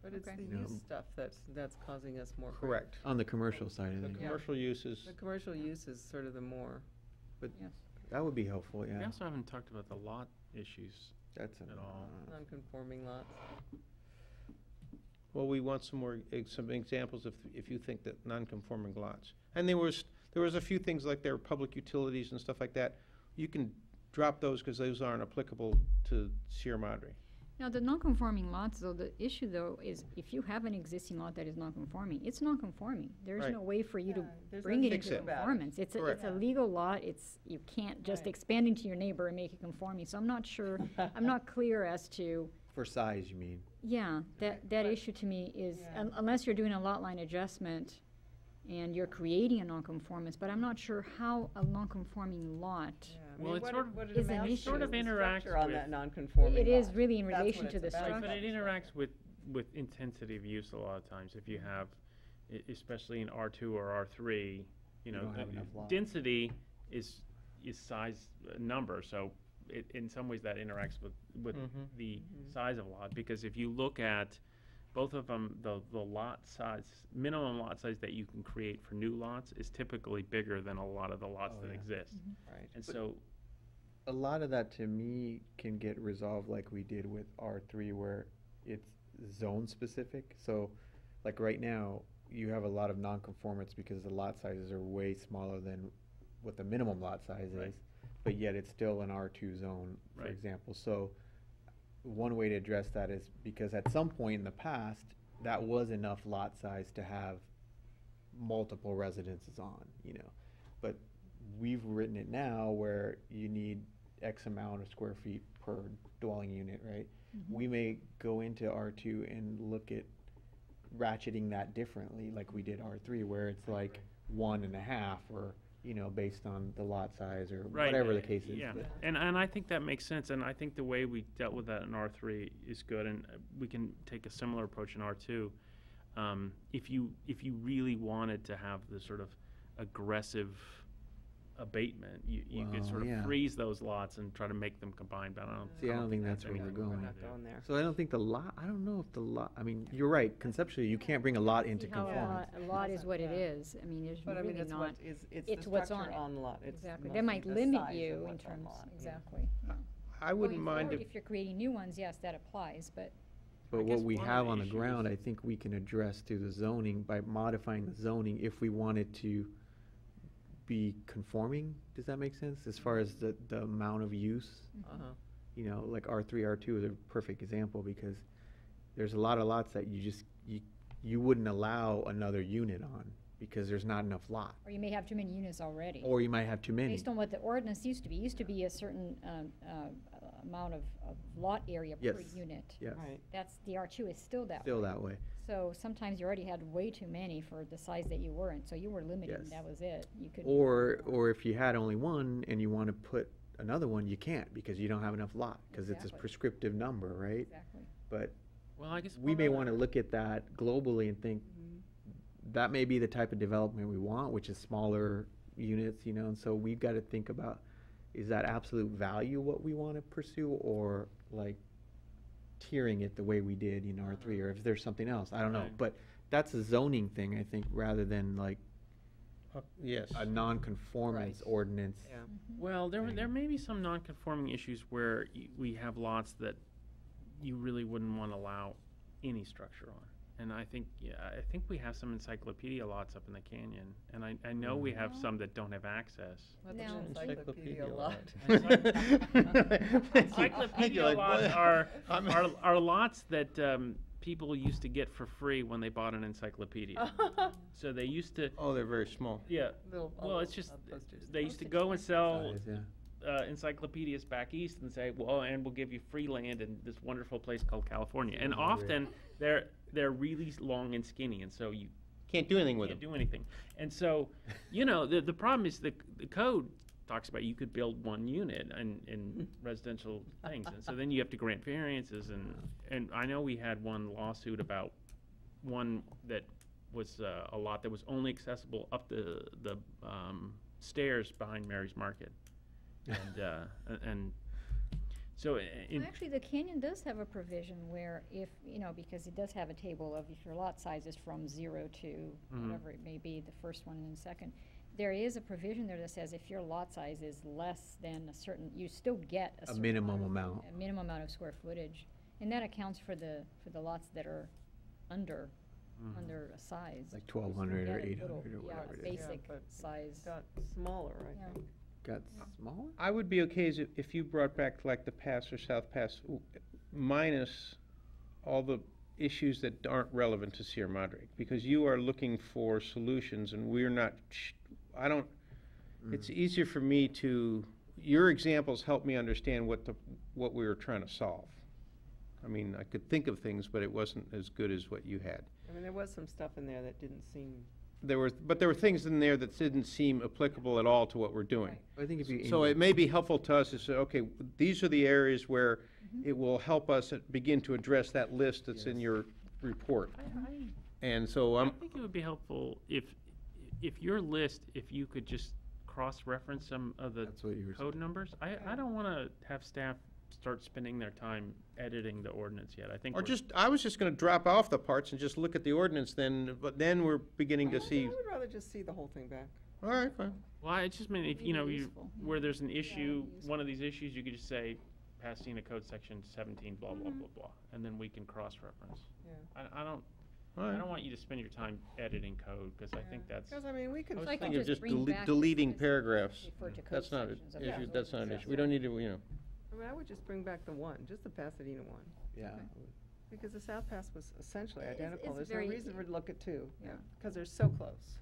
Speaker 4: But it's
Speaker 6: Okay.
Speaker 4: the
Speaker 5: You know,
Speaker 4: use stuff that's causing us more. grief.
Speaker 2: correct.
Speaker 5: on the commercial side of
Speaker 2: The
Speaker 5: things,
Speaker 2: commercial uses,
Speaker 4: The commercial use is sort of the more,
Speaker 6: Yes.
Speaker 5: that would be helpful,
Speaker 3: We
Speaker 5: yeah.
Speaker 3: also haven't talked about the lot issues.
Speaker 5: That's
Speaker 3: at all.
Speaker 4: non-conforming lots.
Speaker 2: well, we want some more, some examples if you think that non-conforming lots. And there was a few things like there were public utilities and stuff like that. You can drop those because those aren't applicable to Sierra Madre.
Speaker 6: Now, the non-conforming lots, though, the issue, though, is if you have an existing lot that is non-conforming, it's non-conforming. There's
Speaker 2: Right.
Speaker 6: no way for you to
Speaker 4: there's
Speaker 6: bring it
Speaker 4: nothing
Speaker 6: into
Speaker 2: to do about it.
Speaker 6: conformance. It's
Speaker 2: Correct.
Speaker 6: a legal lot, you can't just
Speaker 4: Right.
Speaker 6: expand into your neighbor and make it conforming. So I'm not sure, I'm not clear as to,
Speaker 5: For size, you mean?
Speaker 6: yeah, that
Speaker 4: But-
Speaker 6: issue to me is,
Speaker 4: Yeah.
Speaker 6: unless you're doing a lot line adjustment and you're creating a non-conformance, but I'm not sure how a non-conforming lot,
Speaker 4: Yeah, I
Speaker 3: Well,
Speaker 4: mean,
Speaker 3: it
Speaker 4: what
Speaker 3: sort
Speaker 4: it-
Speaker 3: of-
Speaker 4: what it
Speaker 6: is an
Speaker 4: amounts to
Speaker 6: issue.
Speaker 3: Sort of
Speaker 4: is the
Speaker 3: interacts
Speaker 4: structure on
Speaker 3: with-
Speaker 4: that non-conforming
Speaker 6: it is
Speaker 4: lot.
Speaker 6: really in
Speaker 4: That's what
Speaker 6: relation to
Speaker 4: it's
Speaker 6: the
Speaker 4: about.
Speaker 6: structure.
Speaker 3: But it interacts with intensity of use a lot of times. If you have, especially in R2 or R3, you know,
Speaker 5: don't have enough lot.
Speaker 3: density is size number. So in some ways that interacts with the size of a lot. Because if you look at both of them, the lot size, minimum lot size that you can create for new lots is typically bigger than a lot of the lots
Speaker 5: Oh,
Speaker 3: that
Speaker 5: yeah.
Speaker 3: exist.
Speaker 4: Right.
Speaker 3: And
Speaker 5: But-
Speaker 3: so,
Speaker 5: A lot of that to me can get resolved like we did with R3 where it's zone specific. So like right now, you have a lot of non-conformance because the lot sizes are way smaller than what the minimum lot size
Speaker 3: Right.
Speaker 5: is, but yet it's still an R2 zone, for
Speaker 3: Right.
Speaker 5: example. So one way to address that is because at some point in the past, that was enough lot size to have multiple residences on, you know. But we've written it now where you need X amount of square feet per dwelling unit, right? We may go into R2 and look at ratcheting that differently, like we did R3, where it's like 1.5 or, you know, based on the lot size or
Speaker 3: right,
Speaker 5: whatever the case is.
Speaker 3: yeah,
Speaker 5: but-
Speaker 3: and I think that makes sense, and I think the way we dealt with that in R3 is good, and we can take a similar approach in R2. If you really wanted to have the sort of aggressive abatement, you could
Speaker 5: Well,
Speaker 3: sort of
Speaker 5: yeah.
Speaker 3: freeze those lots and try to make them combined, but I don't.
Speaker 5: See, I don't think that's
Speaker 3: that's
Speaker 5: where we're
Speaker 3: anything
Speaker 5: going.
Speaker 4: We're not going there.
Speaker 5: So I don't think the lot, I don't know if the lot, I mean, you're right, conceptually, you can't bring a lot into
Speaker 6: See how
Speaker 5: conformance.
Speaker 6: a lot is what it
Speaker 4: Yeah.
Speaker 6: is. I mean, there's
Speaker 4: But I mean,
Speaker 6: really
Speaker 4: it's
Speaker 6: not,
Speaker 4: what is, it's
Speaker 6: it's
Speaker 4: the
Speaker 6: what's on
Speaker 4: structure
Speaker 6: it.
Speaker 4: on the lot. It's
Speaker 6: exactly. That
Speaker 4: mostly
Speaker 6: might
Speaker 4: the
Speaker 6: limit
Speaker 4: size of
Speaker 6: you in
Speaker 4: what's on
Speaker 6: terms,
Speaker 4: lot, yeah.
Speaker 6: exactly. yeah.
Speaker 2: I wouldn't
Speaker 6: Going
Speaker 2: mind
Speaker 6: forward,
Speaker 2: if,
Speaker 6: if you're creating new ones, yes, that applies, but
Speaker 5: But
Speaker 3: guess
Speaker 5: what we
Speaker 3: one of
Speaker 5: have
Speaker 3: the
Speaker 5: on the
Speaker 3: issues-
Speaker 5: ground, I think we can address through the zoning by modifying the zoning if we wanted to be conforming. Does that make sense? As far as the amount of use,
Speaker 4: Uh-huh.
Speaker 5: you know, like R3, R2 is a perfect example because there's a lot of lots that you wouldn't allow another unit on because there's not enough lot.
Speaker 6: or you may have too many units already.
Speaker 5: Or you might have too many.
Speaker 6: Based on what the ordinance used to be a certain amount of lot area per
Speaker 5: Yes.
Speaker 6: unit.
Speaker 5: Yes,
Speaker 4: Right.
Speaker 6: That's, the R2 is still that way.
Speaker 5: still that way.
Speaker 6: So sometimes you already had way too many for the size that you were in, so you were limited,
Speaker 5: Yes.
Speaker 6: that was it. You couldn't.
Speaker 5: Or if you had only one and you want to put another one, you can't because you don't have enough lot, because it's a
Speaker 6: Exactly.
Speaker 5: prescriptive number, right?
Speaker 6: Exactly.
Speaker 5: But
Speaker 3: Well, I guess
Speaker 5: we
Speaker 3: one
Speaker 5: may
Speaker 3: other-
Speaker 5: want to look at that globally and think that may be the type of development we want, which is smaller units, you know, and so we've got to think about, is that absolute value what we want to pursue, or like tiering it the way we did in R3, or if there's something else, I don't know.
Speaker 3: Right.
Speaker 5: But that's a zoning thing, I think, rather than like
Speaker 2: Yes.
Speaker 5: a non-conformance
Speaker 4: Right.
Speaker 5: ordinance.
Speaker 4: Yeah.
Speaker 3: Well, there
Speaker 5: thing.
Speaker 3: there may be some non-conforming issues where we have lots that you really wouldn't want to allow any structure on. And I think, I think we have some encyclopedia lots up in the canyon, and I know we have
Speaker 6: Mhm.
Speaker 3: some that don't have access.
Speaker 4: What's
Speaker 6: Now-
Speaker 4: an encyclopedia
Speaker 2: lot.
Speaker 4: lot?
Speaker 3: Encyclopedia
Speaker 2: You're like,
Speaker 3: lots
Speaker 2: what?
Speaker 3: are lots that people used to get for free when they bought an encyclopedia. So they used to,
Speaker 2: Oh, they're very small.
Speaker 3: yeah,
Speaker 4: Little-
Speaker 3: well, it's just,
Speaker 4: posters.
Speaker 3: they used to go and sell
Speaker 5: Size, yeah.
Speaker 3: encyclopedias back east and say, well, and we'll give you free land in this wonderful place called California. And
Speaker 5: Oh, great.
Speaker 3: often they're really long and skinny, and so you
Speaker 2: Can't do anything with
Speaker 3: can't
Speaker 2: them.
Speaker 3: do anything. And so, you know, the problem is the code talks about you could build one unit in residential things, and so then you have to grant variances, and I know we had one lawsuit about one that was a lot that was only accessible up the stairs behind Mary's Market, and so in
Speaker 6: Well, actually, the canyon does have a provision where if, you know, because it does have a table of if your lot size is from 0 to
Speaker 3: Mhm.
Speaker 6: whatever it may be, the first one and the second, there is a provision there that says if your lot size is less than a certain, you still get a certain
Speaker 5: minimum amount.
Speaker 6: A minimum amount of square footage. And that accounts for the lots that are under a size.
Speaker 5: Like
Speaker 6: You
Speaker 5: 1,200 or
Speaker 6: get a
Speaker 5: 800
Speaker 6: little-
Speaker 5: or whatever it is.
Speaker 6: Yeah, basic
Speaker 4: but
Speaker 6: size.
Speaker 4: Got smaller, I
Speaker 6: Yeah.
Speaker 4: think.
Speaker 5: Got smaller?
Speaker 2: I would be okay if you brought back like the Pass or South Pass, minus all the issues that aren't relevant to Sierra Madre, because you are looking for solutions and we're not, it's easier for me to, your examples help me understand what we were trying to solve. I mean, I could think of things, but it wasn't as good as what you had.
Speaker 4: I mean, there was some stuff in there that didn't seem.
Speaker 2: But there were things in there that didn't seem applicable at all to what we're doing.
Speaker 6: Right.
Speaker 5: I think if you.
Speaker 2: So it may be helpful to us to say, okay, these are the areas where it will help us begin to address that list that's in
Speaker 5: Yes.
Speaker 2: your report.
Speaker 3: I
Speaker 2: And so
Speaker 3: I
Speaker 2: I'm,
Speaker 3: think it would be helpful if your list, if you could just cross-reference some of the
Speaker 5: That's what you were
Speaker 3: code
Speaker 5: saying.
Speaker 3: numbers. I don't want to have staff start spending their time editing the ordinance yet. I think
Speaker 2: or
Speaker 3: we're-
Speaker 2: just, I was just gonna drop off the parts and just look at the ordinance then, but then we're beginning to see,
Speaker 4: I would rather just see the whole thing back.
Speaker 2: all right, fine.
Speaker 3: Well, I just mean, if,
Speaker 6: Maybe
Speaker 3: you know,
Speaker 6: useful, yeah.
Speaker 3: where there's an issue,
Speaker 6: it'd be
Speaker 3: one of these issues, you could just say, Pasadena Code Section 17, blah, blah, blah, blah, and then we can cross-reference.
Speaker 4: Yeah.
Speaker 3: I don't
Speaker 2: All right.
Speaker 3: want you to spend your time editing code, because I think that's.
Speaker 4: Because, I mean, we can.
Speaker 3: I was
Speaker 6: So I can
Speaker 2: Thinking of
Speaker 6: just
Speaker 2: just
Speaker 6: bring back the
Speaker 2: deleting
Speaker 6: specific-
Speaker 2: paragraphs.
Speaker 6: refer to code
Speaker 2: That's not an
Speaker 6: sections of
Speaker 2: issue,
Speaker 6: those
Speaker 2: that's not an
Speaker 6: ordinances.
Speaker 2: issue. We don't need to, you know.
Speaker 4: I mean, I would just bring back the one, just the Pasadena one,
Speaker 5: Yeah.
Speaker 4: because the South Pass was essentially
Speaker 6: It's-
Speaker 4: identical.
Speaker 6: it's
Speaker 4: There's no
Speaker 6: very-
Speaker 4: reason for to look at two,
Speaker 6: Yeah.
Speaker 4: because they're so close.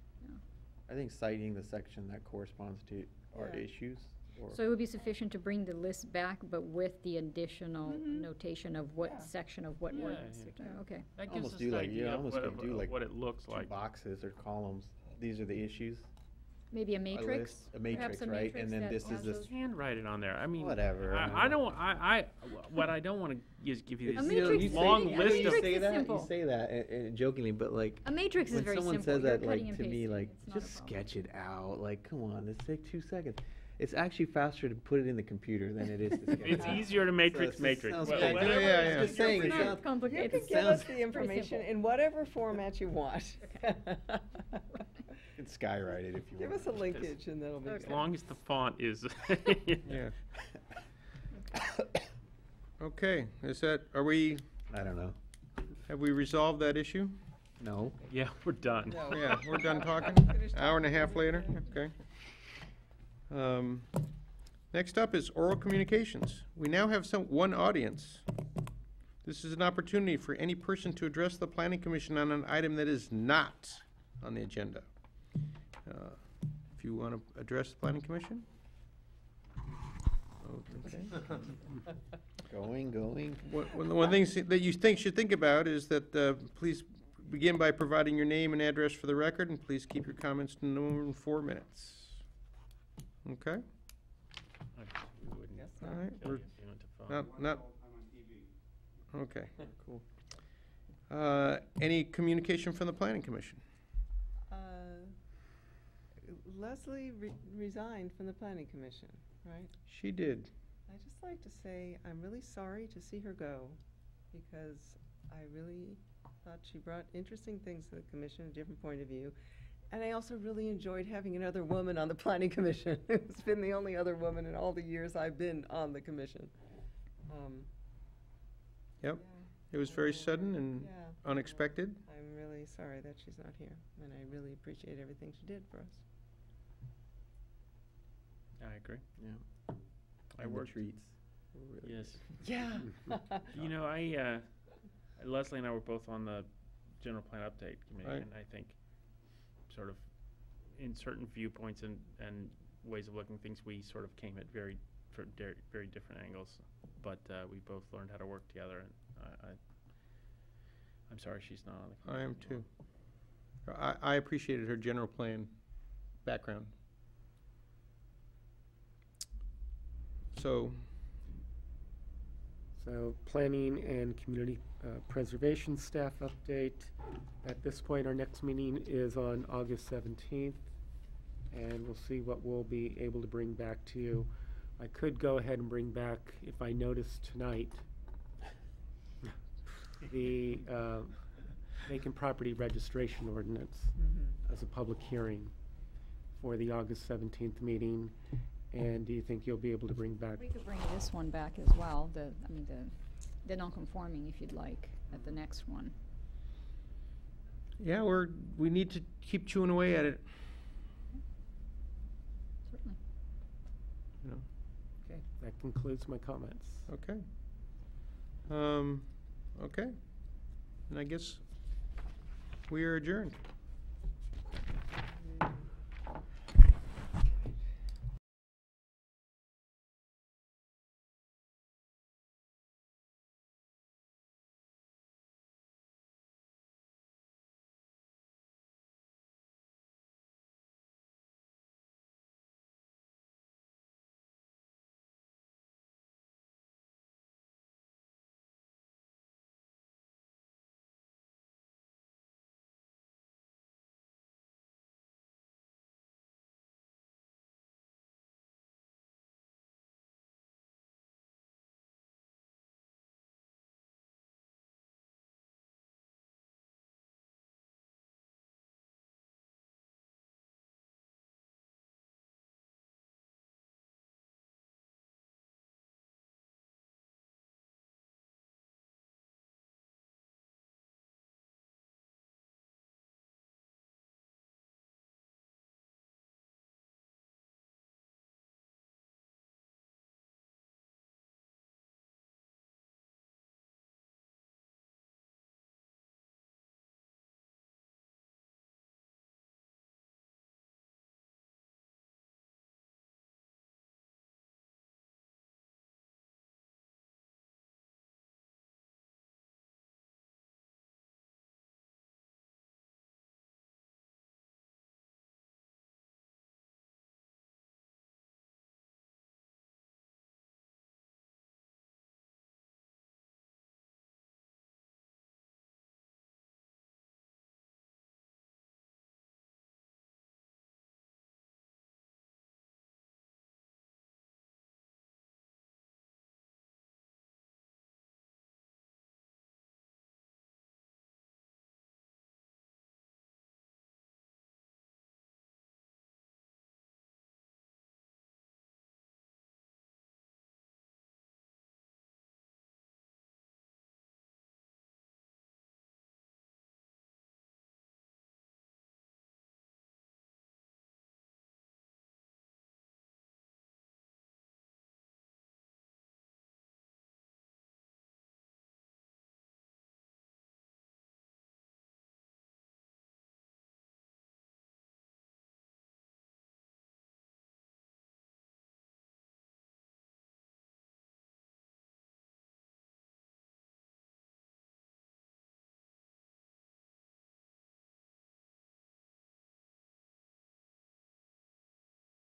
Speaker 5: I think citing the section that corresponds to our
Speaker 4: Yeah.
Speaker 5: issues, or.
Speaker 6: So it would be sufficient to bring the list back, but with the additional
Speaker 4: Mhm.
Speaker 6: notation of what
Speaker 4: Yeah.
Speaker 6: section of what
Speaker 3: Yeah,
Speaker 6: ordinance
Speaker 3: yeah.
Speaker 6: you're talking, okay.
Speaker 3: That gives
Speaker 5: Almost
Speaker 3: us
Speaker 5: do
Speaker 3: an
Speaker 5: like,
Speaker 3: idea
Speaker 5: yeah,
Speaker 3: of
Speaker 5: almost
Speaker 3: what
Speaker 5: could do like
Speaker 3: what it looks
Speaker 5: two
Speaker 3: like.
Speaker 5: boxes or columns. These are the issues.
Speaker 6: Maybe a
Speaker 5: a
Speaker 6: matrix?
Speaker 5: list, A
Speaker 6: Perhaps
Speaker 5: matrix,
Speaker 6: a
Speaker 5: right?
Speaker 6: matrix
Speaker 5: And then
Speaker 6: that
Speaker 5: this is
Speaker 6: has
Speaker 5: this.
Speaker 6: those-
Speaker 3: Handwrite it on there. I mean,
Speaker 5: Whatever.
Speaker 3: I don't. What I don't want to is give you
Speaker 6: A
Speaker 3: this
Speaker 6: matrix
Speaker 5: you
Speaker 6: is
Speaker 3: long
Speaker 6: pretty- a
Speaker 3: list
Speaker 6: matrix
Speaker 3: of.
Speaker 5: say
Speaker 6: is
Speaker 5: that,
Speaker 6: simple.
Speaker 5: you say that jokingly, but like
Speaker 6: A matrix is
Speaker 5: when
Speaker 6: very simple.
Speaker 5: someone says
Speaker 6: You're
Speaker 5: that,
Speaker 6: cutting
Speaker 5: like
Speaker 6: and
Speaker 5: to me,
Speaker 6: pasting.
Speaker 5: like
Speaker 6: It's not a
Speaker 5: just
Speaker 6: problem.
Speaker 5: sketch it out. Like, come on, let's take 2 seconds. It's actually faster to put it in the computer than it is to sketch
Speaker 3: It's
Speaker 5: it out.
Speaker 3: easier to matrix
Speaker 5: So it
Speaker 3: matrix.
Speaker 5: sounds
Speaker 3: Wha-
Speaker 5: good.
Speaker 3: whatever
Speaker 2: Yeah,
Speaker 3: is
Speaker 2: yeah.
Speaker 3: your
Speaker 2: Just
Speaker 5: saying,
Speaker 3: preference.
Speaker 5: it sounds-
Speaker 4: You
Speaker 6: Complicated.
Speaker 4: can
Speaker 5: It
Speaker 4: give us
Speaker 5: sounds-
Speaker 4: the information in whatever format you want.
Speaker 5: You can skywrite it if you
Speaker 4: Give
Speaker 5: want.
Speaker 4: us a linkage and that'll be
Speaker 3: As
Speaker 4: good.
Speaker 3: long as the font is.
Speaker 2: Yeah. Okay, are we,
Speaker 5: I don't know.
Speaker 2: have we resolved that issue?
Speaker 5: No.
Speaker 3: Yeah, we're done.
Speaker 4: No.
Speaker 2: Yeah, we're done talking?
Speaker 4: Finished
Speaker 2: Hour and a
Speaker 4: talking.
Speaker 2: half later, okay. Next up is oral communications. We now have one audience. This is an opportunity for any person to address the planning commission on an item that is not on the agenda. If you want to address the planning commission? Okay.
Speaker 5: Going.
Speaker 2: One thing that you should think about is that, please begin by providing your name and address for the record, and please keep your comments to no more than 4 minutes. Okay?
Speaker 4: Yes,
Speaker 2: All
Speaker 4: sir.
Speaker 2: right, we're not, okay, cool. Any communication from the planning commission?
Speaker 4: Leslie resigned from the planning commission, right?
Speaker 2: She did.
Speaker 4: I'd just like to say I'm really sorry to see her go, because I really thought she brought interesting things to the commission, a different point of view. And I also really enjoyed having another woman on the planning commission. It's been the only other woman in all the years I've been on the commission.
Speaker 2: Yep,
Speaker 4: Yeah,
Speaker 2: it was very sudden and
Speaker 4: yeah.
Speaker 2: unexpected.
Speaker 4: I'm really sorry that she's not here, and I really appreciate everything she did for us.
Speaker 3: I agree.
Speaker 5: Yeah.
Speaker 3: I
Speaker 5: And the
Speaker 3: worked.
Speaker 5: treats. were really
Speaker 3: Yes.
Speaker 4: Yeah.
Speaker 3: You know, Leslie and I were both on the general plan update committee,
Speaker 2: Right.
Speaker 3: and I think sort of in certain viewpoints and ways of looking at things, we sort of came at very different angles. But we both learned how to work together, and I'm sorry she's not on the committee.
Speaker 2: I am too. I appreciated her general plan background. So,
Speaker 1: planning and community preservation staff update. At this point, our next meeting is on August 17th, and we'll see what we'll be able to bring back to you. I could go ahead and bring back, if I notice tonight, the vacant property registration ordinance as a public hearing for the August 17th meeting. And do you think you'll be able to bring back?
Speaker 6: We could bring this one back as well, the non-conforming, if you'd like, at the next one.
Speaker 2: yeah, we need to keep chewing away at it,
Speaker 6: Certainly.
Speaker 2: you know.
Speaker 1: Okay, that concludes my comments.
Speaker 2: Okay. Okay. And I guess we are adjourned.